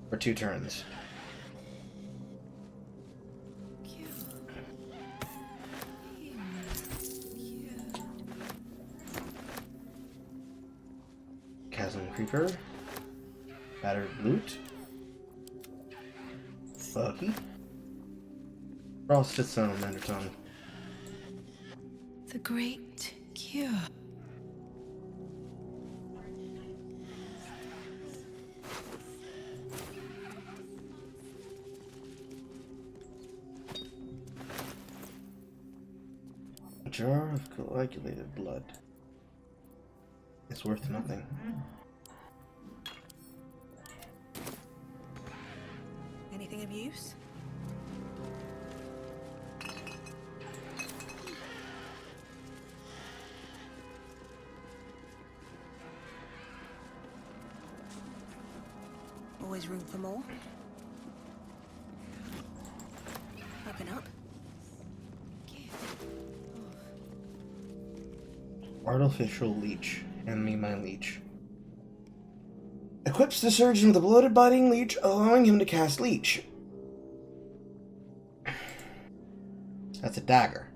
for 2 turns. Chasm Creeper. Battered Loot. Buggy. Frosted Salamander Tongue. The Great Cure. A jar of coagulated blood. It's worth nothing. Anything of use? Always room for more. Open up. Artificial Leech. Hand me my leech. Equips the surgeon with a bloated biting leech, allowing him to cast leech. That's a dagger.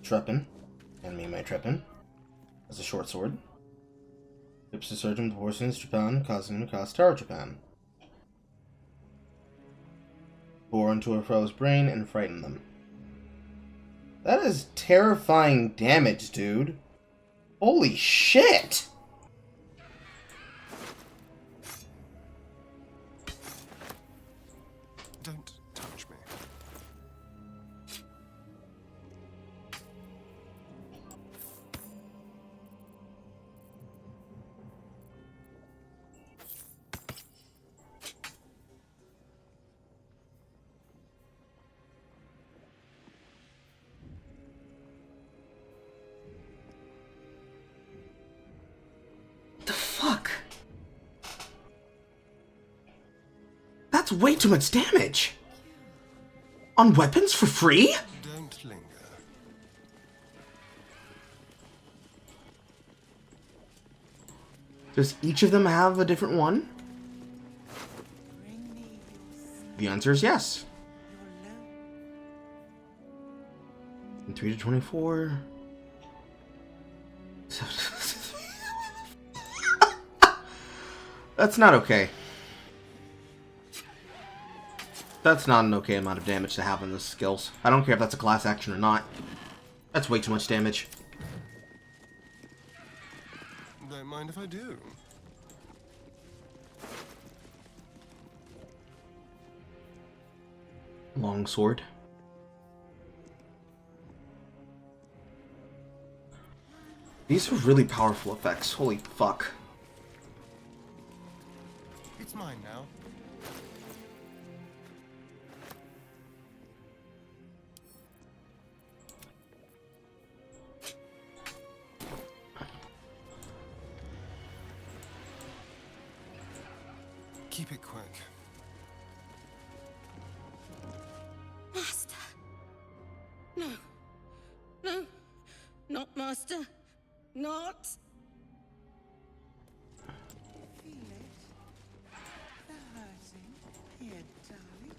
Trepan. Hand me my Trepan. That's a short sword. Equips the surgeon with poisonous Trepan, causing him to cast Terror Trepan. Bore into a foe's brain and frighten them. That is terrifying damage, dude. Holy shit! Don't touch me. That's way too much damage! On weapons for free? Don't linger. Does each of them have a different one? The answer is yes. From 3 to 24. That's not okay. That's not an okay amount of damage to have on the skills. I don't care if that's a class action or not. That's way too much damage. Don't mind if I do. Longsword. These are really powerful effects. Holy fuck. It's mine now. Keep it quick. Master! No. No. Not Master. Not. Feel it? The hurting. Here, darling.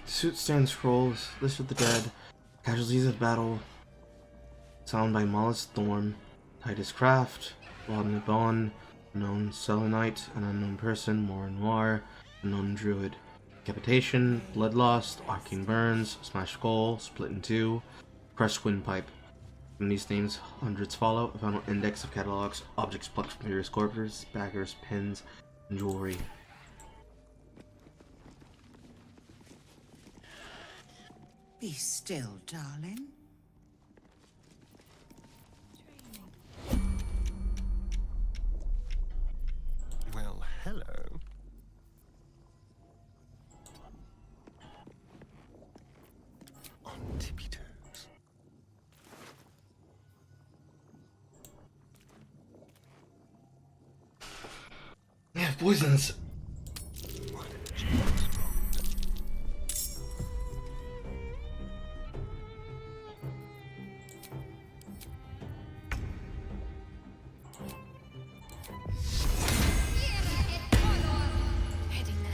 Suit stand scrolls, list of the dead, casualties of battle, sound by Mollis Thorn, Titus Craft, Rodney Bond, unknown Selenite, an unknown person, Mora Noir, unknown druid, decapitation, blood lost, arcane burns, smashed skull, split in two, crushed windpipe. From these names, hundreds follow. A final index of catalogs, objects plucked from various corpses, daggers, pins, and jewelry. Be still, darling. Well, hello. On tippy toes. Yeah, poisons. Heading there.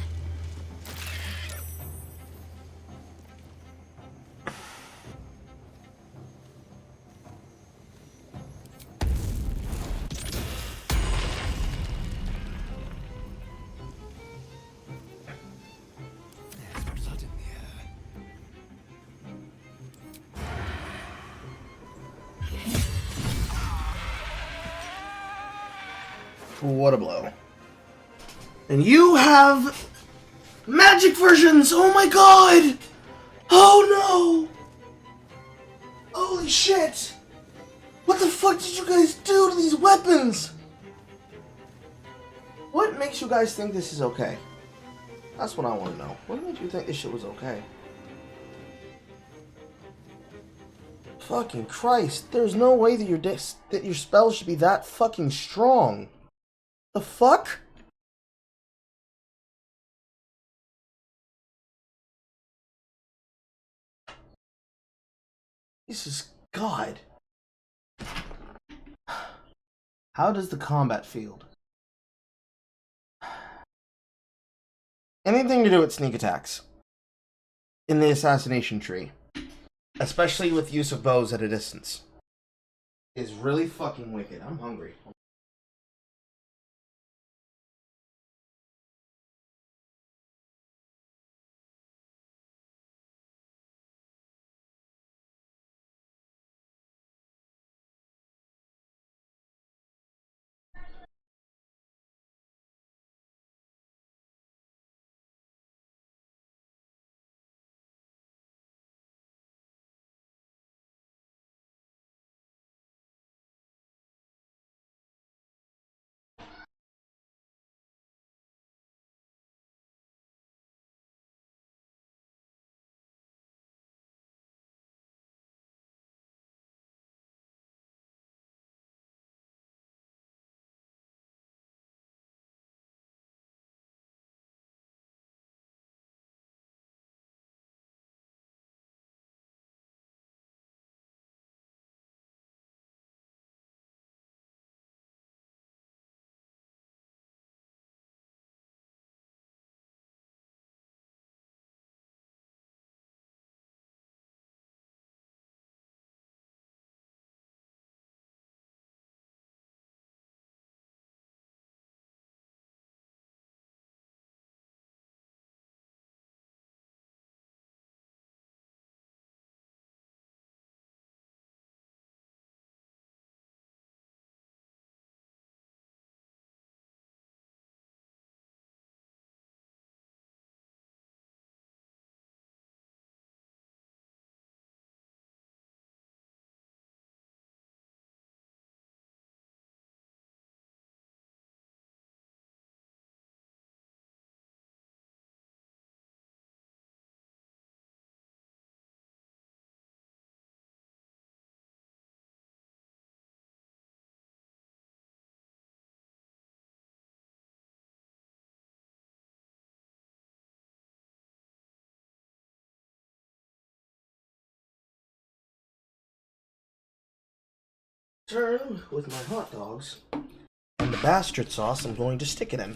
There's blood in the air. What a blow. And you have magic versions! Oh my god! Oh no! Holy shit! What the fuck did you guys do to these weapons? What makes you guys think this is okay? That's what I want to know. What made you think this shit was okay? Fucking Christ! There's no way that your spells should be that fucking strong. The fuck? Jesus God. How does the combat field? Anything to do with sneak attacks in the assassination tree, especially with use of bows at a distance, is really fucking wicked. I'm hungry. Turn with my hot dogs and the bastard sauce I'm going to stick it in.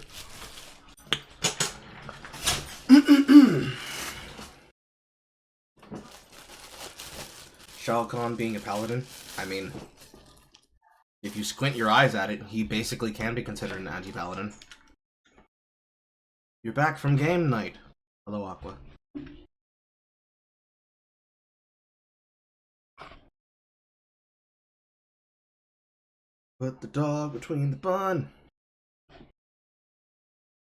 Shao Kahn being a paladin, I mean, if you squint your eyes at it, he basically can be considered an anti-paladin. You're back from game night. Hello, Aqua. Put the dog between the bun.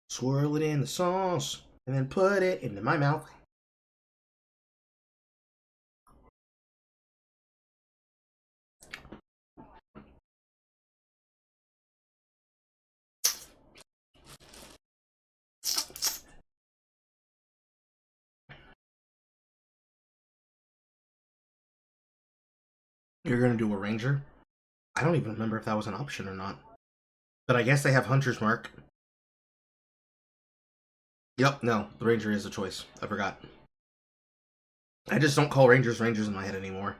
Swirl it in the sauce. And then put it into my mouth. You're gonna do a ranger? I don't even remember if that was an option or not. But I guess they have Hunter's Mark. Yep, no, the ranger is a choice. I forgot. I just don't call rangers rangers in my head anymore.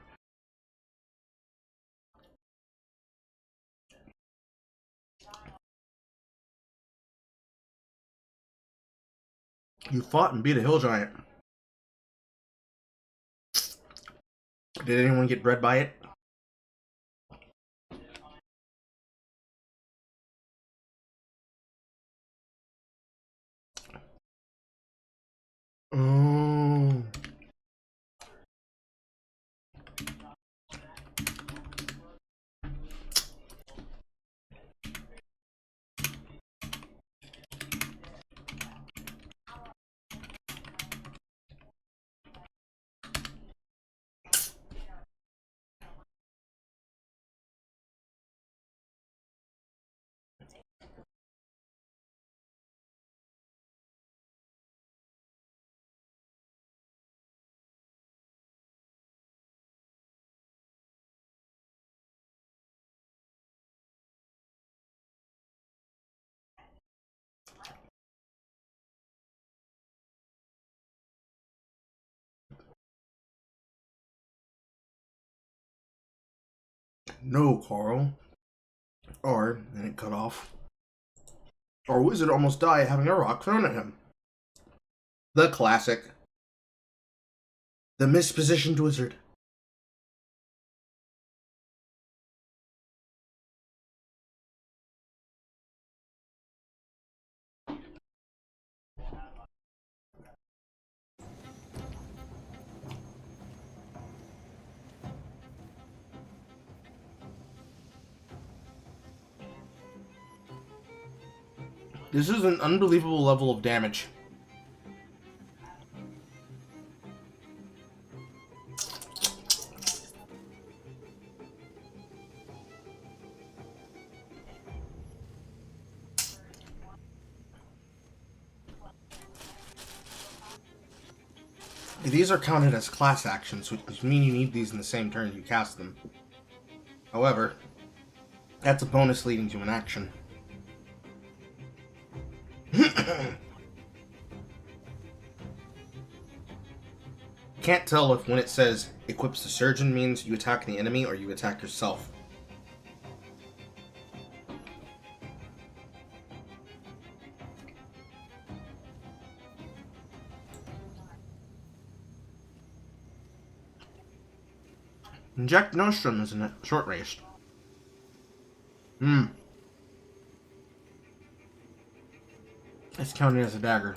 You fought and beat a hill giant. Did anyone get bred by it? Oh. No, Carl. Or, and it cut off. Our wizard almost died having a rock thrown at him. The classic. The mispositioned wizard. This is an unbelievable level of damage. These are counted as class actions, which mean you need these in the same turn you cast them. However, that's a bonus leading to an action. Can't tell if when it says equips the surgeon means you attack the enemy or you attack yourself. Inject Nostrum isn't it? Short ranged. It's counted as a dagger.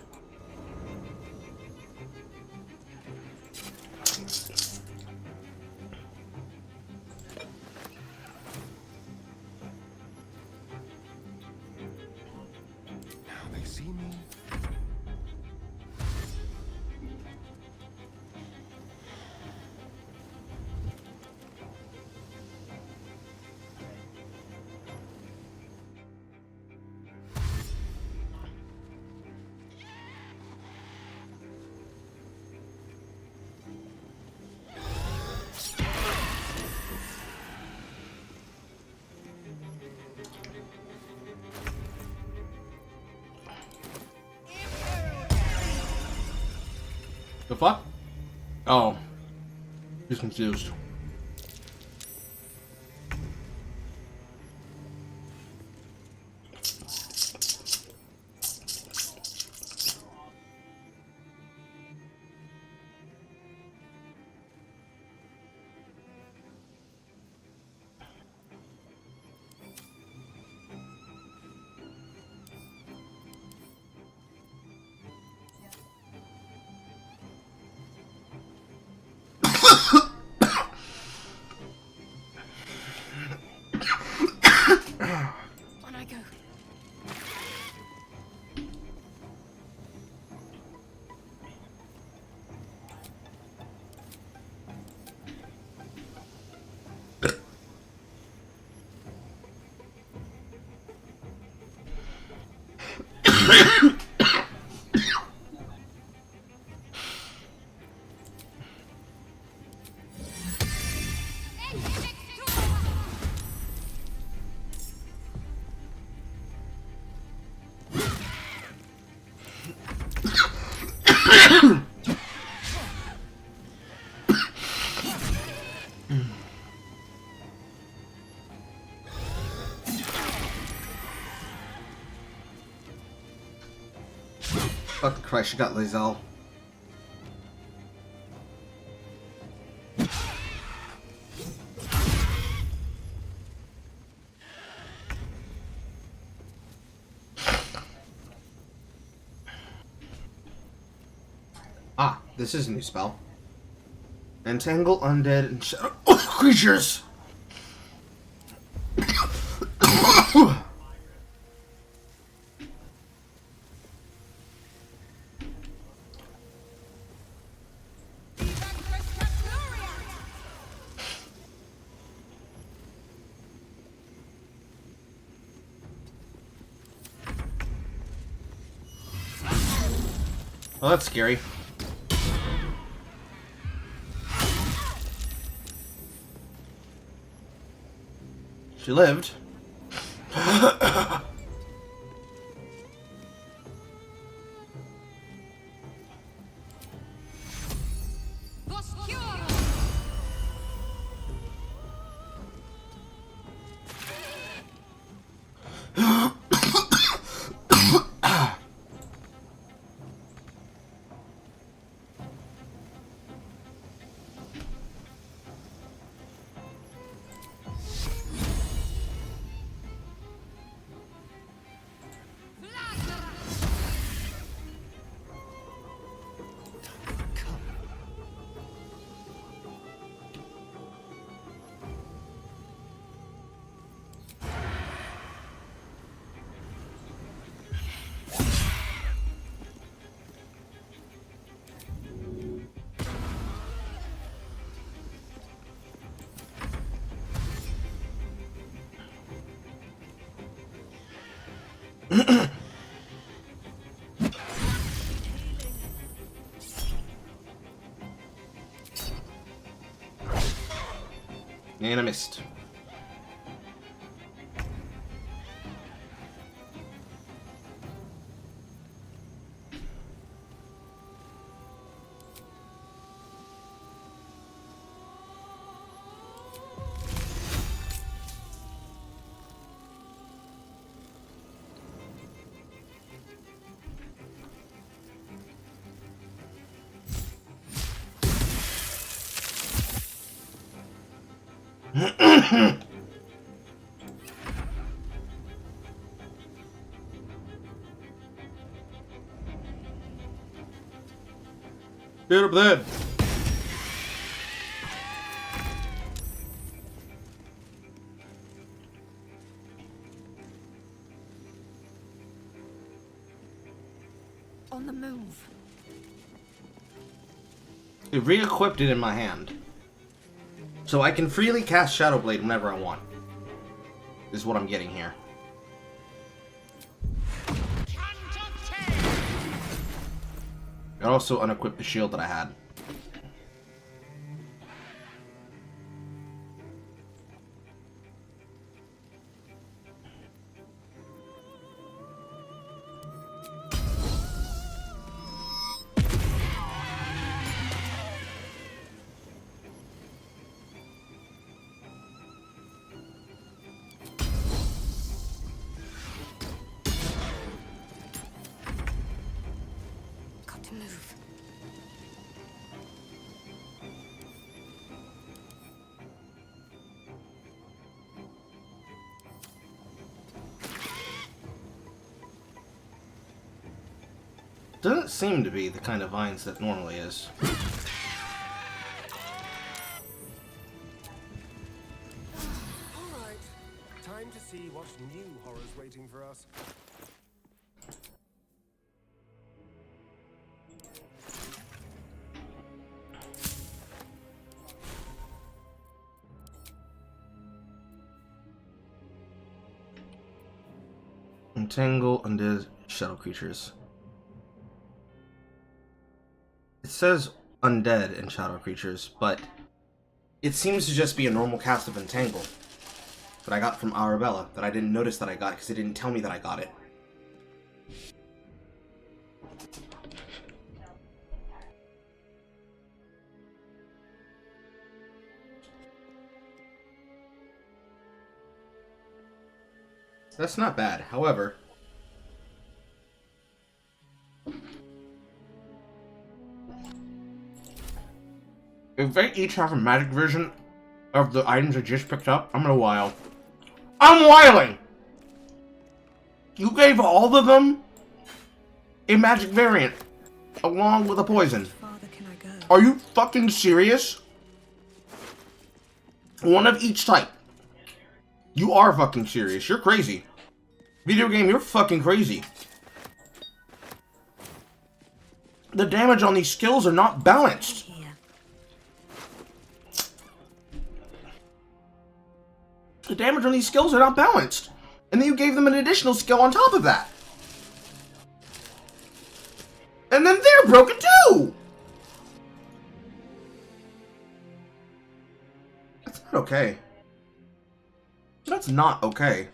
Now they see me. The fuck? Oh. Just confused. Fuck Christ, she got Lae'zel. Ah, this is a new spell. Entangle undead and shadow creatures. Oh, that's scary. She lived. And I missed. Get up there. On the move. It re-equipped it in my hand. So I can freely cast Shadow Blade whenever I want. Is what I'm getting here. It also unequipped the shield that I had. Got to move. Doesn't seem to be the kind of vines that normally is. Alright, time to see what new horror's waiting for us. Entangle undead shadow creatures. It says undead and shadow creatures, but it seems to just be a normal cast of Entangle that I got from Arabella that I didn't notice that I got because it didn't tell me that I got it. That's not bad. However, If they each have a magic version of the items I just picked up, I'm gonna wile. I'm wiling! You gave all of them a magic variant, along with a poison. Are you fucking serious? One of each type. You are fucking serious. You're crazy. Video game, you're fucking crazy. The damage on these skills are not balanced. The damage on these skills are not balanced. And then you gave them an additional skill on top of that. And then they're broken too! That's not okay. That's not okay.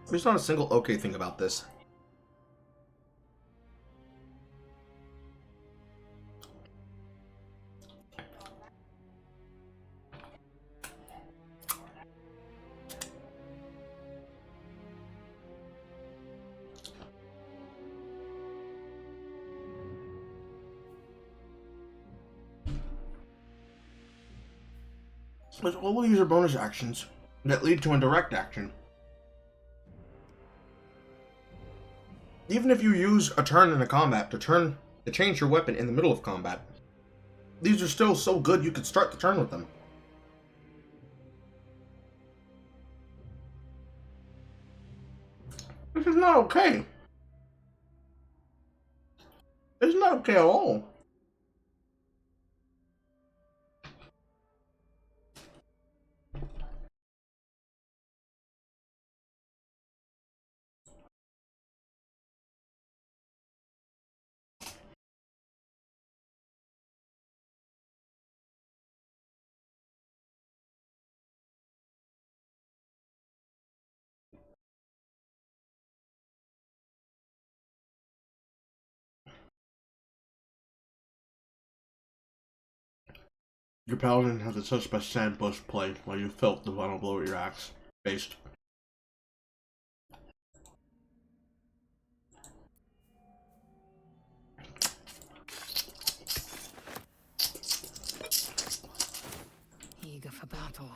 There's not a single okay thing about this. There's all user bonus actions that lead to a direct action. Even if you use a turn in a combat to change your weapon in the middle of combat, these are still so good you could start the turn with them. This is not okay. It's not okay at all. Your paladin has a touch by sandbush play while you felt the final blow at your axe. Based. Eager for battle.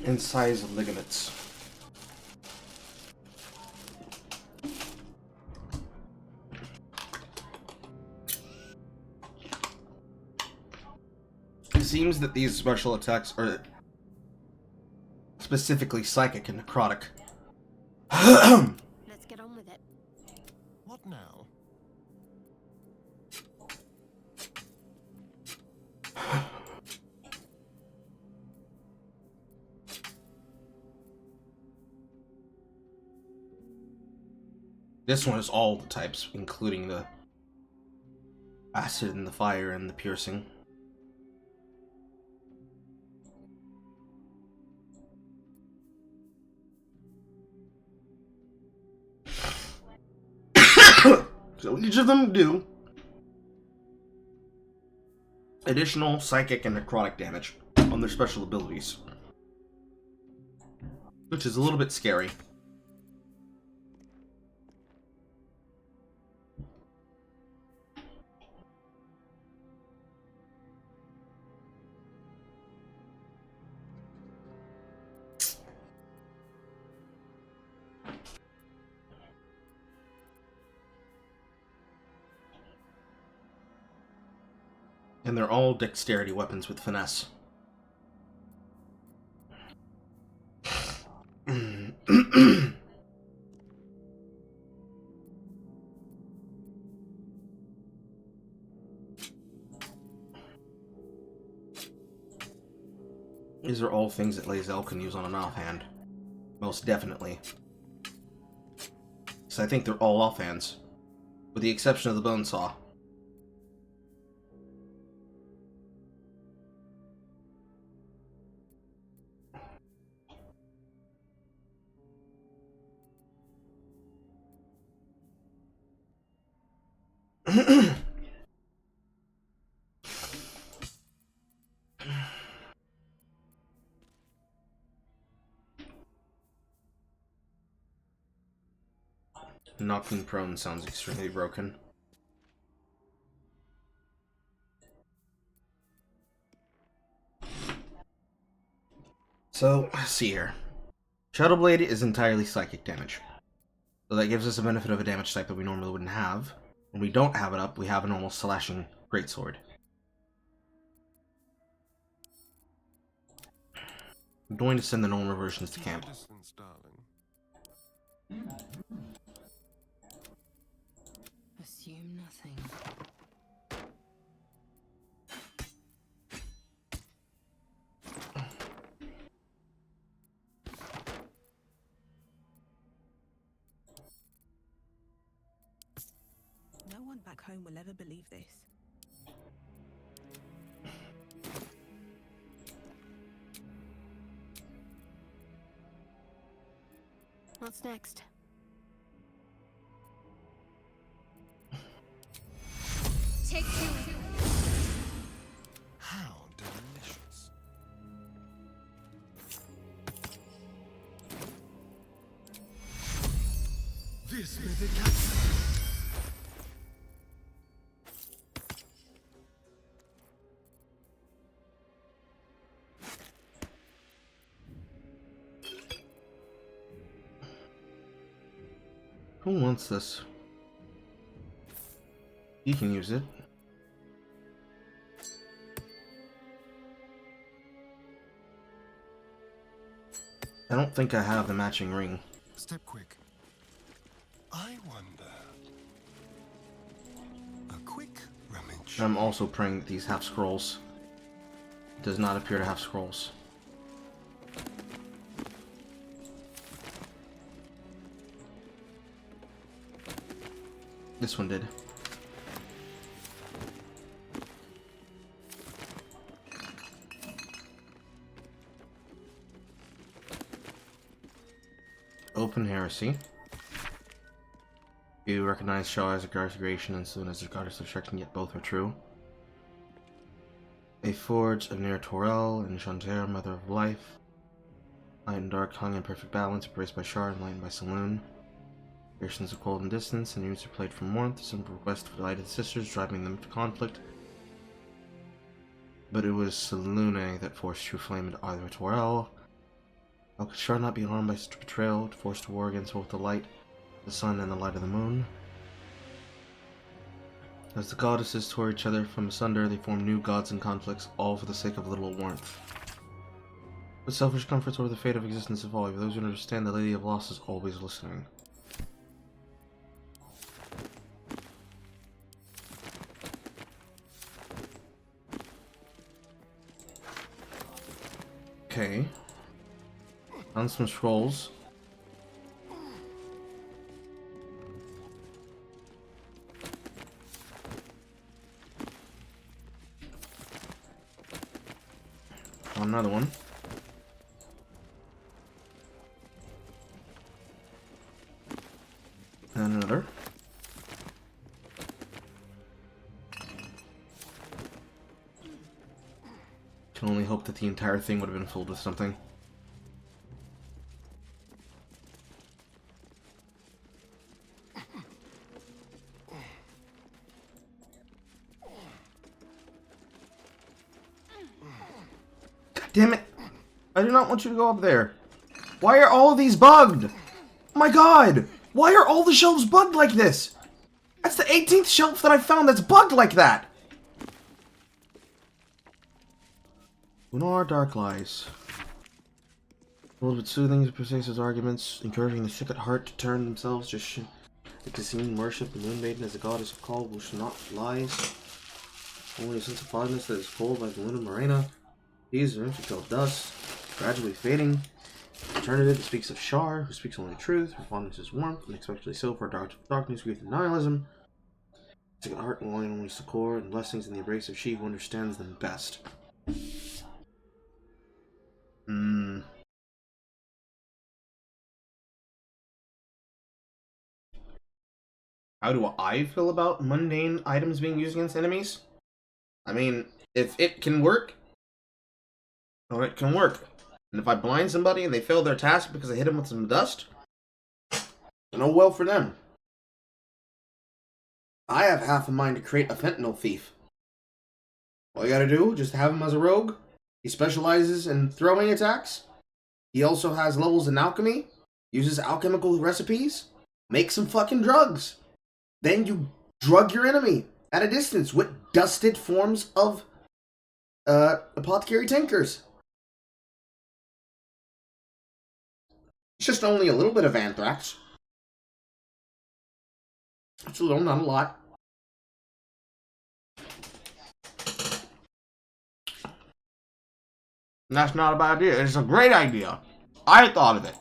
Incised ligaments. It seems that these special attacks are specifically psychic and necrotic. Let's get on with it. What now? This one is all the types, including the acid and the fire and the piercing. So each of them do additional psychic and necrotic damage on their special abilities, which is a little bit scary. And they're all dexterity weapons with finesse. Is These are all things that Lae'zel can use on an offhand. Most definitely. So I think they're all offhands. With the exception of the bone saw. Knocking prone sounds extremely broken. So, let's see here. Shadowblade is entirely psychic damage. So that gives us a benefit of a damage type that we normally wouldn't have. When we don't have it up, we have a normal slashing greatsword. I'm going to send the normal versions to camp. Assume nothing. No one back home will ever believe this. What's next? Take two. How delicious. This may be captain. Who wants this? You can use it. I don't think I have the matching ring. Step quick. I wonder. A quick rummage. I'm also praying that these have scrolls. It does not appear to have scrolls. This one did. Open heresy. You recognize Shaw as a goddess of creation and soon as a goddess of destruction, yet both are true. A forge of Nir Torel and Shantae, mother of life. Light and dark hung in perfect balance, embraced by Shar and lightened by Saloon. Creations of cold and distance, and units are played from warmth, some request for delighted sisters, driving them to conflict. But it was Selûne that forced true flame into either Torel. How could Shar not be harmed by such betrayal, forced to war against both the light, the sun, and the light of the moon? As the goddesses tore each other from asunder, they formed new gods and conflicts, all for the sake of little warmth. But selfish comforts or the fate of existence of all, those who understand the Lady of Loss is always listening. Okay. Found some scrolls. Found another one. And another. Can only hope that the entire thing would have been filled with something. God damn it! I do not want you to go up there. Why are all of these bugged? Oh my god! Why are all the shelves bugged like this? That's the 18th shelf that I found that's bugged like that! Lunar Dark Lies. Filled with soothing and persuasive arguments, encouraging the sick at heart to turn themselves to see and worship the Moon Maiden as a goddess of call, which not lies. Only a sense of fondness that is cold like the Luna Morena. These are integral dust. Gradually fading. Alternative speaks of Shar, who speaks only truth. Her fondness is warmth, unexpectedly so for darkness, grief, and nihilism. Second heart, longing only succor, and blessings in the embrace of she who understands them best. How do I feel about mundane items being used against enemies? I mean, if it can work, then it can work. And if I blind somebody and they fail their task because I hit them with some dust, then oh well for them. I have half a mind to create a fentanyl thief. All you gotta do, just have him as a rogue. He specializes in throwing attacks. He also has levels in alchemy, uses alchemical recipes, makes some fucking drugs. Then you drug your enemy at a distance with dusted forms of apothecary tinkers. It's just only a little bit of anthrax. It's a little, not a lot. And that's not a bad idea. It's a great idea. I thought of it.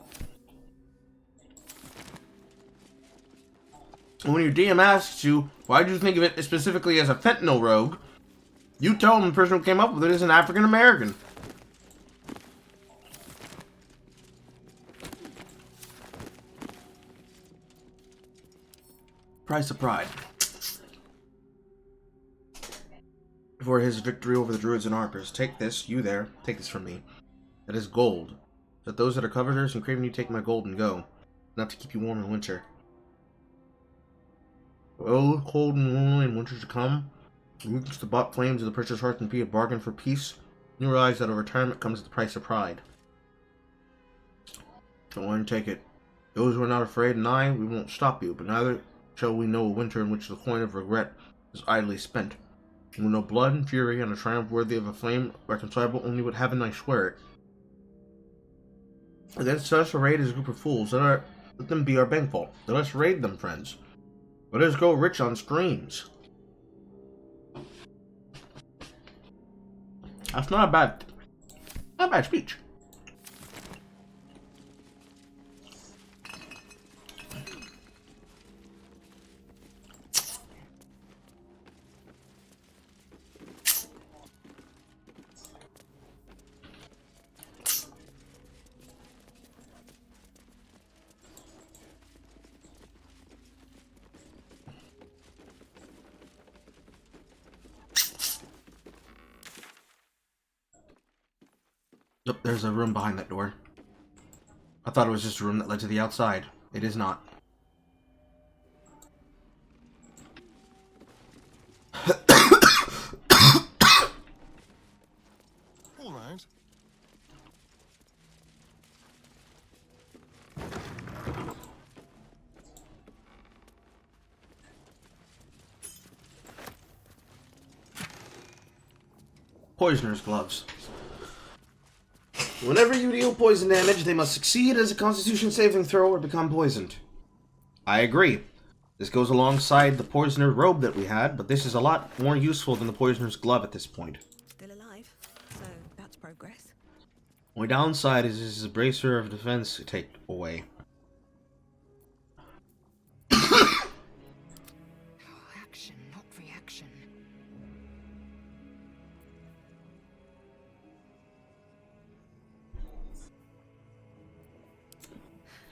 When your DM asks you, why did you think of it specifically as a fentanyl rogue? You tell them the person who came up with it is an African American. Price of pride. For his victory over the druids and harpers, take this, you there, take this from me. That is gold. Let those that are covetous and craving you take my gold and go. Enough to keep you warm in winter. Oh, cold and lonely in winter to come. You reach the bought flames of the precious heart and be a bargain for peace. You realize that a retirement comes at the price of pride. Don't want to take it. Those who are not afraid and I, we won't stop you, but neither shall we know a winter in which the coin of regret is idly spent. We will know blood and fury and a triumph worthy of a flame reconcilable only with heaven, I swear it. Against us arrayed is a group of fools. Let them be our bankful. Let us raid them, friends. Let us go rich on streams. That's not a bad speech. Oh, there's a room behind that door. I thought it was just a room that led to the outside. It is not. All right. Poisoner's gloves. Whenever you deal poison damage, they must succeed as a constitution saving throw or become poisoned. I agree. This goes alongside the poisoner robe that we had, but this is a lot more useful than the poisoner's glove at this point. Still alive, so that's progress. My downside is this is a bracer of defense to take away. Action, not reaction.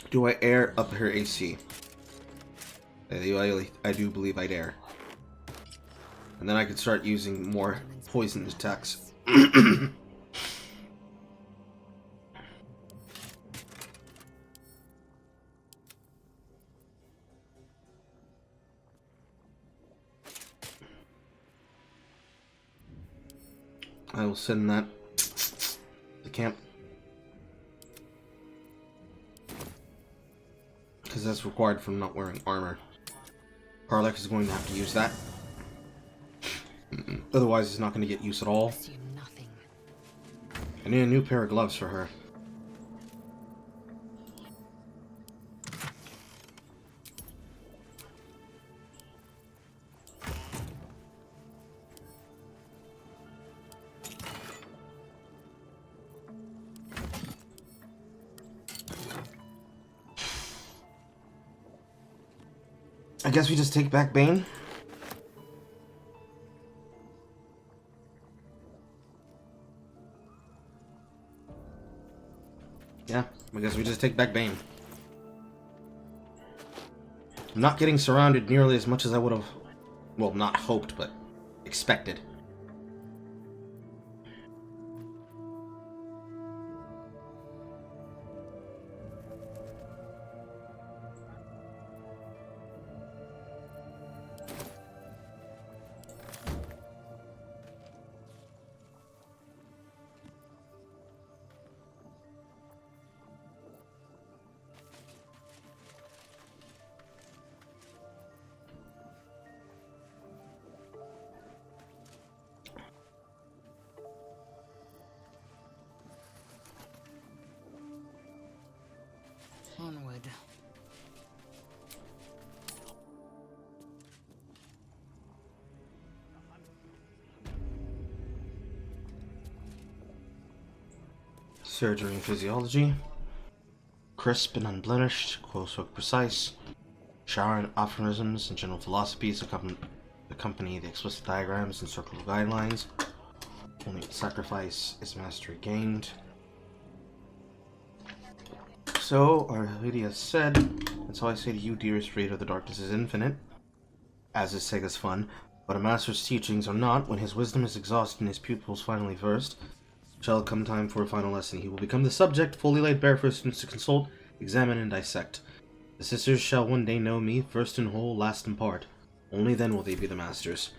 Do I air up her AC? I do believe I dare. And then I could start using more poison attacks. I will send that to camp. Because that's required from not wearing armor. Karlach is going to have to use that. Otherwise, it's not going to get use at all. I need a new pair of gloves for her. I guess we just take back Bane. Yeah, I guess we just take back Bane. I'm not getting surrounded nearly as much as I would have, well, not hoped, but expected. Onward. Surgery and physiology. Crisp and unblemished, close work precise. Shower and aphorisms and general philosophies accompany the explicit diagrams and circular guidelines. Only sacrifice is mastery gained. So, Our Lady has said, and so I say to you, dearest reader, the darkness is infinite, as is Sega's fun, but a master's teachings are not. When his wisdom is exhausted and his pupils finally versed, shall come time for a final lesson. He will become the subject, fully laid bare for students to consult, examine, and dissect. The sisters shall one day know me, first in whole, last in part. Only then will they be the masters.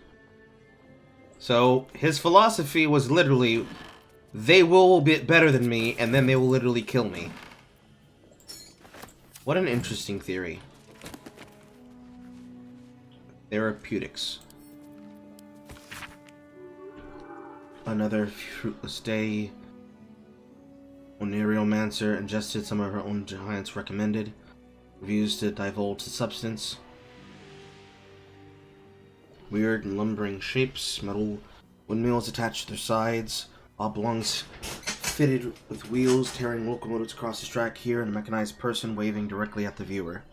So, his philosophy was literally, they will be better than me, and then they will literally kill me. What an interesting theory. Therapeutics. Another fruitless day. Oneriomancer ingested some of her own giants recommended. Refused to divulge the substance. Weird and lumbering shapes. Metal windmills attached to their sides. Oblongs fitted with wheels tearing locomotives across the track here, and a mechanized person waving directly at the viewer.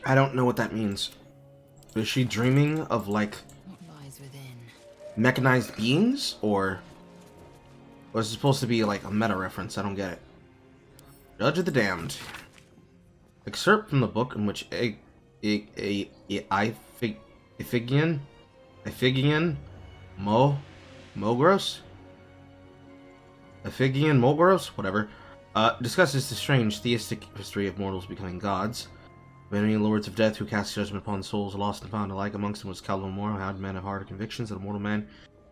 I don't know what that means. Is she dreaming of, like, mechanized beings? Or is it supposed to be, like, a meta reference? I don't get it. Judge of the Damned. Excerpt from the book in which Iphigenian Mogros, whatever, discusses the strange theistic history of mortals becoming gods. Many lords of death who cast judgment upon souls lost and found alike. Amongst them was Calvin Moore, who had men of harder convictions, and a mortal man,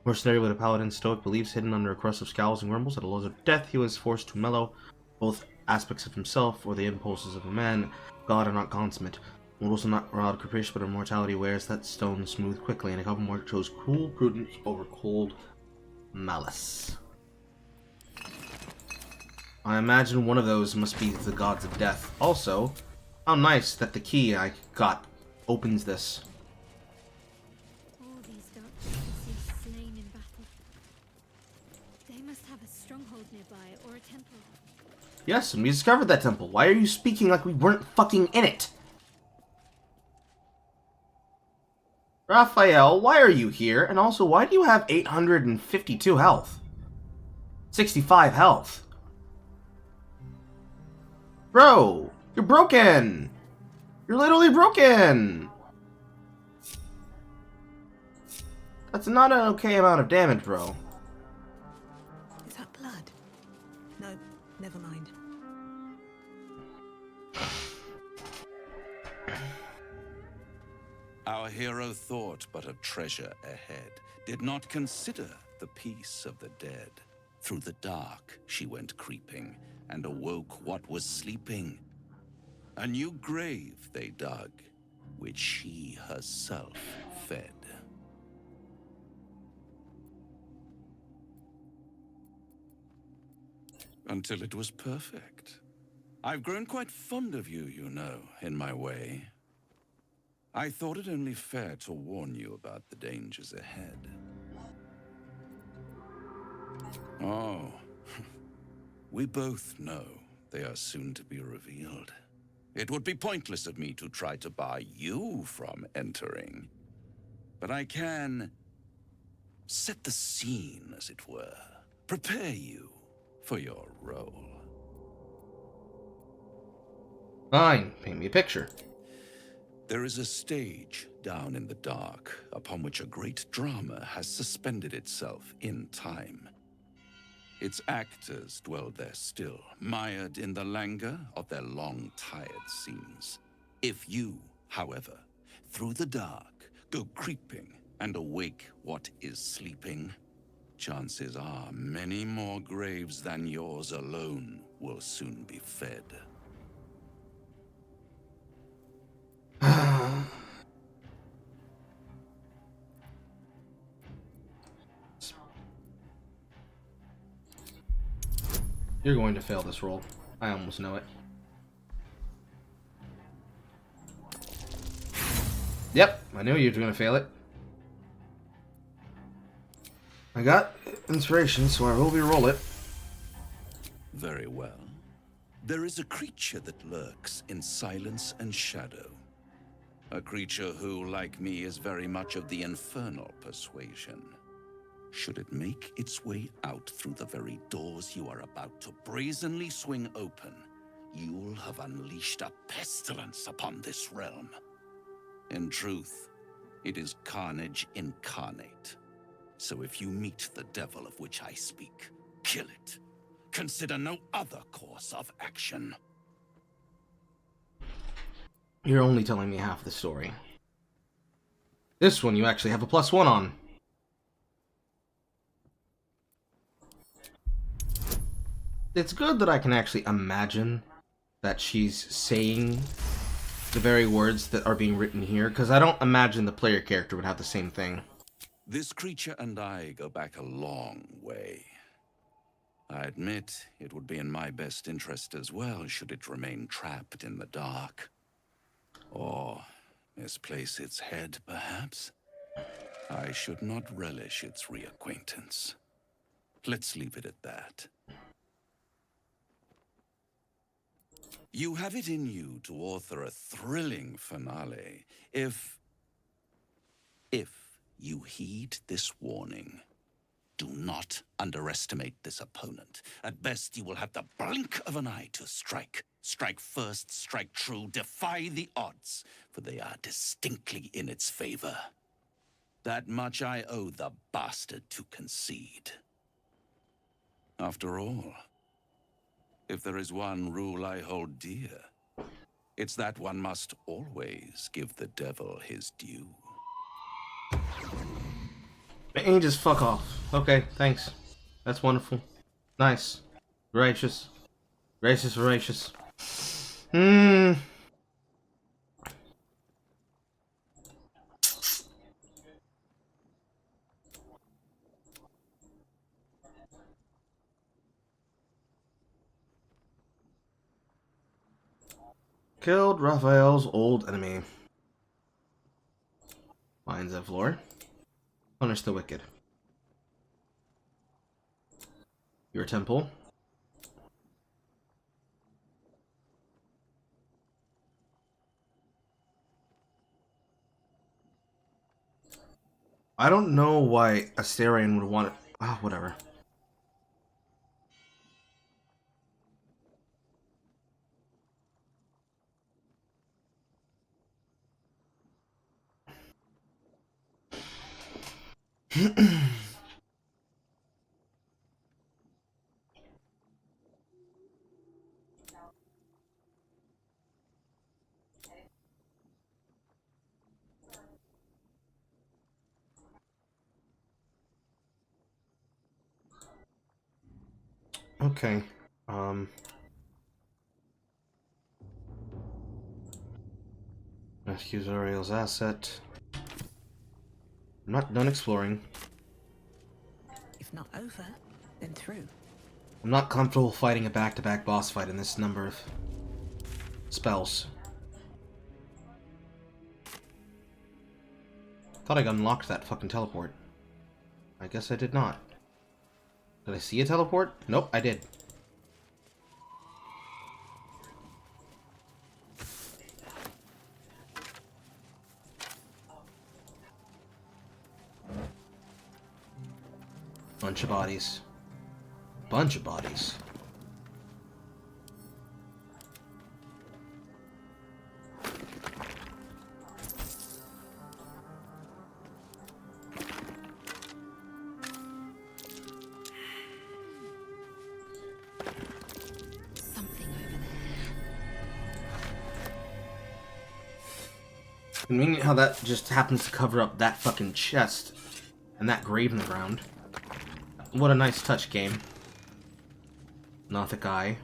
mercenary with a paladin stoic beliefs hidden under a crust of scowls and grumbles. At the laws of death, he was forced to mellow both aspects of himself, or the impulses of a man. God are not consummate. Mortals are not wild caprice, but immortality wears that stone smooth quickly, and a couple more chose cool prudence over cold malice. I imagine one of those must be the gods of death. Also, how nice that the key I got opens this. All these dark creatures slain in battle. They must have a stronghold nearby, or a temple. Yes, and we discovered that temple. Why are you speaking like we weren't fucking in it? Raphael, why are you here? And also, why do you have 852 health? 65 health. Bro, you're broken! You're literally broken! That's not an okay amount of damage, bro. Is that blood? No, never mind. Our hero thought but of treasure ahead, did not consider the peace of the dead. Through the dark she went creeping, and awoke what was sleeping. A new grave they dug, which she herself fed. Until it was perfect. I've grown quite fond of you, you know, in my way. I thought it only fair to warn you about the dangers ahead. Oh, we both know they are soon to be revealed. It would be pointless of me to try to bar you from entering. But I can set the scene, as it were. Prepare you for your role. Fine, paint me a picture. There is a stage down in the dark upon which a great drama has suspended itself in time. Its actors dwell there still, mired in the languor of their long-tired scenes. If you, however, through the dark, go creeping and awake what is sleeping, chances are many more graves than yours alone will soon be fed. You're going to fail this roll. I almost know it. Yep, I knew you were going to fail it. I got inspiration, so I will re-roll it. Very well. There is a creature that lurks in silence and shadow. A creature who, like me, is very much of the infernal persuasion. Should it make its way out through the very doors you are about to brazenly swing open, you'll have unleashed a pestilence upon this realm. In truth, it is carnage incarnate. So if you meet the devil of which I speak, kill it. Consider no other course of action. You're only telling me half the story. This one you actually have a +1 on. It's good that I can actually imagine that she's saying the very words that are being written here, because I don't imagine the player character would have the same thing. This creature and I go back a long way. I admit it would be in my best interest as well should it remain trapped in the dark. Or misplace its head, perhaps? I should not relish its reacquaintance. Let's leave it at that. You have it in you to author a thrilling finale if you heed this warning. Do not underestimate this opponent. At best, you will have the blink of an eye to strike. Strike first, strike true, defy the odds, for they are distinctly in its favor. That much I owe the bastard to concede. After all, if there is one rule I hold dear, it's that one must always give the devil his due. And just fuck off. Okay, thanks. That's wonderful. Nice. Gracious. Gracious, voracious. Killed Raphael's old enemy. Mines of lore. Punish the wicked. Your temple. I don't know why Astarion would want it. Ah, whatever. Okay. Rescue Zariel's asset. I'm not done exploring. If not over, then through. I'm not comfortable fighting a back-to-back boss fight in this number of spells. Thought I unlocked that fucking teleport. I guess I did not. Did I see a teleport? Nope, I did. Bunch of bodies. Bunch of bodies. Convenient how that just happens to cover up that fucking chest and that grave in the ground. What a nice touch, game. Not the guy.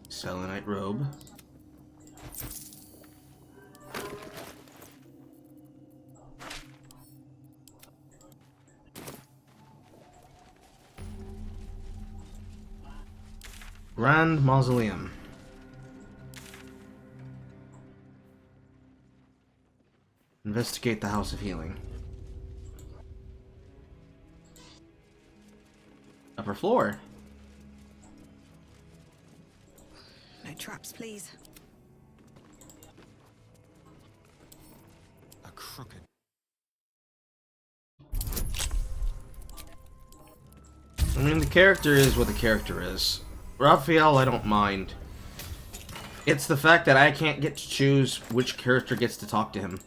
Selenite robe. Grand Mausoleum. Investigate the House of Healing. Upper floor. No traps, please. A crooked. I mean, the character is what the character is. Raphael, I don't mind. It's the fact that I can't get to choose which character gets to talk to him.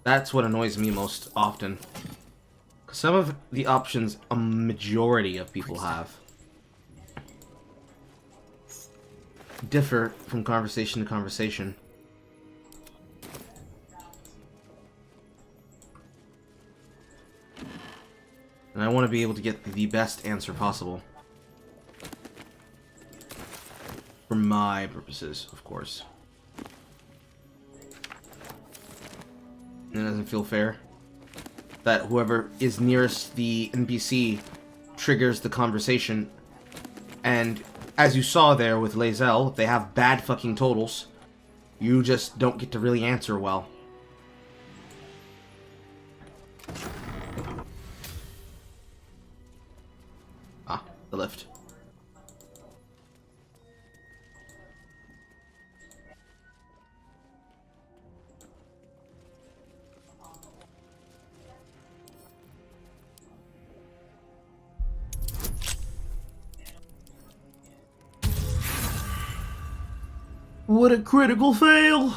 That's what annoys me most often. Some of the options a majority of people have differ from conversation to conversation. And I want to be able to get the best answer possible. For my purposes, of course. It doesn't feel fair that whoever is nearest the NPC triggers the conversation. And as you saw there with Lae'zel, they have bad fucking totals. You just don't get to really answer well. Ah, the lift. What a critical fail!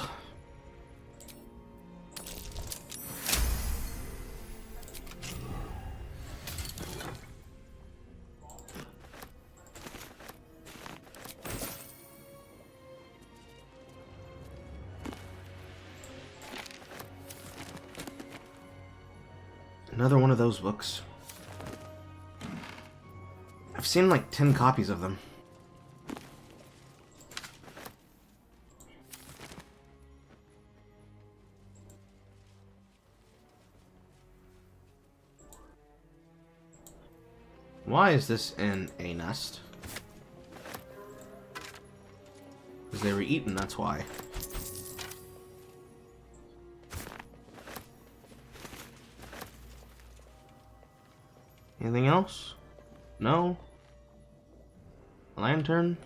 Another one of those books. I've seen like 10 copies of them. Why is this in a nest? Because they were eaten, that's why. Anything else? No? A lantern?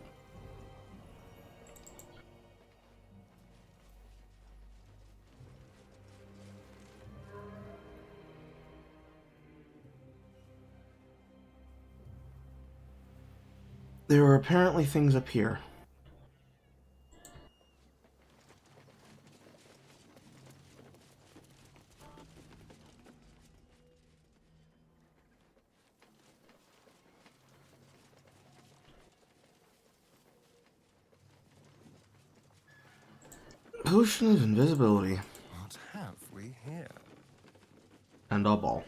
There are apparently things up here. Potion of invisibility. What have we here? And a ball.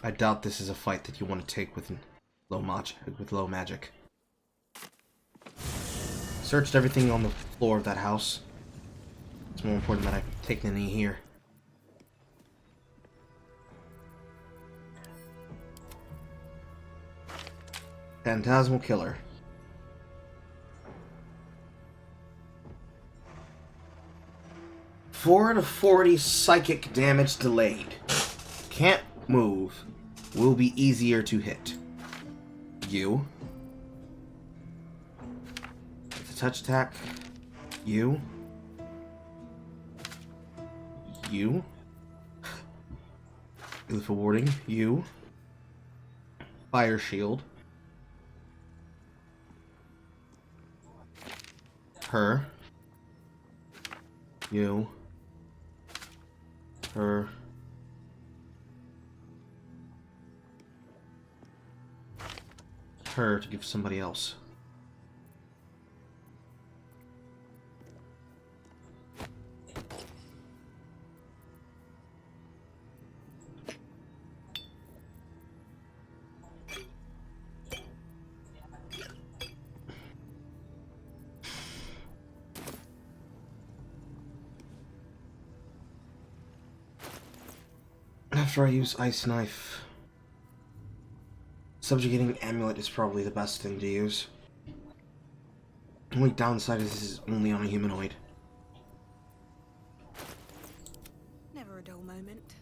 I doubt this is a fight that you want to take with low magic. Searched everything on the floor of that house. It's more important that I take the knee here. Phantasmal Killer. Four to 40 psychic damage delayed. Can't move. Will be easier to hit. You. It's a touch attack. You. You. Lethal warding. You. Fire shield. Her. You. Her. Her to give somebody else. After I use Ice Knife, subjugating Amulet is probably the best thing to use. The only downside is this is only on a humanoid. Never a dull moment.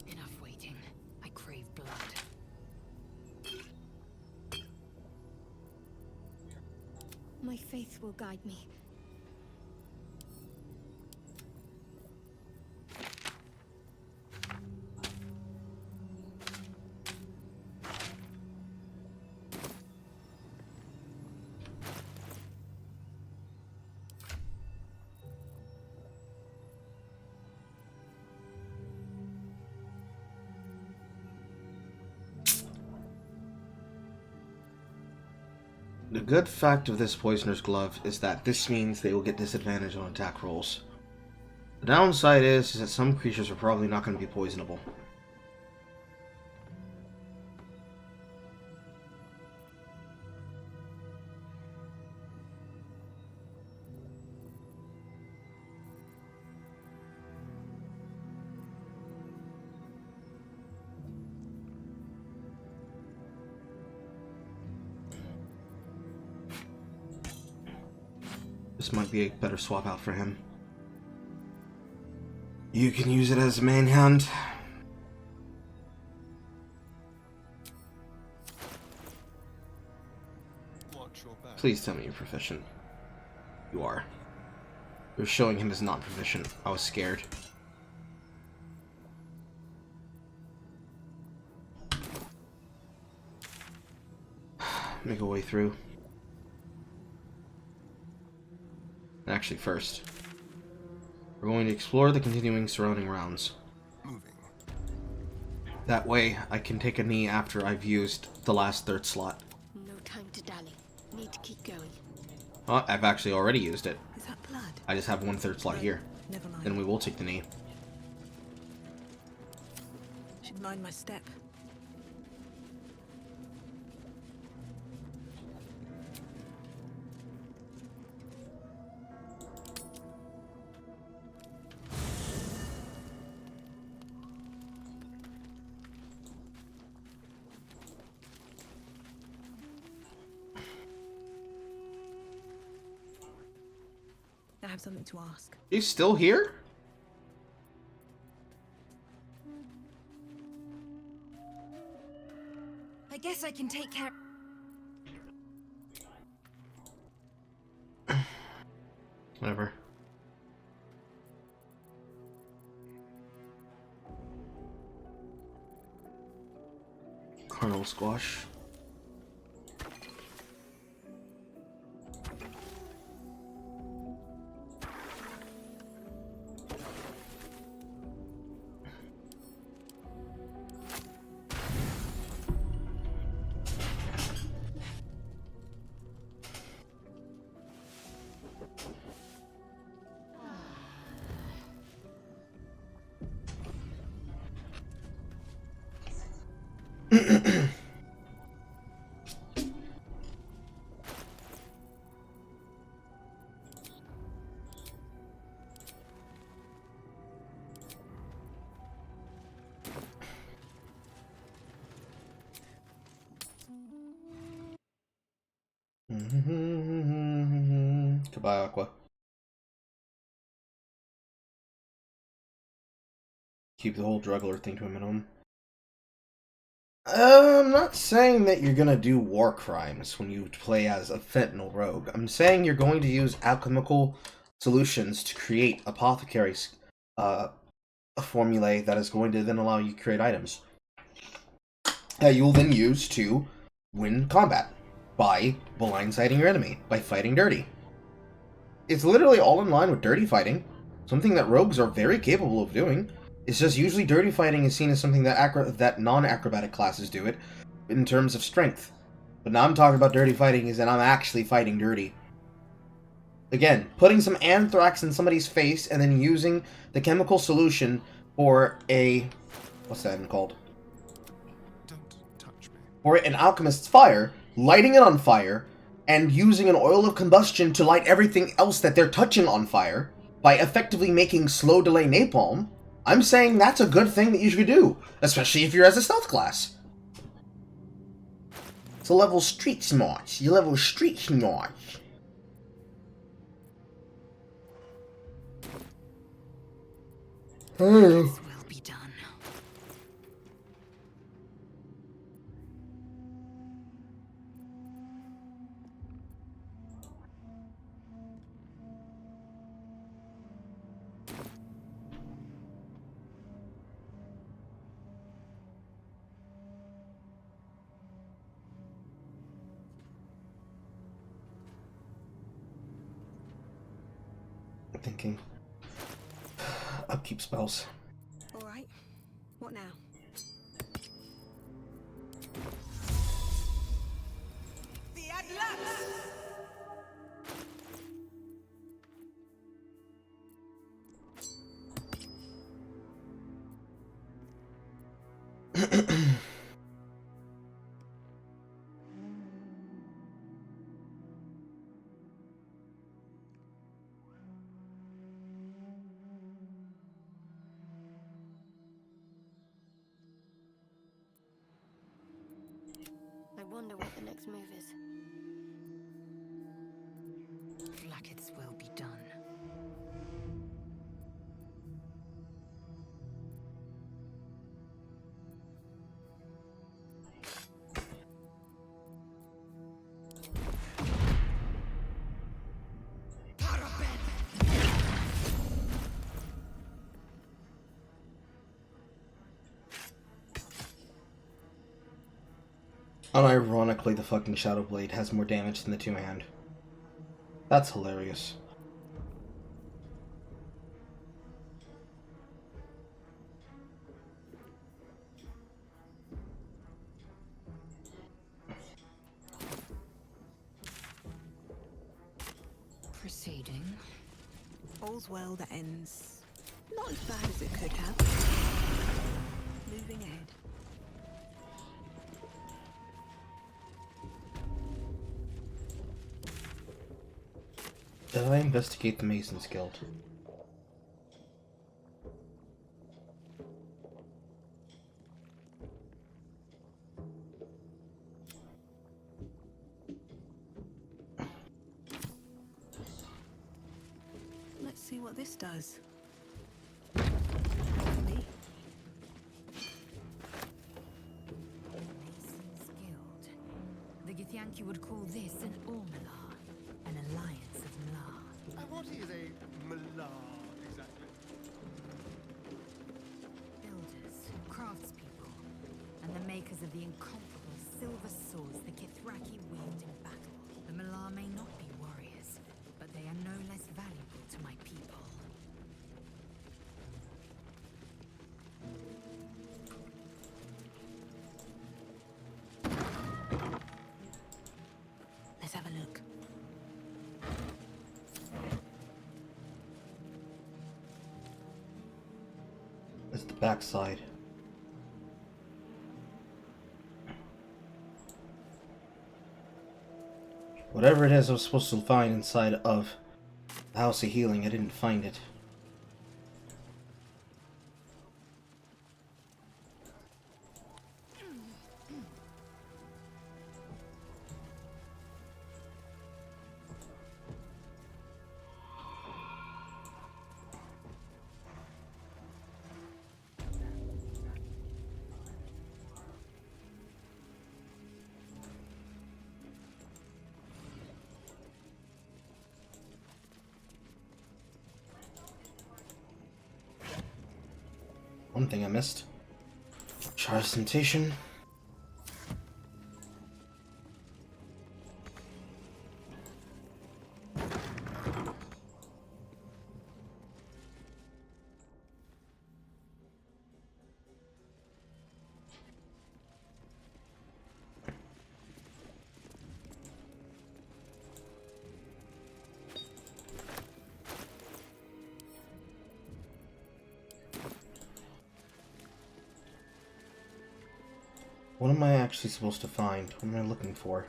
Enough waiting. I crave blood. My faith will guide me. The good fact of this Poisoner's Glove is that this means they will get disadvantage on attack rolls. The downside is that some creatures are probably not going to be poisonable. This might be a better swap out for him. You can use it as a main hand. Please tell me you're proficient. You are. You're showing him as not proficient. I was scared. Make a way through. Actually, first, we're going to explore the continuing surrounding rounds. That way, I can take a knee after I've used the last third slot. No time to dally. Need to keep going. Oh, I've actually already used it. Is that blood? I just have one third slot here. Never mind. Then we will take the knee. Should mind my step. I have something to ask. He's still here? I guess I can take care. Whatever. Carnal Squash. Goodbye, Aqua. Keep the whole drug lord thing to a minimum. I'm not saying that you're gonna do war crimes when you play as a fentanyl rogue. I'm saying you're going to use alchemical solutions to create apothecaries formulae that is going to then allow you to create items that you'll then use to win combat by blindsiding your enemy, by fighting dirty. It's literally all in line with dirty fighting, something that rogues are very capable of doing. It's just usually dirty fighting is seen as something that non-acrobatic classes do it in terms of strength. But now I'm talking about dirty fighting is that I'm actually fighting dirty. Again, putting some anthrax in somebody's face and then using the chemical solution for a... what's that even called? Don't touch me. For an alchemist's fire, lighting it on fire, and using an oil of combustion to light everything else that they're touching on fire, by effectively making slow delay napalm, I'm saying that's a good thing that you should do, especially if you're as a stealth class. It's a level street smart. You level street smart. Will be done. Thinking. Upkeep spells. Alright. What now? The Atlas! I wonder what the next move is. Flackett's will be done. Unironically, the fucking Shadow Blade has more damage than the two-hand. That's hilarious. Proceeding. All's well that ends not as bad as it could have. Moving ahead. Did I investigate the Mason's Guild? Let's see what this does. Mason's Guild. The Githyanki would call this an Ormalar, an alliance of Mlar. What is a Malar exactly? Builders, craftspeople, and the makers of the incomparable silver swords the Githyanki wield in battle. The Malar may not be warriors, but they are no less valuable to my people. Let's have a look. It's the backside. Whatever it is I was supposed to find inside of the House of Healing, I didn't find it. One thing I missed. Char's Temptation. What am I actually supposed to find? What am I looking for?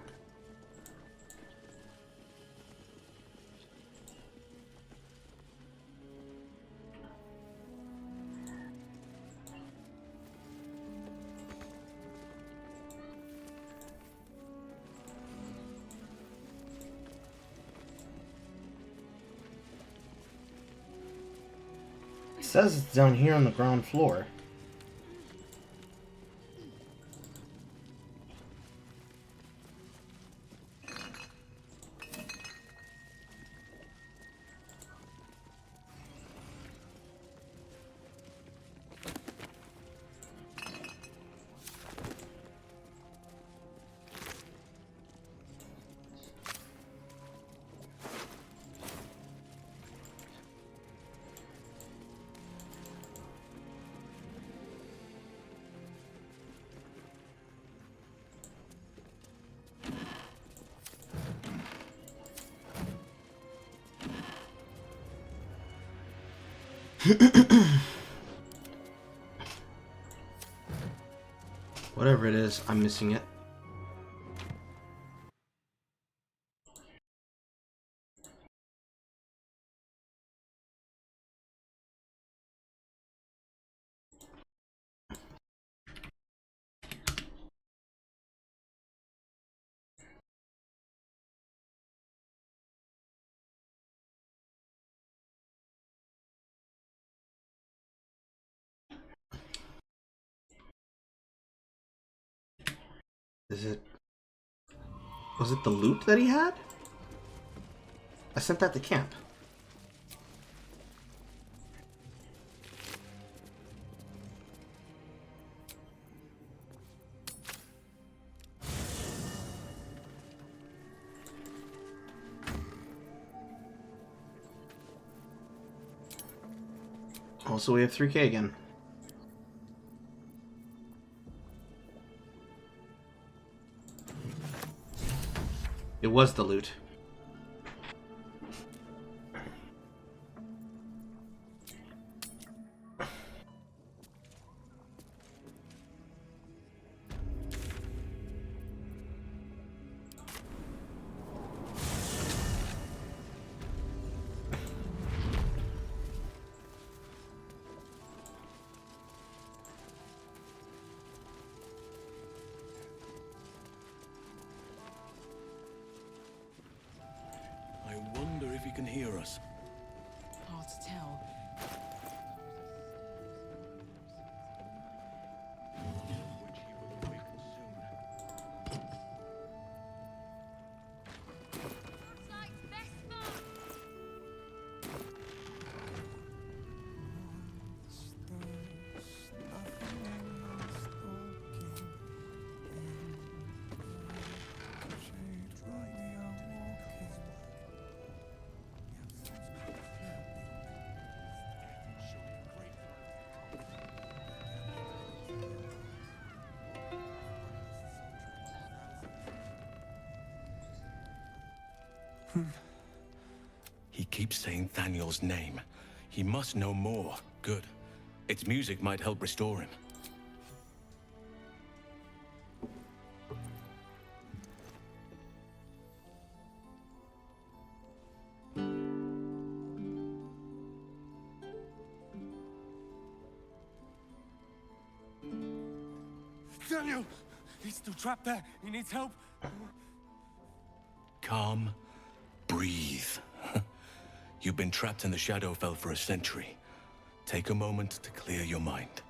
It says it's down here on the ground floor. Whatever it is, I'm missing it. Is it... Was it the loot that he had? I sent that to camp. Also, we have 3K again. It was the loot. If he can hear us. Hard to tell. He keeps saying Thaniel's name. He must know more. Good. Its music might help restore him. Daniel! He's still trapped there. He needs help. Calm. Breathe. You've been trapped in the Shadowfell for a century. Take a moment to clear your mind.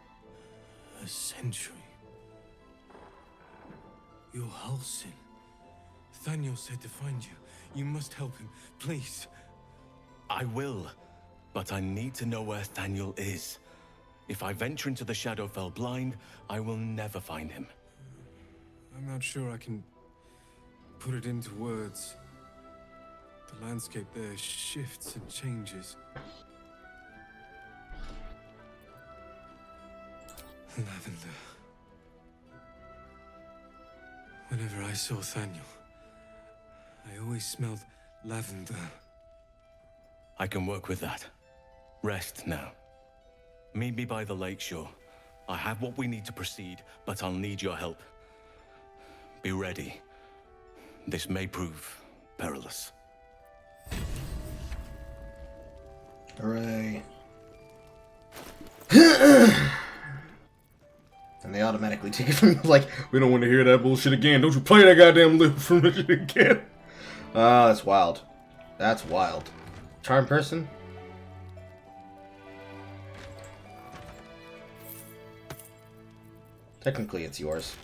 A century? You're Halsin. Thaniel said to find you. You must help him, please. I will, but I need to know where Thaniel is. If I venture into the Shadowfell blind, I will never find him. I'm not sure I can put it into words. The landscape there shifts and changes. Lavender. Whenever I saw Thaniel, I always smelled lavender. I can work with that. Rest now. Meet me by the lakeshore. I have what we need to proceed, but I'll need your help. Be ready. This may prove perilous. Hooray. And they automatically take it from you, like, We don't want to hear that bullshit again. Don't you play that goddamn loop from it again. ah, that's wild. That's wild. Charm person? Technically, it's yours.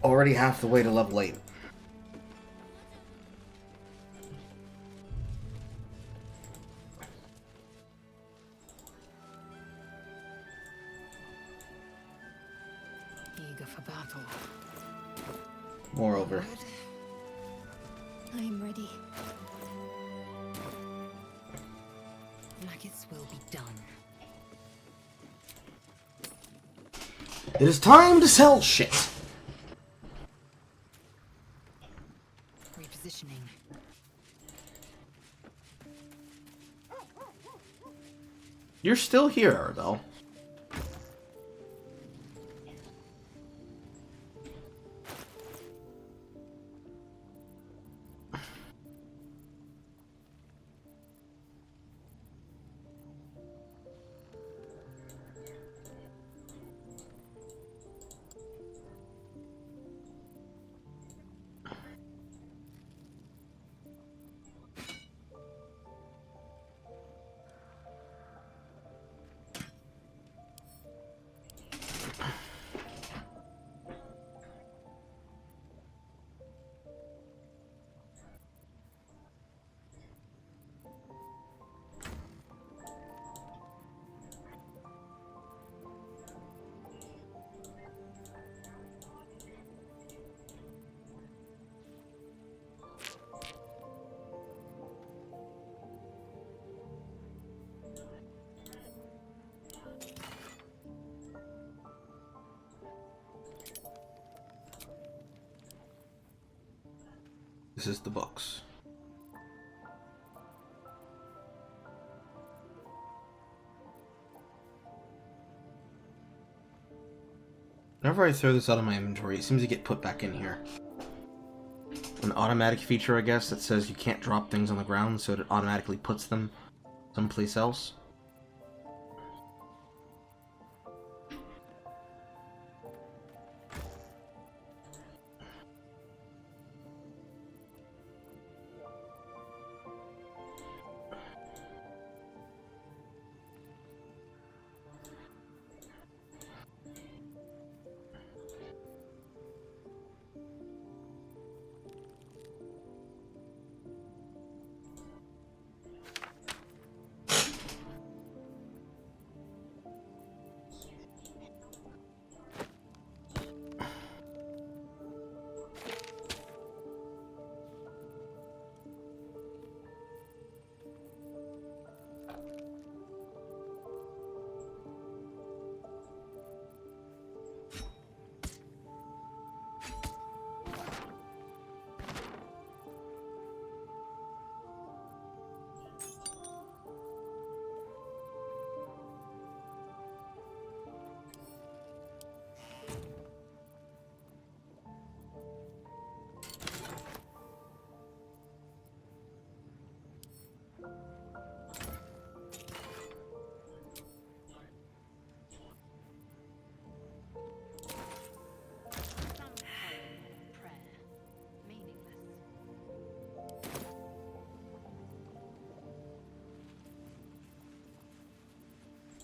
Already half the way to level 8. Eager for battle. Moreover. I am ready. Maggots will be done. It is time to sell shit. Repositioning. You're still here, though. This is the books. Whenever I throw this out of my inventory, it seems to get put back in here. An automatic feature, I guess, that says you can't drop things on the ground, so it automatically puts them someplace else.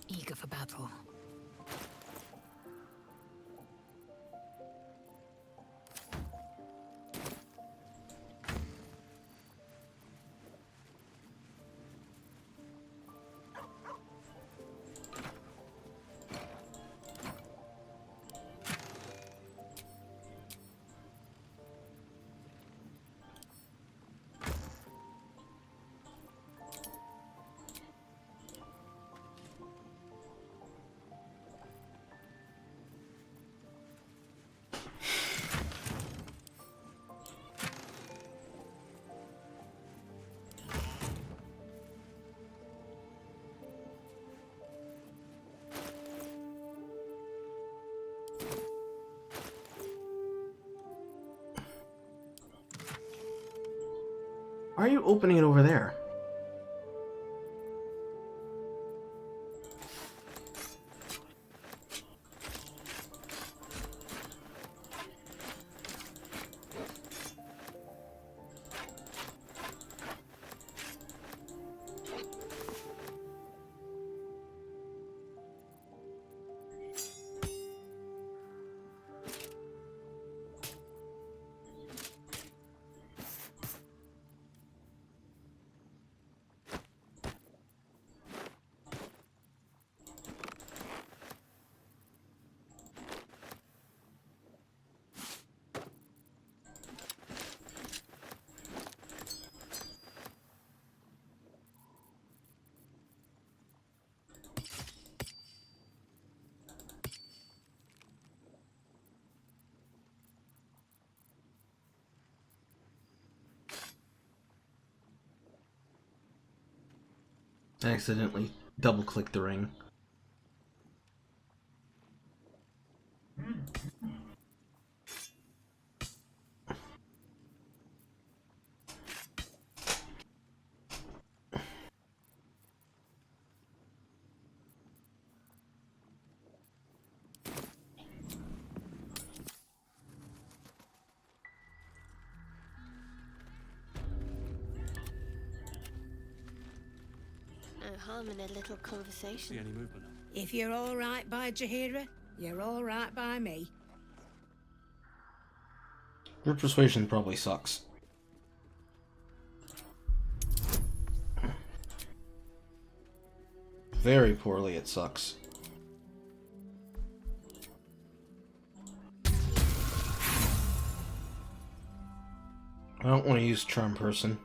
Eager for battle. Why are you opening it over there? I accidentally double-clicked the ring. No harm in a little conversation. See any movement? If you're all right by Jaheira, you're all right by me. Your persuasion probably sucks. Very poorly it sucks. I don't want to use Charm Person.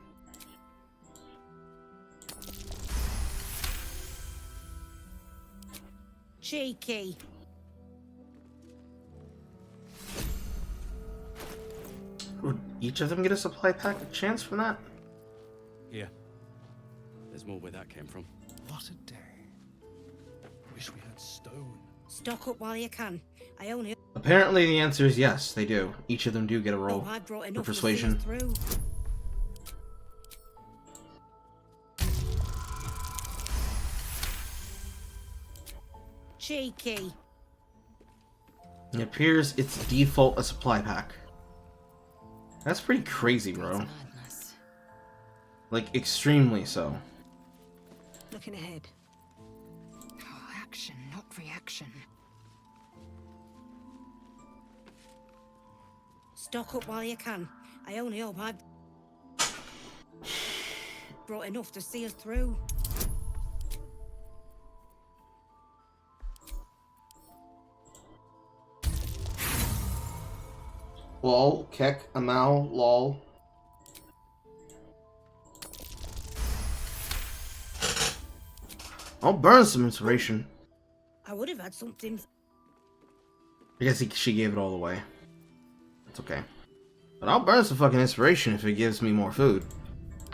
Cheeky. Would each of them get a supply pack chance from that? Yeah. There's more where that came from. What a day. Wish we had stone. Stock up while you can. I only... Apparently the answer is yes, they do. Each of them do get a roll I brought for enough persuasion. to see through. Cheeky. It appears it's default a supply pack. That's pretty crazy, bro. Like, extremely so. Looking ahead. Oh, action, not reaction. Stock up while you can. I only hope I've brought enough to see us through. Lol, Kek, Amal, lol. I'll burn some inspiration. I would have had something. I guess she gave it all away. It's okay. But I'll burn some fucking inspiration if it gives me more food.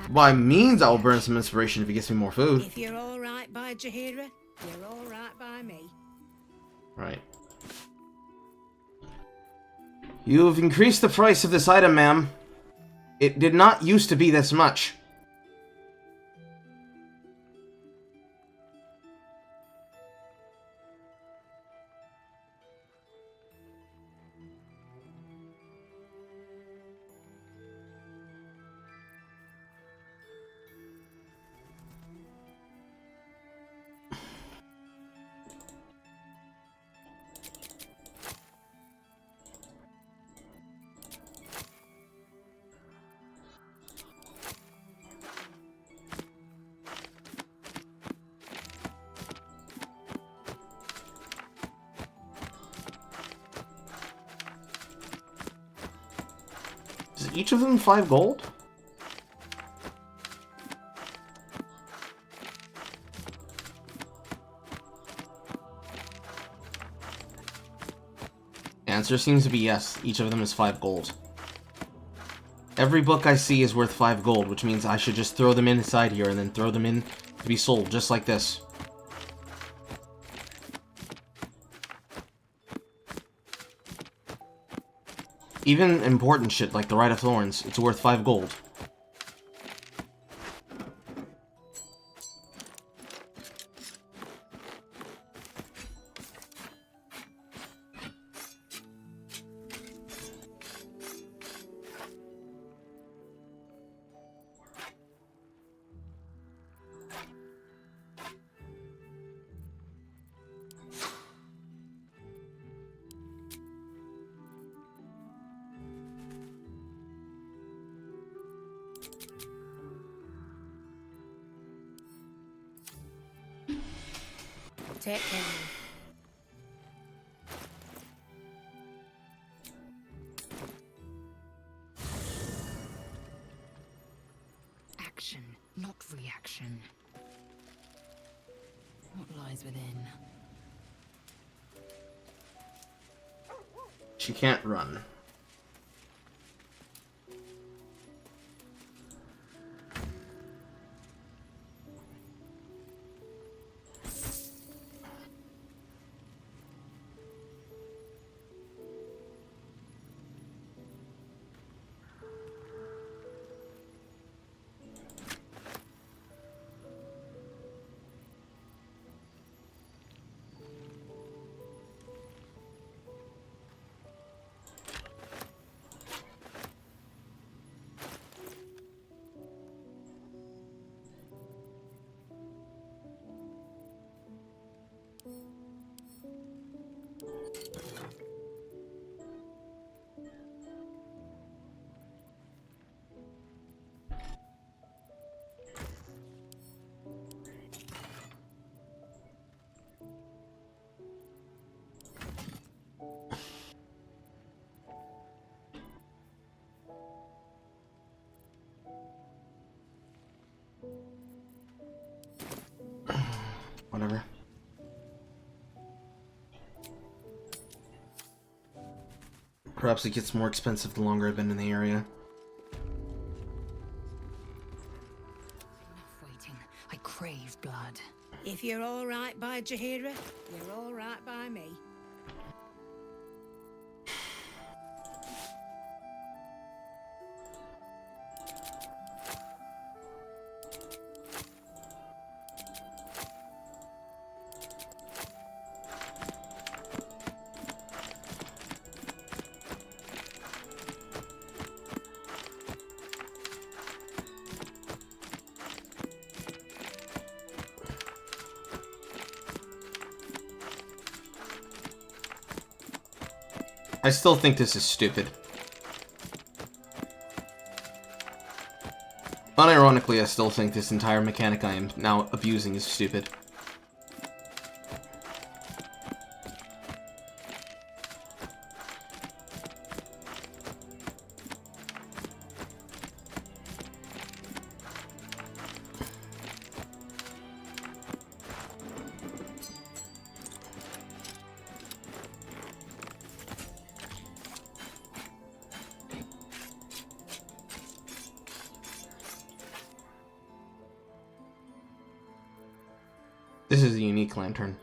By means, I'll burn some inspiration if it gives me more food. If you're all right by Jaheira, you're all right by me. Right. You've increased the price of this item, ma'am. It did not used to be this much. Is each of them 5 gold? Answer seems to be yes. Each of them is 5 gold. Every book I see is worth 5 gold, which means I should just throw them inside here and then throw them in to be sold, just like this. Even important shit like the Rite of Thorns, it's worth 5 gold. take care. Action, not reaction. What lies within? She can't run. Whatever. Perhaps it gets more expensive the longer I've been in the area. Enough waiting. I crave blood. If you're all right by Jaheira, you're all right by me. I still think this is stupid. Unironically, I still think this entire mechanic I am now abusing is stupid. This is a unique lantern.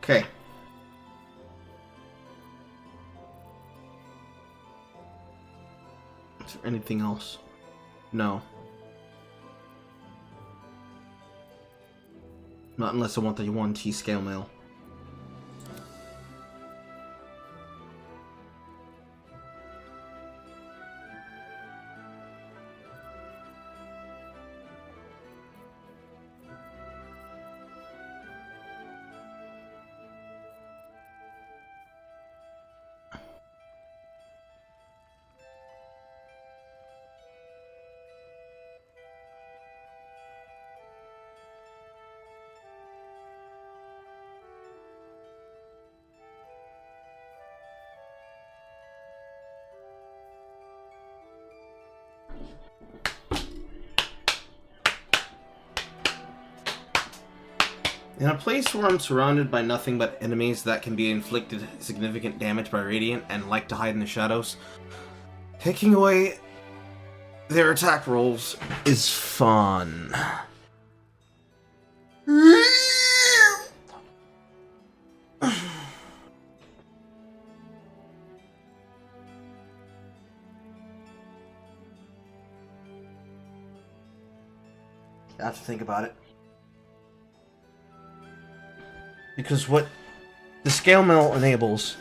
Okay. Is there anything else? No. Not unless I want the 1T scale mail. In a place where I'm surrounded by nothing but enemies that can be inflicted significant damage by Radiant and like to hide in the shadows, taking away their attack rolls is fun. I have to think about it. Because what the scale mail enables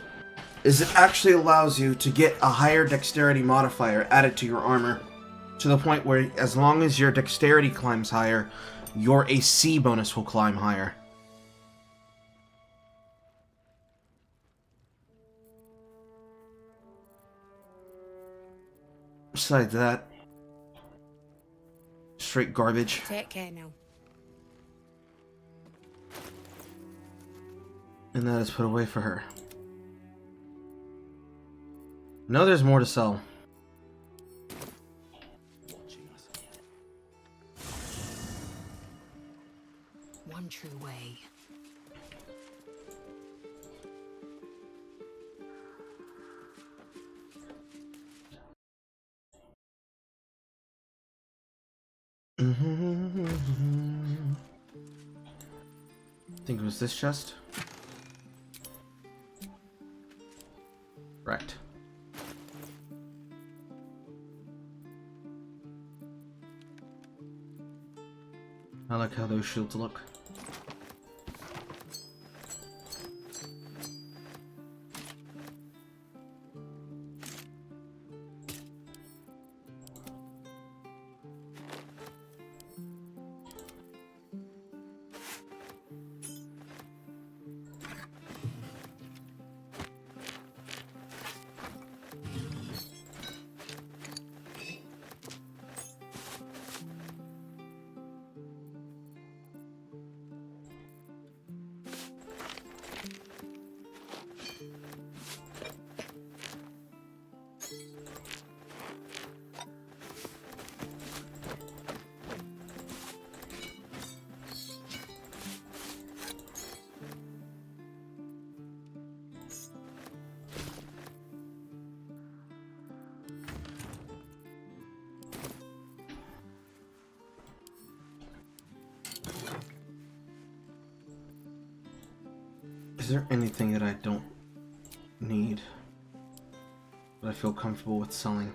is it actually allows you to get a higher dexterity modifier added to your armor, to the point where as long as your dexterity climbs higher, your AC bonus will climb higher. Besides that, straight garbage. Take care now. And that is put away for her. No, there's more to sell. One true way. I think it was this chest. Right. I like how those shields look. Is there anything that I don't need that I feel comfortable with selling?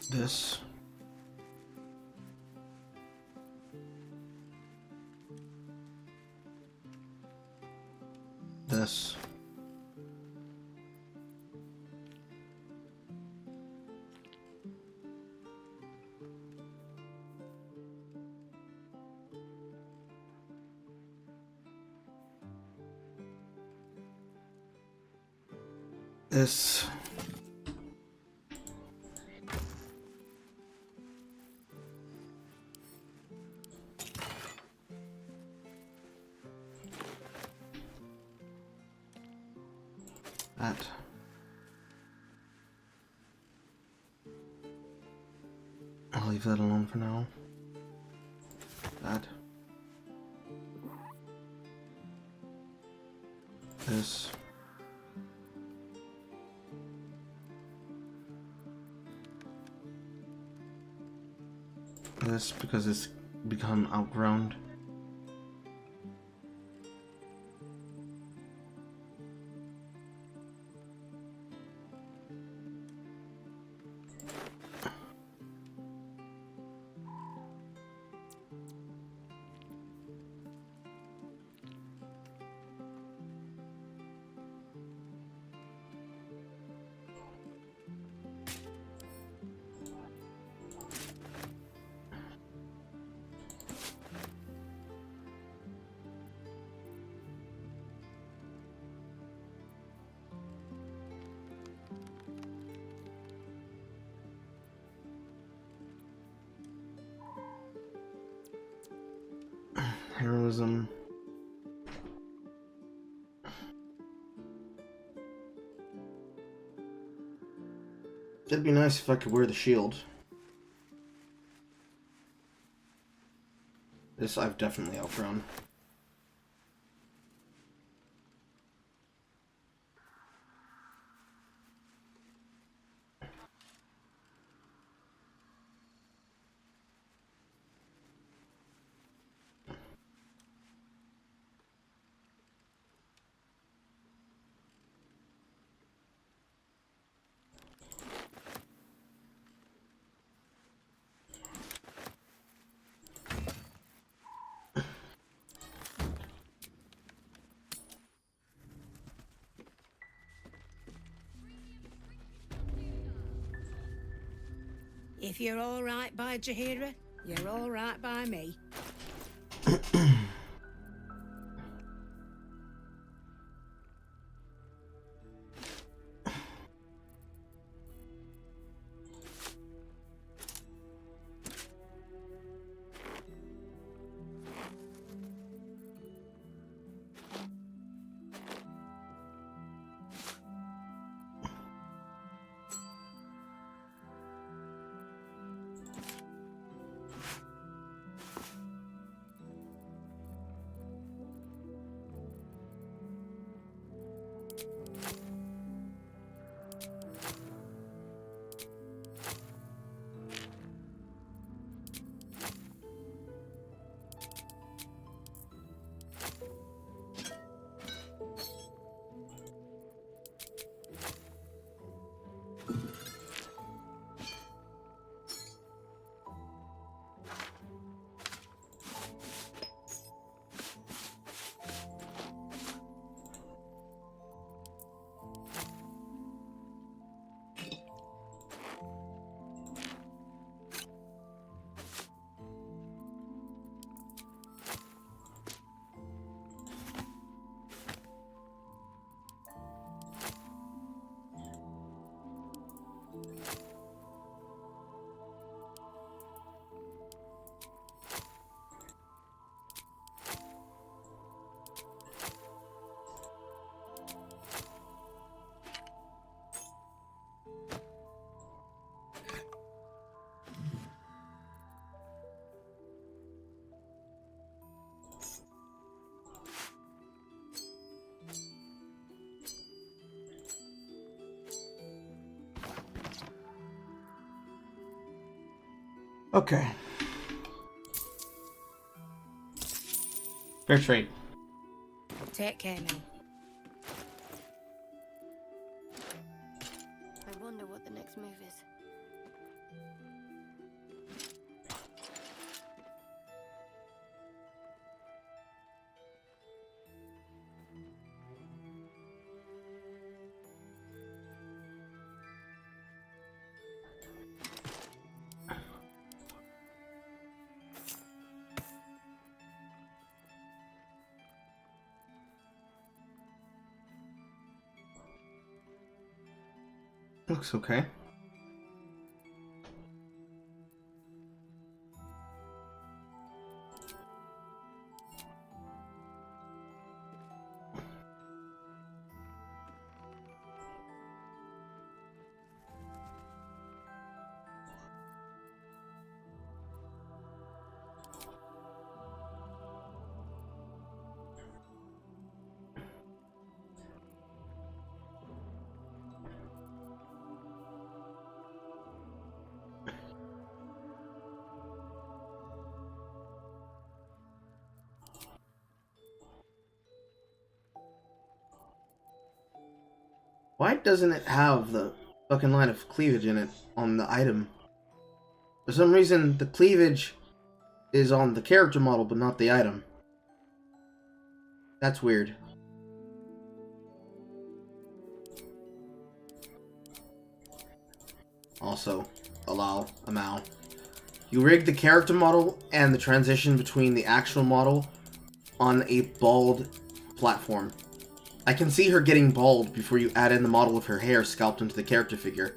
This. This. This. That. I'll leave that alone for now. That. This. This because it's become outgrown. Heroism. It'd be nice if I could wear the shield. This I've definitely outgrown. If you're all right by Jaheira, you're all right by me. Okay. Fair trade. Take care now. I wonder what the next move is. Looks okay. Why doesn't it have the fucking line of cleavage in it on the item? For some reason, the cleavage is on the character model, but not the item. That's weird. Also, Amal. You rigged the character model and the transition between the actual model on a bald platform. I can see her getting bald before you add in the model of her hair scalped into the character figure.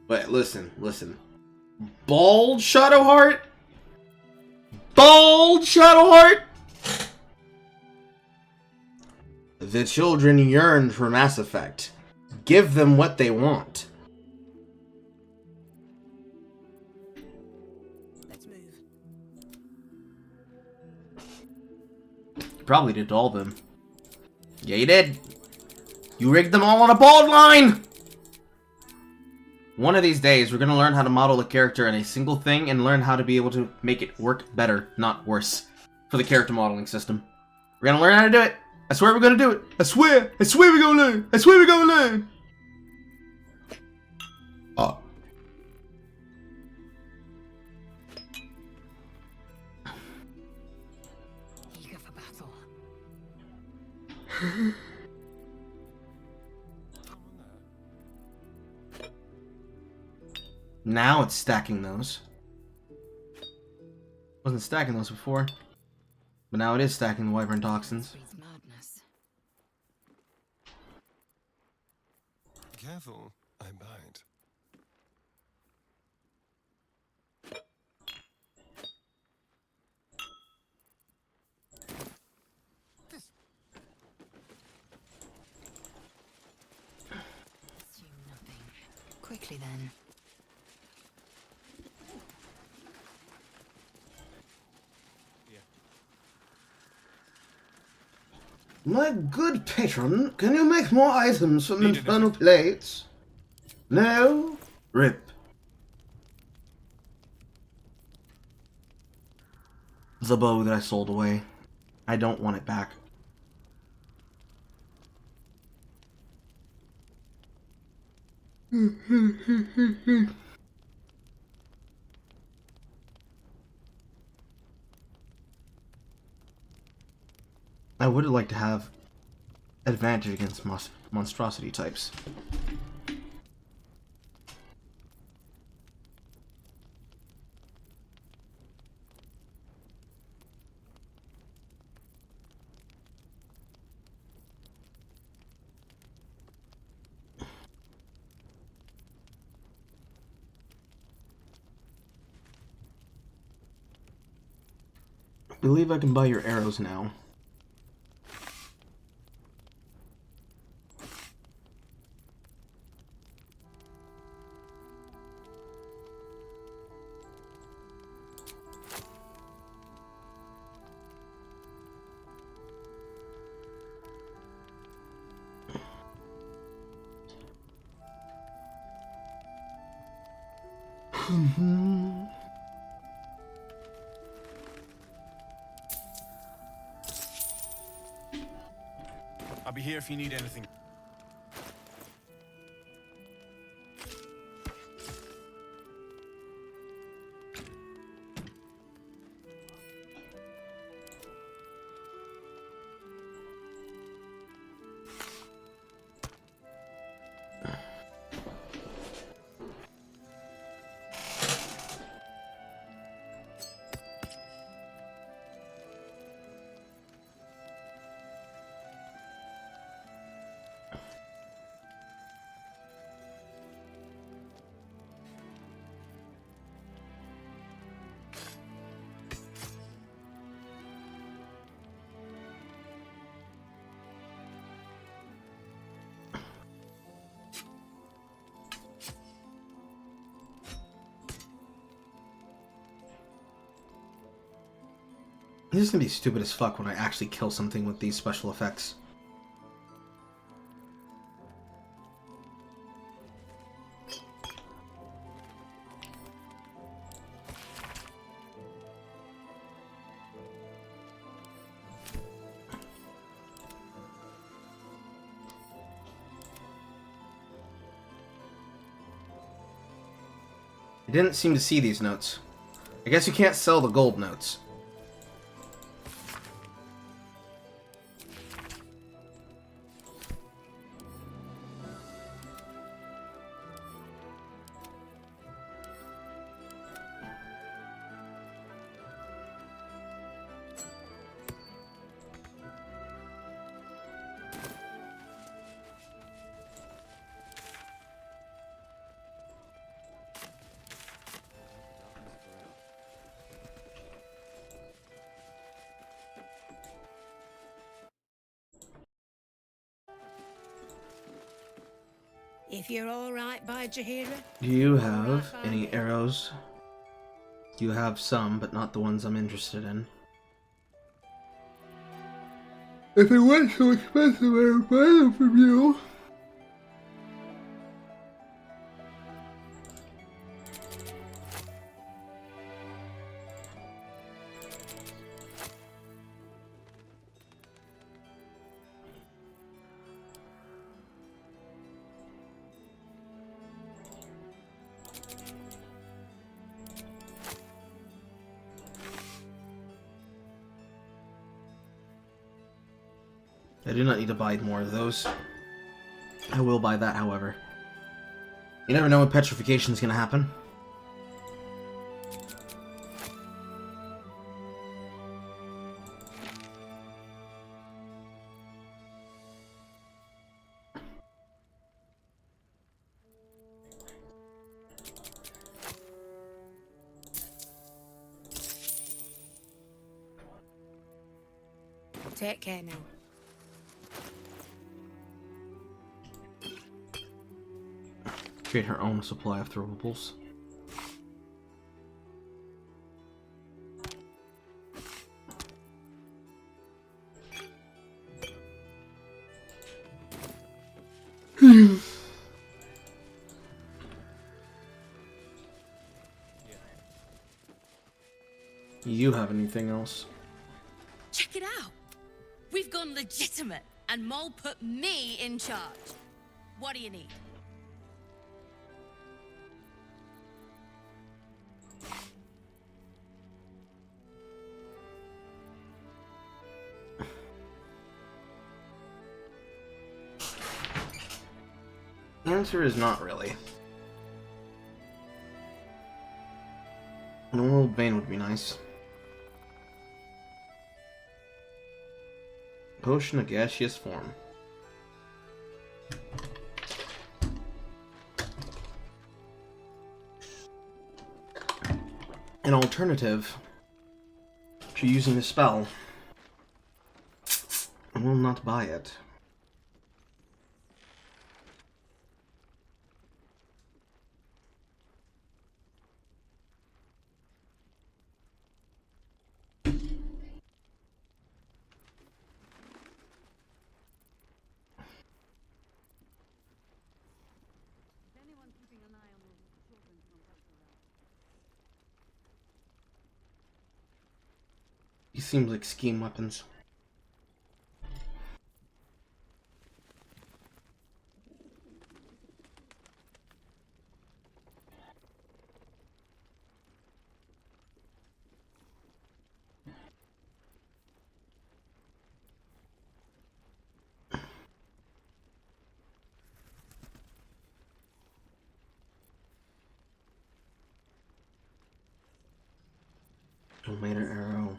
But listen. Bald Shadowheart? Bald Shadowheart? The children yearn for Mass Effect. Give them what they want. Let's move. You probably did to all of them. Yeah, you did. You rigged them all on a bald line! One of these days, we're gonna learn how to model a character in a single thing and learn how to be able to make it work better, not worse, for the character modeling system. We're gonna learn how to do it. I swear we're gonna do it. I swear we're gonna learn. I swear we're gonna learn. Oh. Eager for battle. Now it's stacking those. Wasn't stacking those before. But now it is stacking the Wyvern Toxins. Careful, I bite. Quickly then. My good patron, can you make more items from infernal plates? No? Rip. The bow that I sold away. I don't want it back. I would like to have advantage against monstrosity types. I believe I can buy your arrows now. I'll be here if you need anything. This is gonna be stupid as fuck when I actually kill something with these special effects. I didn't seem to see these notes. I guess you can't sell the gold notes. If you're all right by Jaheira. Do you have any arrows? You have some, but not the ones I'm interested in. If it weren't so expensive, I would buy them from you. I do not need to buy more of those. I will buy that, however. You never know when petrification is going to happen. Take care now. Create her own supply of throwables. You have anything else? Check it out. We've gone legitimate, and Mole put me in charge. What do you need? The answer is not really. An old vein would be nice. Potion of gaseous form. An alternative to using the spell. I will not buy it. These seem like scheme weapons. Later arrow.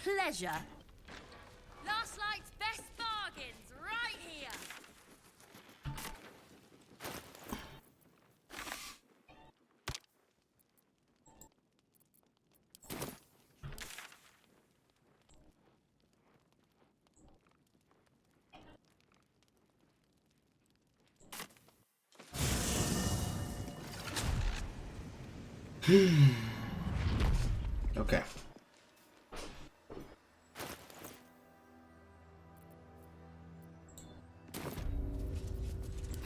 Pleasure. Last night's best bargains right here. Okay.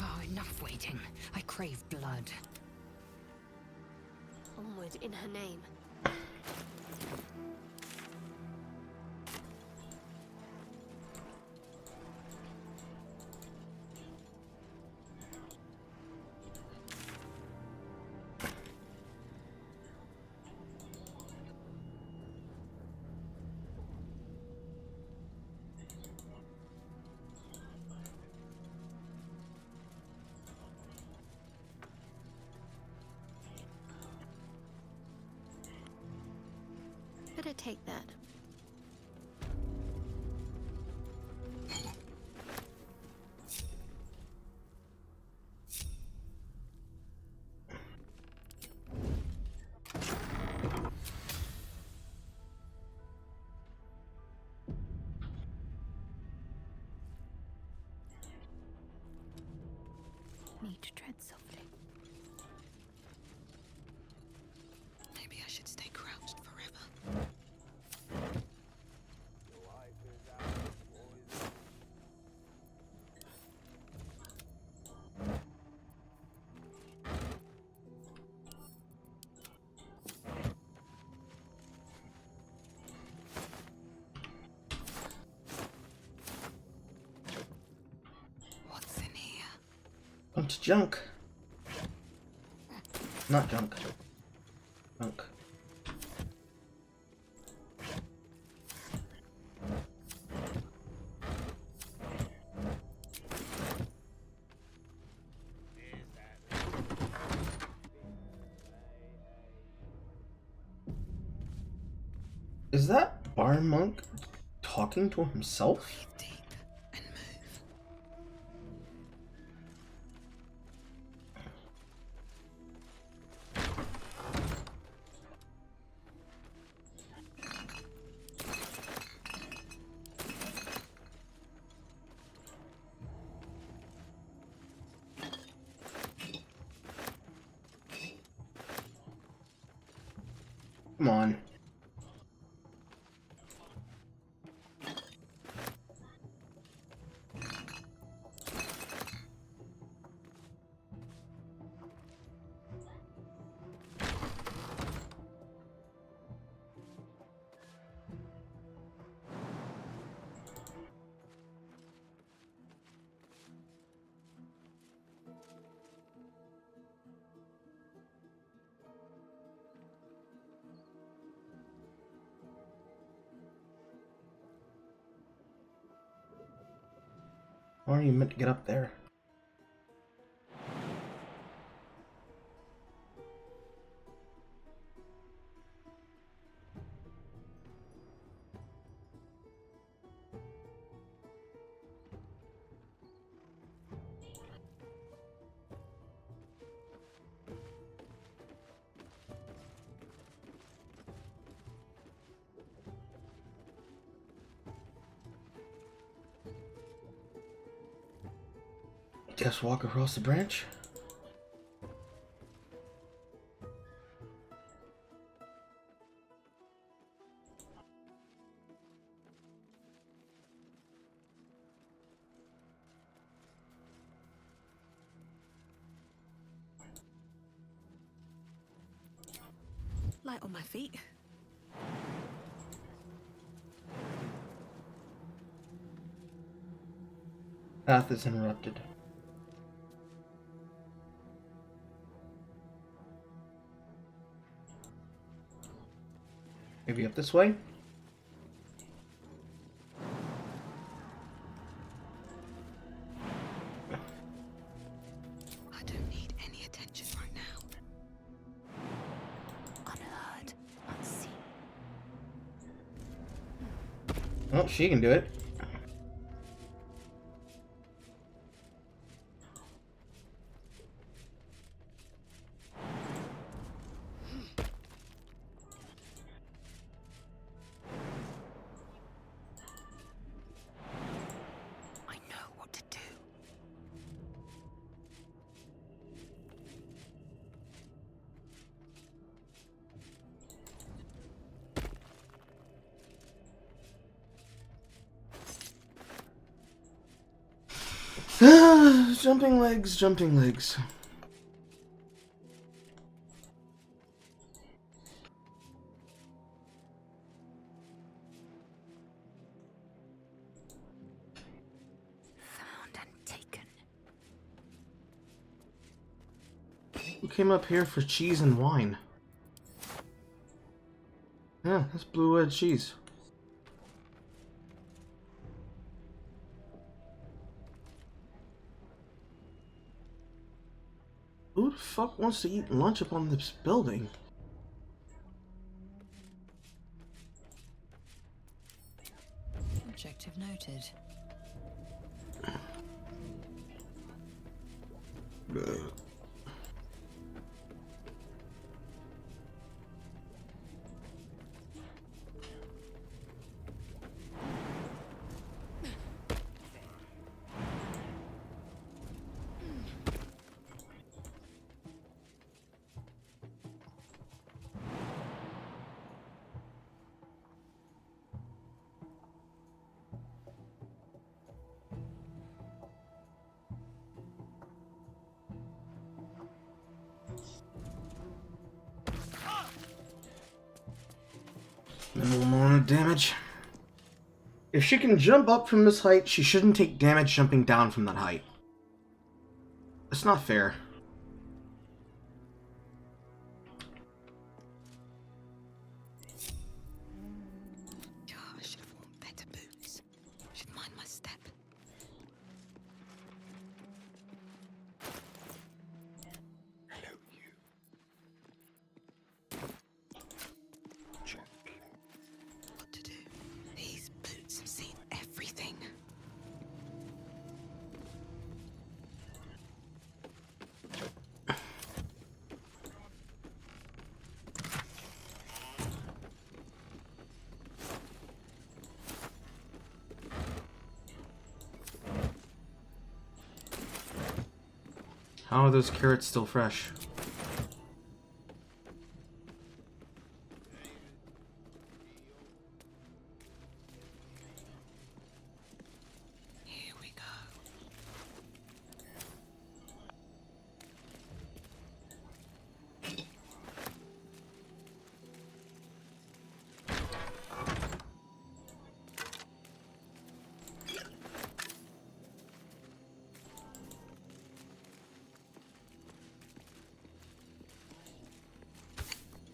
Oh, enough waiting. I crave blood. Onward in her name. Better take that. Need to tread softly. Maybe I should stay crouched forever. What's in here? Bunch of junk. Not junk. Junk. Is that bar monk talking to himself? Come on. Why are you meant to get up there? Just walk across the branch. Light on my feet. Path is interrupted. Maybe up this way? I don't need any attention right now. Unheard, unseen. Oh, she can do it. Jumping legs, jumping legs. Found and taken. Who came up here for cheese and wine? Yeah, that's blue red cheese. Who the fuck wants to eat lunch up on this building? Objective noted. Minimal amount of damage. If she can jump up from this height, she shouldn't take damage jumping down from that height. It's not fair. I should have worn better boots. Should mind my step. Hello, you. Gently. What to do? These boots have seen everything. How are those carrots still fresh?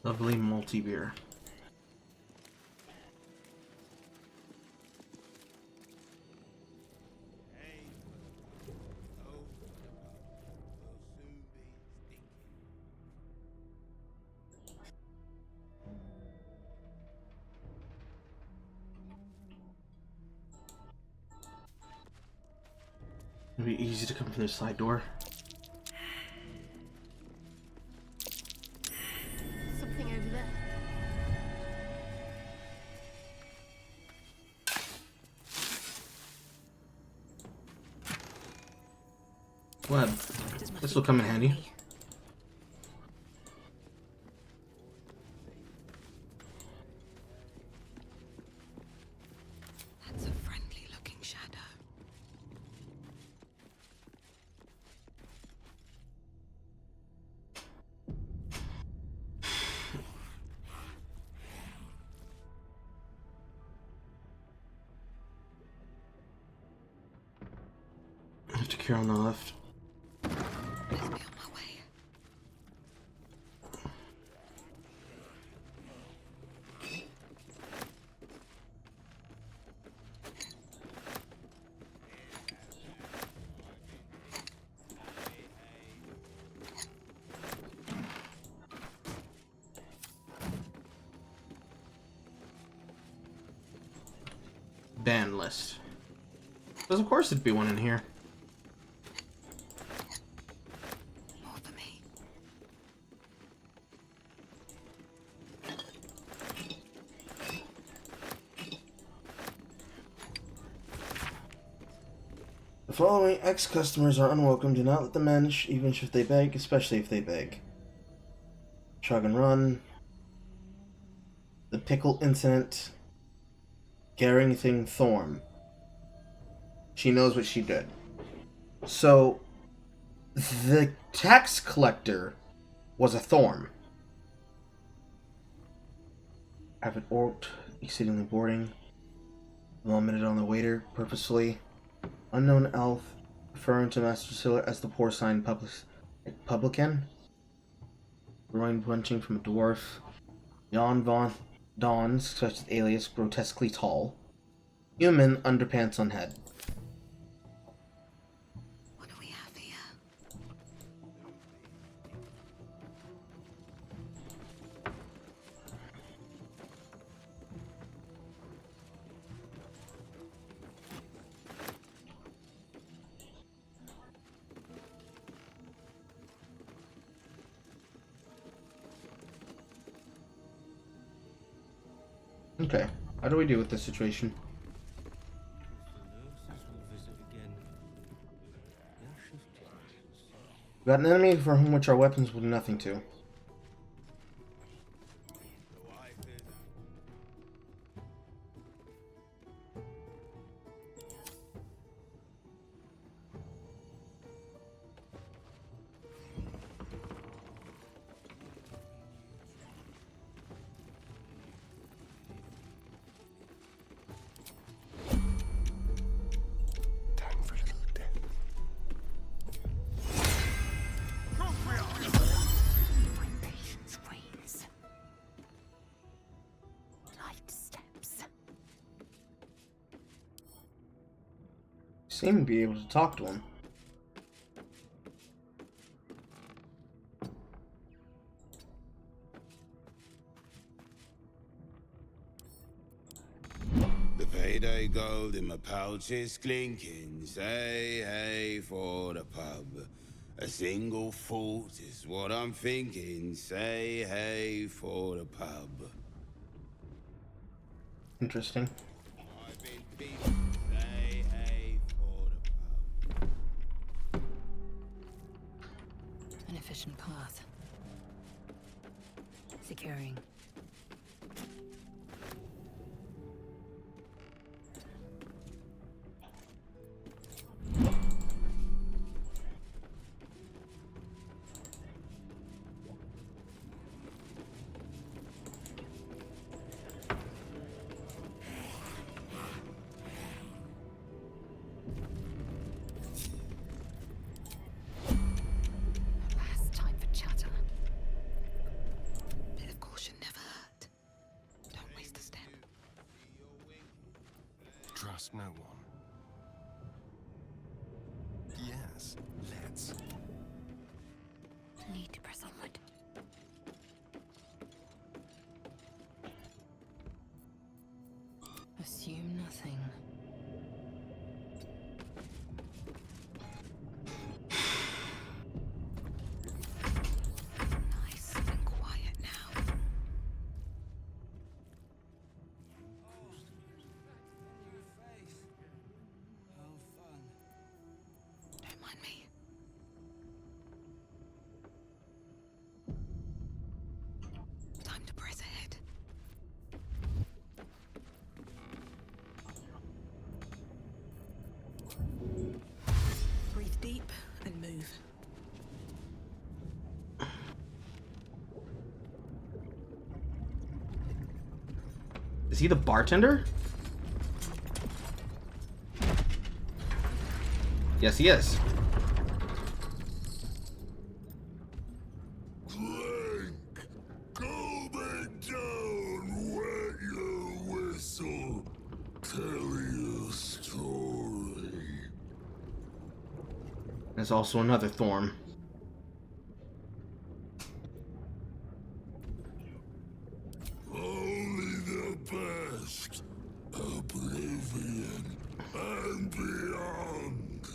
Lovely malty beer. It'll be easy to come from this side door. Something over there. Web. This will come in handy. That's a friendly looking shadow. I have to cure on the left. Let's be on my way. Ban list. Because of course there'd be one in here. More for me. The following ex-customers are unwelcome. Do not let them in, even if they beg, especially if they beg. Chug and Run. The Pickle Incident. Garrington Thorm. She knows what she did. So, the tax collector was a Thorm. Avid orked, exceedingly boring. Vomited on the waiter, purposefully. Unknown elf, referring to Master Siller as the porcine publican. Groin bunching from a dwarf. Jan von Dons, such as alias, grotesquely tall. Human, underpants on head. What do we have here? Okay, how do we deal with this situation? We got an enemy for whom which our weapons will do nothing to. Seem to be able to talk to him. The payday gold in my pouch is clinking. Say hey for the pub. A single thought is what I'm thinking. Say hey for the pub. Interesting. I've been beaten. Say hey for the pub. An efficient path. Securing. trust no one. Yes, let's. Need to press onward. Assume nothing. Nice and quiet now. Don't mind me. Time to press ahead. Breathe deep and move. Is he the bartender? Yes, he is. Go back down, wet your whistle, tell your story. There's also another Thorm. Only the best, oblivion and beyond.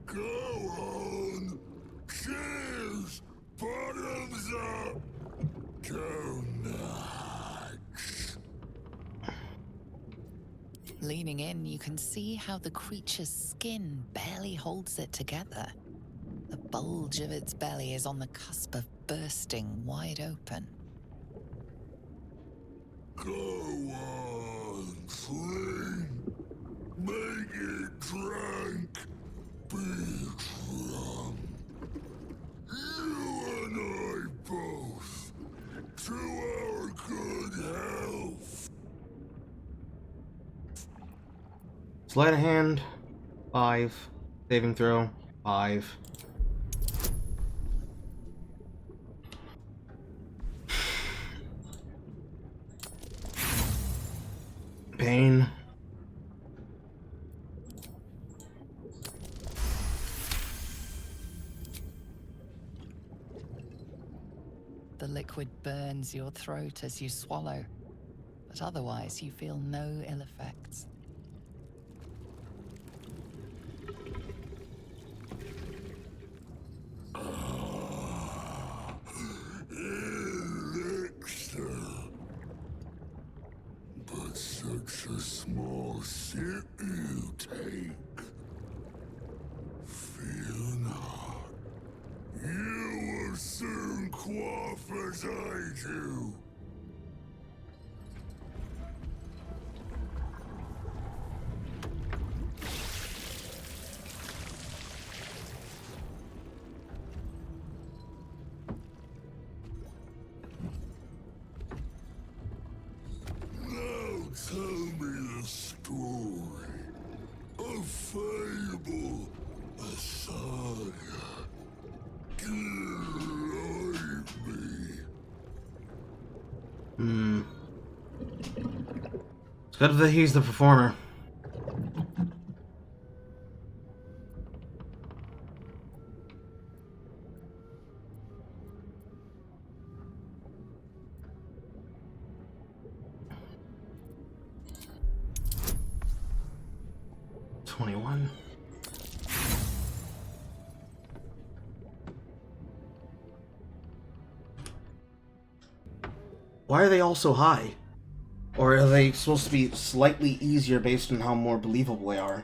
Go on, cheers, bottoms up, go nuts. Leaning in, you can see how the creature's skin barely holds it together. The bulge of its belly is on the cusp of bursting wide open. Go on, fling, make it drunk, be drunk. You and I both, to our good health. Sleight of hand, 5. Saving throw, 5. Pain. The liquid burns your throat as you swallow, but otherwise you feel no ill effects. Elixir. But such a small sip you take. Fear not. You will soon quaff as I do. Now tell me the story. A fable, a saga. Delight me. It's good that he's the performer. Why are they all so high? Or are they supposed to be slightly easier based on how more believable they are?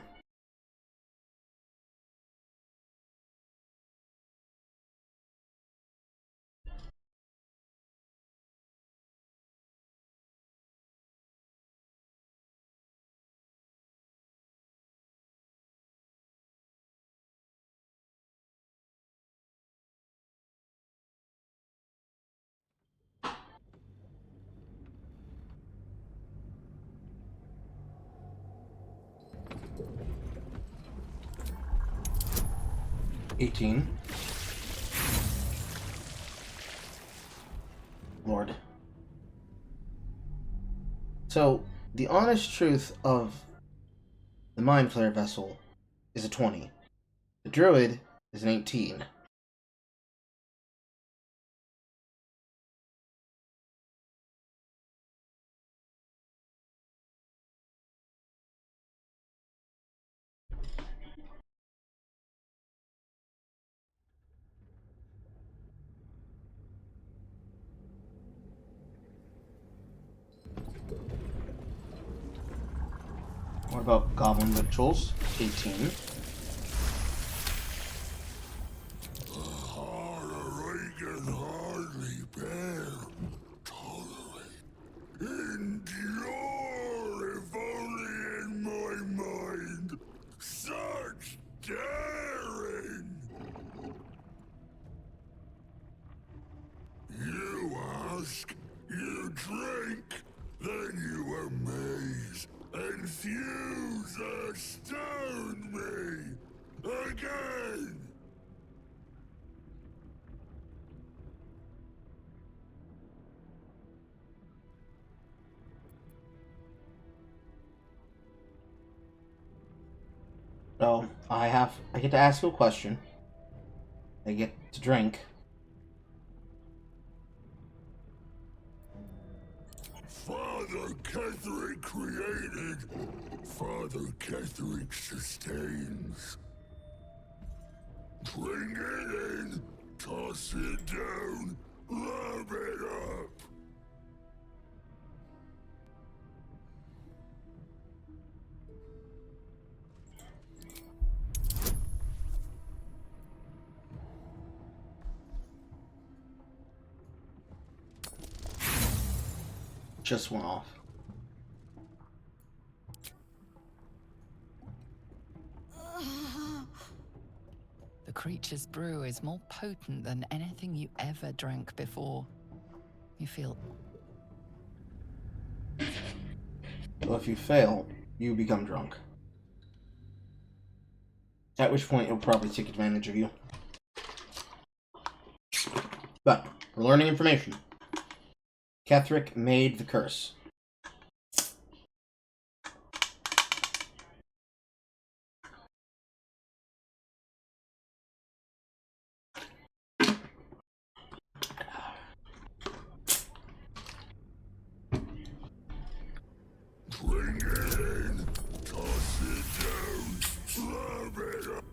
Lord. So, The honest truth of the Mind Flayer vessel is a 20. The Druid is an 18. What about Goblin Victuals? 18. I can hardly bear, tolerate, endure, if only in my mind, such daring. You ask, you drink, then you amaze, enthuse, astound me, again. So, I get to ask you a question. I get to drink. Father Ketheric created, Father Ketheric sustains. Bring it in, toss it down, lap it up. Just went off. The creature's brew is more potent than anything you ever drank before. You feel... So if you fail, you become drunk. At which point it'll probably take advantage of you. But, we're learning information. Ketheric made the curse. Bring it in, toss it down, lap it up.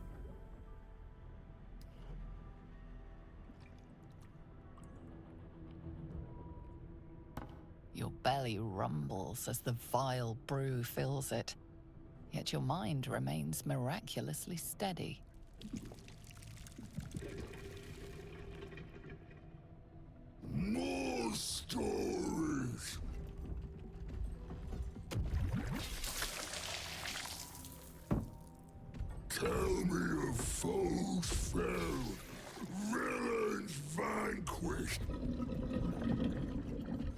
Your belly rumbles as the vile brew fills it, yet your mind remains miraculously steady. More stories. Tell me of foes felled, villains vanquished,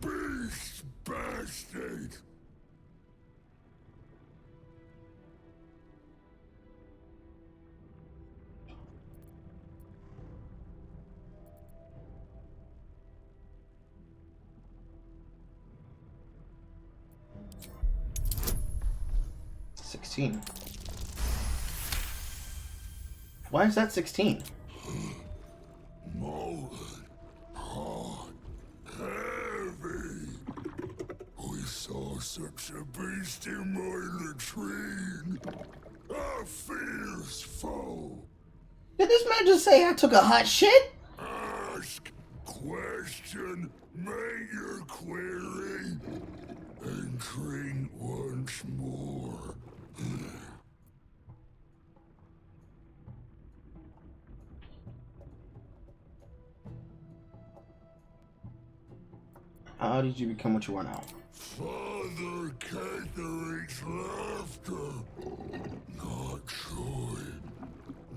beasts bastard. Why is that 16? Molten, hot, heavy. We saw such a beast in my latrine. A fierce foe. Did this man just say I took a hot shit? Ask, question, make your query, and drink once more. How did you become what you are now? Father Ketheric's laughter. Not joy.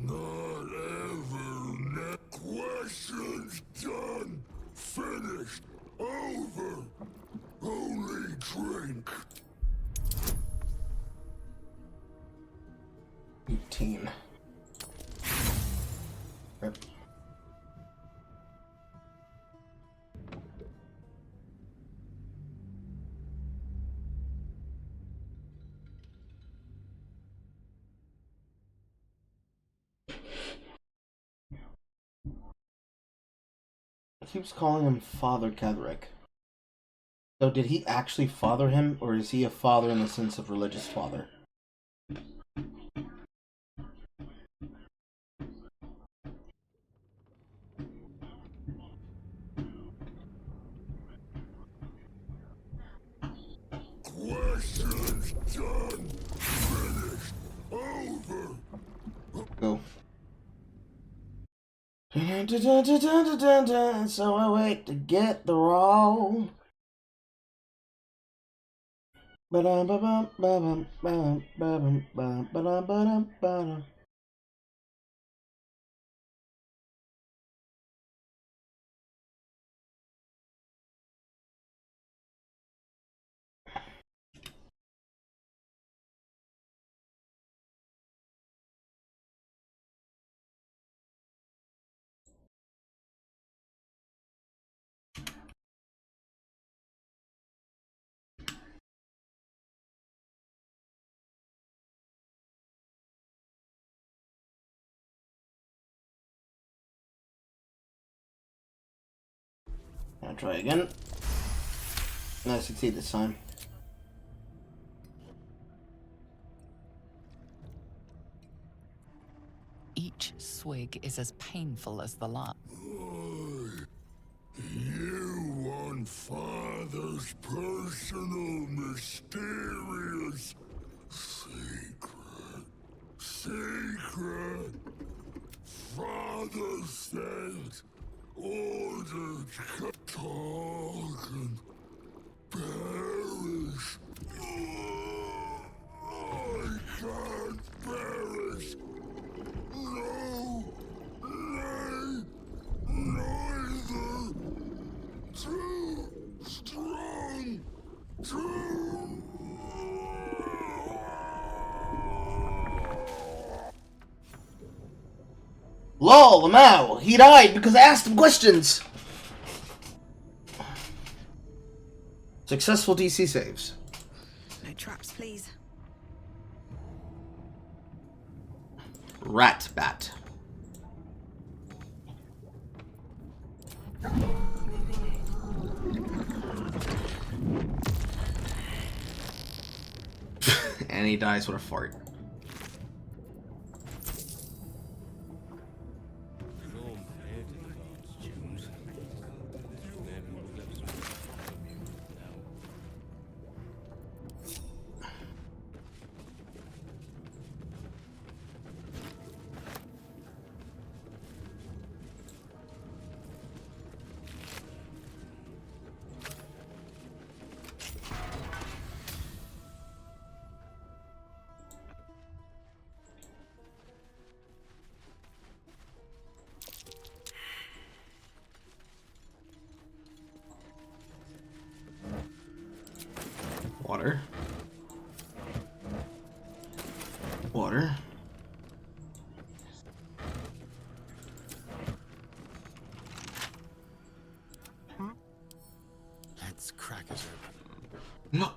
Not ever. Questions done. Finished. Over. Only drink. 18. Rip. keeps calling him Father Ketherick. So did he actually father him, or is he a father in the sense of religious father? Questions done. Finished. Over. Go. So I wait to get the roll. I'll try again. I succeed this time. Each swig is as painful as the last. You want Father's personal, mysterious, secret. Father said, ordered to talk and perish. I can't perish. No, nay, neither. Too strong. Too. LOL, Lamau! He died because I asked him questions! Successful DC saves. No traps, please. Rat bat. And he dies with a fart. Water. Water. Let's crack it open. No.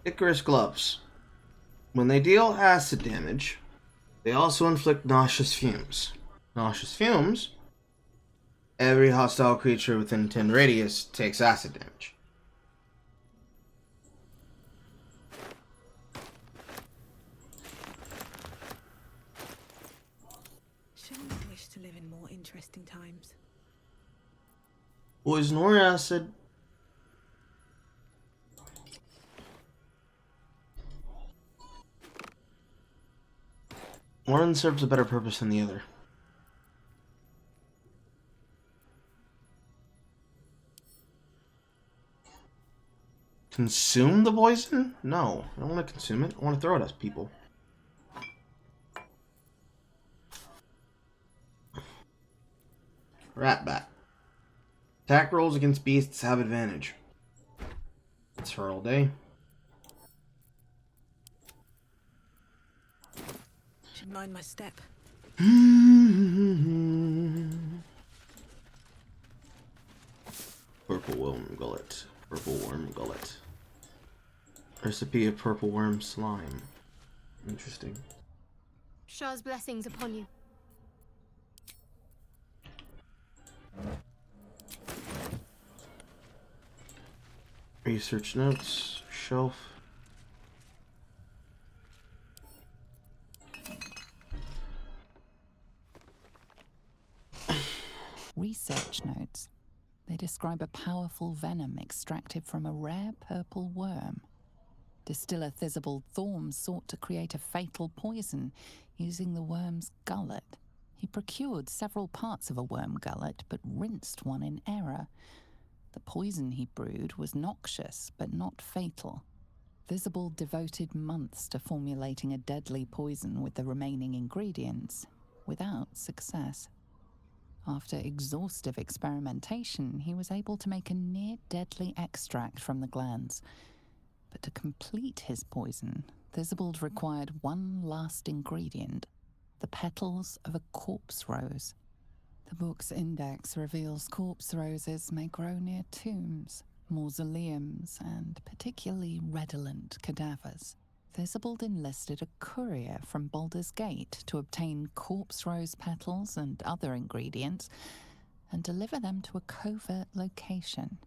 Icarus gloves. When they deal acid damage, they also inflict nauseous fumes. Nauseous fumes? Every hostile creature within 10 radius takes acid damage. Shouldn't I wish to live in more interesting times? Poison or acid. One serves a better purpose than the other. Consume the poison? No, I don't want to consume it. I want to throw it at people. Rat bat. Attack rolls against beasts have advantage. That's her all day. Should mind my step. Purple worm gullet. Purple worm gullet. Recipe of purple worm slime. Interesting. Shah's blessings upon you. Research notes. Shelf. Research notes. They describe a powerful venom extracted from a rare purple worm. Distiller Thisbald Thorm sought to create a fatal poison using the worm's gullet. He procured several parts of a worm gullet, but rinsed one in error. The poison he brewed was noxious, but not fatal. Thisbald devoted months to formulating a deadly poison with the remaining ingredients, without success. After exhaustive experimentation, he was able to make a near-deadly extract from the glands. But to complete his poison, Thisbald required one last ingredient, the petals of a corpse rose. The book's index reveals corpse roses may grow near tombs, mausoleums, and particularly redolent cadavers. Thisbald enlisted a courier from Baldur's Gate to obtain corpse rose petals and other ingredients and deliver them to a covert location.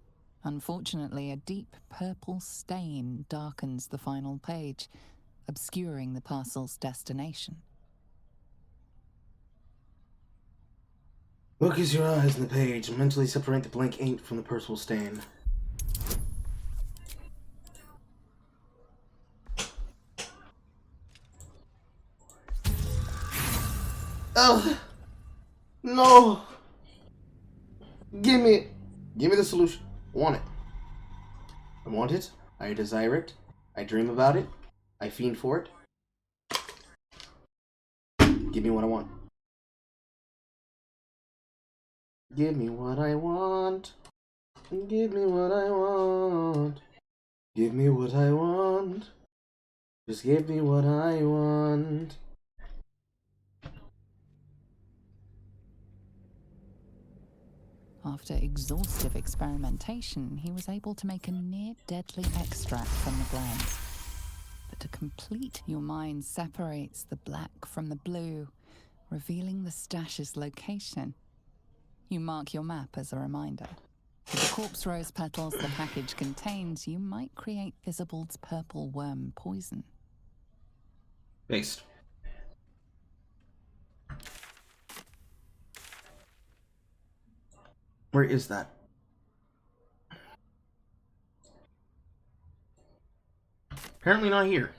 Unfortunately, a deep purple stain darkens the final page, obscuring the parcel's destination. Focus your eyes on the page and mentally separate the blank ink from the purple stain. Oh no! Give me the solution. I want it. I want it. I desire it. I dream about it. I fiend for it. Give me what I want. Give me what I want. Give me what I want. Give me what I want. Just give me what I want. After exhaustive experimentation, he was able to make a near-deadly extract from the glands. But to complete, your mind separates the black from the blue, revealing the stash's location. You mark your map as a reminder. With the corpse rose petals the package contains, you might create Thisbald's purple worm poison. Based. Where is that? Apparently not here.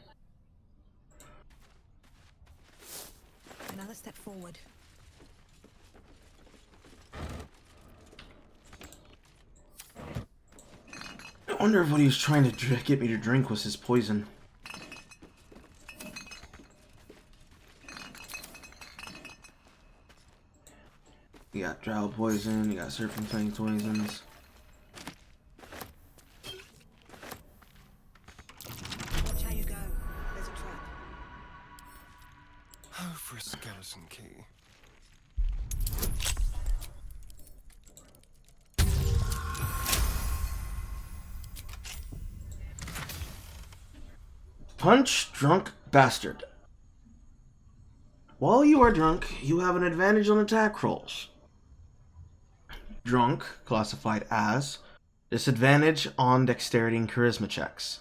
Another step forward. I wonder if what he was trying to get me to drink was his poison. You got drow poison, you got serpent fang poisons. Watch how you go. There's a trap. Oh, for a skeleton key. Punch drunk bastard. While you are drunk, you have an advantage on attack rolls. Drunk, classified as, disadvantage on dexterity and charisma checks.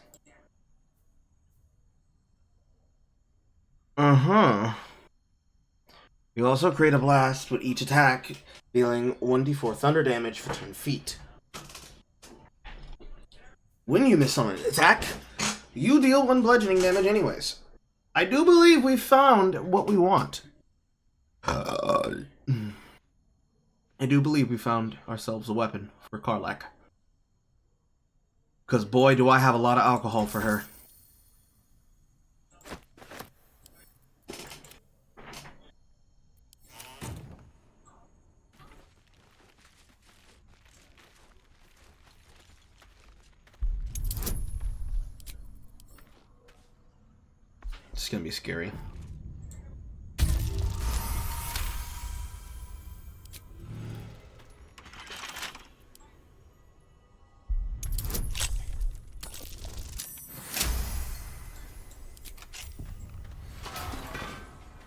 You also create a blast with each attack, dealing 1d4 thunder damage for 10 feet. When you miss on an attack, you deal 1 bludgeoning damage anyways. I do believe we found what we want. I do believe we found ourselves a weapon for Karlach. Because boy, do I have a lot of alcohol for her. It's gonna be scary.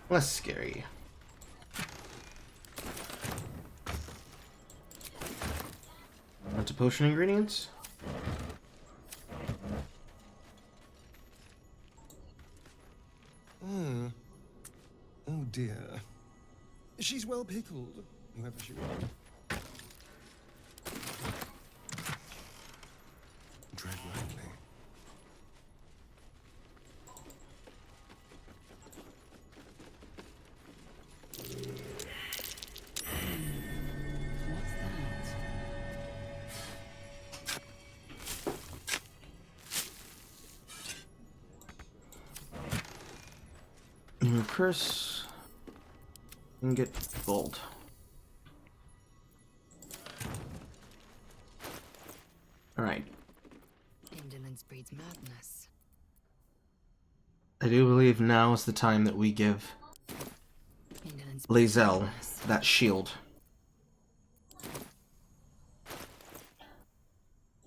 Less scary. Onto potion ingredients. Oh dear. She's well pickled, whoever she was. Tread lightly. Curse and get gold. Alright. Indolence breeds madness. I do believe now is the time that we give Lae'zel that shield.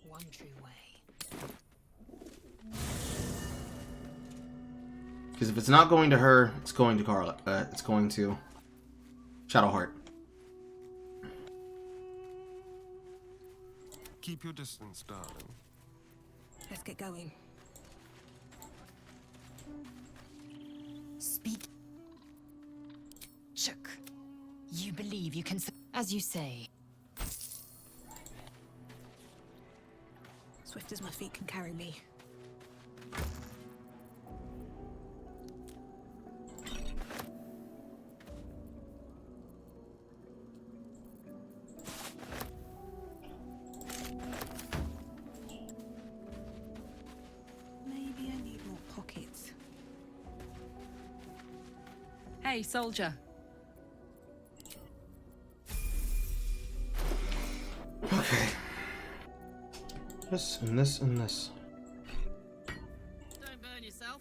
One true way. Because if it's not going to her, it's going to Carla. It's going to Shadowheart. Keep your distance, darling. Let's get going. Speak. Shook. You believe you can... As you say. Swift as my feet can carry me. Maybe I need more pockets. Hey, soldier. Okay. This and this and this. Don't burn yourself.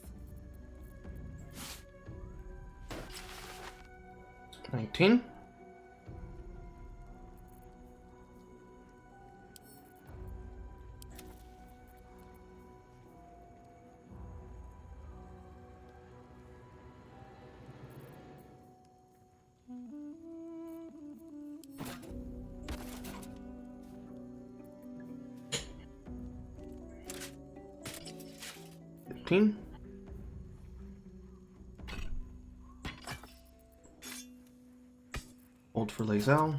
19. Hold for Lae'zel.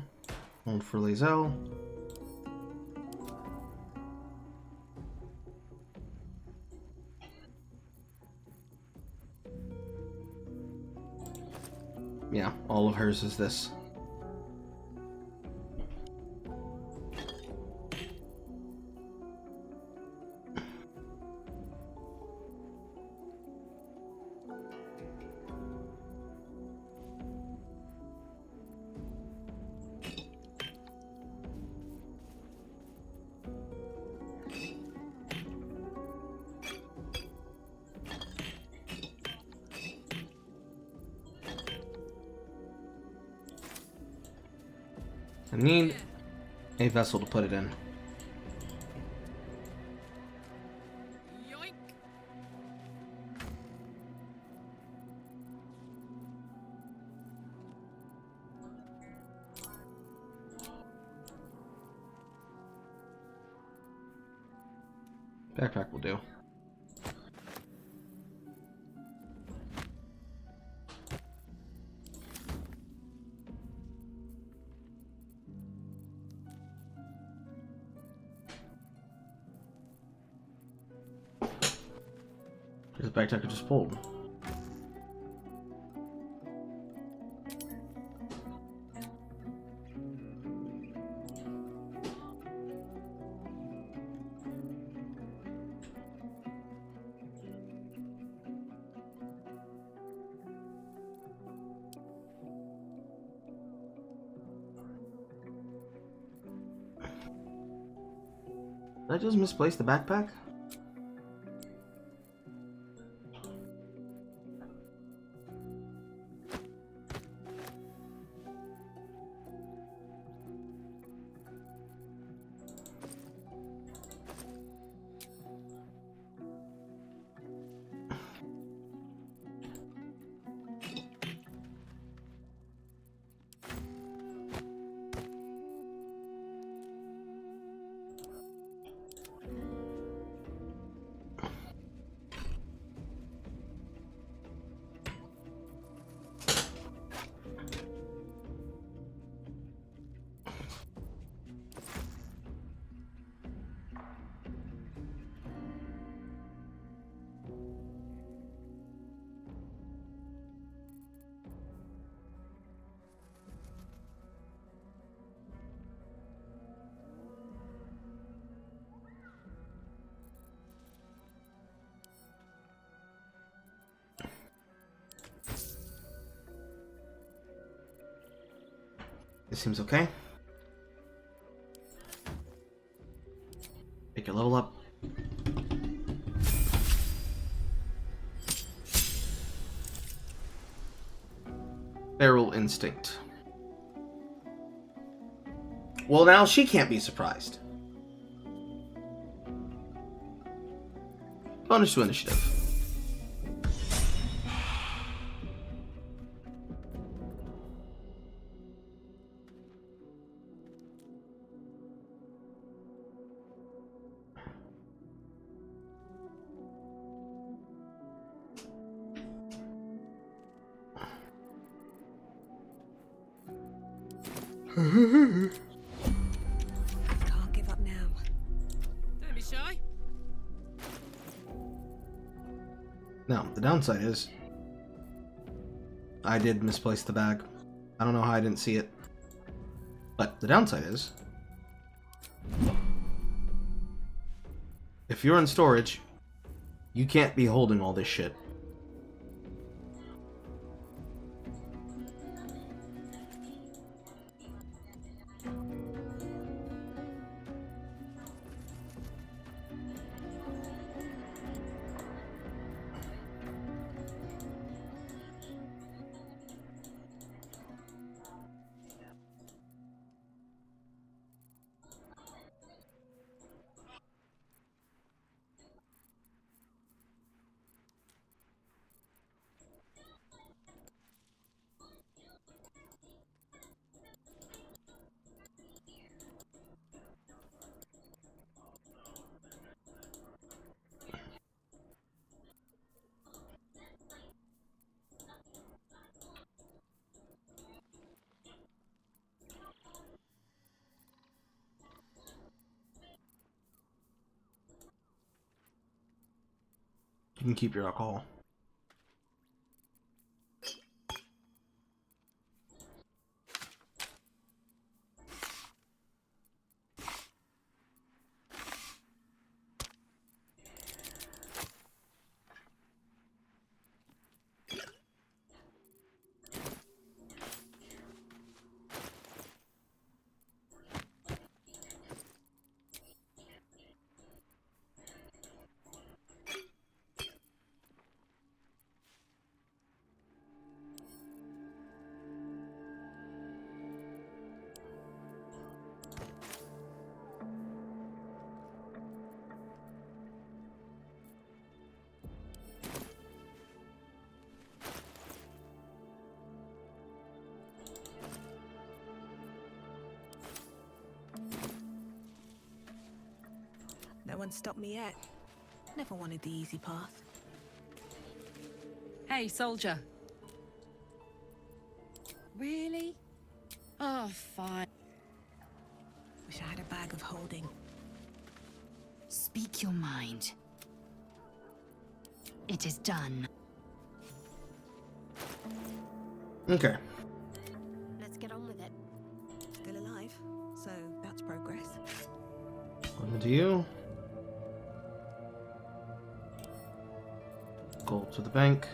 Hold for Lae'zel. Yeah, all of hers is this. I need a vessel to put it in. Yoink. Backpack will do. There's a backpack I just pulled. Did I just misplace the backpack? This seems okay. Make your level up. Feral instinct. Well, now she can't be surprised. Bonus to initiative. Can't give up now. Don't be shy. Now, the downside is, I did misplace the bag. I don't know how I didn't see it. But the downside is, if you're in storage, you can't be holding all this shit. You can keep your alcohol. No one stopped me yet. Never wanted the easy path. Hey, soldier. Really? Oh, fine. Wish I had a bag of holding. Speak your mind. It is done. Okay. Let's get on with it. Still alive, so that's progress. Over to you. Gold to the bank.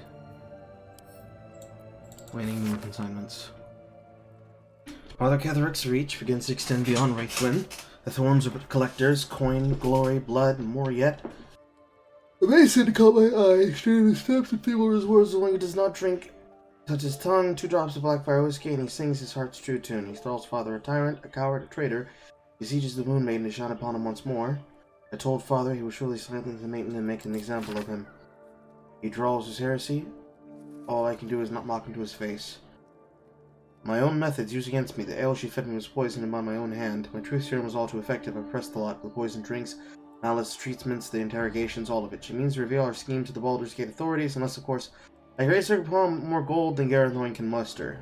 Waning consignments. Father Catheric's reach begins to extend beyond Wraithwyn. The thorns of collectors, coin, glory, blood, and more yet. The mason caught my eye, straight in the steps and feeble his words as long as he does not drink. Touch his tongue, 2 drops of Blackfire whiskey, and he sings his heart's true tune. He calls Father a tyrant, a coward, a traitor. He sieges the Moon Maiden to shine upon him once more. I told Father he would surely silence the Maiden and make an example of him. He drawls his heresy. All I can do is not mock him to his face. My own methods used against me. The ale she fed me was poisoned by my own hand. My truth serum was all too effective. I pressed the lot. The poisoned drinks, malice, treatments, the interrogations, all of it. She means to reveal our scheme to the Baldur's Gate authorities, unless, of course, I grace her upon more gold than Gareth Loin can muster.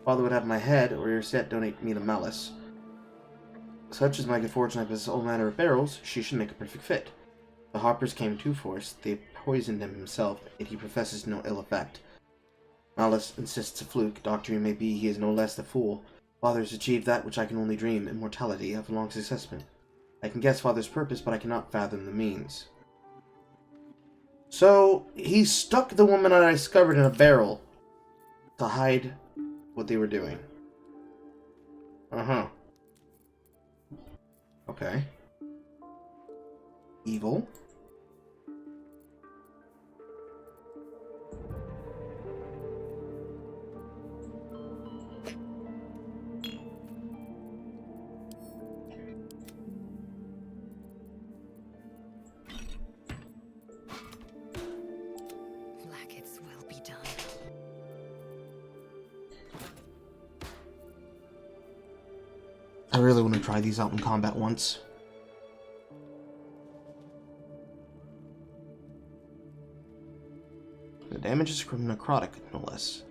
Father would have my head, or your set donate me to malice. Such is my good fortune, I possess all manner of barrels. She should make a perfect fit. The Hoppers came too forced. They poisoned him himself, yet he professes no ill effect. Malice insists a fluke. Doctor he may be, he is no less the fool. Father has achieved that which I can only dream, immortality, of a long successment. I can guess Father's purpose, but I cannot fathom the means. So, he stuck the woman I discovered in a barrel to hide what they were doing. Uh-huh. Okay. Evil. Blackets will be done. I really want to try these out in combat once. The damage is from necrotic, no less.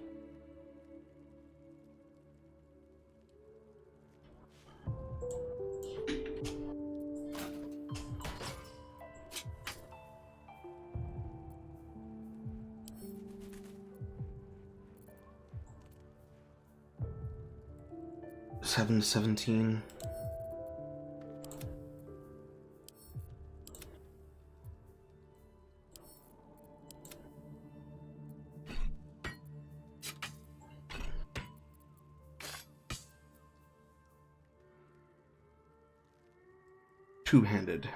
Seven to 17. Two-handed.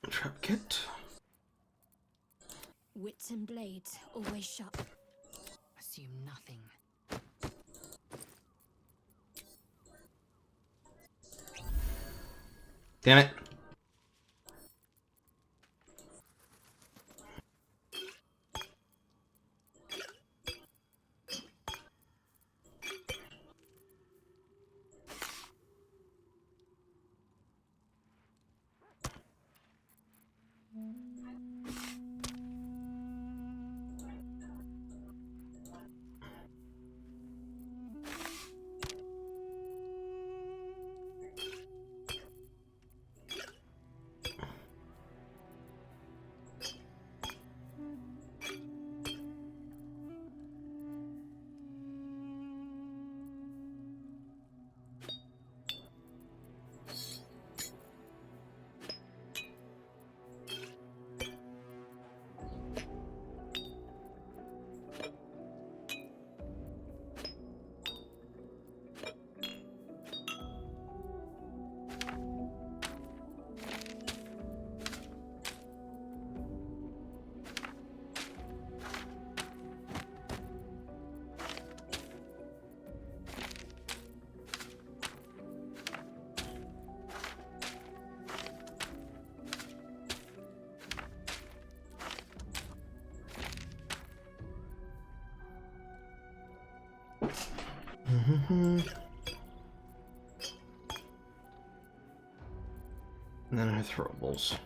Trap kit. Wits and blades always sharp. Assume nothing. Damn it. And then her throwables.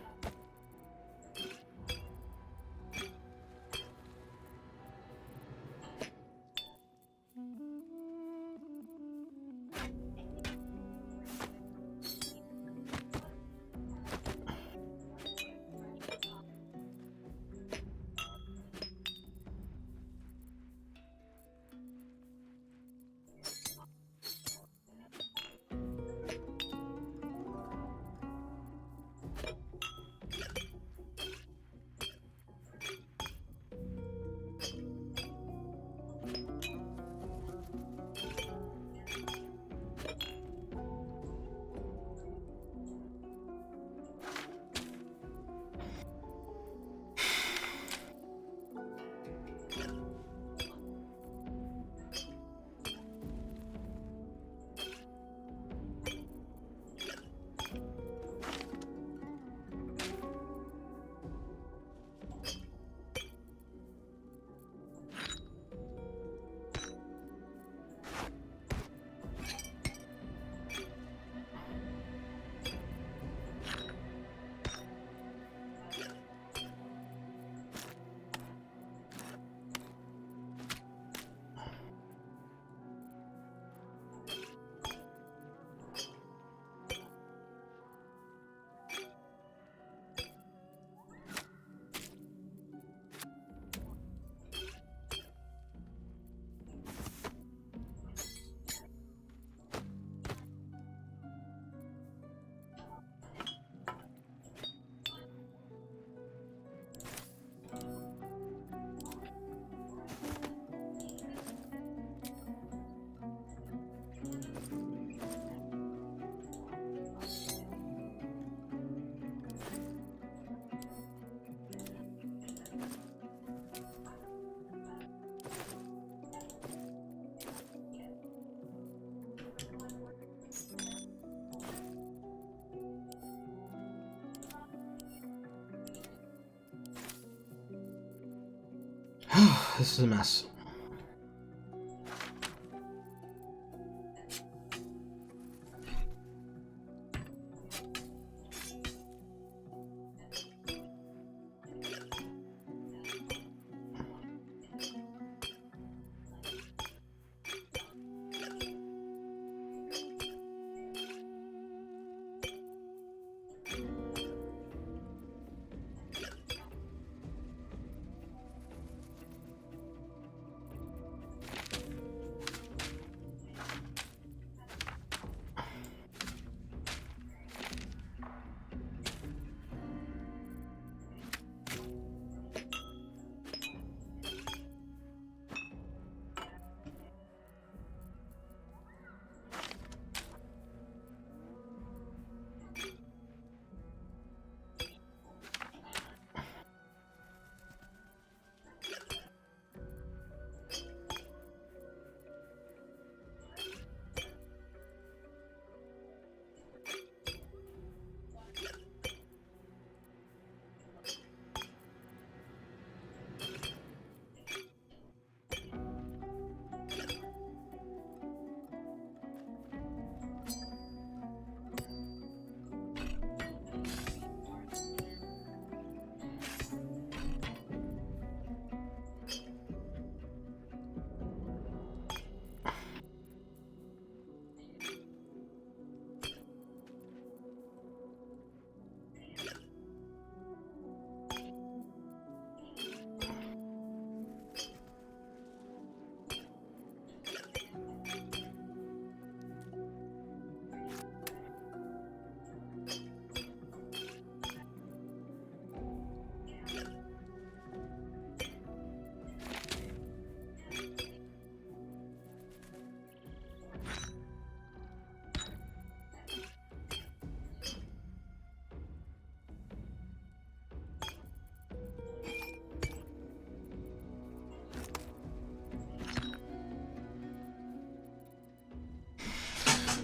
This is a mess.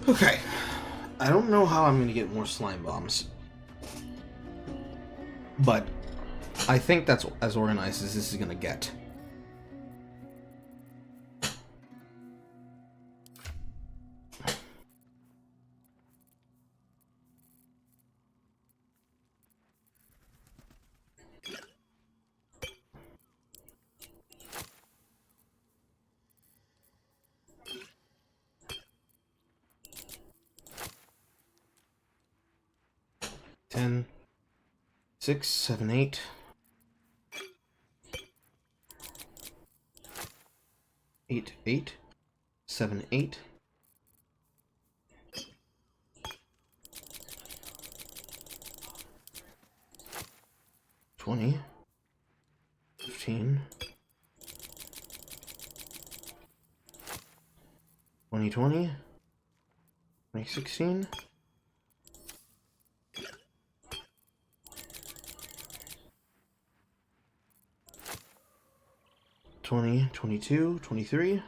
Okay. I don't know how I'm going to get more slime bombs. But I think that's as organized as this is going to get. Ten, 6, 7, 8. 8, 8, 7, 8. 20, 15, 2020, 2016. 20, 22, 23.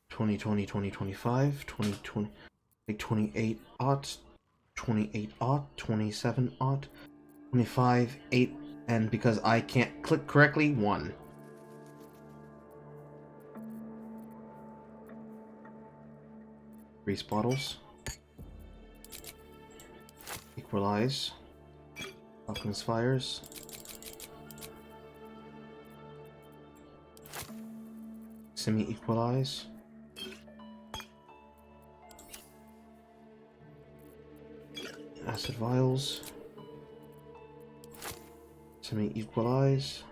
2020, 2025, 2020, 28 aught, 28 aught, 27 aught, 25, 8, and because I can't click correctly, 1. Grease bottles. Equalize. Alchemist fires. Semi-equalize. Acid vials. Semi-equalize.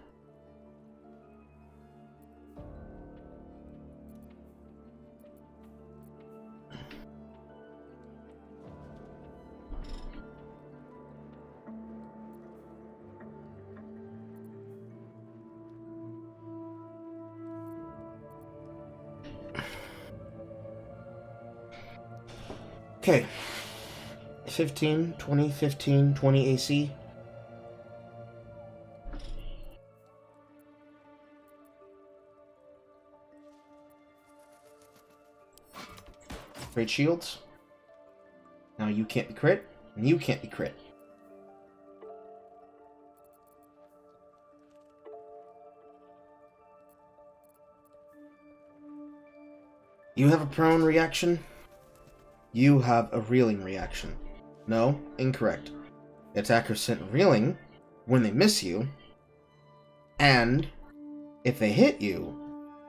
Okay. 15, 20, 15, 20 AC. Great shields. Now you can't be crit, and you can't be crit. You have a prone reaction. You have a reeling reaction. No, incorrect. The attacker sent reeling when they miss you, and if they hit you,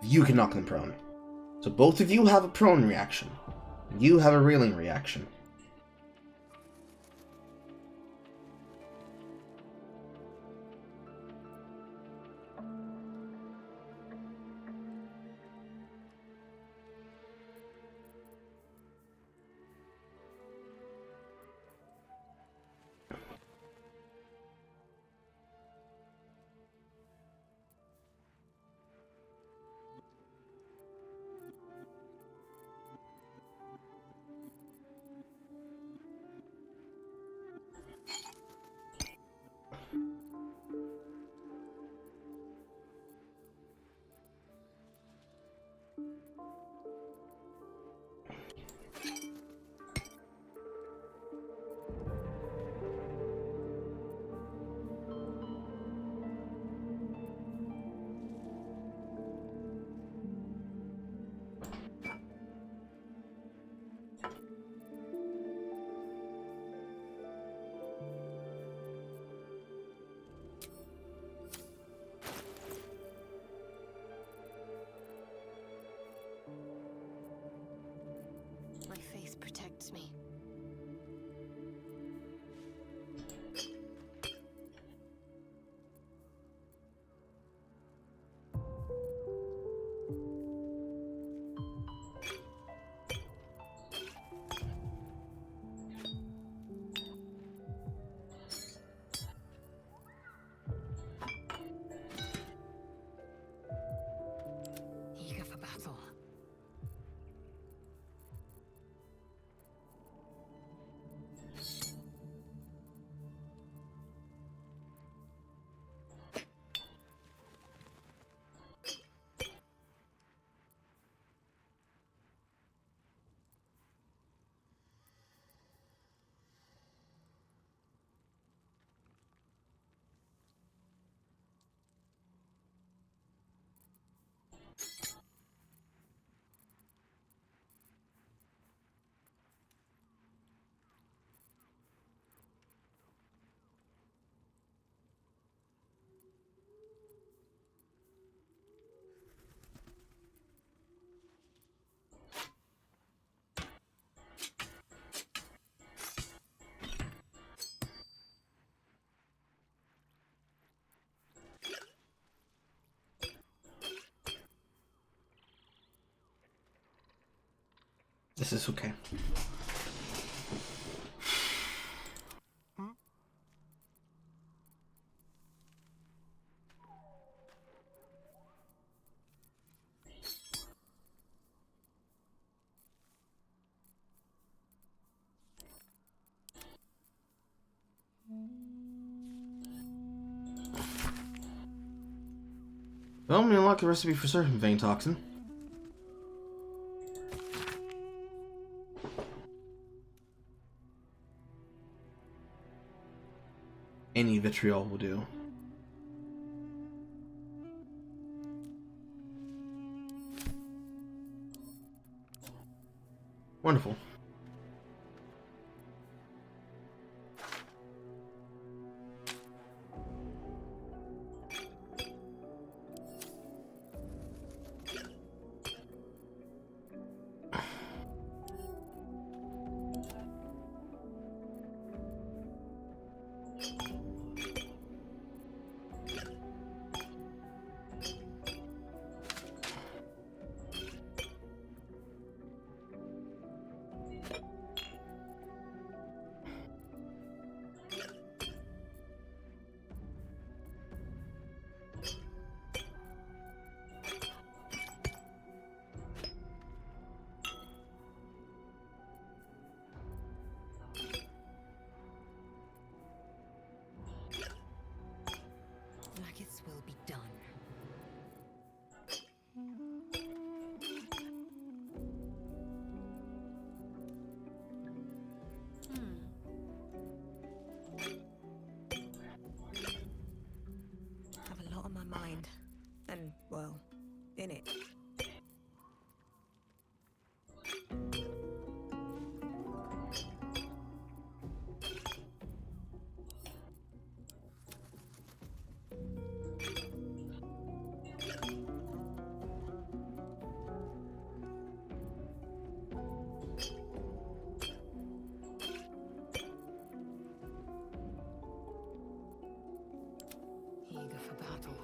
you can knock them prone. So both of you have a prone reaction. You have a reeling reaction. My faith protects me. Eager for battle. This is okay. Well, we unlock the recipe for Serpent Vein Toxin. Any vitriol will do. Wonderful. battle.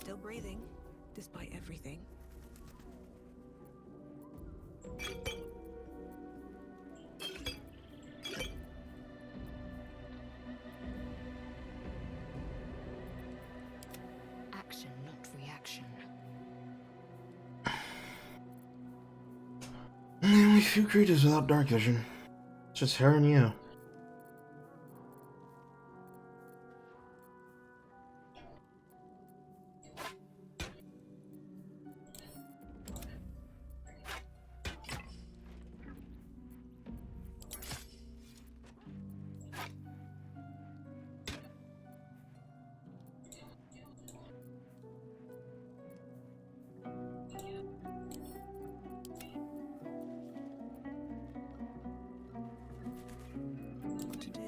Still breathing, despite everything. Action, not reaction. The only few creatures without dark vision. It's just her and you. What to do?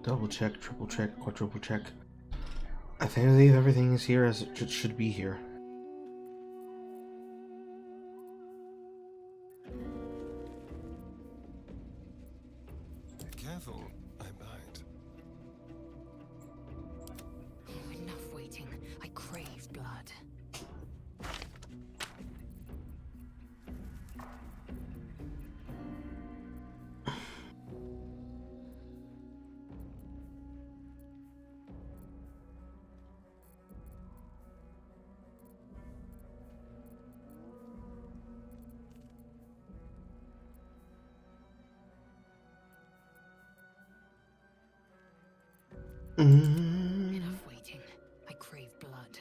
Double check, triple check, quadruple check. I believe everything is here as it should be here. Careful, I might. Oh, enough waiting. I crave blood. Enough waiting. I crave blood.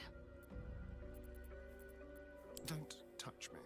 Don't touch me.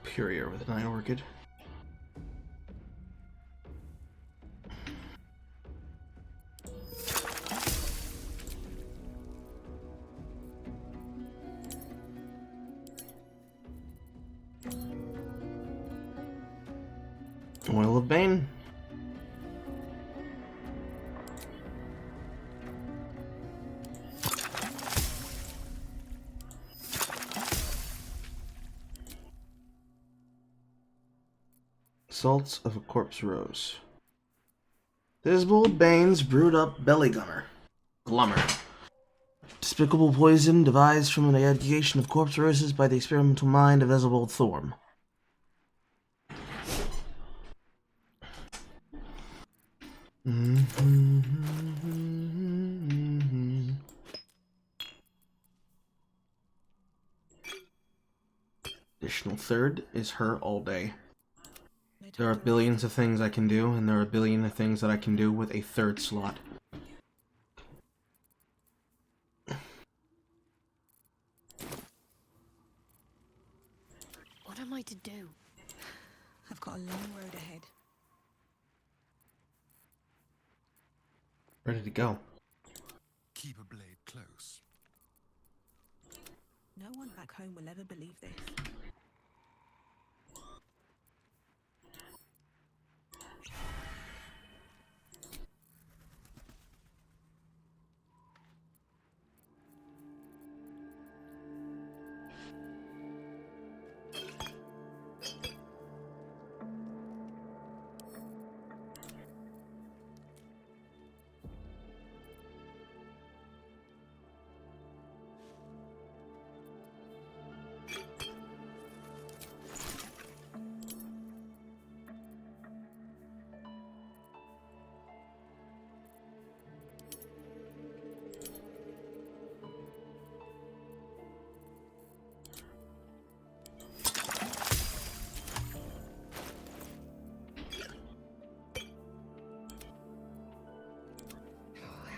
Superior with an eye orchid. Oil of Bane. Salts of a corpse rose. Visible Bane's brewed up belly glummer. Despicable poison devised from an aggregation of corpse roses by the experimental mind of Esbold Thorm. Additional third is her all day. There are billions of things I can do, and there are a billion of things that I can do with a third slot. What am I to do? I've got a long road ahead. Ready to go. Keep a blade close. No one back home will ever believe this.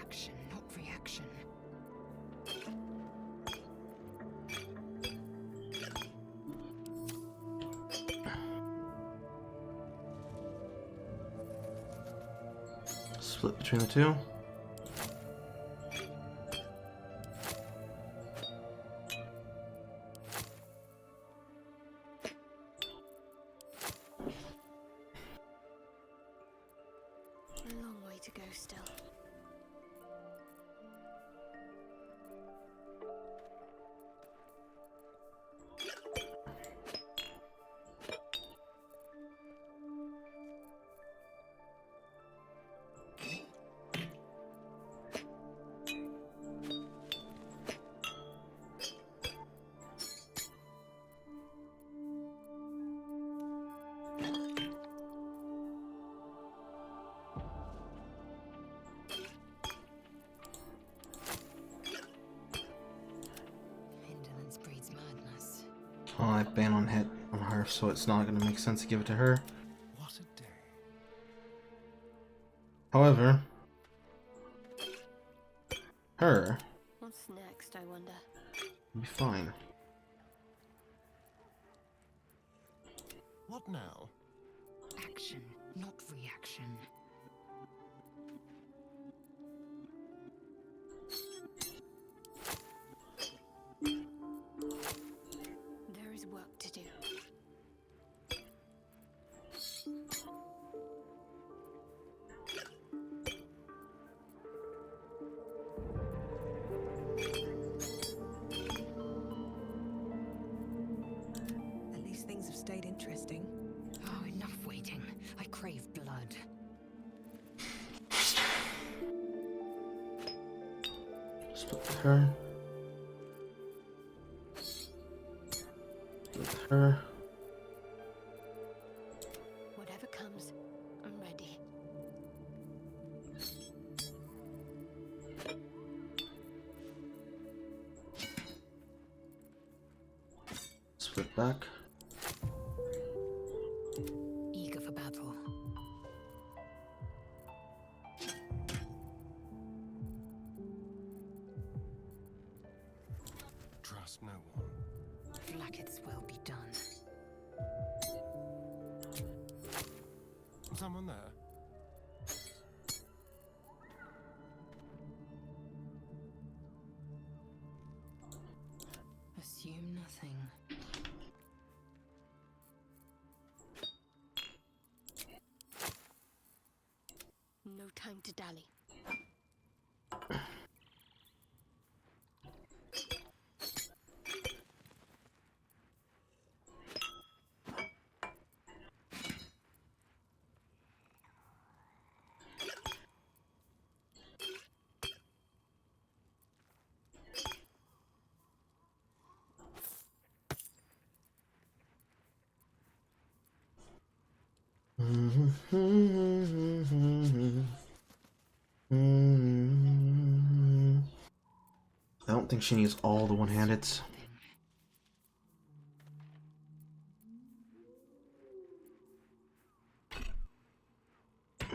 Action, not reaction. Split between the two. A long way to go still. Indolence breeds madness. Oh, I ban on hit on her, so it's not going to make sense to give it to her. What a day. However, her What's next, I wonder? will be fine. What now? Action, not reaction. There is work to do. At least things have stayed interesting. Oh, enough waiting. I crave blood. Split with her. With her. Whatever comes, I'm ready. Split back. Eager for battle. Trust no one. Blacket's will be done. Someone there? Assume nothing. No time to dally. I don't think she needs all the one-handeds.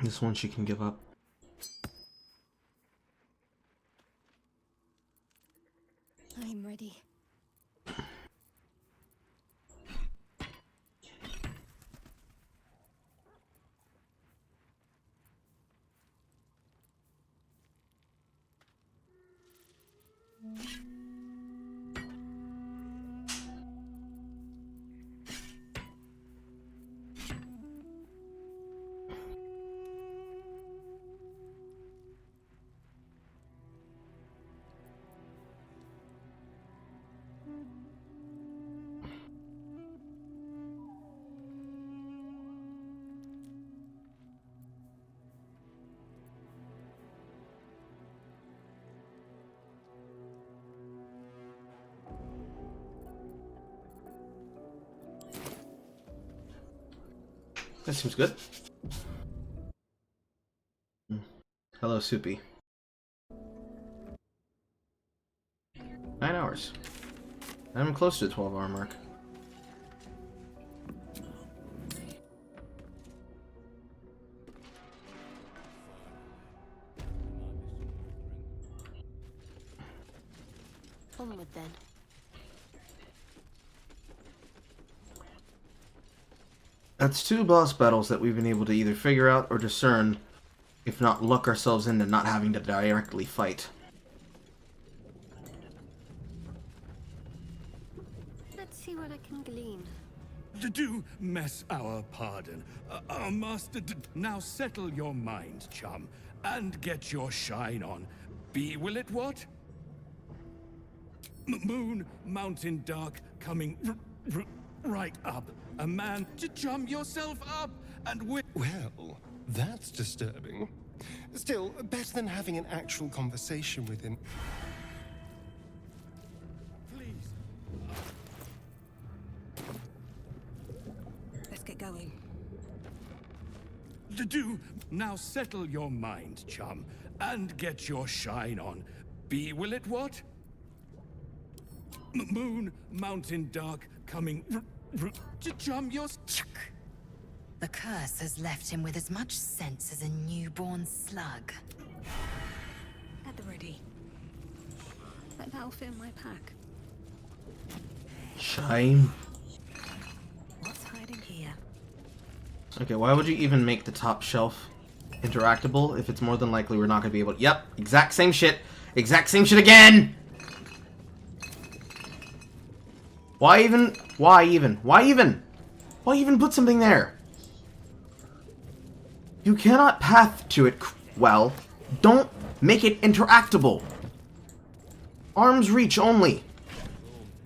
This one she can give up. I'm ready. That seems good. Hello, Soupy. 9 hours. I'm close to the 12-hour mark. Onward then. That's 2 boss battles that we've been able to either figure out or discern, if not luck ourselves into not having to directly fight. Let's see what I can glean. Do mess our pardon. Our master now settle your mind, chum, and get your shine on. Will it what? Moon, mountain dark, coming right up. A man to chum yourself up, and Well, that's disturbing. Still, better than having an actual conversation with him. Let's get going. Do now settle your mind, chum, and get your shine on. Will it what? Moon, mountain dark, coming to chum your... The curse has left him with as much sense as a newborn slug. At the ready. But that'll fit in my pack. Shame. What's hiding here? Okay, why would you even make the top shelf interactable if it's more than likely we're not going to be able to... Yep, exact same shit. Exact same shit again! Why even? Why even? Why even? Why even put something there? You cannot path to it well. Don't make it interactable. Arm's reach only.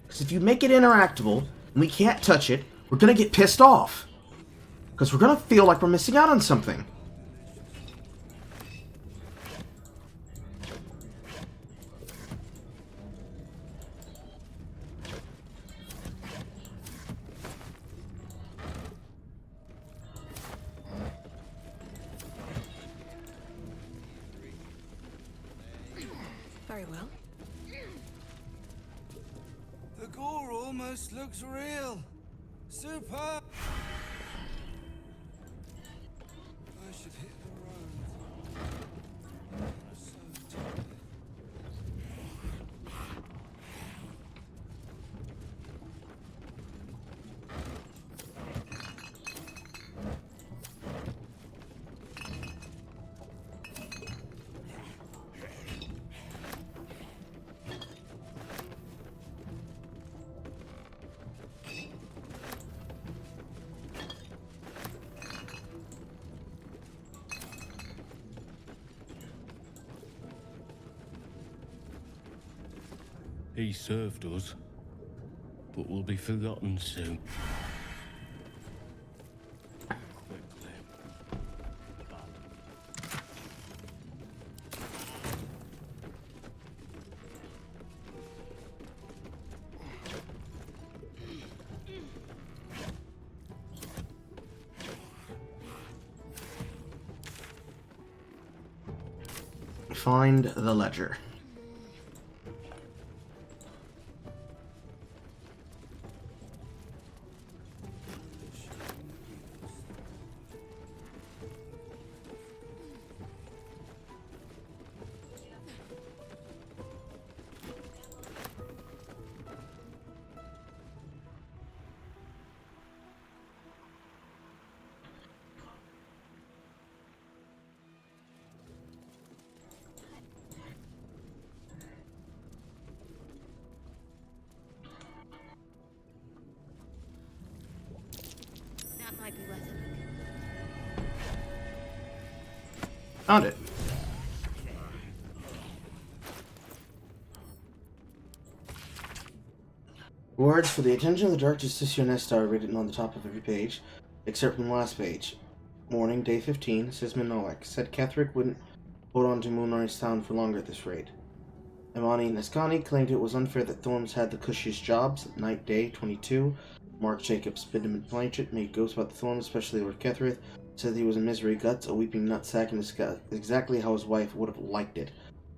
Because if you make it interactable, and we can't touch it, we're gonna get pissed off. Because we're gonna feel like we're missing out on something. Very well. The gore almost looks real. Superb. I should hit the road. So tired. He served us, but will be forgotten soon. Find the ledger. Might be worth a look. Found it. Words for the attention of the Dark Justicianesta are written on the top of every page, except from the last page. Morning, day 15, Sisman Nowak. Said Ketheric wouldn't hold on to Moonrise Town for longer at this rate. Imani Neskani claimed it was unfair that Thorns had the cushiest jobs. Night, day 22, Mark Jacobs, Bidham and Blanchett made ghosts about the Thorns, especially Lord Ketherith. Said he was a misery guts, a weeping nutsack, and exactly how his wife would have liked it.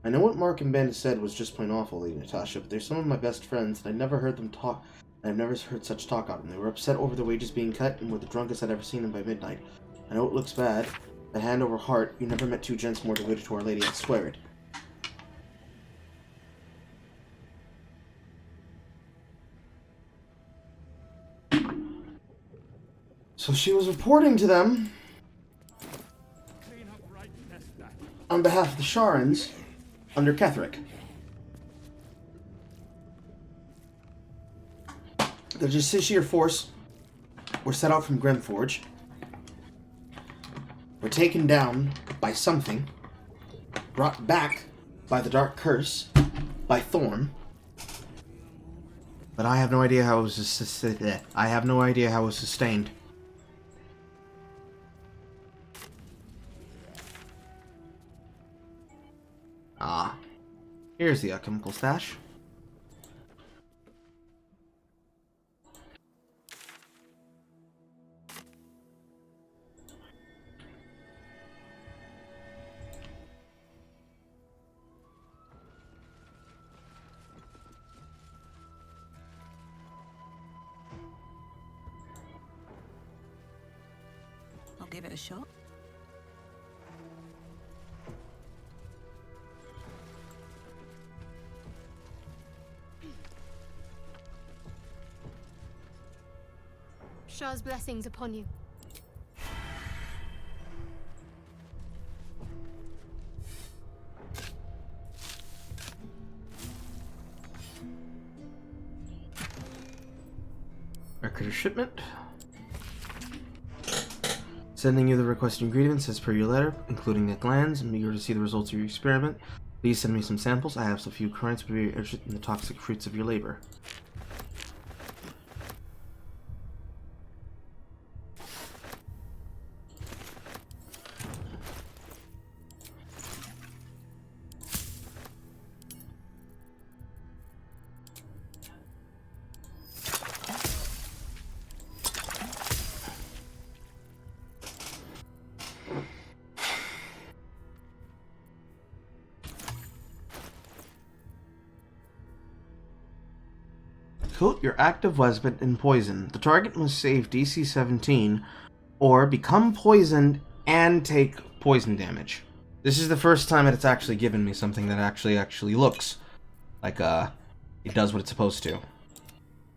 I know what Mark and Ben said was just plain awful, Lady Natasha, but they're some of my best friends, and I never heard them talk, and I've never heard such talk out of them. They were upset over their wages being cut, and were the drunkest I'd ever seen them by midnight. I know it looks bad, but hand over heart, you never met two gents more devoted to Our Lady, I swear it. So she was reporting to them on behalf of the Sharans under Ketheric. The Justiciar force were set out from Grimforge, were taken down by something, brought back by the Dark Curse, by Thorn. But I have no idea how it was sustained. Ah, here's the alchemical stash. I'll give it a shot. Shah's blessings upon you. Record of shipment. Sending you the requested ingredients as per your letter, including the glands. I'm eager to see the results of your experiment. Please send me some samples. I have some few currents to be interested in the toxic fruits of your labor. Coat your active weapon in poison. The target must save DC 17 or become poisoned and take poison damage. This is the first time that it's actually given me something that actually looks like it does what it's supposed to.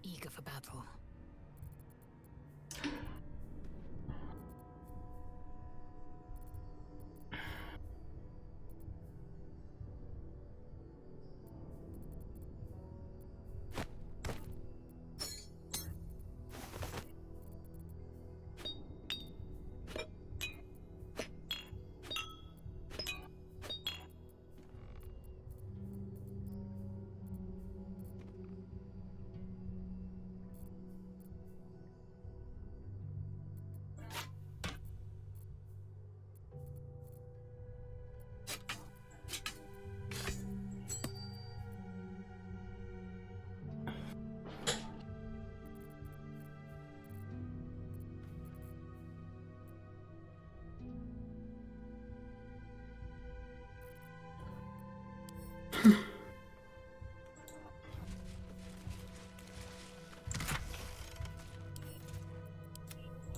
Eager for battle.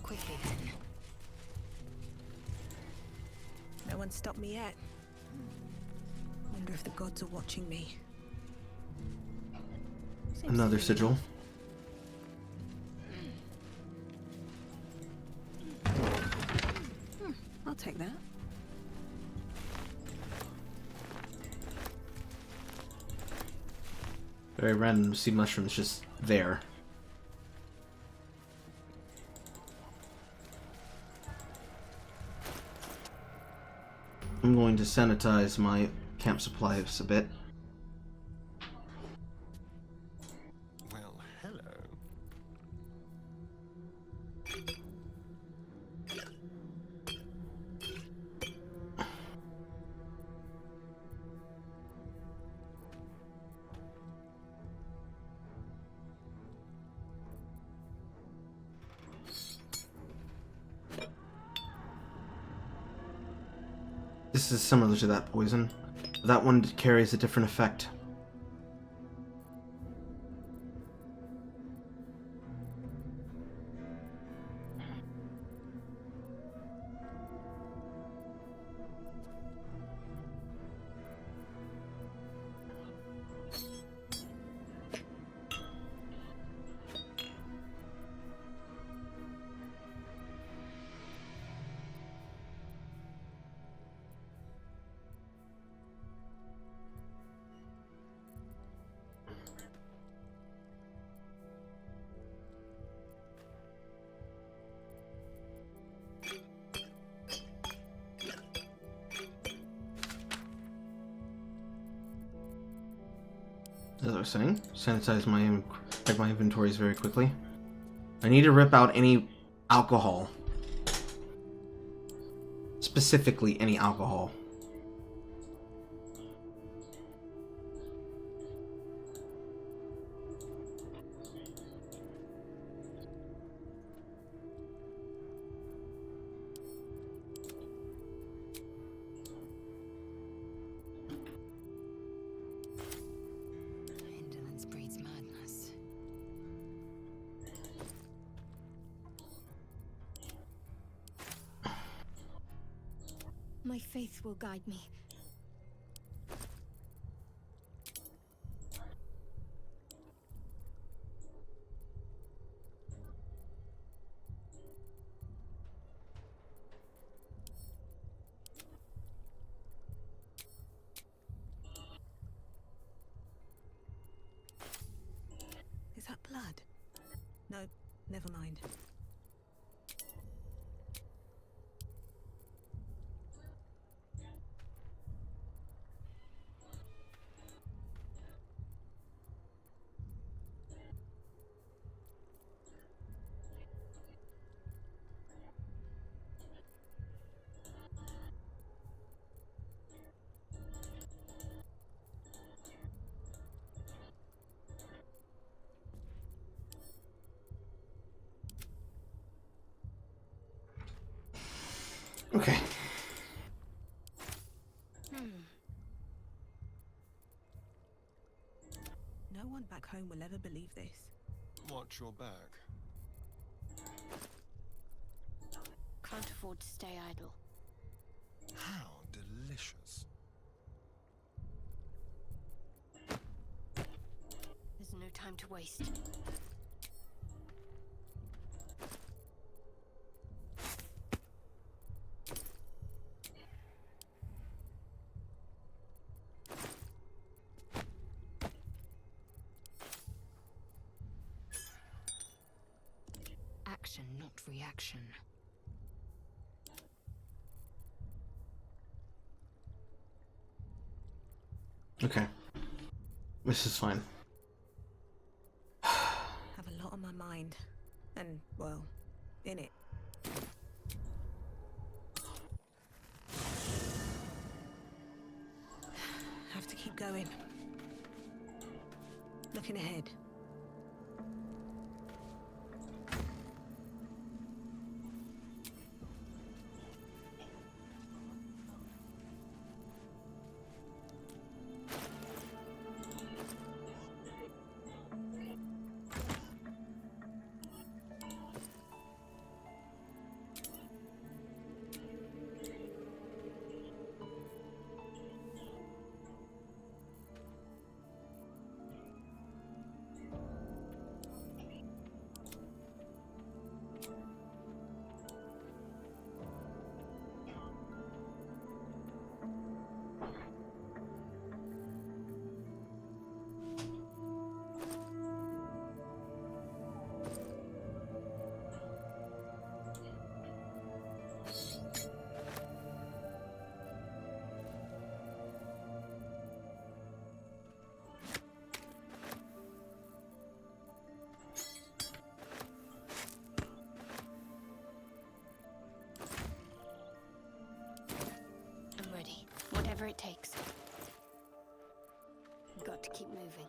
Quickly then. No one stopped me yet. Wonder if the gods are watching me. Another sigil. I'll take that. Very random sea mushrooms just there. I'm going to sanitize my camp supplies a bit. Well, hello. This is similar to that poison. That one carries a different effect. As I was saying, sanitize check my inventories very quickly. I need to rip out any alcohol. Specifically, any alcohol. Indolence breeds madness. My faith will guide me. Is that blood? No, never mind. Okay. No one back home will ever believe this. Watch your back. Can't afford to stay idle. How delicious. There's no time to waste. Action, not reaction. Okay. This is fine. Have a lot on my mind. And, well, in it. Have to keep going. Looking ahead. Whatever it takes. Got to keep moving.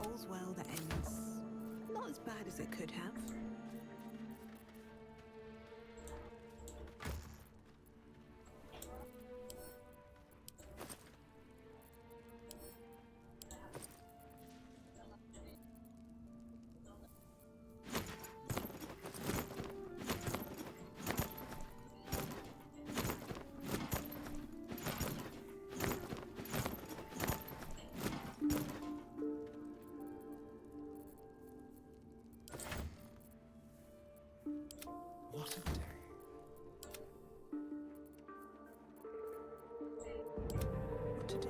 All's well that ends not as bad as it could have. What a day. What to do?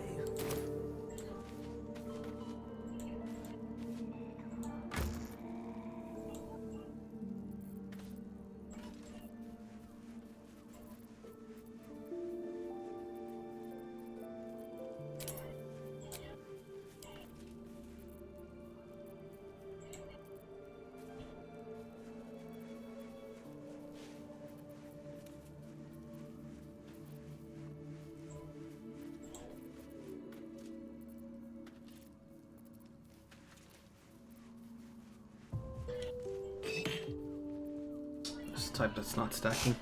This type that's not stacking.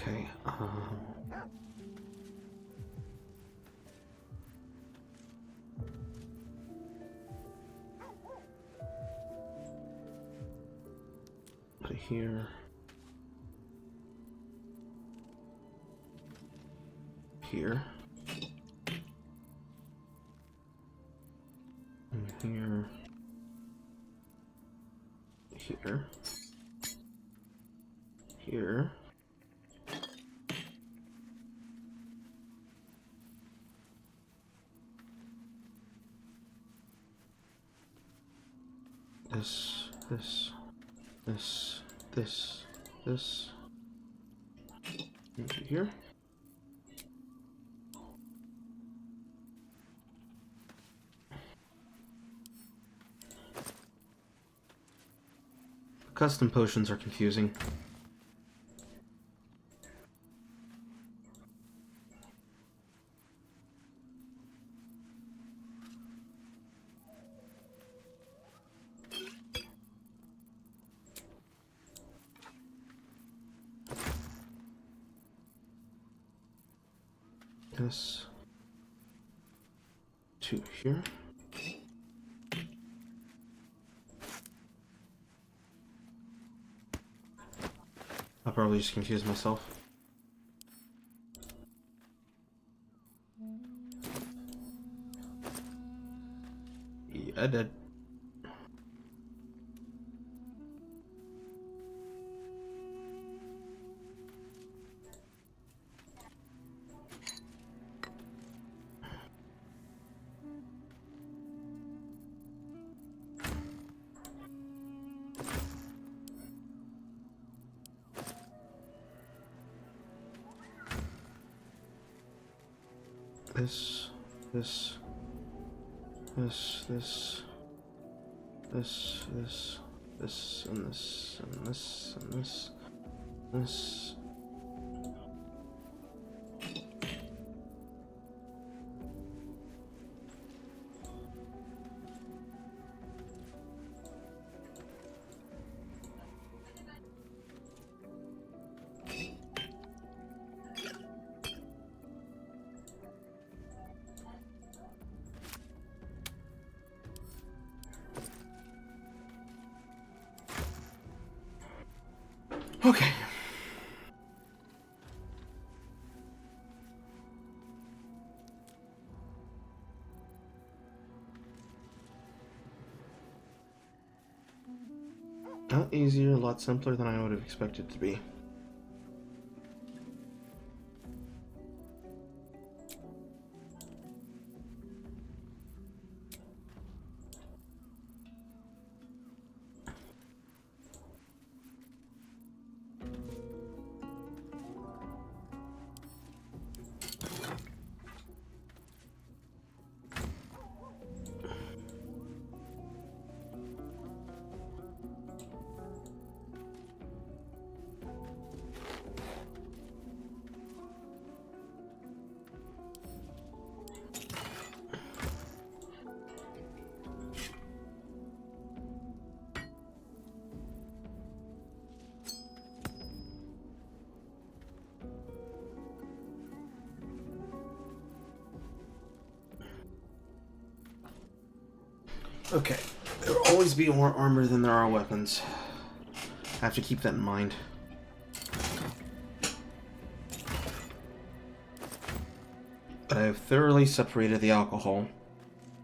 Okay. Put it here. Here. And here. Here. Here. This. Into here. Custom potions are confusing. This to here. I'll probably just confuse myself. Yeah, I did. This, and this, and this. Okay. A lot easier, a lot simpler than I would have expected it to be. Okay. There will always be more armor than there are weapons. I have to keep that in mind. But I have thoroughly separated the alcohol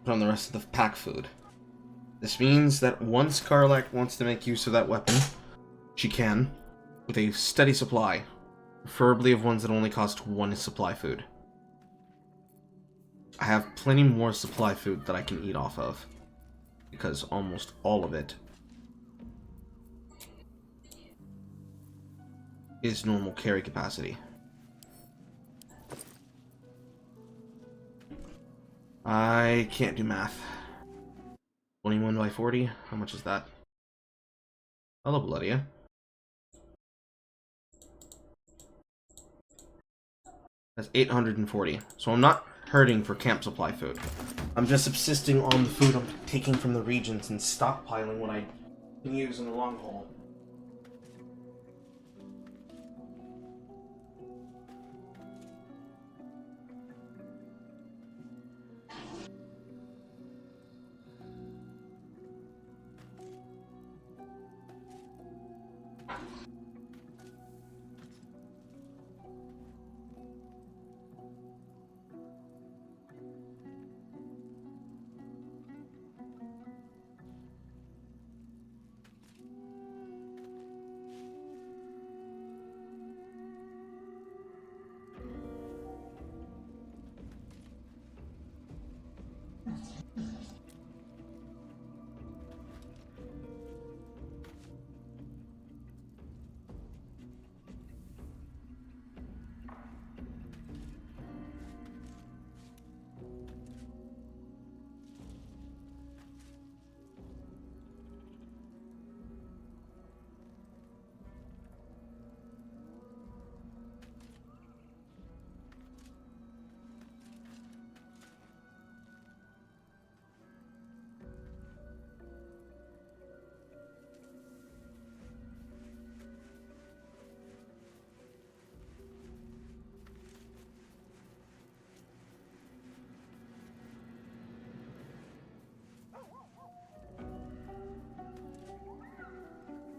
from the rest of the pack food. This means that once Karlach wants to make use of that weapon, she can, with a steady supply, preferably of ones that only cost 1 supply food. I have plenty more supply food that I can eat off of, because almost all of it is normal carry capacity. I can't do math. 21 by 40? How much is that? Hello, Bloodia. That's 840. So I'm not hurting for camp supply food. I'm just subsisting on the food I'm taking from the regions and stockpiling what I can use in the long haul.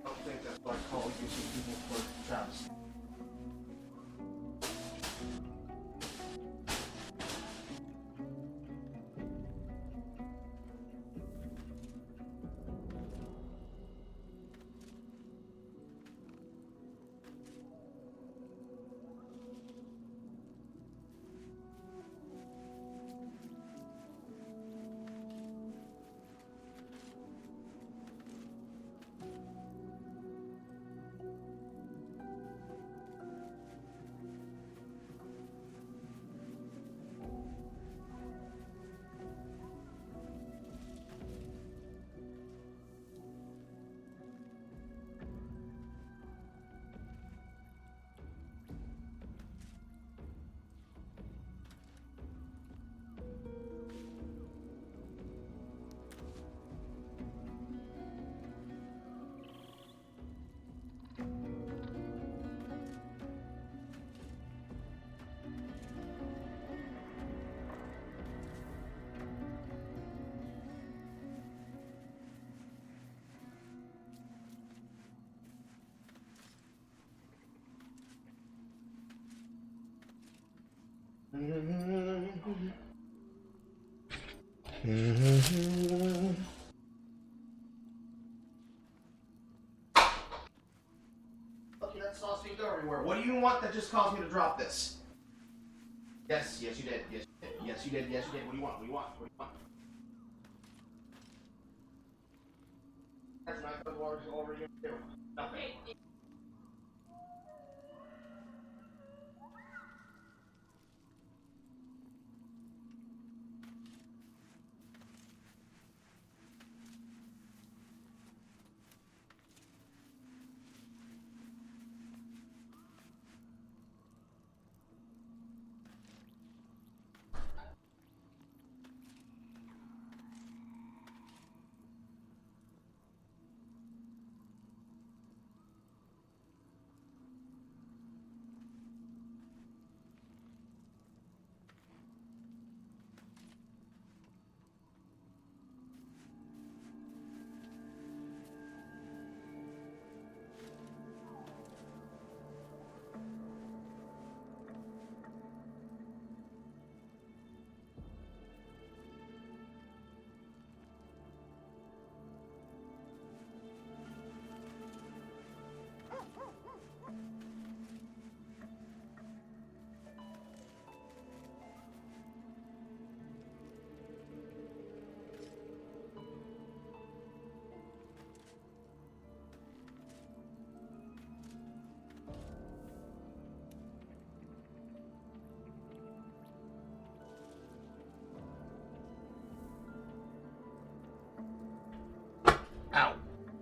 I think that's what I call using people for traps. Look, that sauce being go everywhere. What do you want that just caused me to drop this? Yes, yes you did. Yes, you did. Yes, you did. Yes, you did. What do you want? What do you want? What do you want? That's not good water over here. Nothing.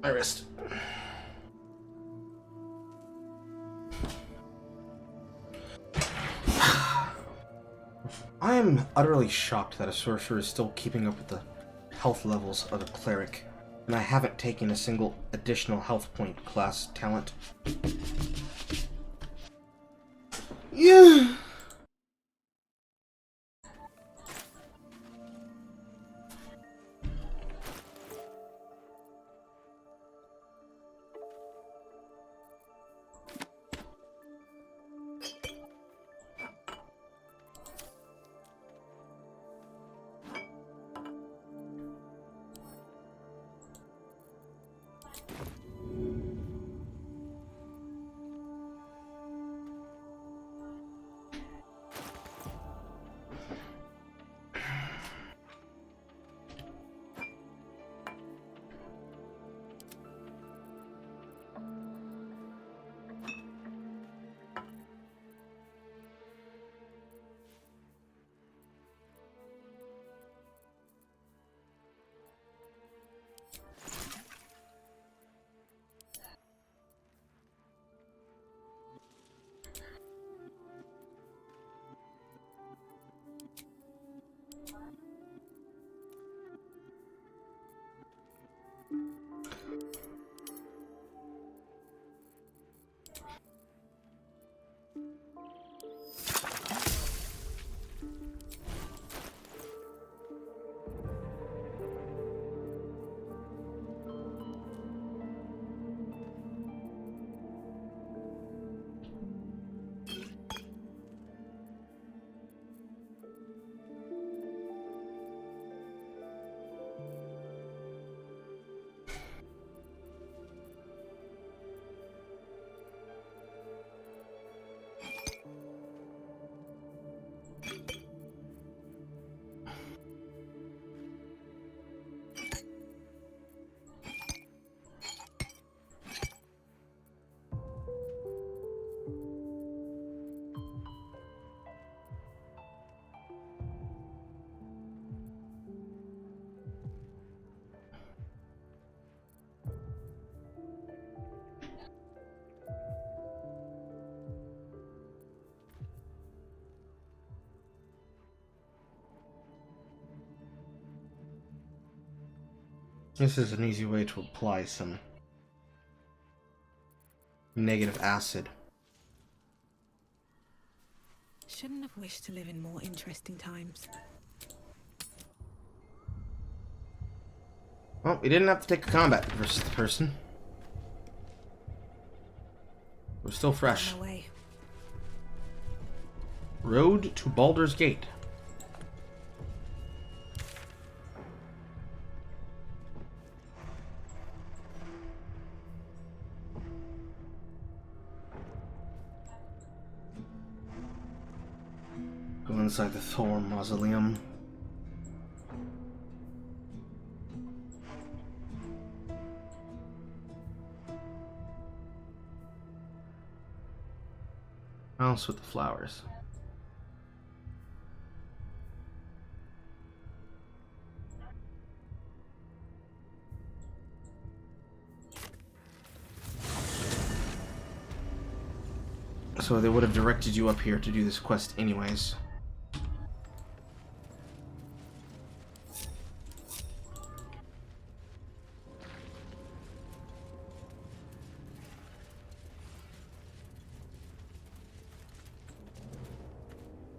My wrist. I am utterly shocked that a sorcerer is still keeping up with the health levels of a cleric, and I haven't taken a single additional health point class talent. Yeah. This is an easy way to apply some negative acid. Shouldn't have wished to live in more interesting times. Well, we didn't have to take a combat versus the person. We're still fresh. On my way. Road to Baldur's Gate. Go inside the Thor Mausoleum. House with the flowers. So they would have directed you up here to do this quest anyways.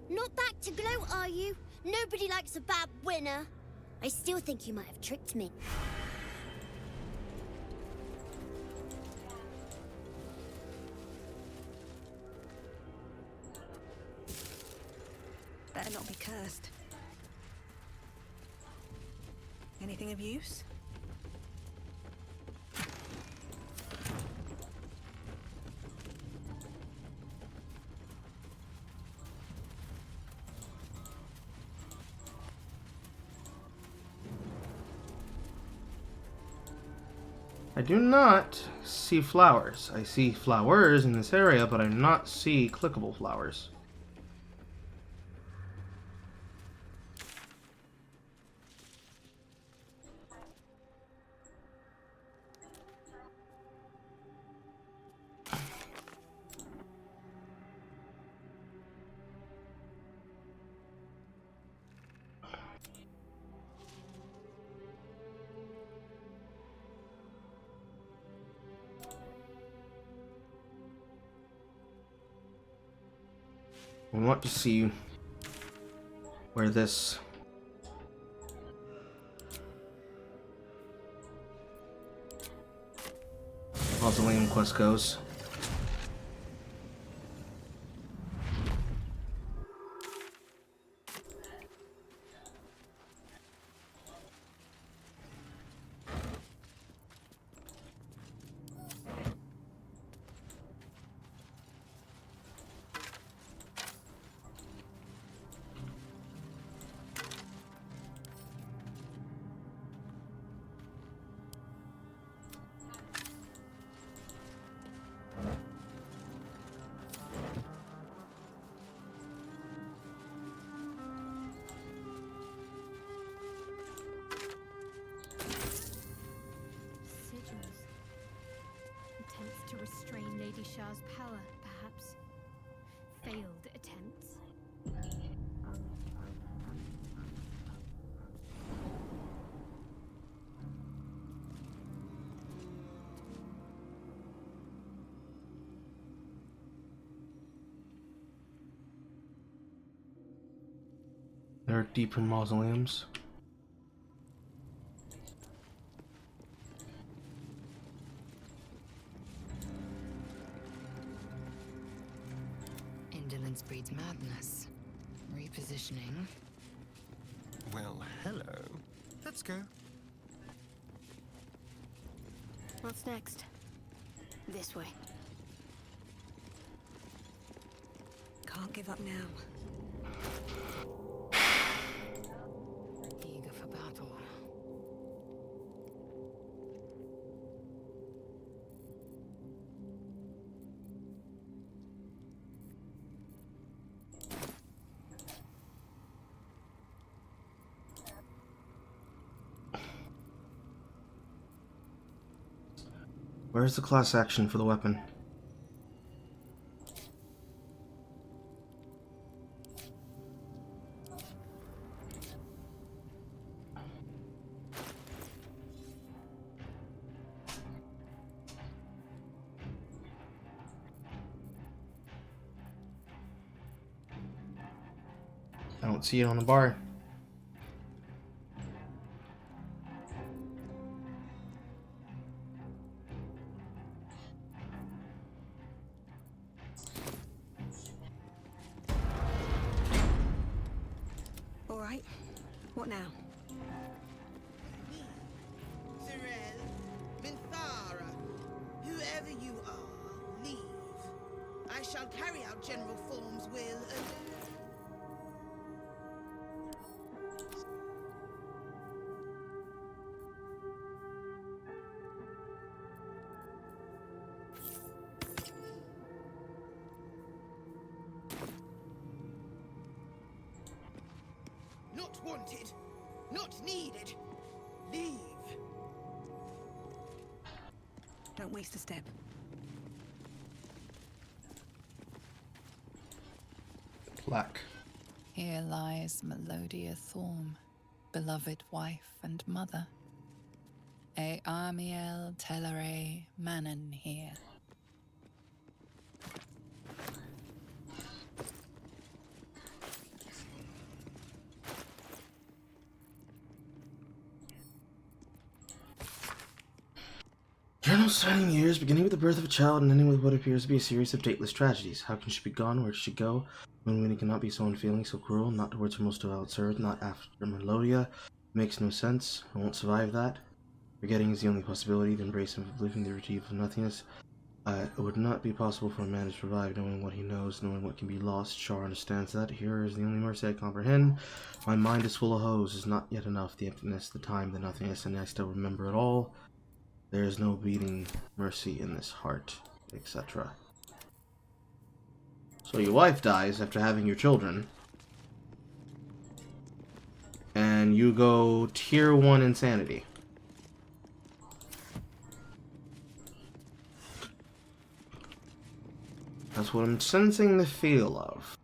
Not back to gloat, are you? Nobody likes a bad winner. I still think you might have tricked me. Better not be cursed. Anything of use? I do not see flowers. I see flowers in this area, but I do not see clickable flowers. We want to see where this mausoleum quest goes. Sigils. Attempts to restrain Lady Shah's power, perhaps. Failed attempts. There are deeper mausoleums. Indolence breeds madness. Repositioning. Well, hello. Let's go. What's next? This way. Can't give up now. Eager for battle. Where's the class action for the weapon? I don't see it on the bar. All right. What now? Zerel, Minthara, whoever you are, leave. I shall carry out General Form's will alone. Not wanted. Not needed. Leave. Don't waste a step. Black. Here lies Melodia Thorm, beloved wife and mother. E Amiel Telere Manon here. Journal spanning years, beginning with the birth of a child and ending with what appears to be a series of dateless tragedies. How can she be gone? Where did she go? Moonwinnie cannot be so unfeeling, so cruel, not towards her most devout servant, not after Melodia. Makes no sense. I won't survive that. Forgetting is the only possibility, the embrace of living, the retrieve of nothingness. It would not be possible for a man to survive, knowing what he knows, knowing what can be lost. Char understands that. Here is the only mercy I comprehend. My mind is full of hoes, is not yet enough. The emptiness, the time, the nothingness, and I still remember it all. There is no beating mercy in this heart, etc. So your wife dies after having your children, and you go tier 1 insanity. That's what I'm sensing the feel of.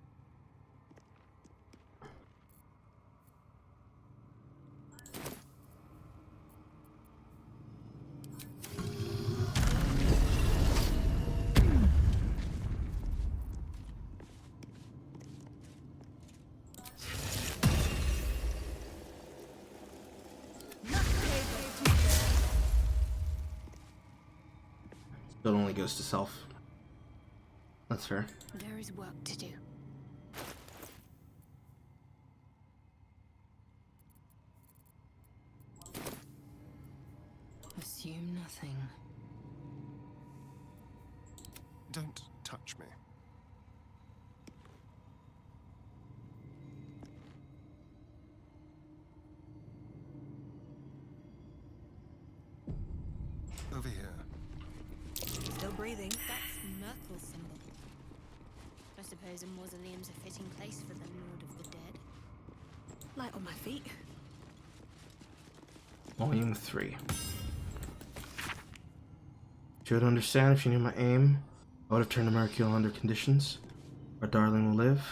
It only goes to self. That's fair. There is work to do. Assume nothing. Don't touch me. Over here. Still breathing. That's Myrtle's symbol. I suppose a mausoleum's a fitting place for the Lord of the Dead. Light on my feet. Volume 3. She would understand if she knew my aim. I would have turned to Mercule under conditions. Our darling will live.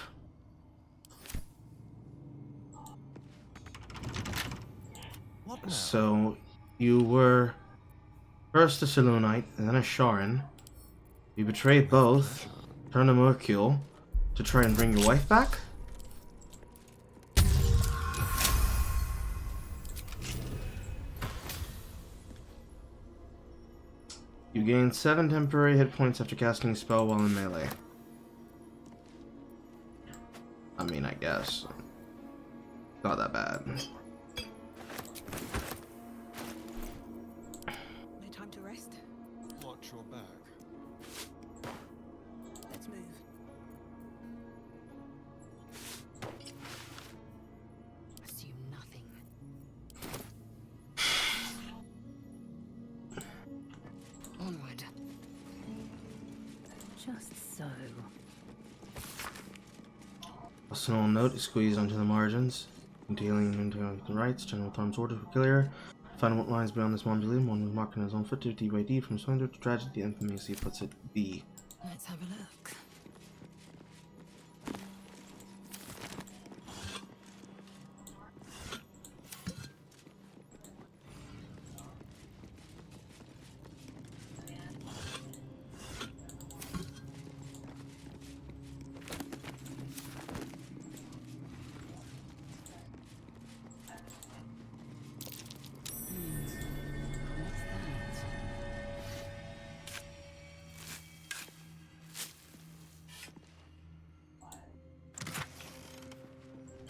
What now? So, you were first a Selûnite and then a Sharan. You betrayed both, turned to Mercule to try and bring your wife back? You gain 7 temporary hit points after casting a spell while in melee. I mean, I guess. Not that bad. No time to rest. Watch your back. Let's move. Assume nothing. Onward. Just so. A small note is squeezed onto the margins. Dealing into the rights, General Thorn's orders were clear. Find what lies beyond this mausoleum. One was marking his own footsteps, D by D, from splendor to tragedy. Infamously puts it B. Let's have a look.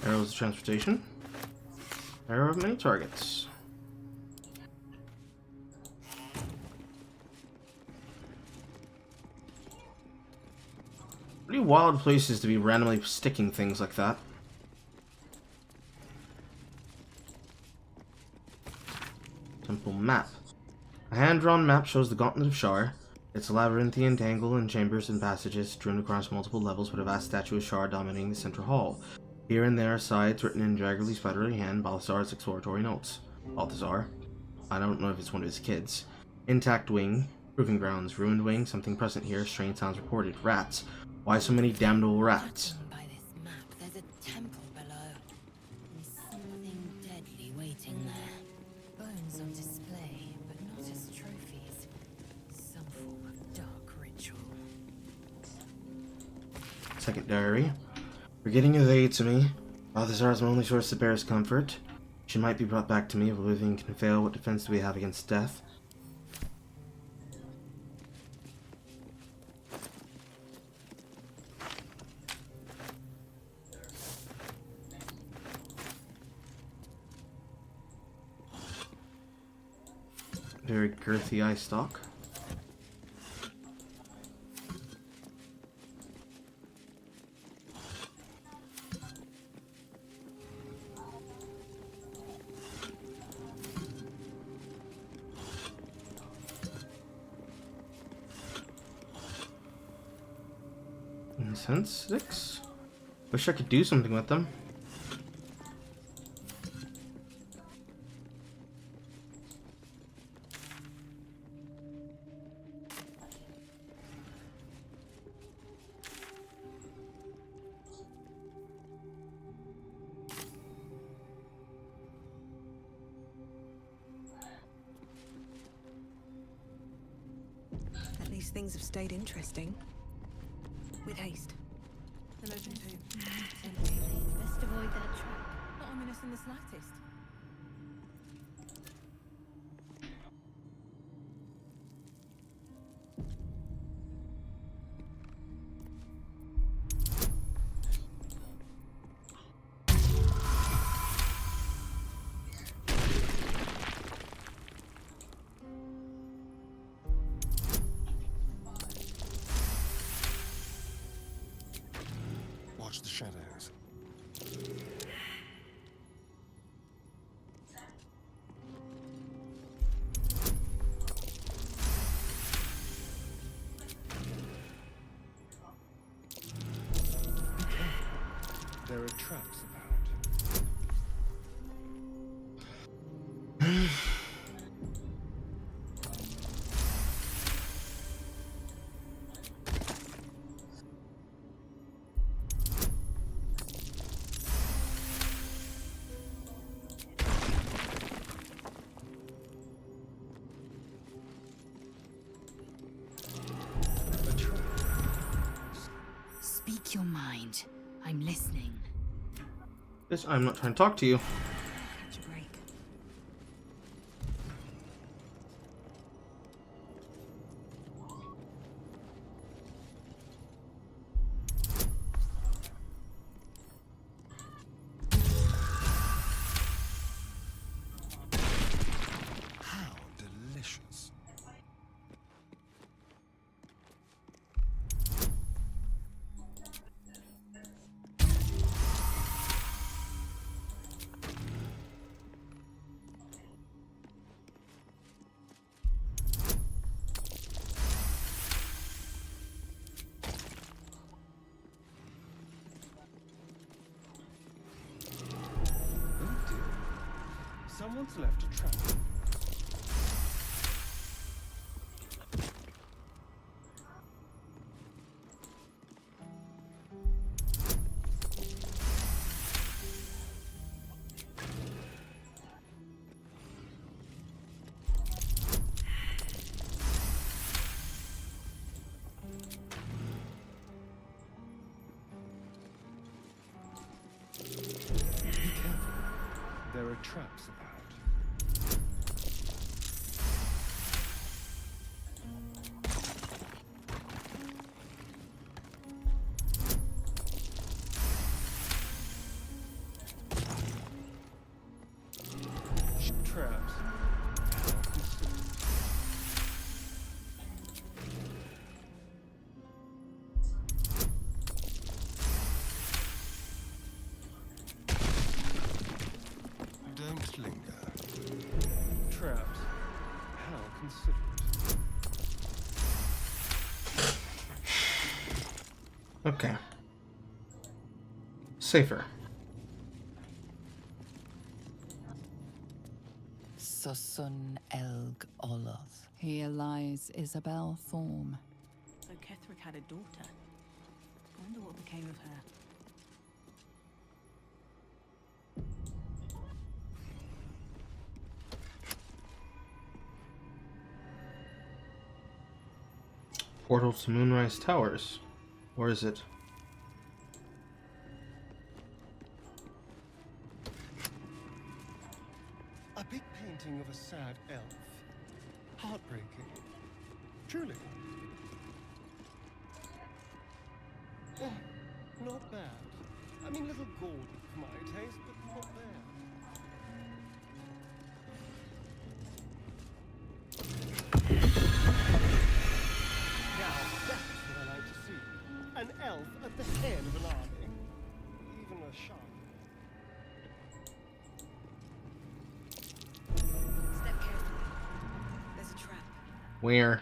Arrows of transportation. Arrow of many targets. Pretty wild places to be randomly sticking things like that. Temple map. A hand-drawn map shows the Gauntlet of Shar. Its labyrinthian tangle and chambers and passages strewn across multiple levels with a vast statue of Shar dominating the central hall. Here and there are sides written in jaggedly, spidery hand, Balthazar's exploratory notes. Balthazar. I don't know if it's one of his kids. Intact wing. Proving grounds. Ruined wing. Something present here. Strange sounds reported. Rats. Why so many damned old rats? By this map, there's a temple below. And something deadly waiting there. Bones on display, but not as trophies. Some form of dark ritual. Second diary. Forgetting his aid to me. Balthazar is my only source of bear's comfort. She might be brought back to me if living can fail. What defense do we have against death? Very girthy eye stalk. Incense sticks. Wish I could do something with them. At least things have stayed interesting. With haste. The legend too. Best avoid that trap. Not ominous in the slightest. watch the shadows. Be careful. There are traps about. Speak your mind. I'm listening. This I'm not trying to talk to you. Catch a break. How delicious. Someone's left a trap. Be careful. There are traps about. Traps. Don't linger. Traps. How considerate. Okay. Safer. Susun Elg Oloth. Here lies Isabel Thorm. So Ketheric had a daughter. I wonder what became of her. Portal to Moonrise Towers. Where is it? A big painting of a sad elf. Heartbreaking. Truly. Oh, not bad. I mean, little gaudy for my taste, but not bad. Now, that's what I like to see. An elf at the head of an army. Even a shark. Step carefully. There's a trap. Where?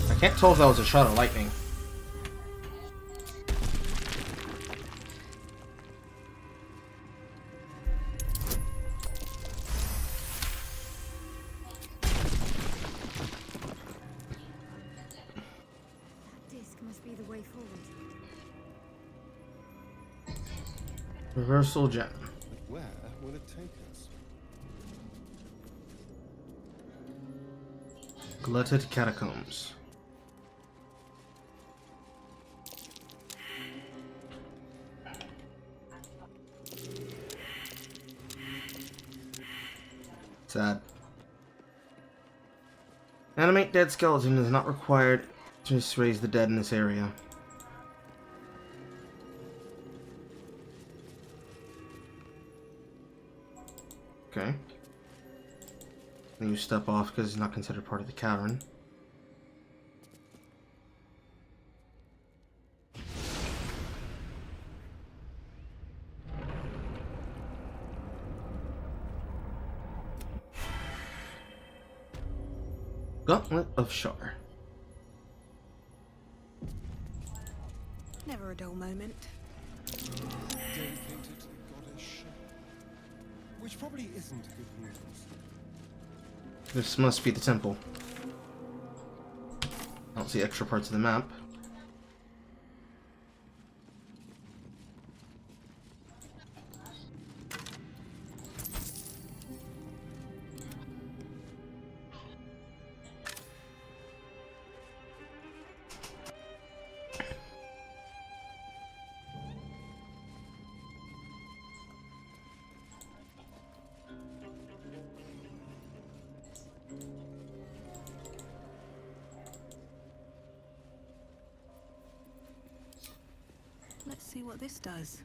I can't tell if that was a shot of lightning. Disc must be the way forward. Reversal gem. Where will it take us? Glutted catacombs. Sad. Animate dead skeleton is not required Just raise the dead in this area. Okay. Then you step off because it's not considered part of the cavern. Gauntlet of Shar. Never a dull moment. Dedicated to the goddess Shar. Which probably isn't good news. This must be the temple. I don't see extra parts of the map. Let's see what this does.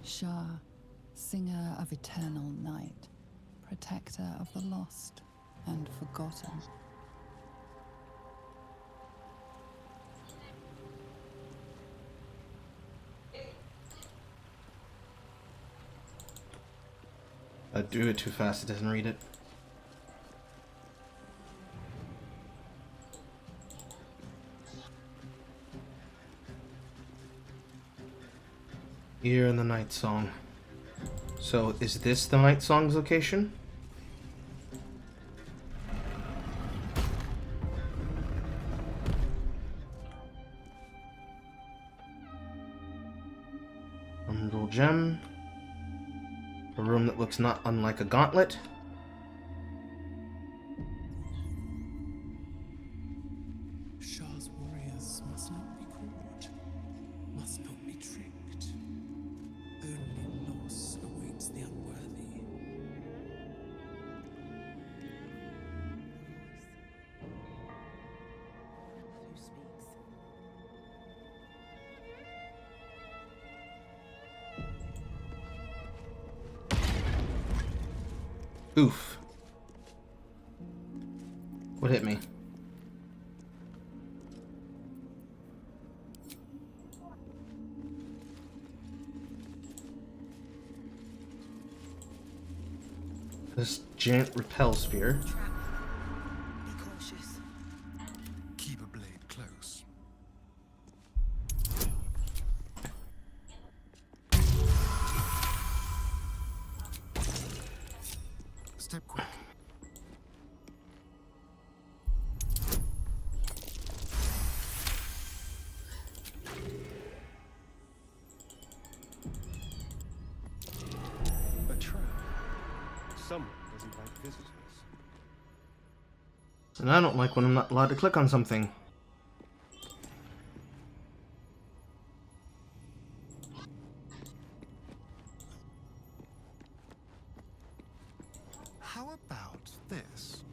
Shar, singer of eternal night, protector of the lost and forgotten. I do it too fast, it doesn't read it. Here in the Night Song. So, is this the Night Song's location? Umbral Gem. A room that looks not unlike a gauntlet. Shar's warriors must not be caught, must not be tricked. Only loss awaits the unworthy. Who speaks? Oof. What hit me? This giant repel spear. Be cautious. Keep a blade close. Step quick. A trap. Someone doesn't like visitors. And I don't like when I'm not allowed to click on something. How about this?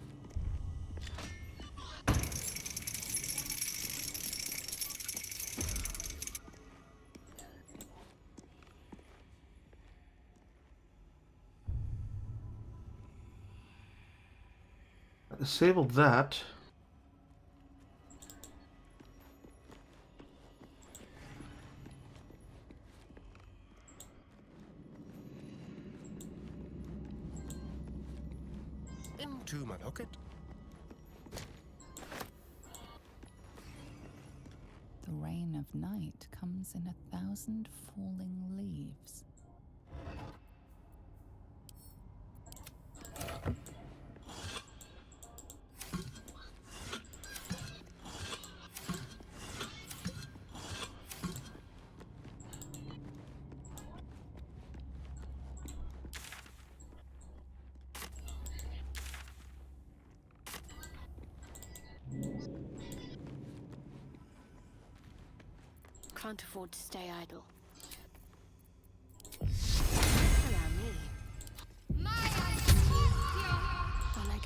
I disabled that. Into my pocket. The rain of night comes in 1,000 falling leaves. Can't afford to stay idle. Allow me. Our Lady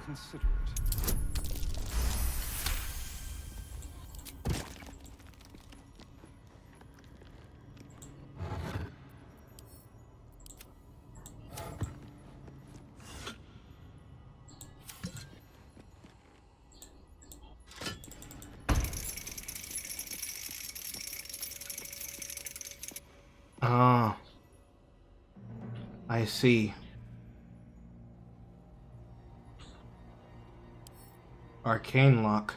consider it. Ah, I see. Arcane lock.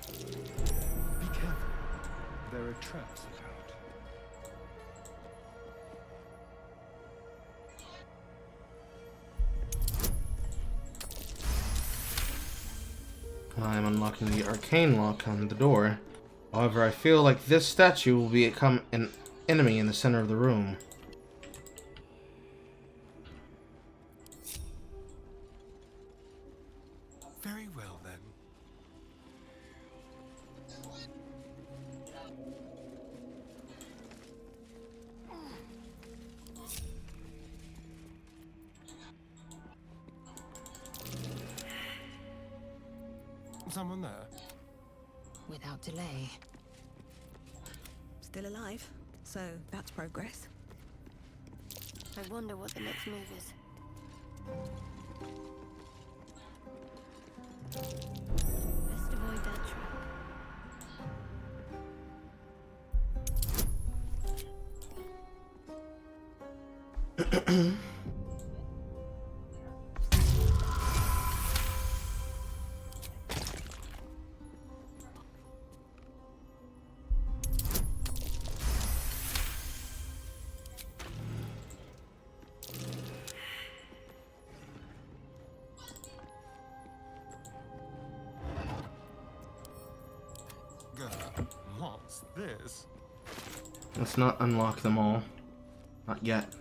Be careful. There are traps about. I'm unlocking the arcane lock on the door. However, I feel like this statue will become an enemy in the center of the room. Very well, then. Someone there? Without delay. Still alive, so that's progress. I wonder what the next move is. Best avoid that trap. What's this? Let's not unlock them all. Not yet.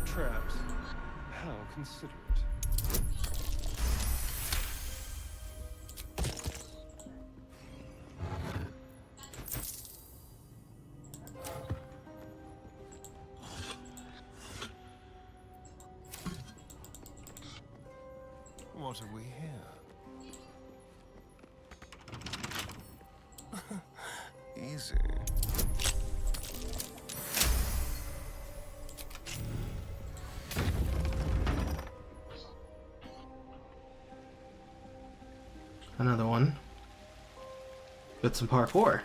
Traps. How considerate. What have we here? Easy. Another one. With some parkour.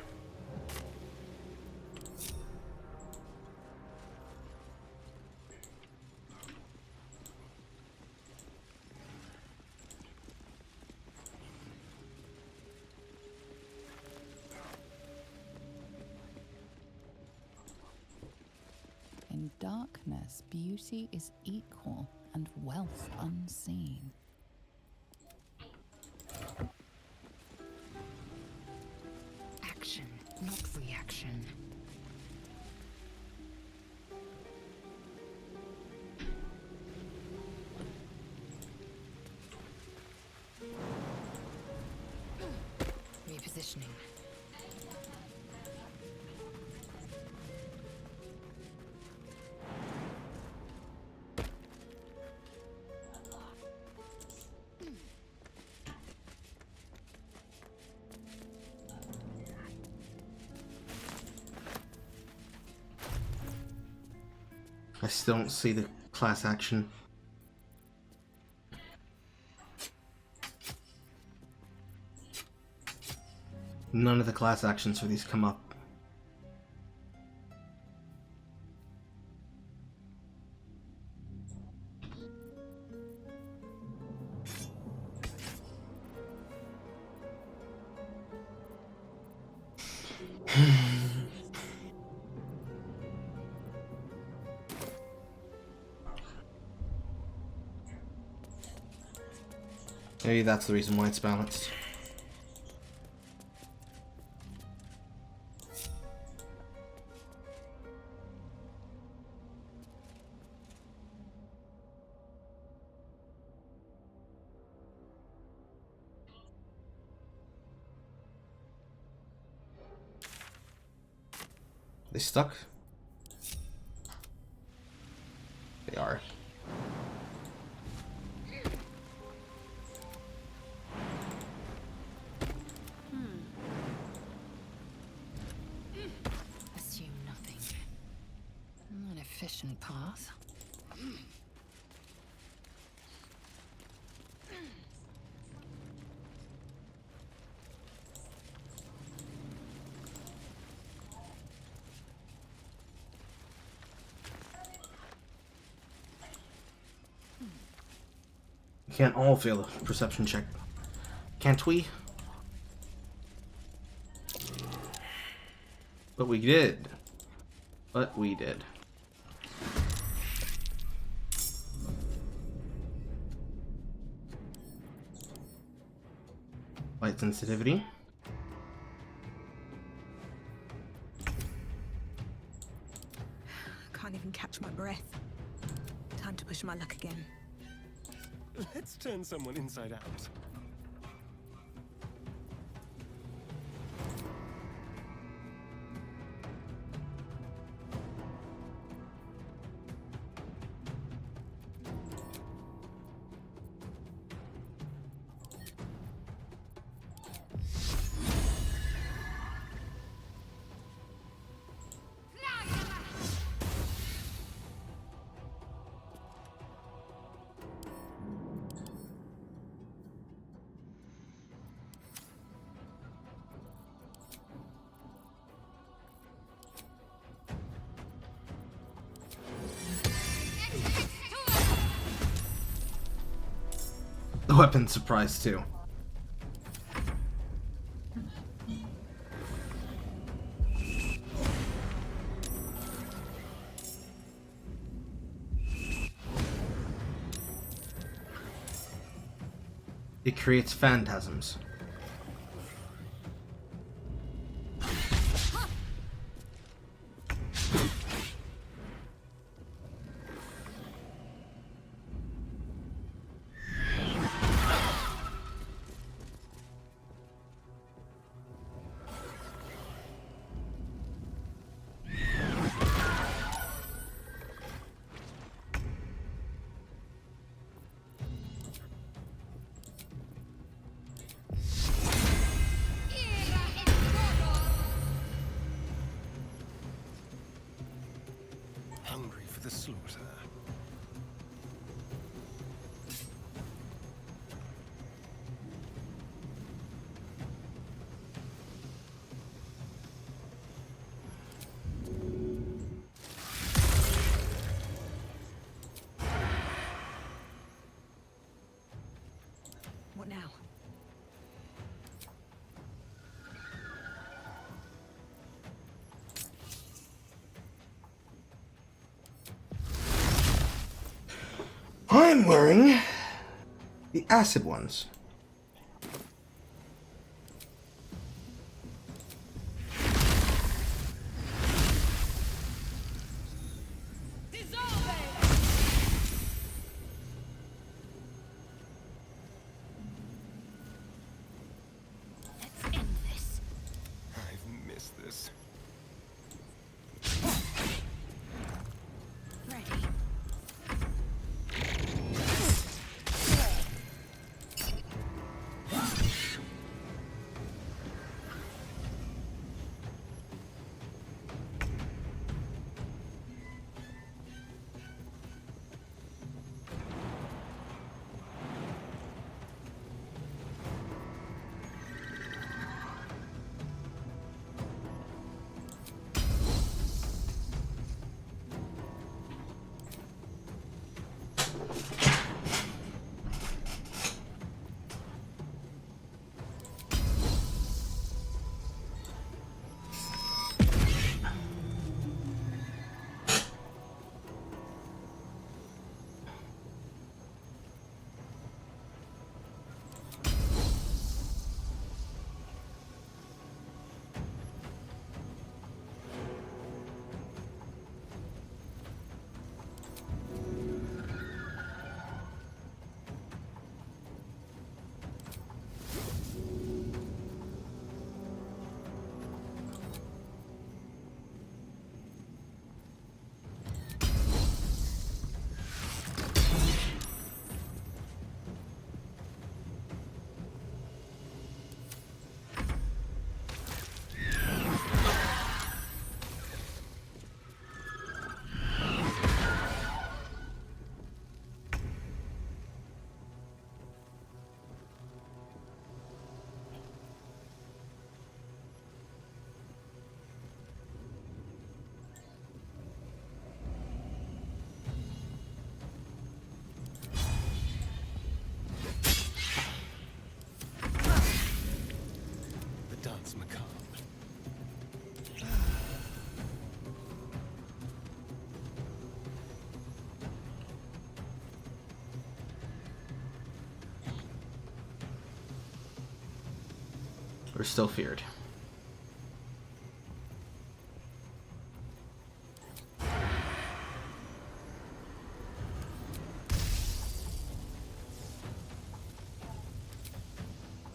In darkness, beauty is equal and wealth unseen. Action, not reaction. Repositioning. I still don't see the class action. None of the class actions for these come up. Maybe that's the reason why it's balanced. They stuck? They are. Assume nothing. An efficient path. We can't all fail a perception check. Can't we? But we did. But we did. Light sensitivity. Can't even catch my breath. Time to push my luck again. Let's turn someone inside out. The weapon surprise too. It creates phantasms. Hungry for the slaughter. What now? I'm wearing the acid ones. Let's end this. I've missed this. Ready. We're still feared.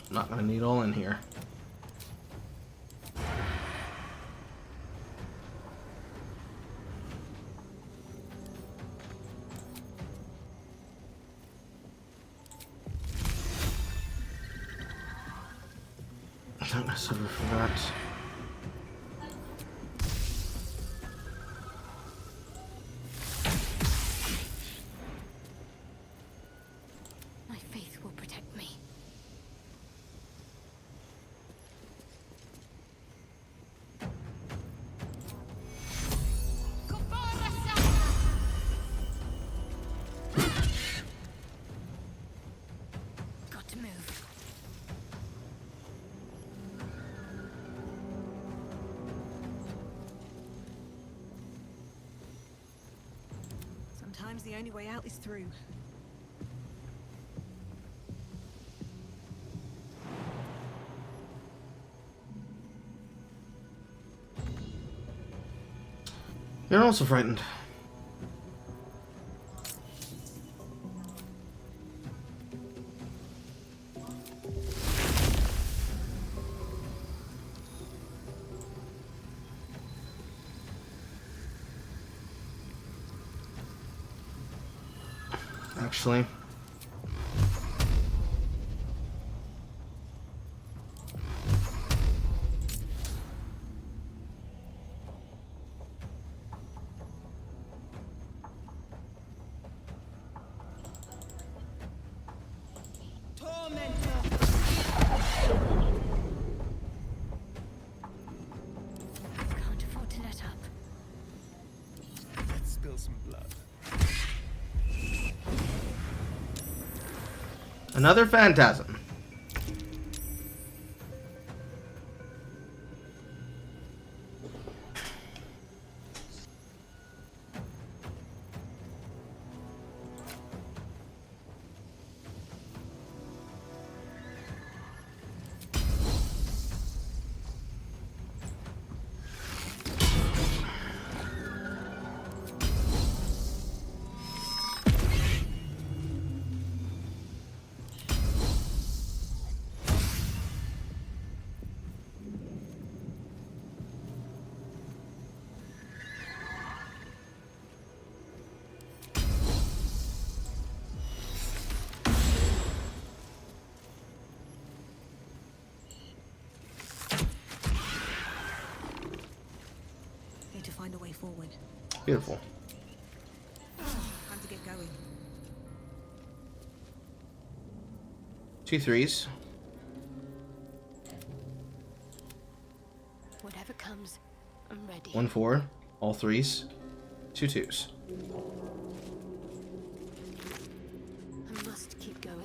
I'm not gonna need all in here. I'm not gonna suffer for that. My faith will protect me. Got to move. Sometimes the only way out is through. You're also frightened. Actually. Can't afford to let up. Let's spill some blood. Another phantasm. Need to find a way forward. Beautiful. Time to get going. 2 3s. Whatever comes, I'm ready. 1 4. All 3s. 2 2s. I must keep going.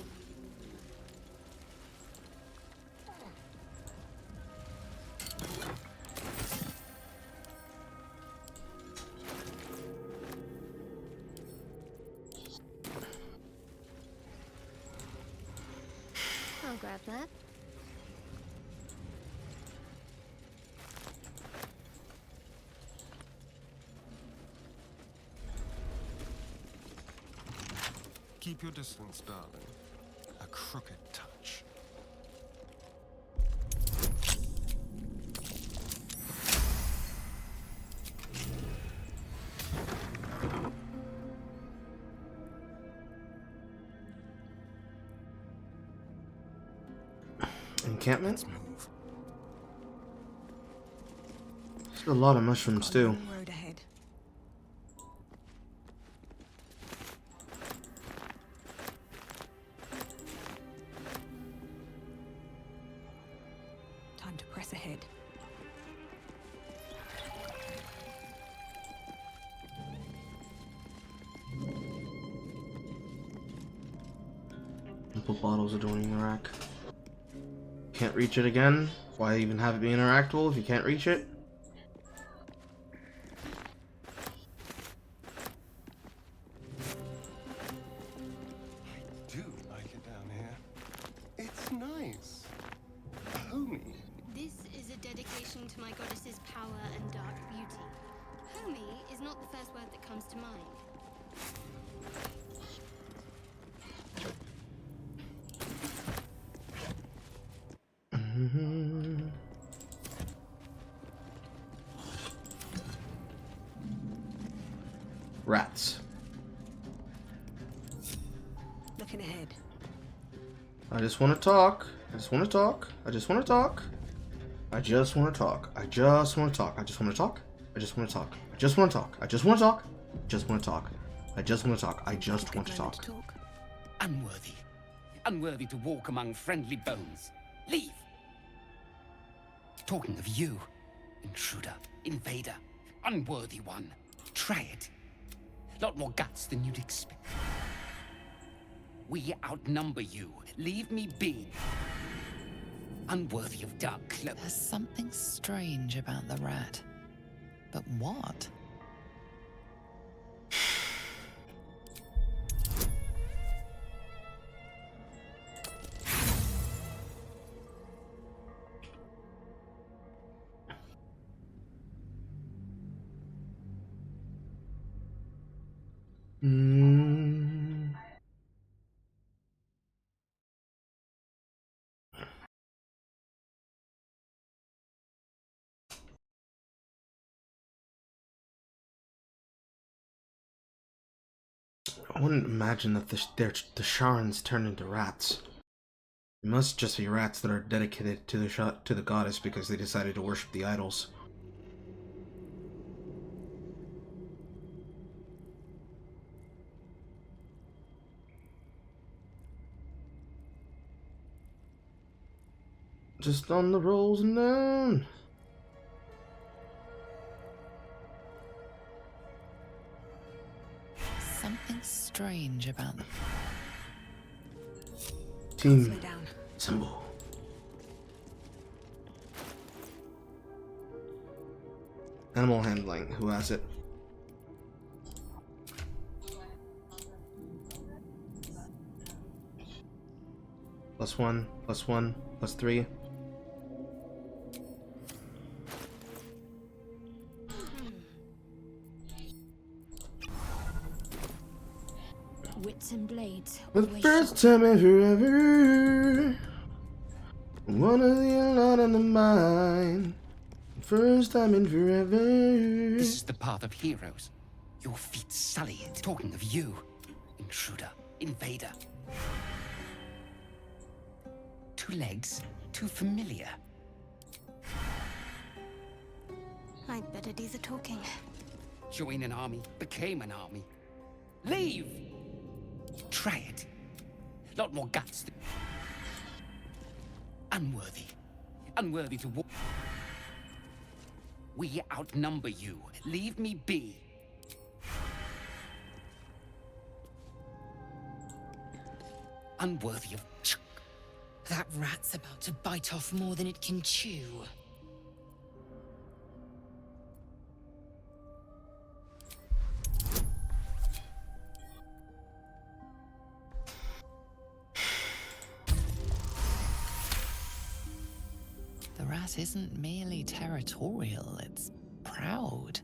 I'll grab that. Keep your distance, darling. A crooked touch. Encampment? There's a lot of mushrooms too. Long road ahead. Time to press ahead. Simple bottles adorning the rack. Can't reach it again? Why even have it be interactable if you can't reach it? I do like it down here. It's nice. Homey. speaking to my goddess's power and dark beauty. Homie is not the first word that comes to mind. Rats. Looking ahead. I just want to talk. I just want to talk. I just want to talk. I just want to talk. I just want to talk. I just want to talk. I just want to talk. I just want to talk. I just want to talk. Just want to talk. I just want to talk. I just want to talk. Unworthy. Unworthy to walk among friendly bones. Leave. Talking of you, intruder, invader, unworthy one. Try it. Lot more guts than you'd expect. We outnumber you. Leave me be. Unworthy of dark cloak. There's something strange about the rat. But what? I wouldn't imagine that the Sharans turn into rats. It must just be rats that are dedicated to the goddess because they decided to worship the idols. Just on the rolls and down. Something strange about them. Team symbol. Animal handling. Who has it? +1, +1, +3. Wits and blades. For the first time in forever, one of the lot on the mind. First time in forever. This is the path of heroes. Your feet sullied. Talking of you, intruder, invader. 2 legs, too familiar. I'd better do the talking. Join an army, became an army. Leave! Try it. Lot more guts. Unworthy. Unworthy to walk. We outnumber you. Leave me be. Unworthy of... That rat's about to bite off more than it can chew. The rat isn't merely territorial, it's proud.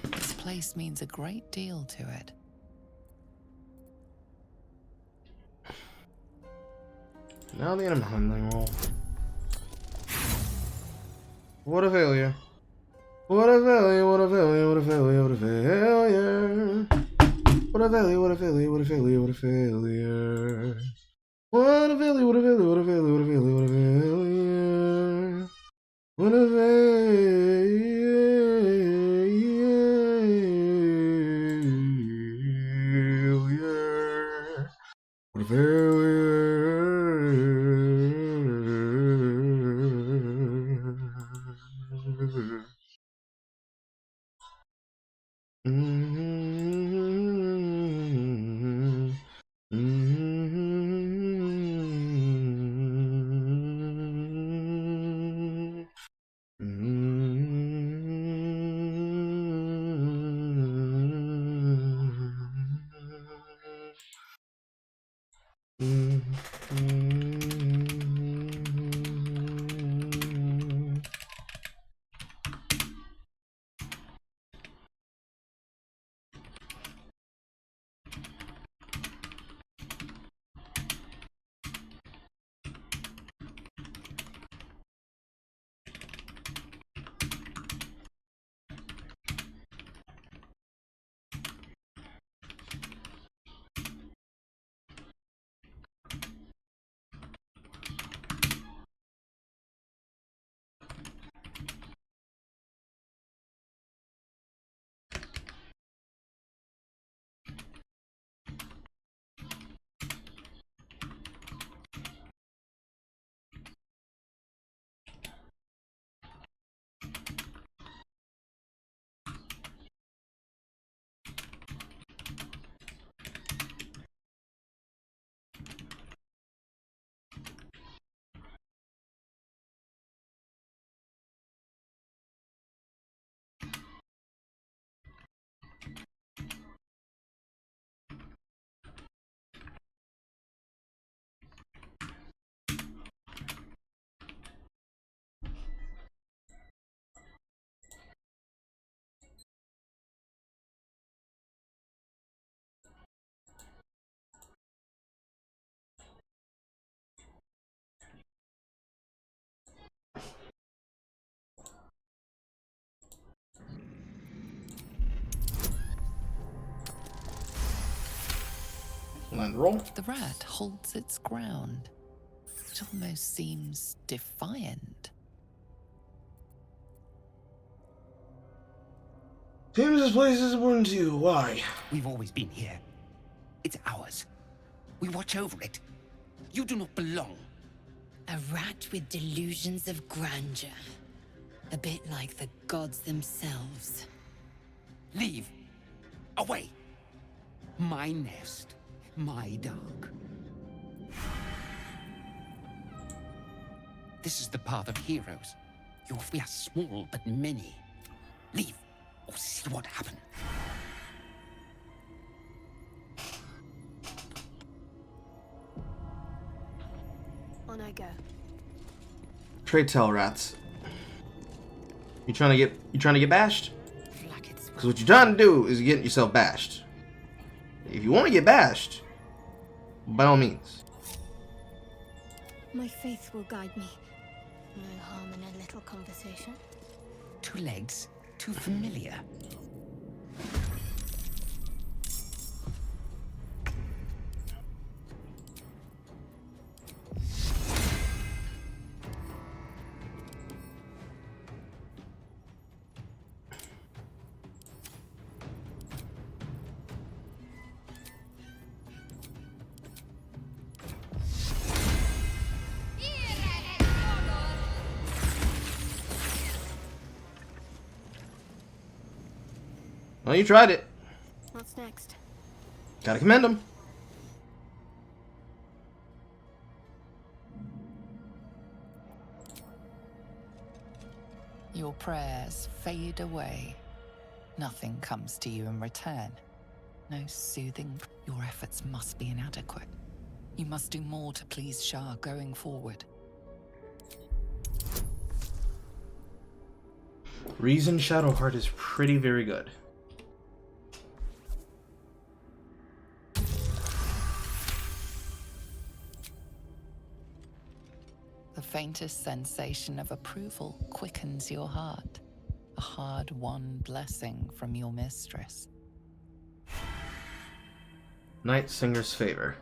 This place means a great deal to it. Now the animal handling roll. What a failure. What a failure, what a failure, what a failure, what a failure. What a failure, what a failure, what a failure, what a failure. What a failure, what a failure, what a failure, what a failure, what a failure. What a failure. What a failure. Land roll. The rat holds its ground. It almost seems defiant. Seems this place is important to you. Why? We've always been here. It's ours. We watch over it. You do not belong. A rat with delusions of grandeur. A bit like the gods themselves. Leave. Away. My nest. My dark. This is the path of heroes. We are small, but many. Leave, or see what happens. On I go. Trade tell rats. You trying to get bashed? Because what you're trying to do is get yourself bashed. If you want to get bashed, by all means. My faith will guide me. No harm in a little conversation. 2 legs, too familiar. Well, you tried it. What's next? Gotta commend him. Your prayers fade away. Nothing comes to you in return. No soothing. Your efforts must be inadequate. You must do more to please Shah going forward. Reason Shadowheart is pretty very good. The faintest sensation of approval quickens your heart. A hard-won blessing from your mistress. Night Singer's Favor.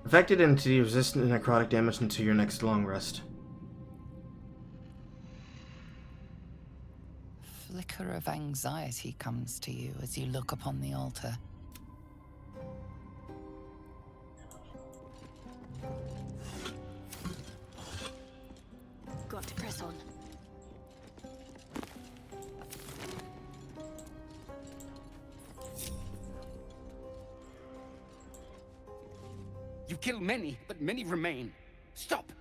Affected entity resistant to necrotic damage until your next long rest. Flicker of anxiety comes to you as you look upon the altar. Got to press on. You kill many, but many remain. Stop!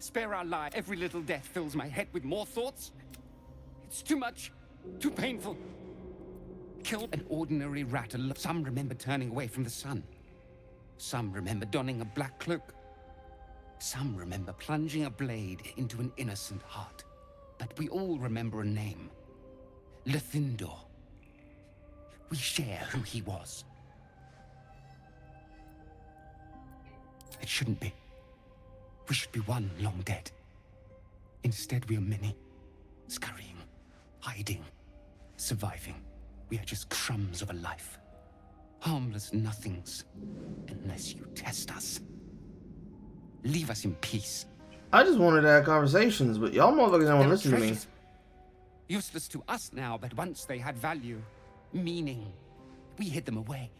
Spare our lives. Every little death fills my head with more thoughts. It's too much. Too painful. Kill an ordinary rat alone. Some remember turning away from the sun. Some remember donning a black cloak. Some remember plunging a blade into an innocent heart. But we all remember a name. Lethindor. We share who he was. It shouldn't be. We should be one long dead. Instead, we are many. Scurrying, hiding, surviving. We are just crumbs of a life. Harmless nothings. Unless you test us. Leave us in peace. I just wanted to have conversations, but y'all motherfuckers don't want to listen to me. Useless to us now, but once they had value, meaning. We hid them away.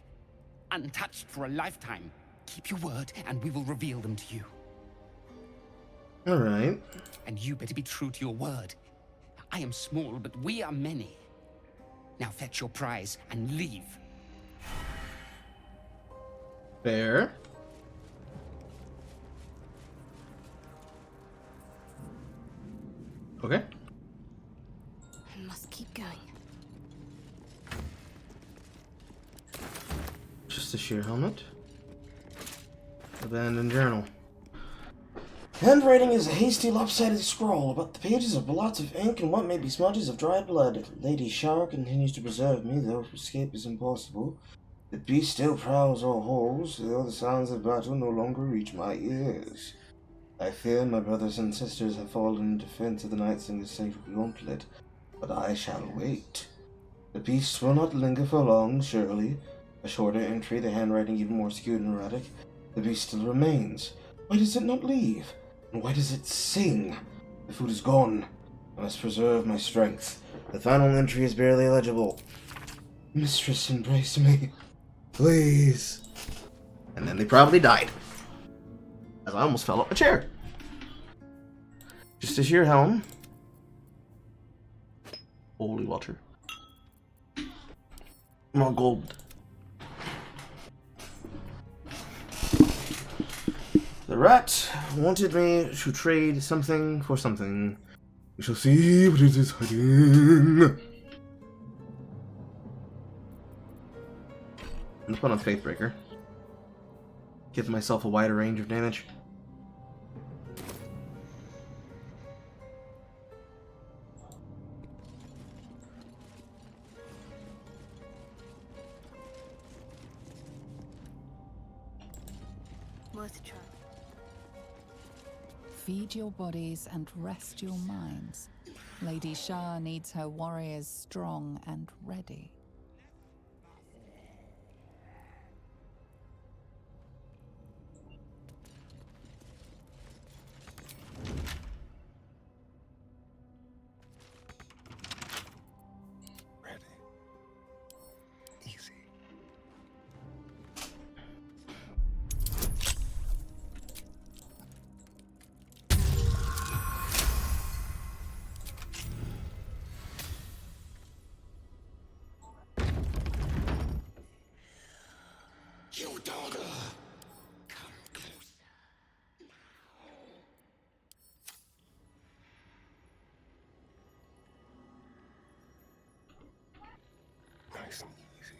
Untouched for a lifetime. Keep your word, and we will reveal them to you. Alright. And you better be true to your word. I am small, but we are many. Now fetch your prize and leave. Fair. Okay. I must keep going. Justiciar helmet. Abandoned journal. Handwriting is a hasty, lopsided scrawl. About the pages are blots of ink and what may be smudges of dried blood. Lady Shar continues to preserve me, though escape is impossible. The beast still prowls our halls, though the sounds of battle no longer reach my ears. I fear my brothers and sisters have fallen in defense of the Knights in the sacred gauntlet, but I shall wait. The beast will not linger for long, surely. A shorter entry, the handwriting even more skewed and erratic. The beast still remains. Why does it not leave? And why does it sing? The food is gone. I must preserve my strength. The final entry is barely legible. Mistress, embrace me. Please. And then they probably died. As I almost fell off a chair. Justiciar helm. Holy water. More gold. The rat wanted me to trade something for something. We shall see what it is hiding. I'm gonna put on Faithbreaker. Give myself a wider range of damage. Worth a try. Feed your bodies and rest your minds. Lady Shar needs her warriors strong and ready. You dogger! Nice and easy.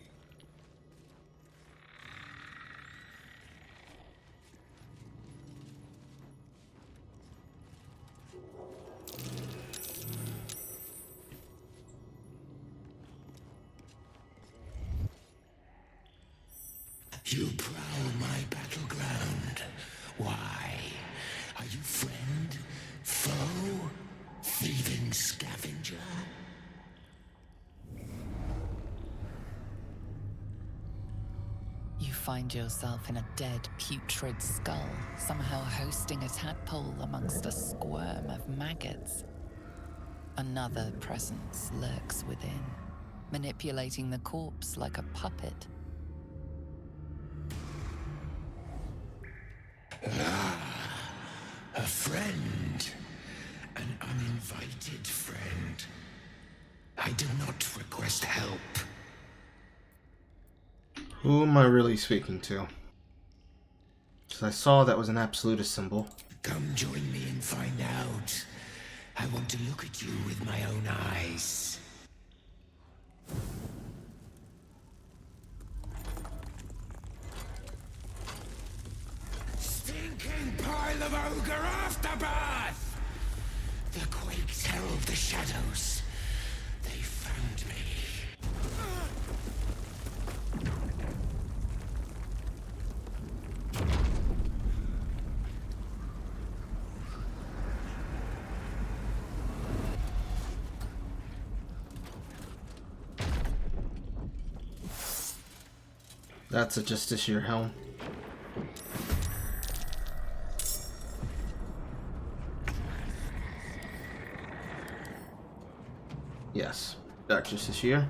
You prowl my battleground. Why? Are you friend? Foe? Thieving scavenger? You find yourself in a dead, putrid skull, somehow hosting a tadpole amongst a squirm of maggots. Another presence lurks within, manipulating the corpse like a puppet. Ah, a friend. An uninvited friend. I did not request help. Who am I really speaking to? Because I saw that was an absolutist symbol. Come join me and find out. I want to look at you with my own eyes. Stinking pile of ogre aftermath! The quakes herald the shadows. They found me. That's a Justiciar helm. Yes, Dark Justiciar.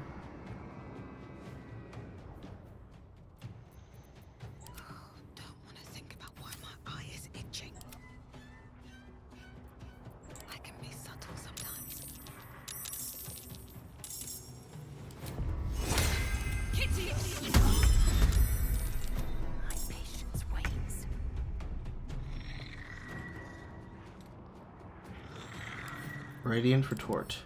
Don't want to think about why my eye is itching. I can be subtle sometimes. Kitty! My patience wanes. Radiant Retort.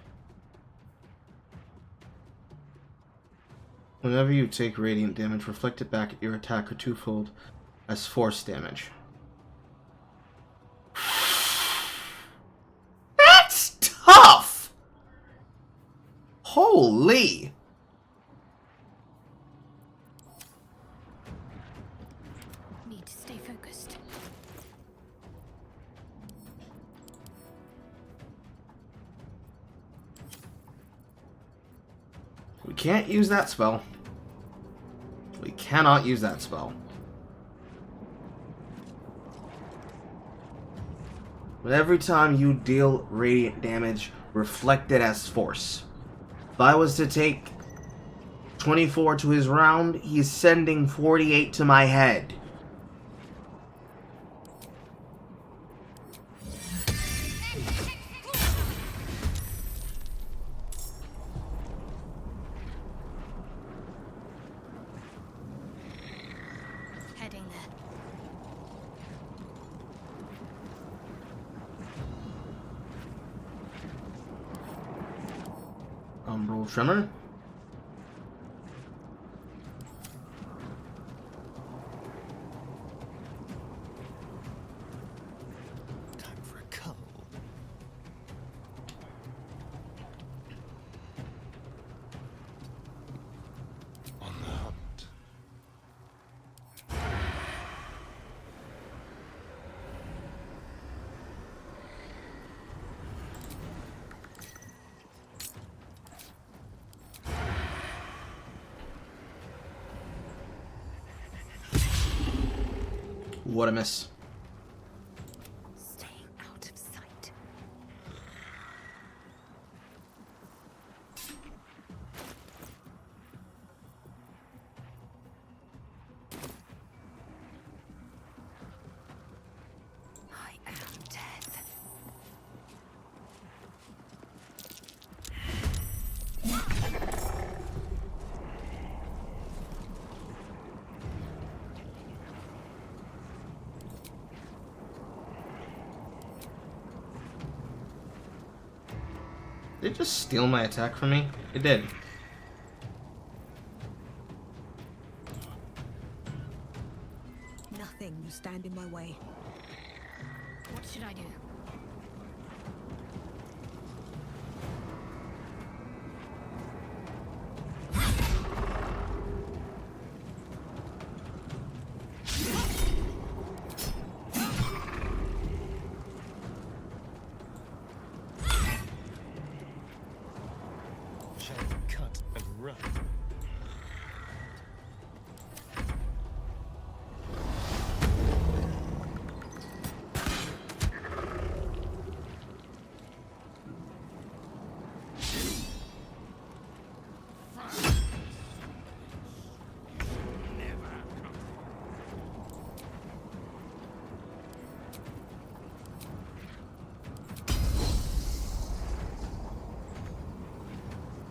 Whenever you take radiant damage, reflect it back at your attacker twofold as force damage. That's tough! Holy! Need to stay focused. We can't use that spell. We cannot use that spell. But every time you deal radiant damage, reflect it as force. If I was to take 24 to his round, he's sending 48 to my head. Heading there. Umbral Tremor. Time for a cuddle. On the hunt. What a miss. Staying out of sight. I am death. Did it just steal my attack from me? It did. Nothing will stand in my way. What should I do? Shall we cut and run?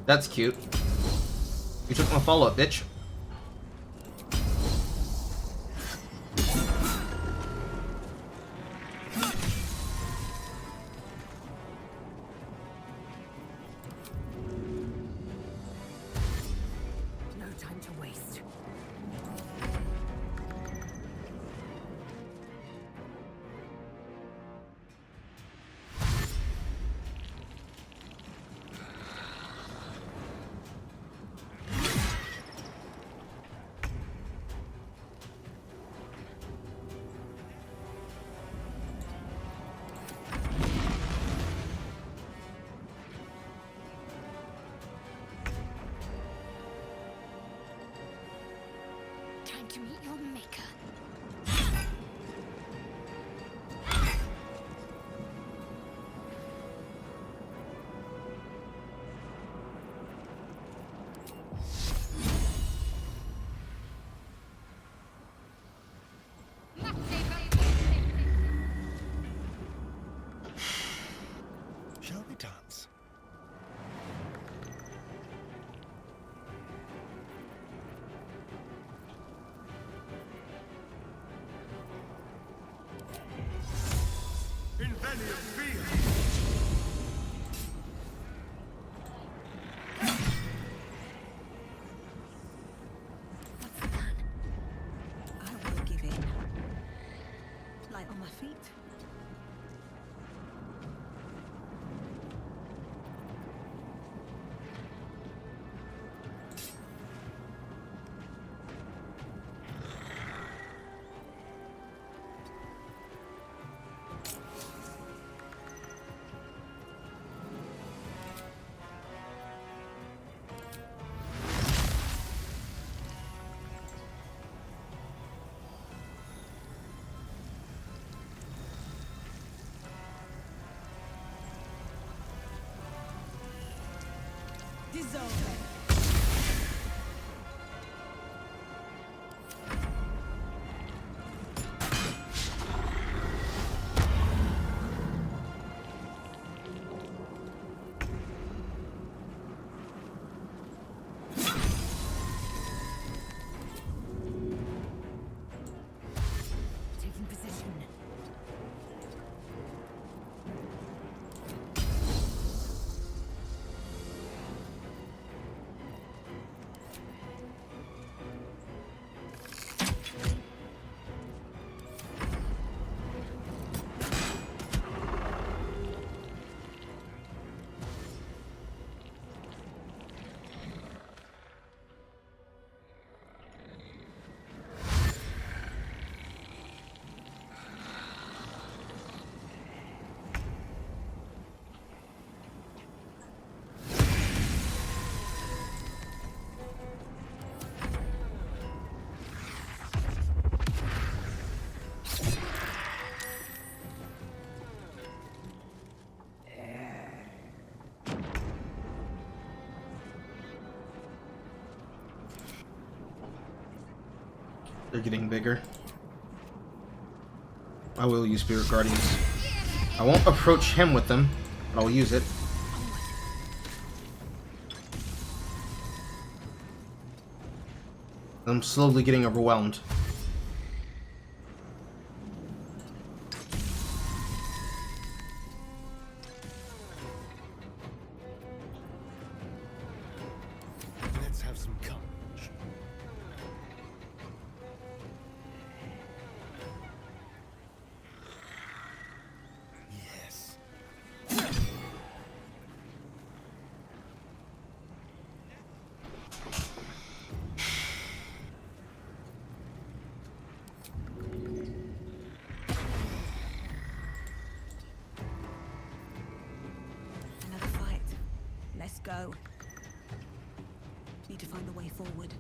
That's cute. You took my follow-up, bitch. No time to waste. Time to meet your maker. Shall we dance? is over. Taking position. They're getting bigger. I will use Spirit Guardians. I won't approach him with them, but I'll use it. I'm slowly getting overwhelmed. Let's have some courage. Yes. Another fight. Let's go. Need to find a way forward.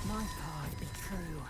My part is true.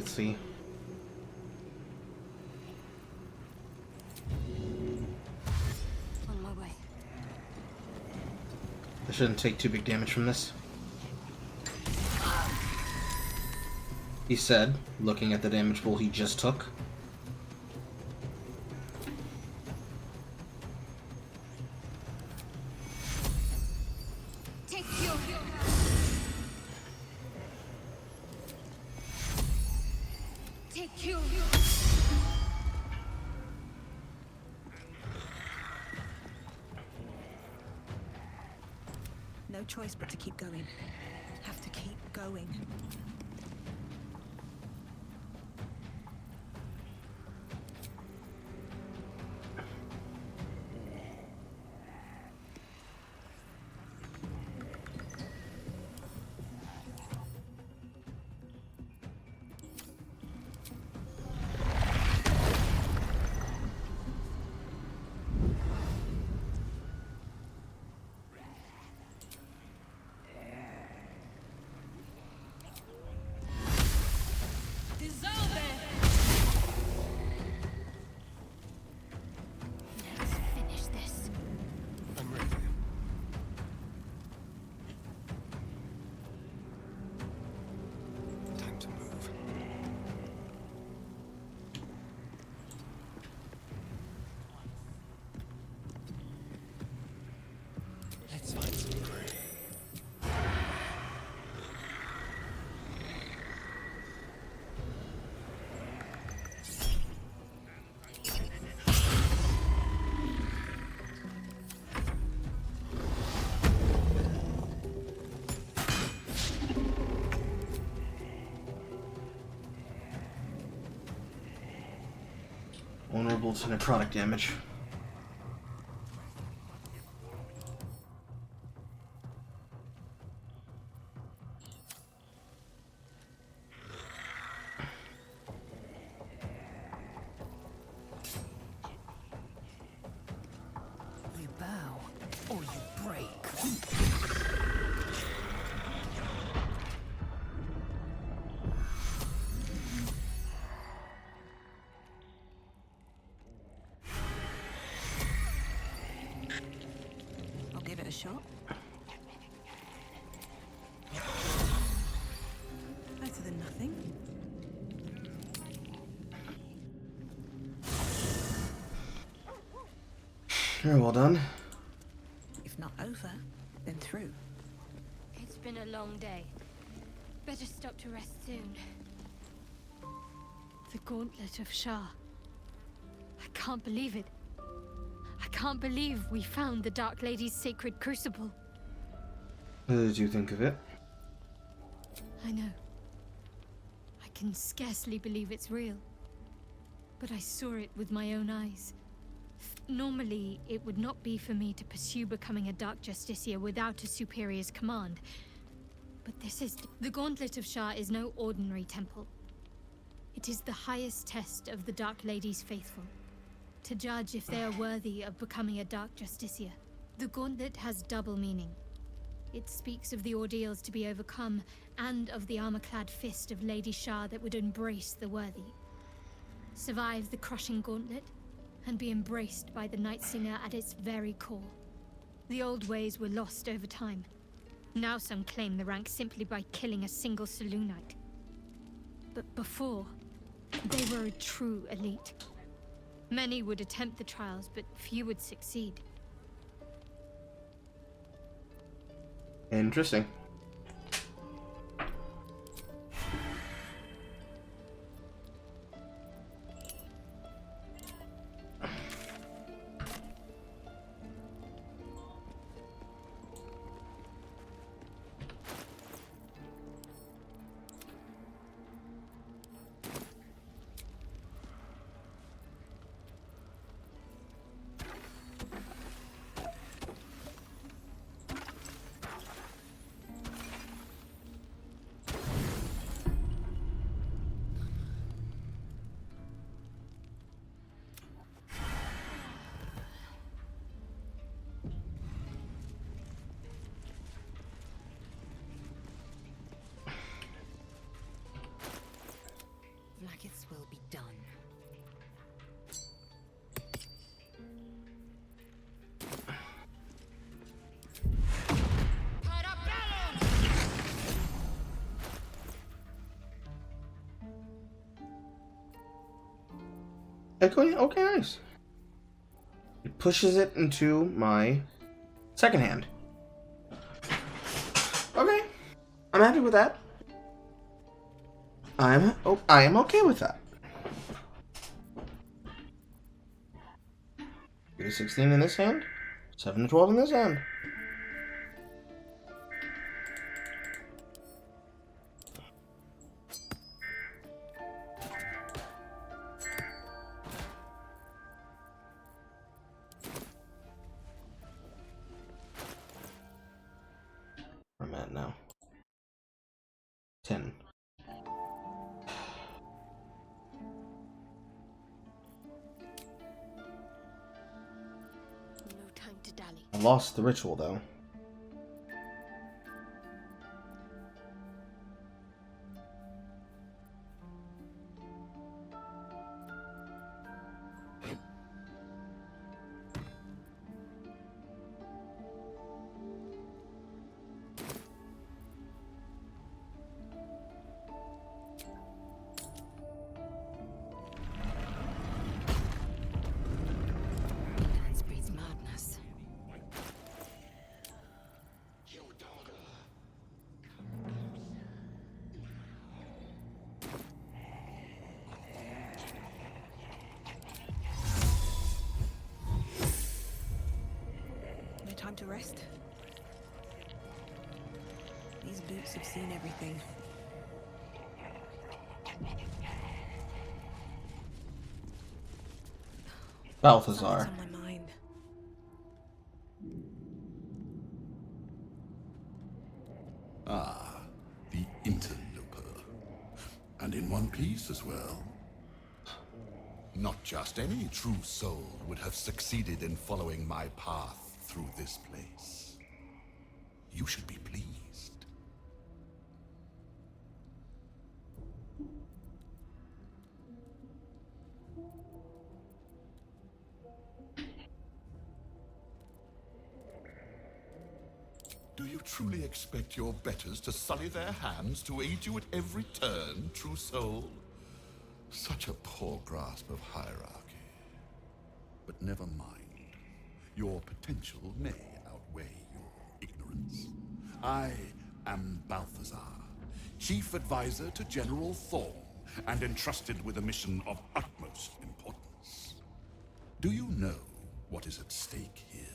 See. On my way. I shouldn't take too big damage from this. He said, looking at the damage pool he just took. Take you. Take you. No choice but to keep going. Have to keep going. Vulnerable to necrotic damage. You bow, or you break. I'll give it a shot. Better than nothing. Very well done. If not over, then through. It's been a long day. Better stop to rest soon. The Gauntlet of Shah. I can't believe it. I can't believe we found the Dark Lady's sacred crucible. What did you think of it? I know. I can scarcely believe it's real. But I saw it with my own eyes. Normally, it would not be for me to pursue becoming a Dark Justiciar without a superior's command. But this is... The Gauntlet of Shah is no ordinary temple. It is the highest test of the Dark Lady's faithful, to judge if they are worthy of becoming a Dark Justiciar. The Gauntlet has double meaning. It speaks of the ordeals to be overcome, and of the armor-clad fist of Lady Shah that would embrace the worthy. Survive the crushing gauntlet, and be embraced by the Night Singer at its very core. The old ways were lost over time. Now some claim the rank simply by killing a single Selûnite. But before, they were a true elite. Many would attempt the trials, but few would succeed. Interesting. Vlaakith's will be done. Okay, nice. It pushes it into my second hand. Okay, I'm happy with that. I am okay with that. Get a 16 in this hand, 7 to 12 in this hand. Where am I at now? 10. I lost the ritual though. Dance breeds madness. No time to rest. These boots have seen everything. Balthazar. Something's on my mind. Ah, the interloper. And in one piece as well. Not just any true soul would have succeeded in following my path through this place. You should be pleased. Do you truly expect your betters to sully their hands to aid you at every turn, true soul? Such a poor grasp of hierarchy. But never mind. Your potential may outweigh your ignorance. I am Balthazar, Chief Advisor to General Thorm, and entrusted with a mission of utmost importance. Do you know what is at stake here?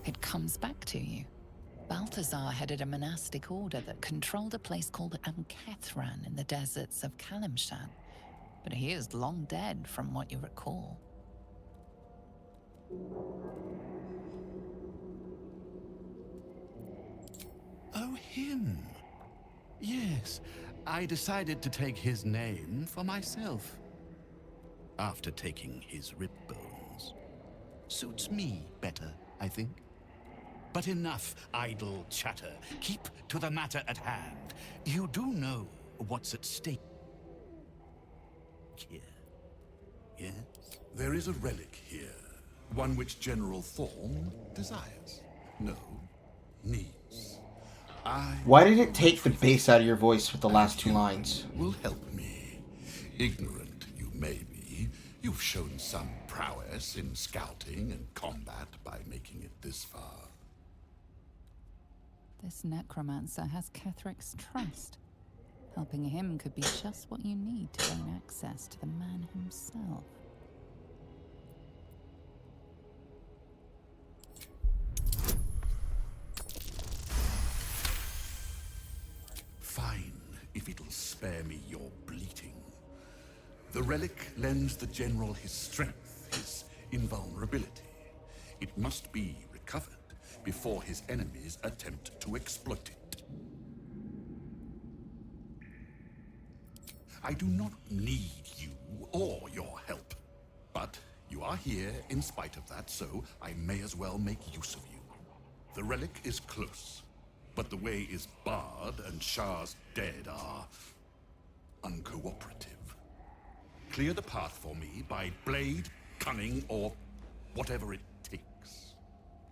It comes back to you. Balthazar headed a monastic order that controlled a place called Amkethran in the deserts of Kalimshan. But he is long dead, from what you recall. Oh, him. Yes, I decided to take his name for myself. After taking his rib bones. Suits me better, I think. But enough idle chatter. Keep to the matter at hand. You do know what's at stake here, yes? There is a relic here. One which General Thorm desires. No, needs. Why did it take the bass out of your voice with the last two lines? Will help me. Ignorant you may be, you've shown some prowess in scouting and combat by making it this far. This necromancer has Kethric's trust. Helping him could be just what you need to gain access to the man himself. Fine, if it'll spare me your bleating. The relic lends the General his strength, his invulnerability. It must be recovered before his enemies attempt to exploit it. I do not need you or your help, but you are here in spite of that, so I may as well make use of you. The relic is close, but the way is barred and Shah's dead are uncooperative. Clear the path for me by blade, cunning, or whatever it takes.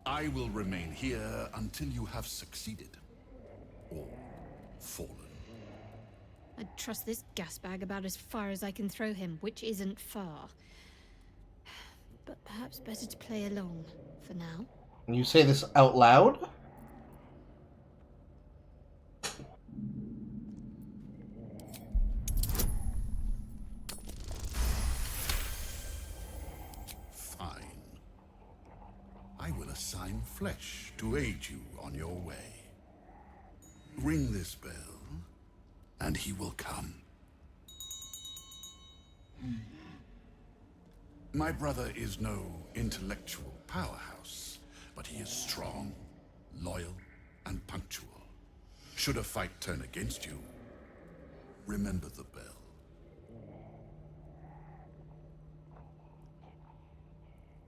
I will remain here until you have succeeded. Or fallen. I'd trust this gas bag about as far as I can throw him, which isn't far. But perhaps better to play along, for now. Can you say this out loud? I will assign flesh to aid you on your way. Ring this bell, and he will come. My brother is no intellectual powerhouse, but he is strong, loyal, and punctual. Should a fight turn against you, remember the bell.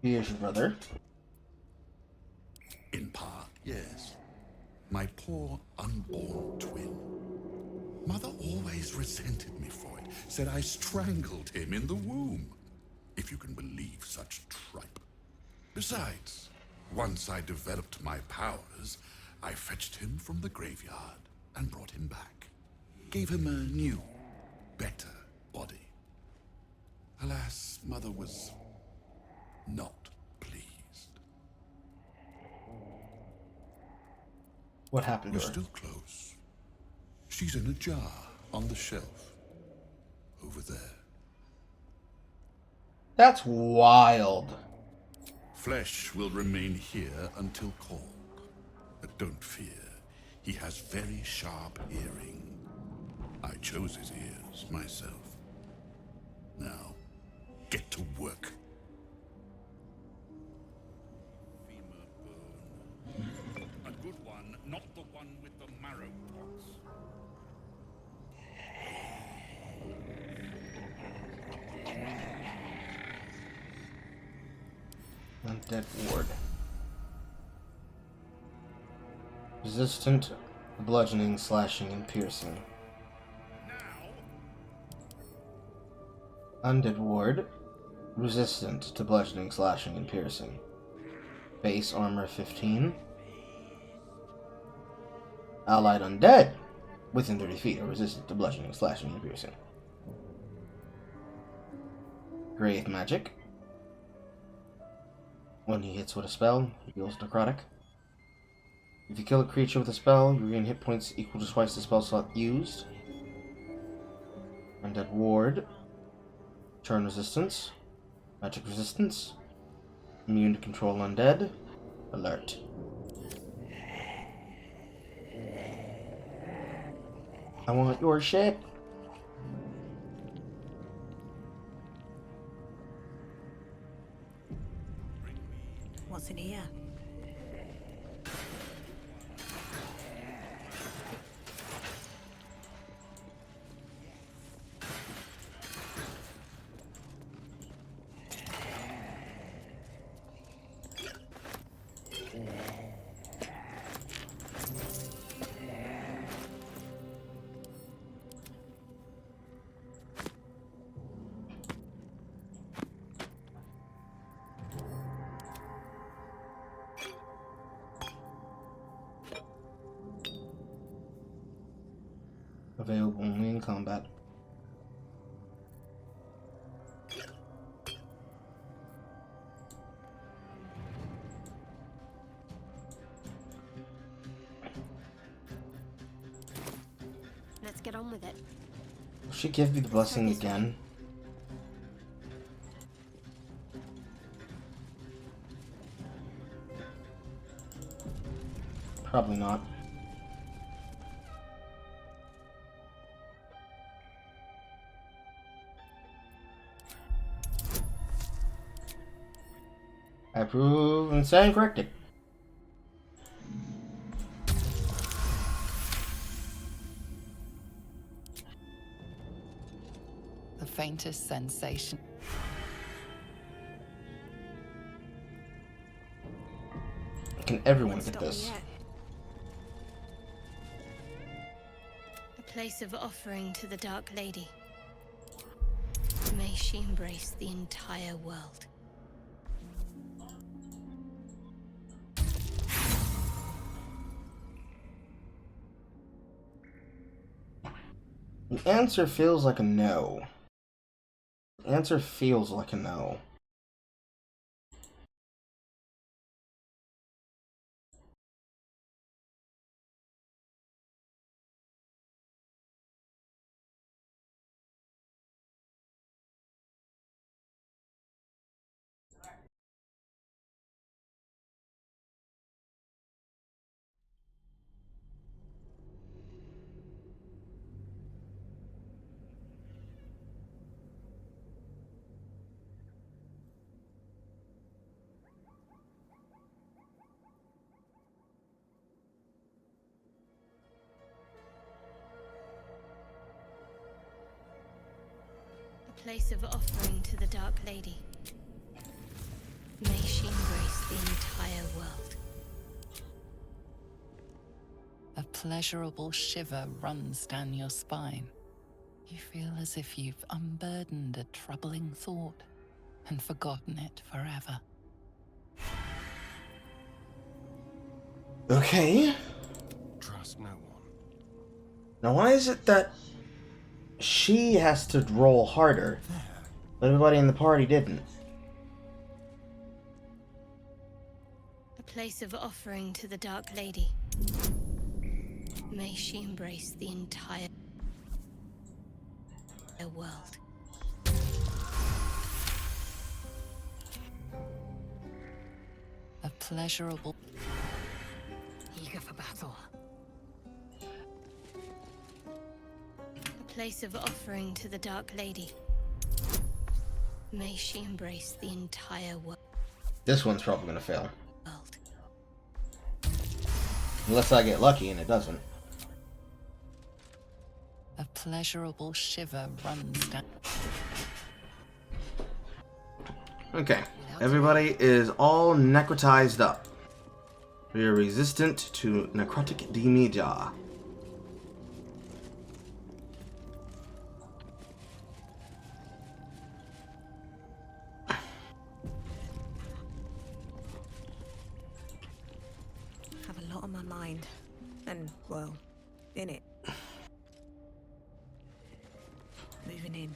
He is your brother. In part, yes. My poor unborn twin. Mother always resented me for it, said I strangled him in the womb. If you can believe such tripe. Besides, once I developed my powers, I fetched him from the graveyard and brought him back. Gave him a new, better body. Alas, Mother was not pleased. What happened We're to her? still close. She's in a jar on the shelf. Over there. That's wild. Flesh will remain here until called. But don't fear, he has very sharp hearing. I chose his ears myself. Now, get to work. Femur bone. A good one, not the one with the marrow pots. Undead ward. Resistant to bludgeoning, slashing, and piercing. Undead ward. Resistant to bludgeoning, slashing, and piercing. Base armor 15. Allied undead within 30 feet are resistant to bludgeoning, slashing, and piercing. Grave magic. When he hits with a spell, he deals necrotic. If you kill a creature with a spell, you regain hit points equal to twice the spell slot used. Undead ward. Turn resistance. Magic resistance. Immune to control undead. Alert. I want your shit. What's in here? Available only in combat. Let's get on with it. Will she give me the blessing again? Probably not. I approve and stand corrected. The faintest sensation. Can everyone get this? A place of offering to the Dark Lady. May she embrace the entire world. The answer feels like a no. The answer feels like a no. A place of offering to the Dark Lady. May she embrace the entire world. A pleasurable shiver runs down your spine. You feel as if you've unburdened a troubling thought and forgotten it forever. Okay. Trust no one. Now why is it that she has to roll harder, but everybody in the party didn't? A place of offering to the Dark Lady. May she embrace the entire world. pleasurable. Eager for battle. A place of offering to the Dark Lady. May she embrace the entire world. This one's probably gonna fail. Unless I get lucky and it doesn't. A pleasurable shiver runs down. Okay, everybody is all necrotized up. We are resistant to necrotic damage. Have a lot on my mind. And, well, in it. Moving in.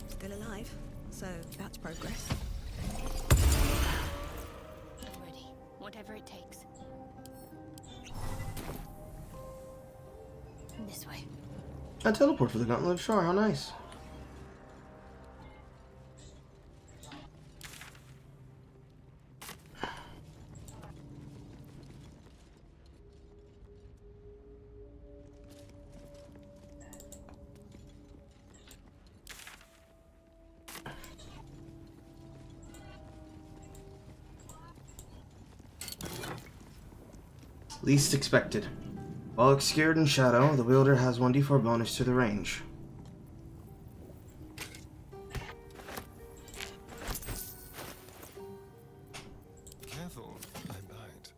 Still alive, so that's progress. I'm ready. Whatever it takes. This way. A teleport for the Gauntlet of Shar, how nice. Least expected. While obscured in shadow, the wielder has 1d4 bonus to the range. Careful, I bite.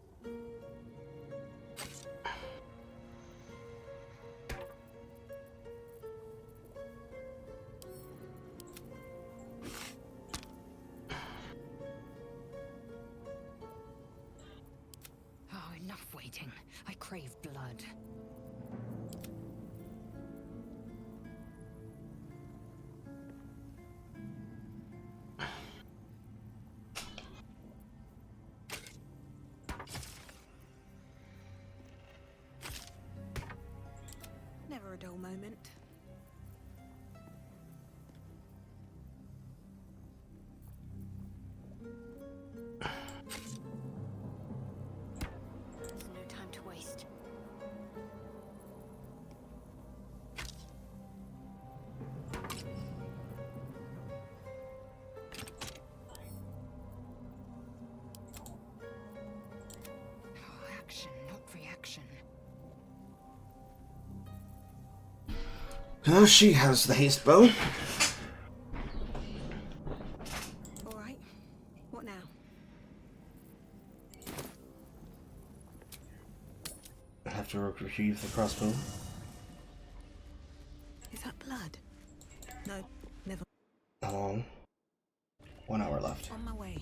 Oh, enough waiting. I crave blood. Never a dull moment. There's no time to waste. Oh, action, not reaction. Now she has the haste bow. Alright, what now? I have to retrieve the crossbow. Is that blood? No, never. How long? 1 hour left. On my way.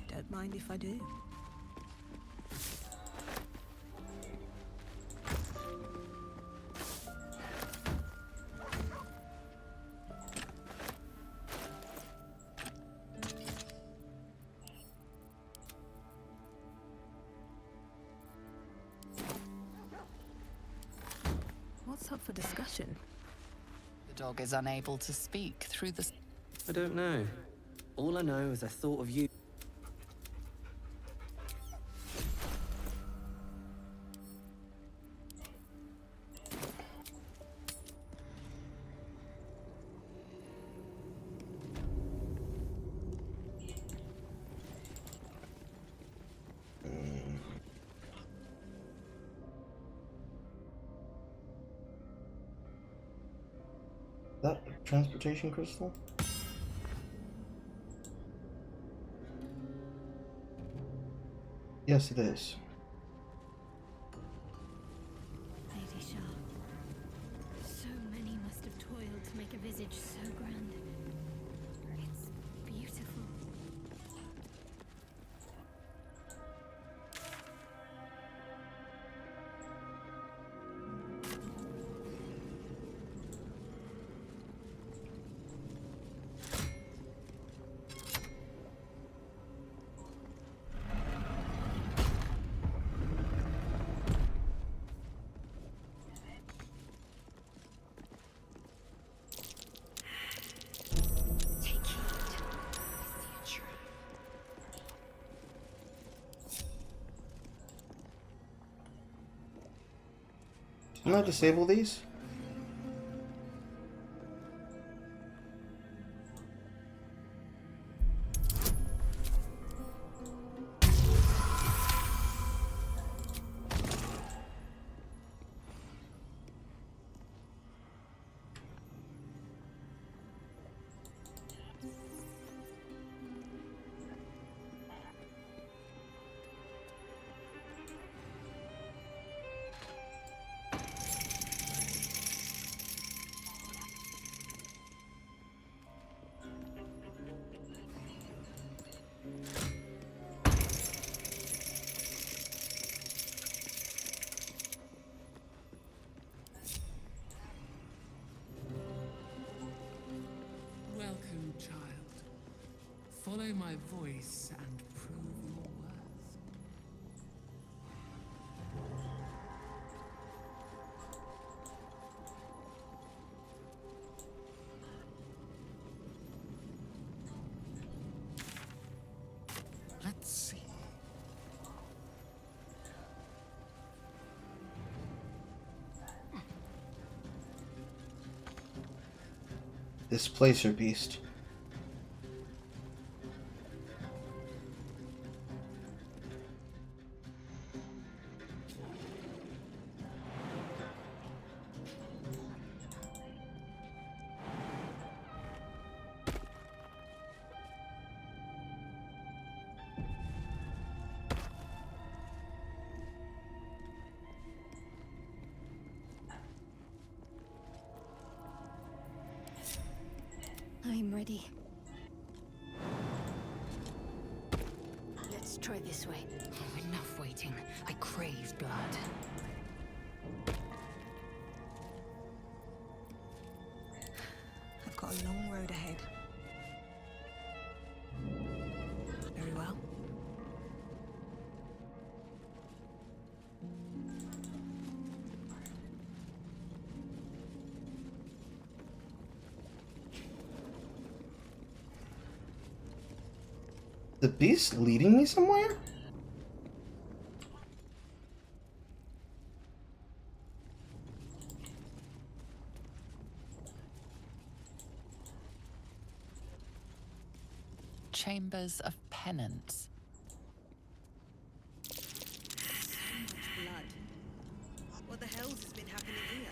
Don't mind if I do. What's up for discussion? The dog is unable to speak through the... I don't know. All I know is I thought of you. That transportation crystal? Yes, it is. Lady Shah. So many must have toiled to make a visage so grand. It's beautiful. Can I disable these? Welcome, child. Follow my voice and prove your worth. Let's see. Displacer beast. I'm ready. Let's try this way. Oh, enough waiting. I crave blood. I've got a long road ahead. Very well. The beast leading me somewhere? Chambers of Penance. So much blood. What the hell's has been happening here?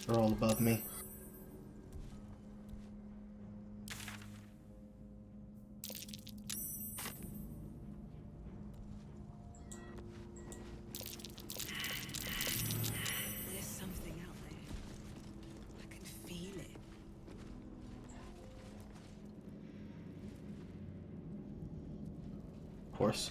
They're all above me. There's something out there. I can feel it. Of course.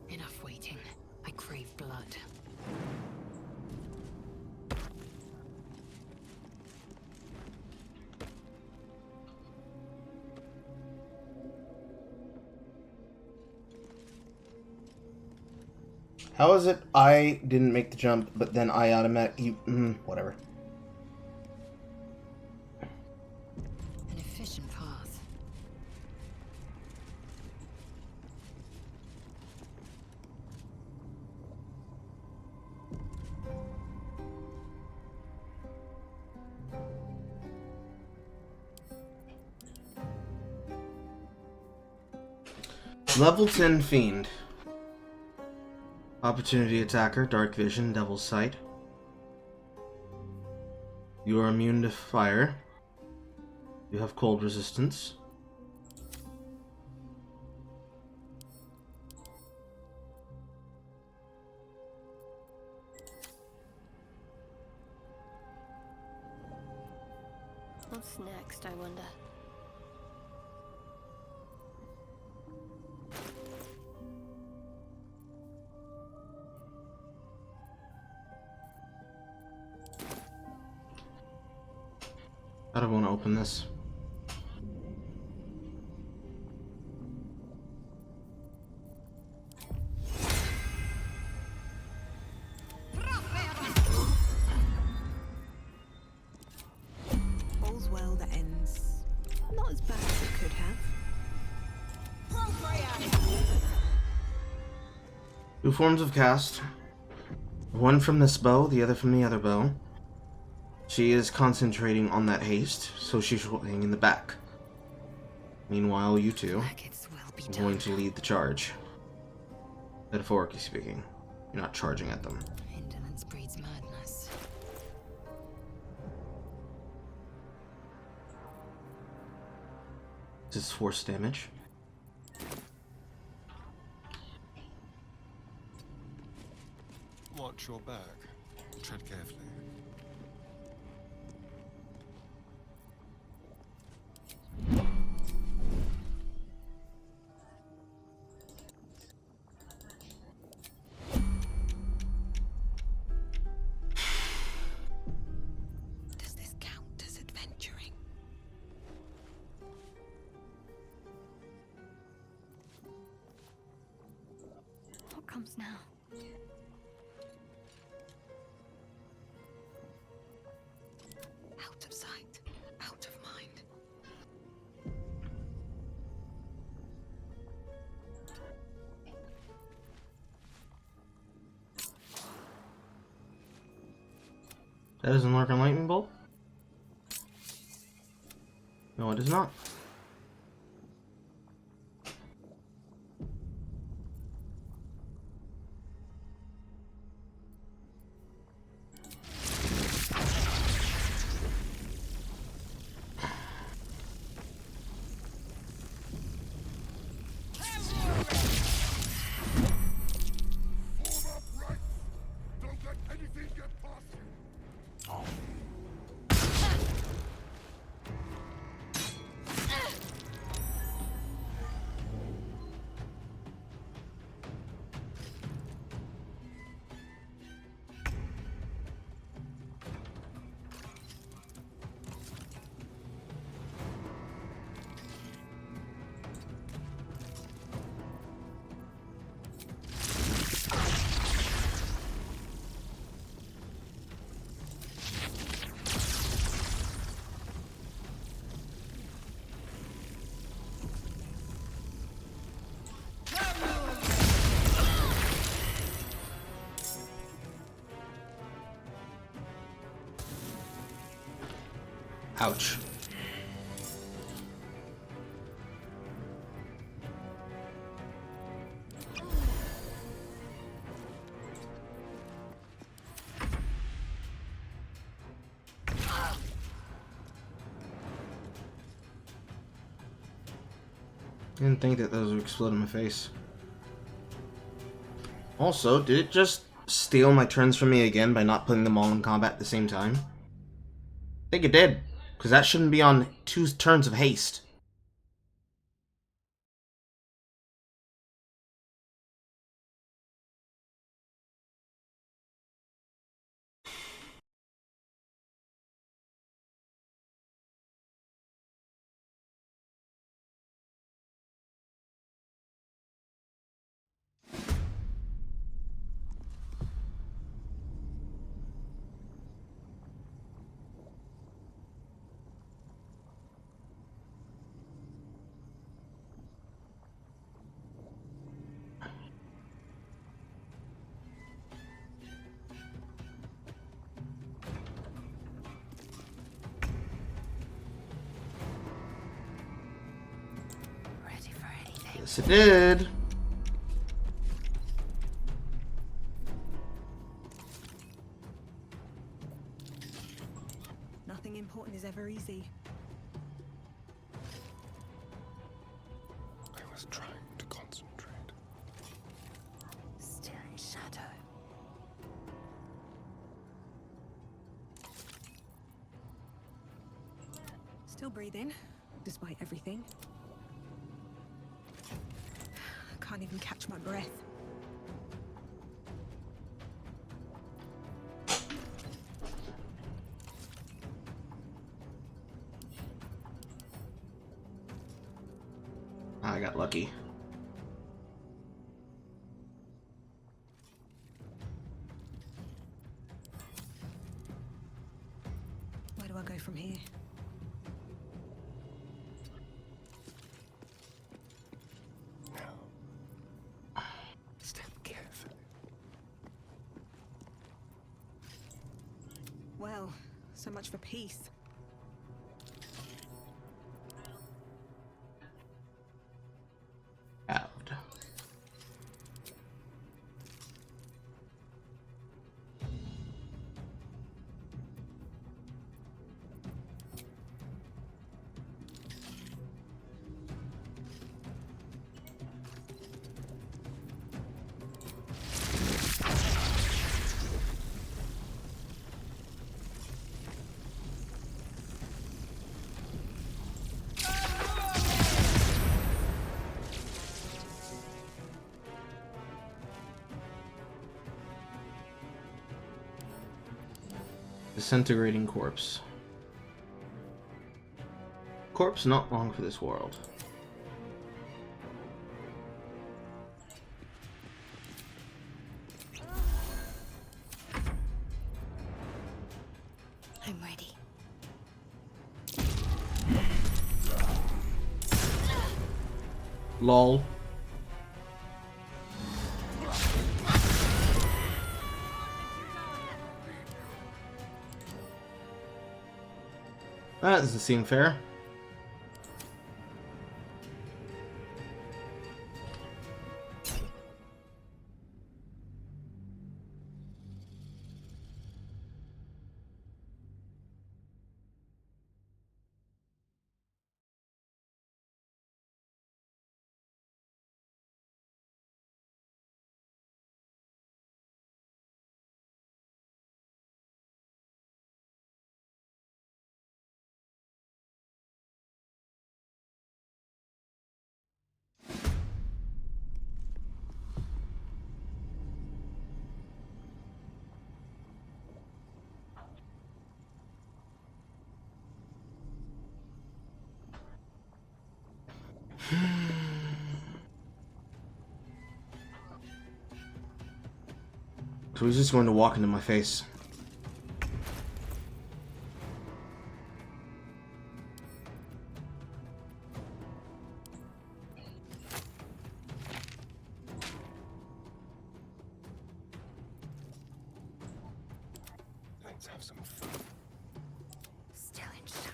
Enough waiting. I crave blood. How is it I didn't make the jump, but then I automatically... whatever. An efficient path. Level 10 Fiend. Opportunity Attacker, Dark Vision, Devil's Sight. You are immune to fire. You have cold resistance. What's next, I wonder? I don't want to open this. All's well that ends. Not as bad as it could have. Two forms of cast. One from this bow, the other from the other bow. She is concentrating on that haste, so she's hang in the back. Meanwhile, you two are going to lead the charge. Metaphorically speaking. You're not charging at them. Indolence breeds madness. This is force damage. Watch your back. Tread carefully. Does this count as adventuring? What comes now? Out of sight, out of mind. That doesn't work on lightning bolt? No, it does not. Ouch. Didn't think that those would explode in my face. Also, did it just steal my turns from me again by not putting them all in combat at the same time? I think it did, because that shouldn't be on 2 turns of haste. Yes, it did. Nothing important is ever easy. was trying to concentrate. Still in shadow. Still breathing, despite everything. Can't even catch my breath. I got lucky. Where do I go from here? Step carefully. Well, so much for peace. Out. Disintegrating corpse. Corpse not long for this world. I'm ready. Lol. That doesn't seem fair. So he's just going to walk into my face. Let's have some fun. Still in shadow.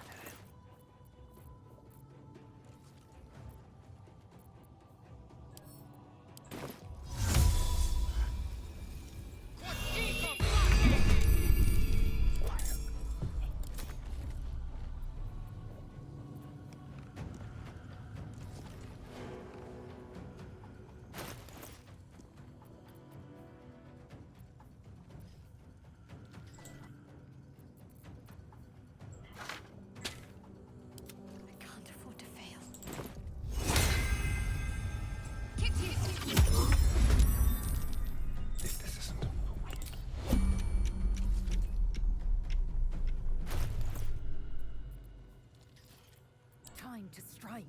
Time to strike.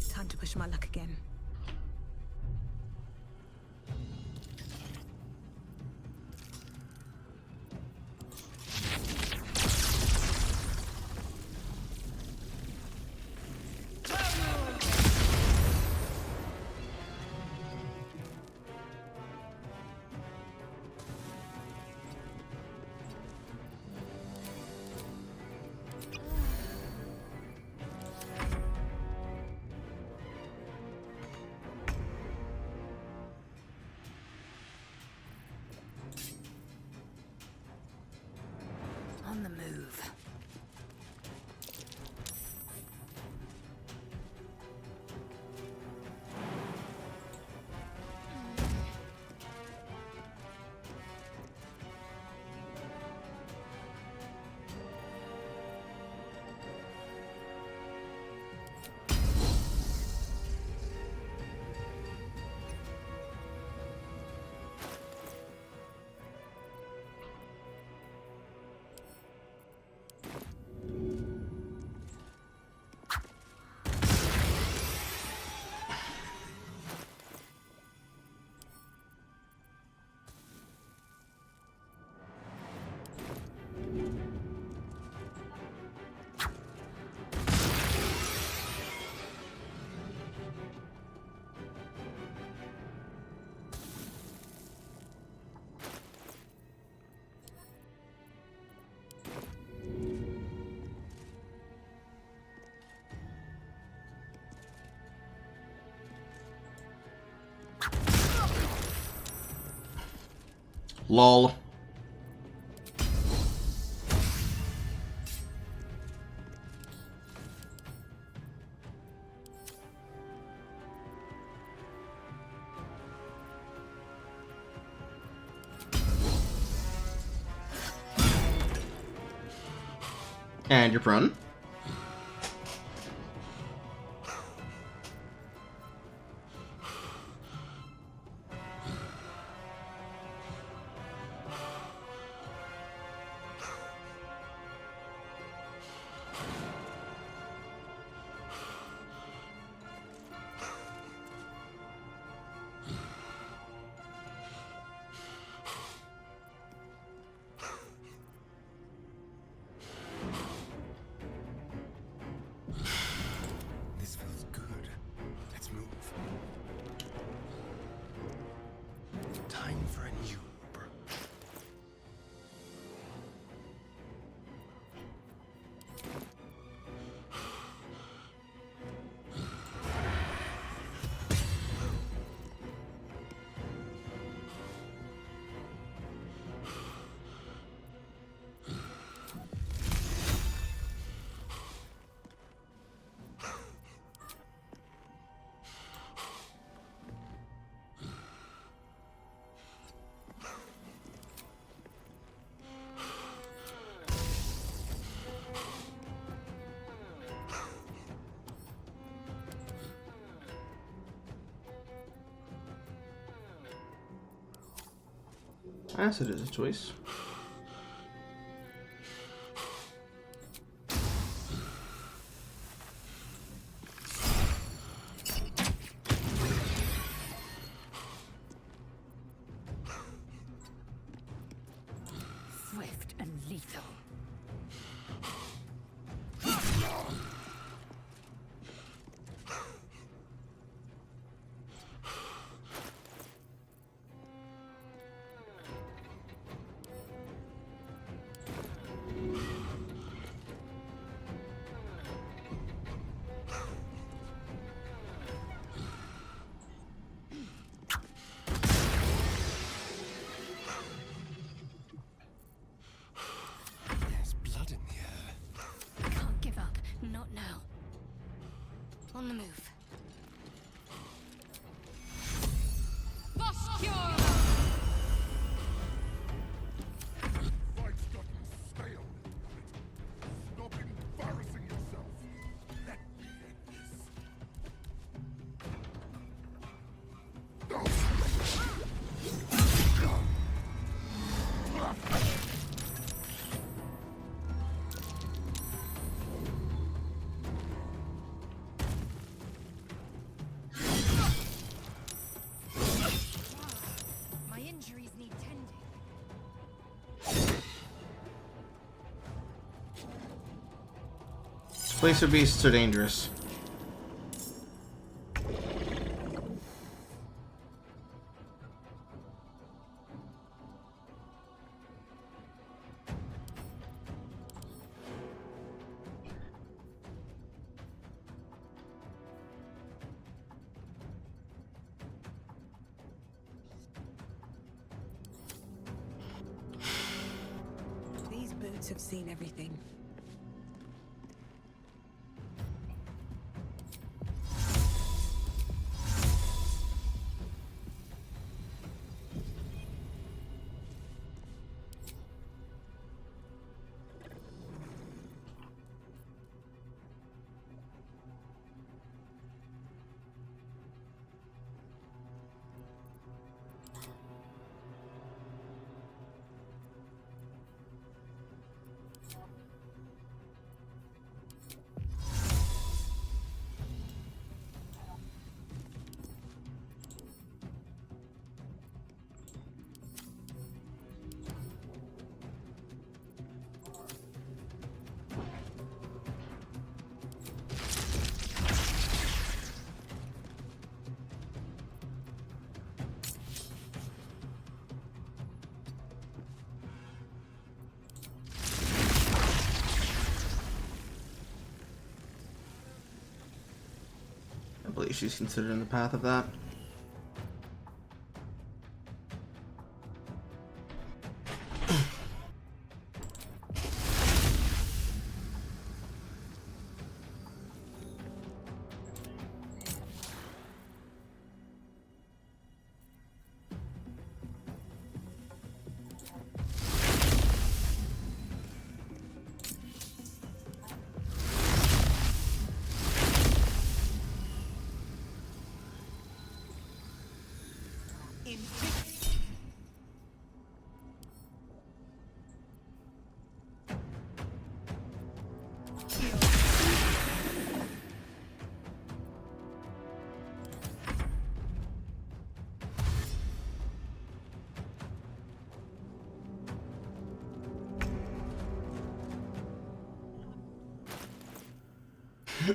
Time to push my luck again. Lol. And you're prone. This feels good. Let's move. Time for a new birth. Acid is a choice. Swift and lethal. There's blood in the air. Can't give up. Not now. On the move. Fight's gotten stale. Stop embarrassing yourself. Let me end this. My injuries need tending. Placer beasts are dangerous. These boots have seen everything. I believe she's considered in the path of that. Go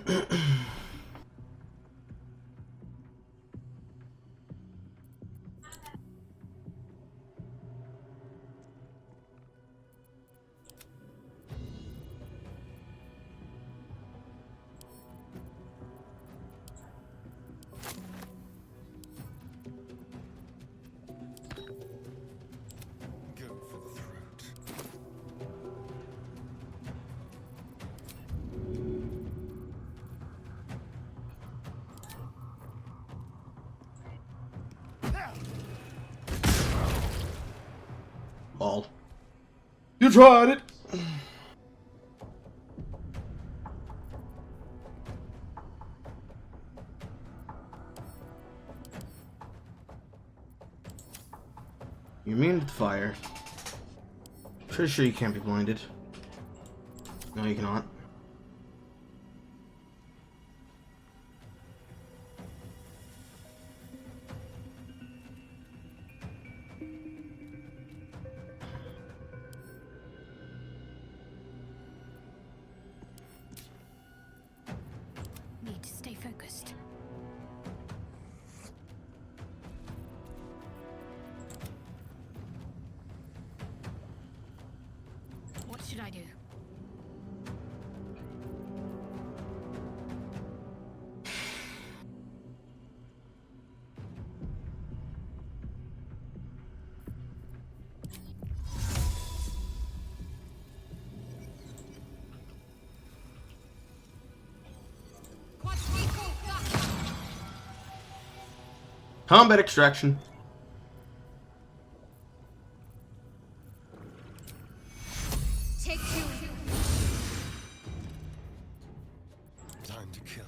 for the throat. Lol. You tried it! You're immune to the fire. Pretty sure you can't be blinded. No, you cannot. Need to stay focused. What should I do? Combat extraction. Take two. Time to kill.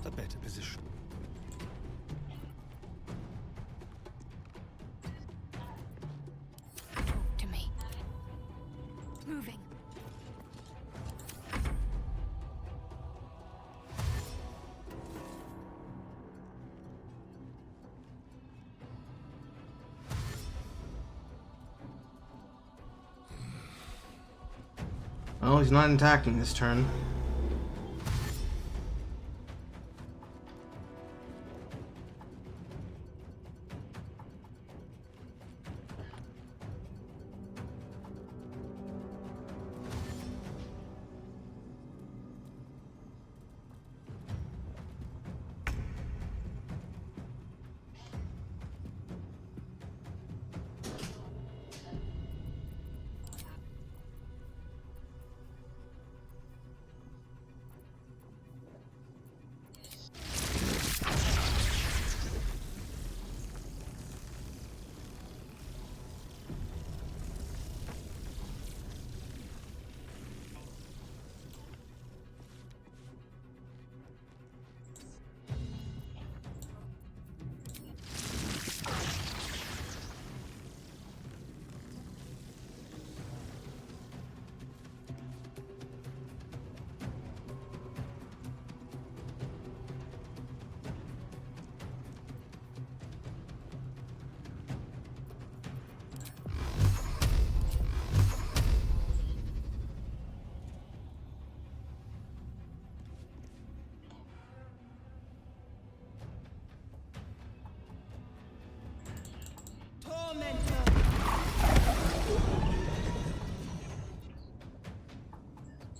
A better position. Talk to me. Moving. Oh, he's not attacking this turn.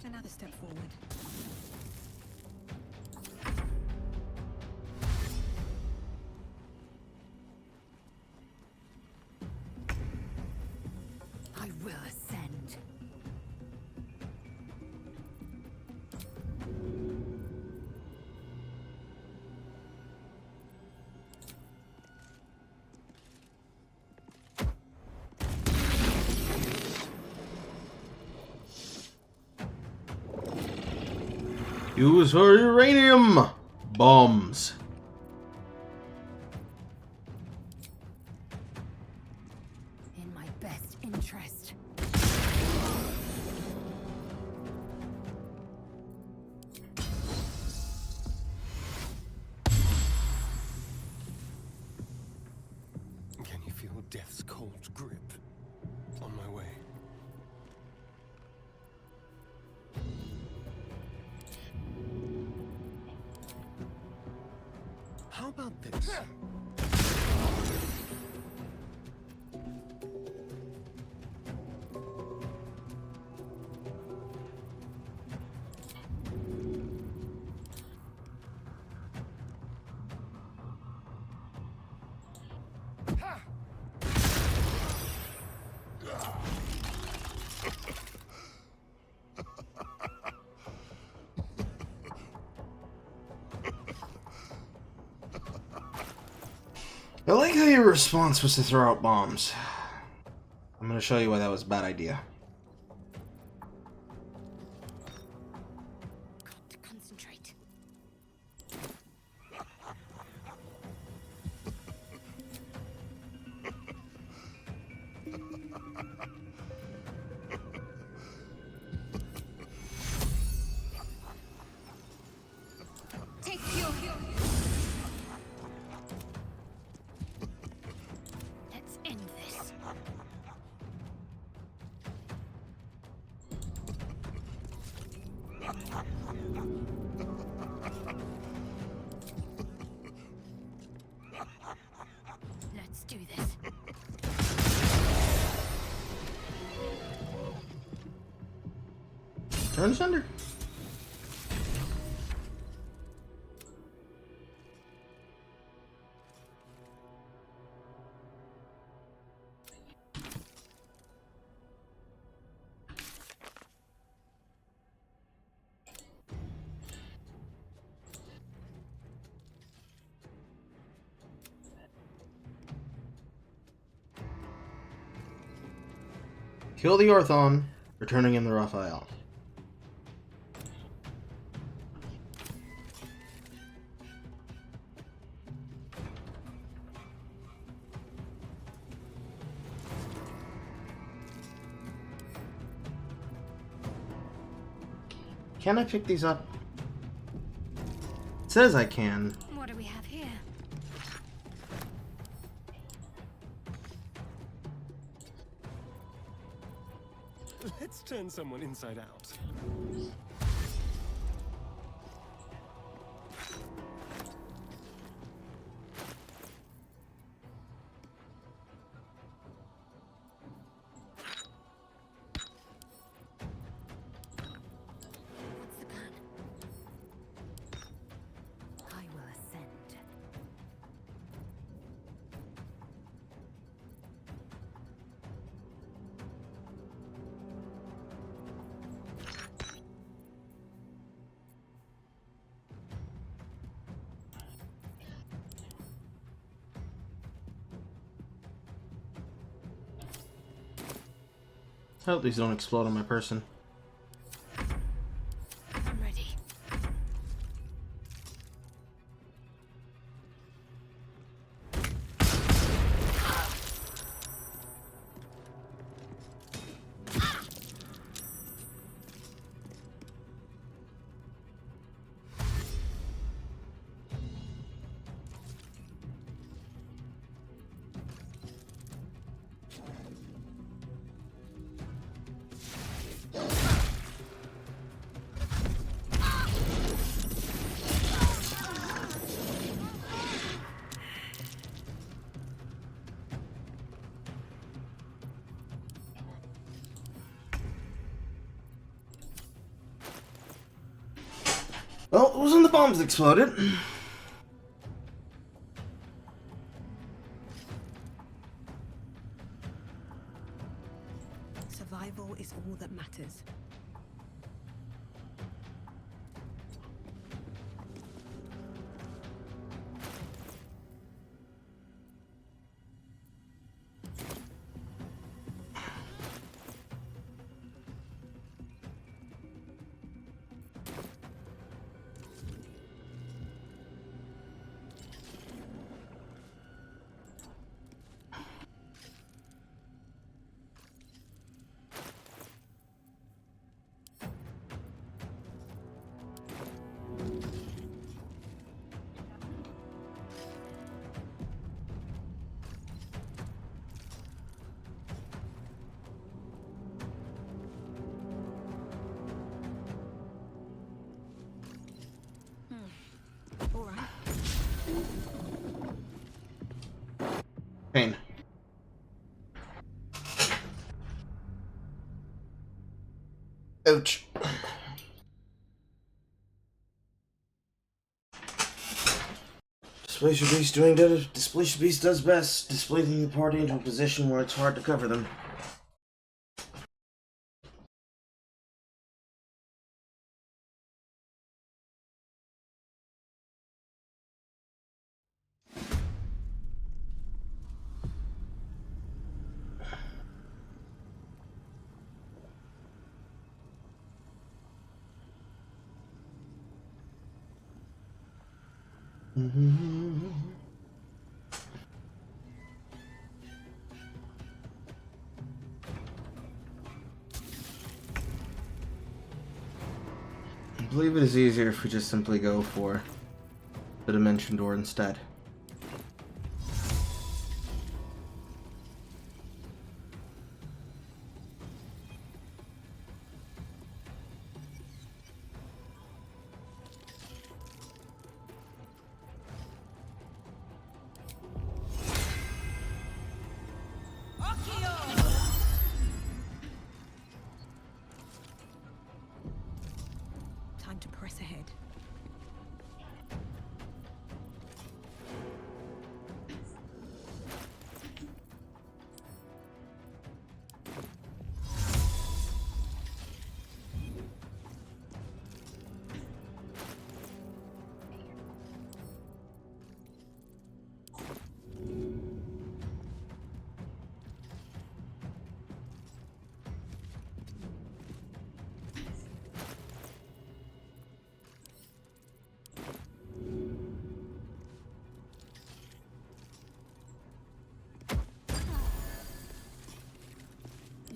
Another step forward. I will ascend. Use her uranium! Bombs. In my best interest. Can you feel death's cold grip on my way? How about this? I like how your response was to throw out bombs. I'm gonna show you why that was a bad idea. Got to concentrate. Take your. Let's end this. Let's do this. Turn us under. Kill the Orthon, returning in the Raphael. Can I pick these up? It says I can. What do we have here? Let's turn someone inside out. What's the plan? I will ascend. I hope these don't explode on my person. I'm ready. Well, it wasn't the bombs that exploded. Survival is all that matters. Pain. Ouch. Displacer Beast does best, displacing the party into a position where it's hard to cover them. I believe it is easier if we just simply go for the Dimension Door instead. Time to press ahead.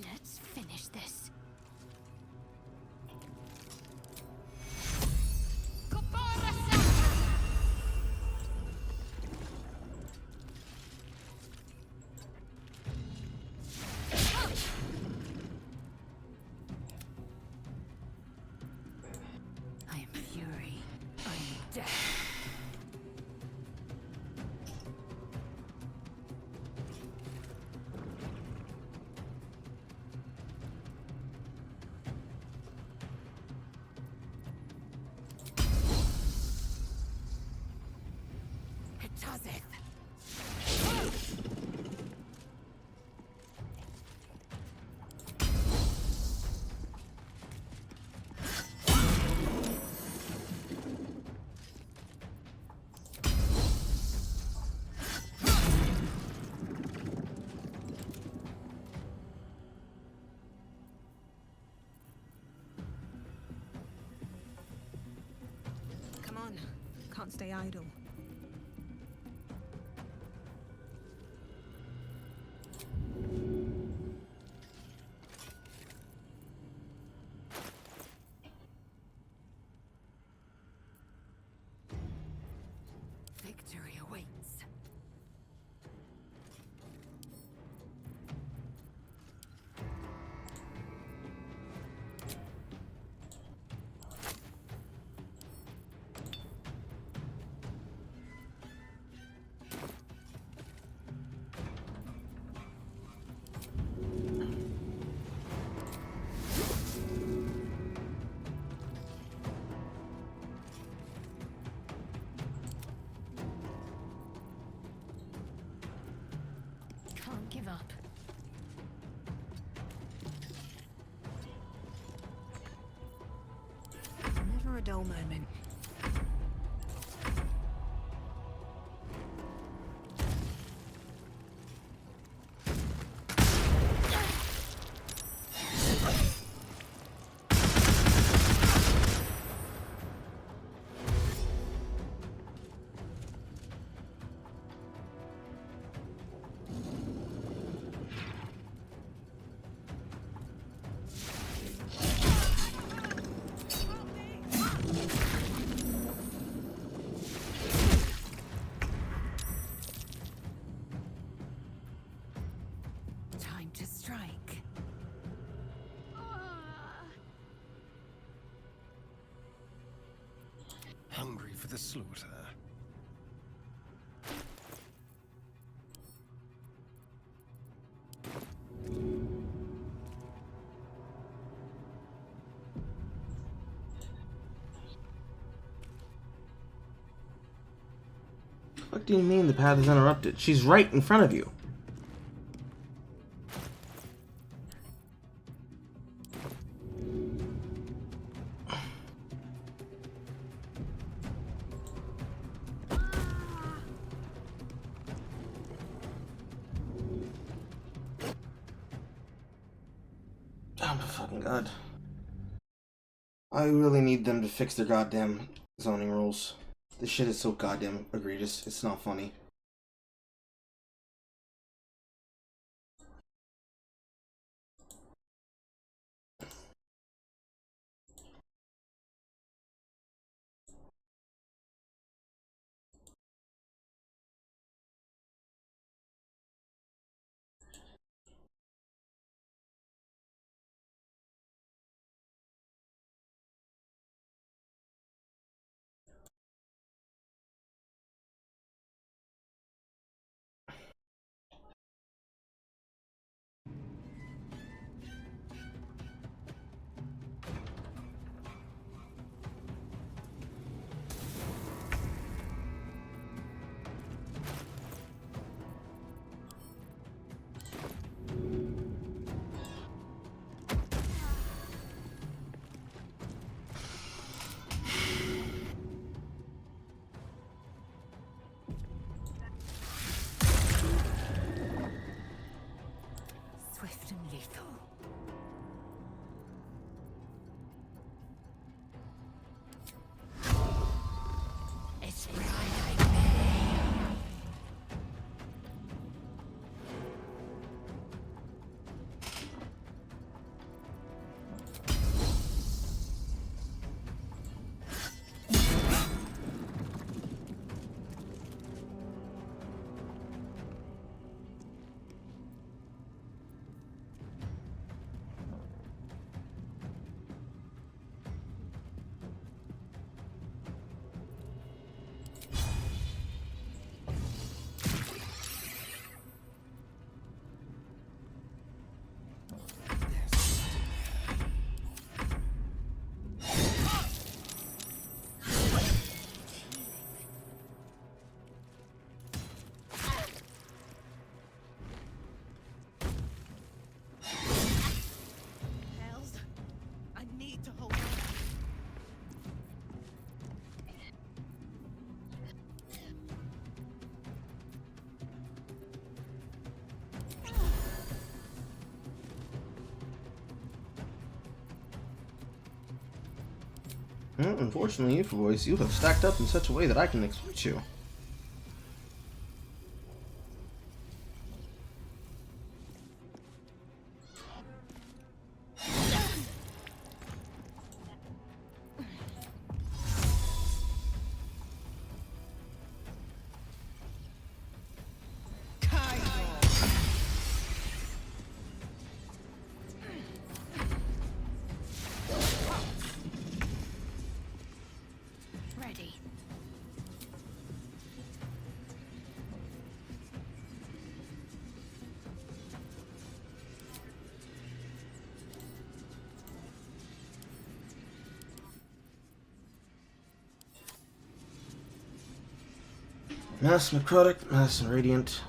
Let's finish this. I am fury. I am death. Come on, can't stay idle. Victory awaits. Can't give up. Never a dull moment. Time to strike. Hungry for the slaughter. What do you mean the path is interrupted? She's right in front of you. Oh my fucking god. I really need them to fix their goddamn zoning rules. This shit is so goddamn egregious. It's not funny. Swift and lethal. It's Friday, Hells, I need to hold on. Well, unfortunately, you boys, you have stacked up in such a way that I can exploit you. ready. Mass Necrotic, Mass Radiant.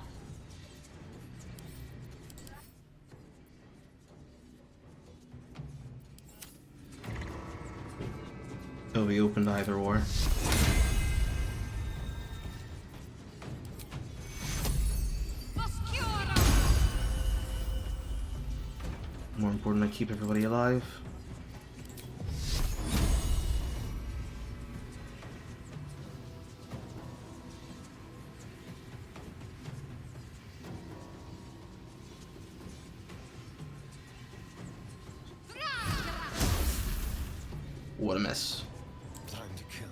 It'll be open to either or. More important, I keep everybody alive. What a mess. Time to kill.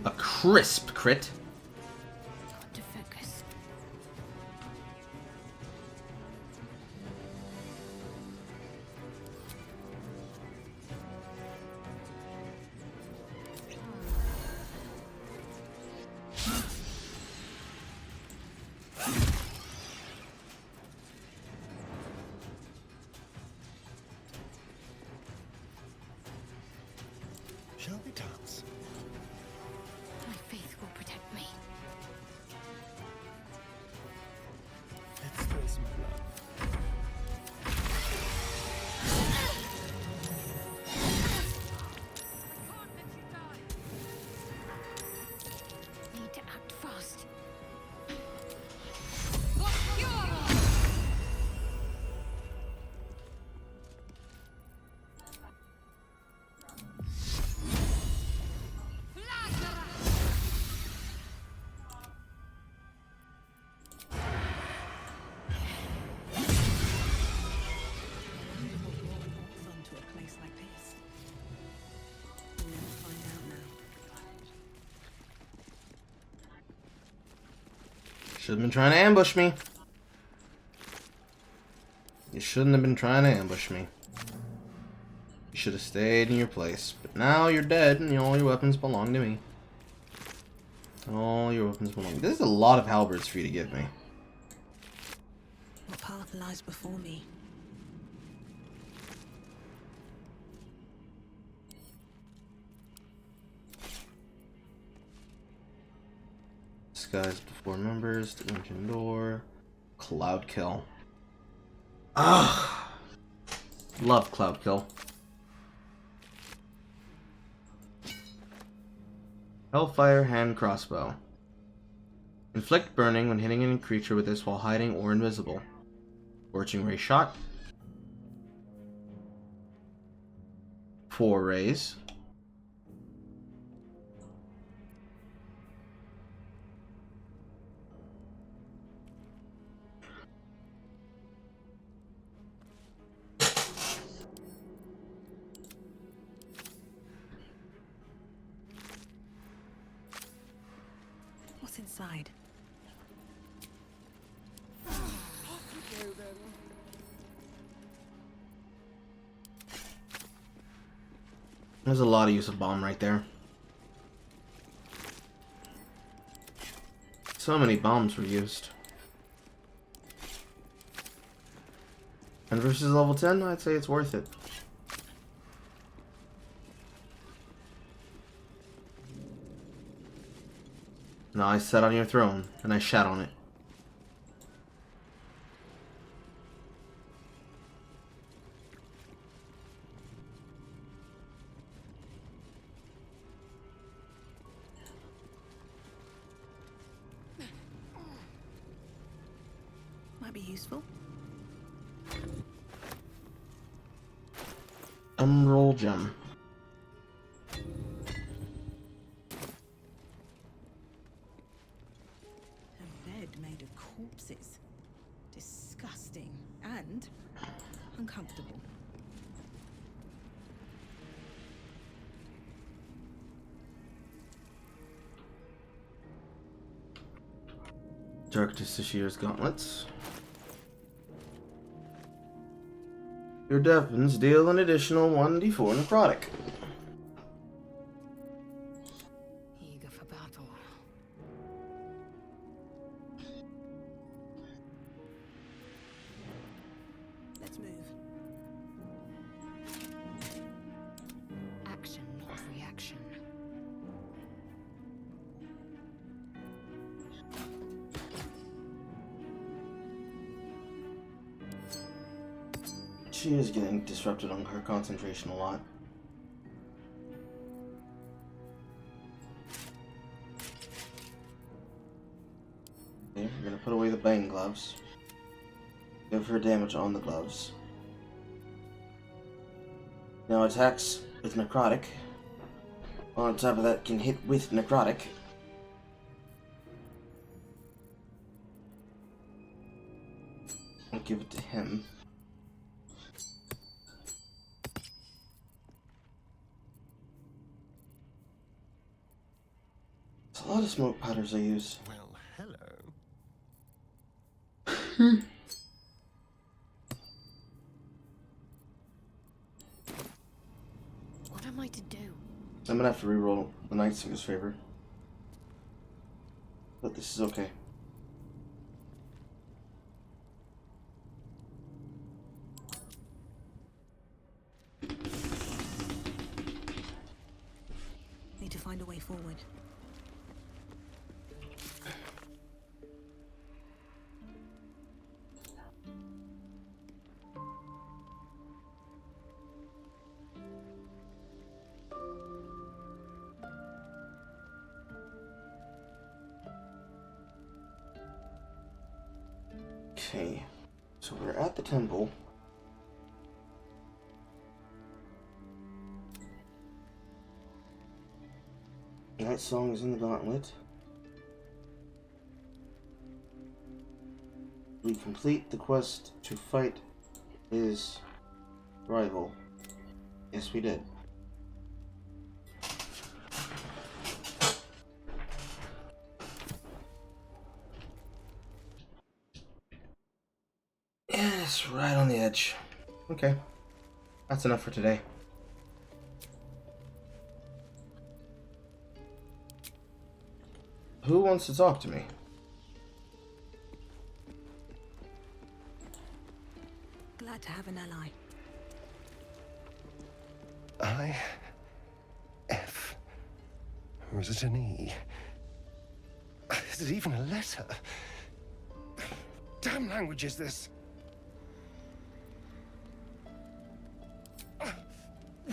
A crisp crit. Got to focus. Shall we dance? My faith will protect me. Let's throw some blood. Need to act fast. Onto a place like this. We'll never find out now. Should have been trying to ambush me. You shouldn't have been trying to ambush me. You should have stayed in your place. But now you're dead and all your weapons belong to me. All your weapons belong. There's a lot of halberds for you to give me. What path lies before me? Disguised before members, the engine door, Cloud Kill. Ah, love Cloud Kill. Hellfire Hand Crossbow. Inflict burning when hitting any creature with this while hiding or invisible. Scorching Ray Shot. 4 rays. What's inside? There's a lot of use of bomb right there. So many bombs were used. And versus level 10, I'd say it's worth it. Now I sat on your throne, and I shat on it. Might be useful. Emerald Gem. A bed made of corpses. Disgusting and uncomfortable. Dark Sashir's Gauntlets. Your weapons deal an additional 1d4 necrotic. Eager for battle. Let's move. Action, not reaction. She is getting disrupted on her concentration a lot. Okay, we're gonna put away the Bane gloves. Give her damage on the gloves. Now attacks with necrotic. On top of that, can hit with necrotic. I'll give it to him. It's a lot of smoke powders I use. Well, hello. What am I to do? I'm gonna have to reroll the Night Singer's favor. But this is okay. need to find a way forward. Okay, so we're at the temple. Night Song is in the gauntlet. We complete the quest to fight his rival. Yes, we did. Yes, right on the edge. Okay, that's enough for today. Who wants to talk to me? Glad to have an ally. I... F... Or is it an E? Is it even a letter? Damn language is this?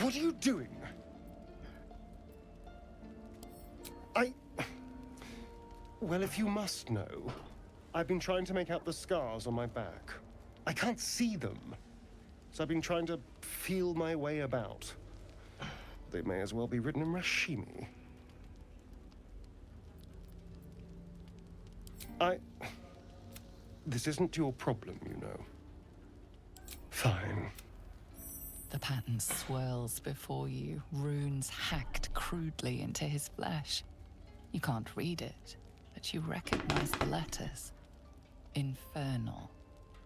What are you doing? Well, if you must know, I've been trying to make out the scars on my back. I can't see them, so I've been trying to feel my way about. They may as well be written in Rashimi. This isn't your problem, you know. Fine. The pattern swirls before you, runes hacked crudely into his flesh. You can't read it, but you recognize the letters. Infernal,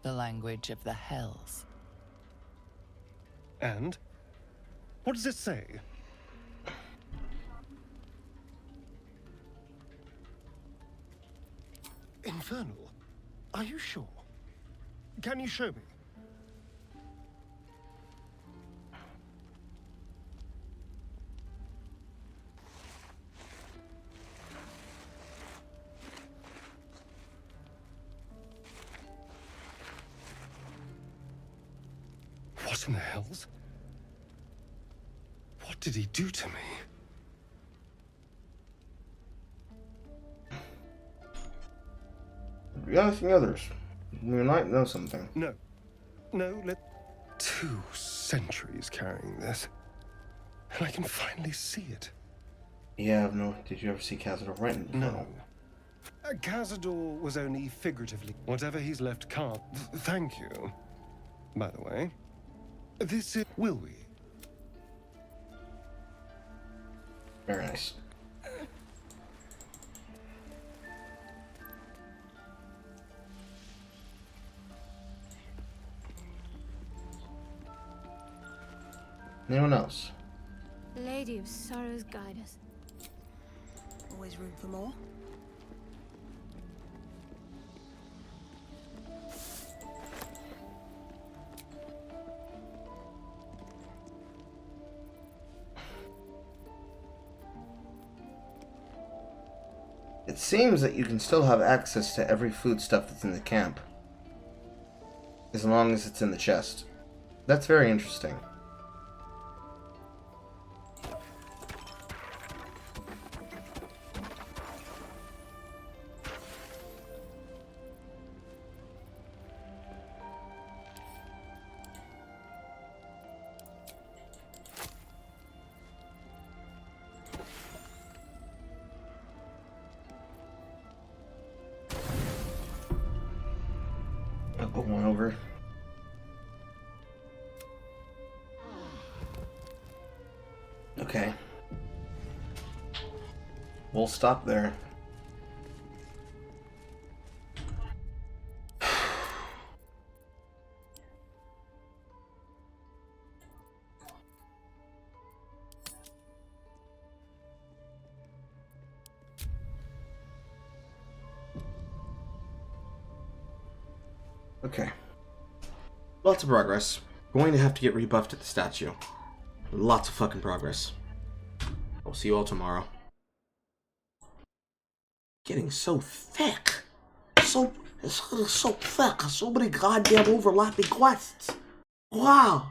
the language of the Hells. And? What does it say? Infernal? Are you sure? Can you show me? What in the hells? What did he do to me? You're asking others. You might know something. No. No, 2 centuries carrying this. And I can finally see it. Yeah, no. Did you ever see Cazador written? No. Cazador was only figuratively. Whatever he's left can't. Thank you. By the way, this is... Will we? Very nice. Anyone else? Lady of Sorrows, guide us. Always room for more. It seems that you can still have access to every foodstuff that's in the camp, as long as it's in the chest. That's very interesting. I'll put one over. Okay. We'll stop there. Okay. Lots of progress. Going to have to get rebuffed at the statue. Lots of fucking progress. I'll see you all tomorrow. Getting so thick. It's so thick. So many goddamn overlapping quests. Wow.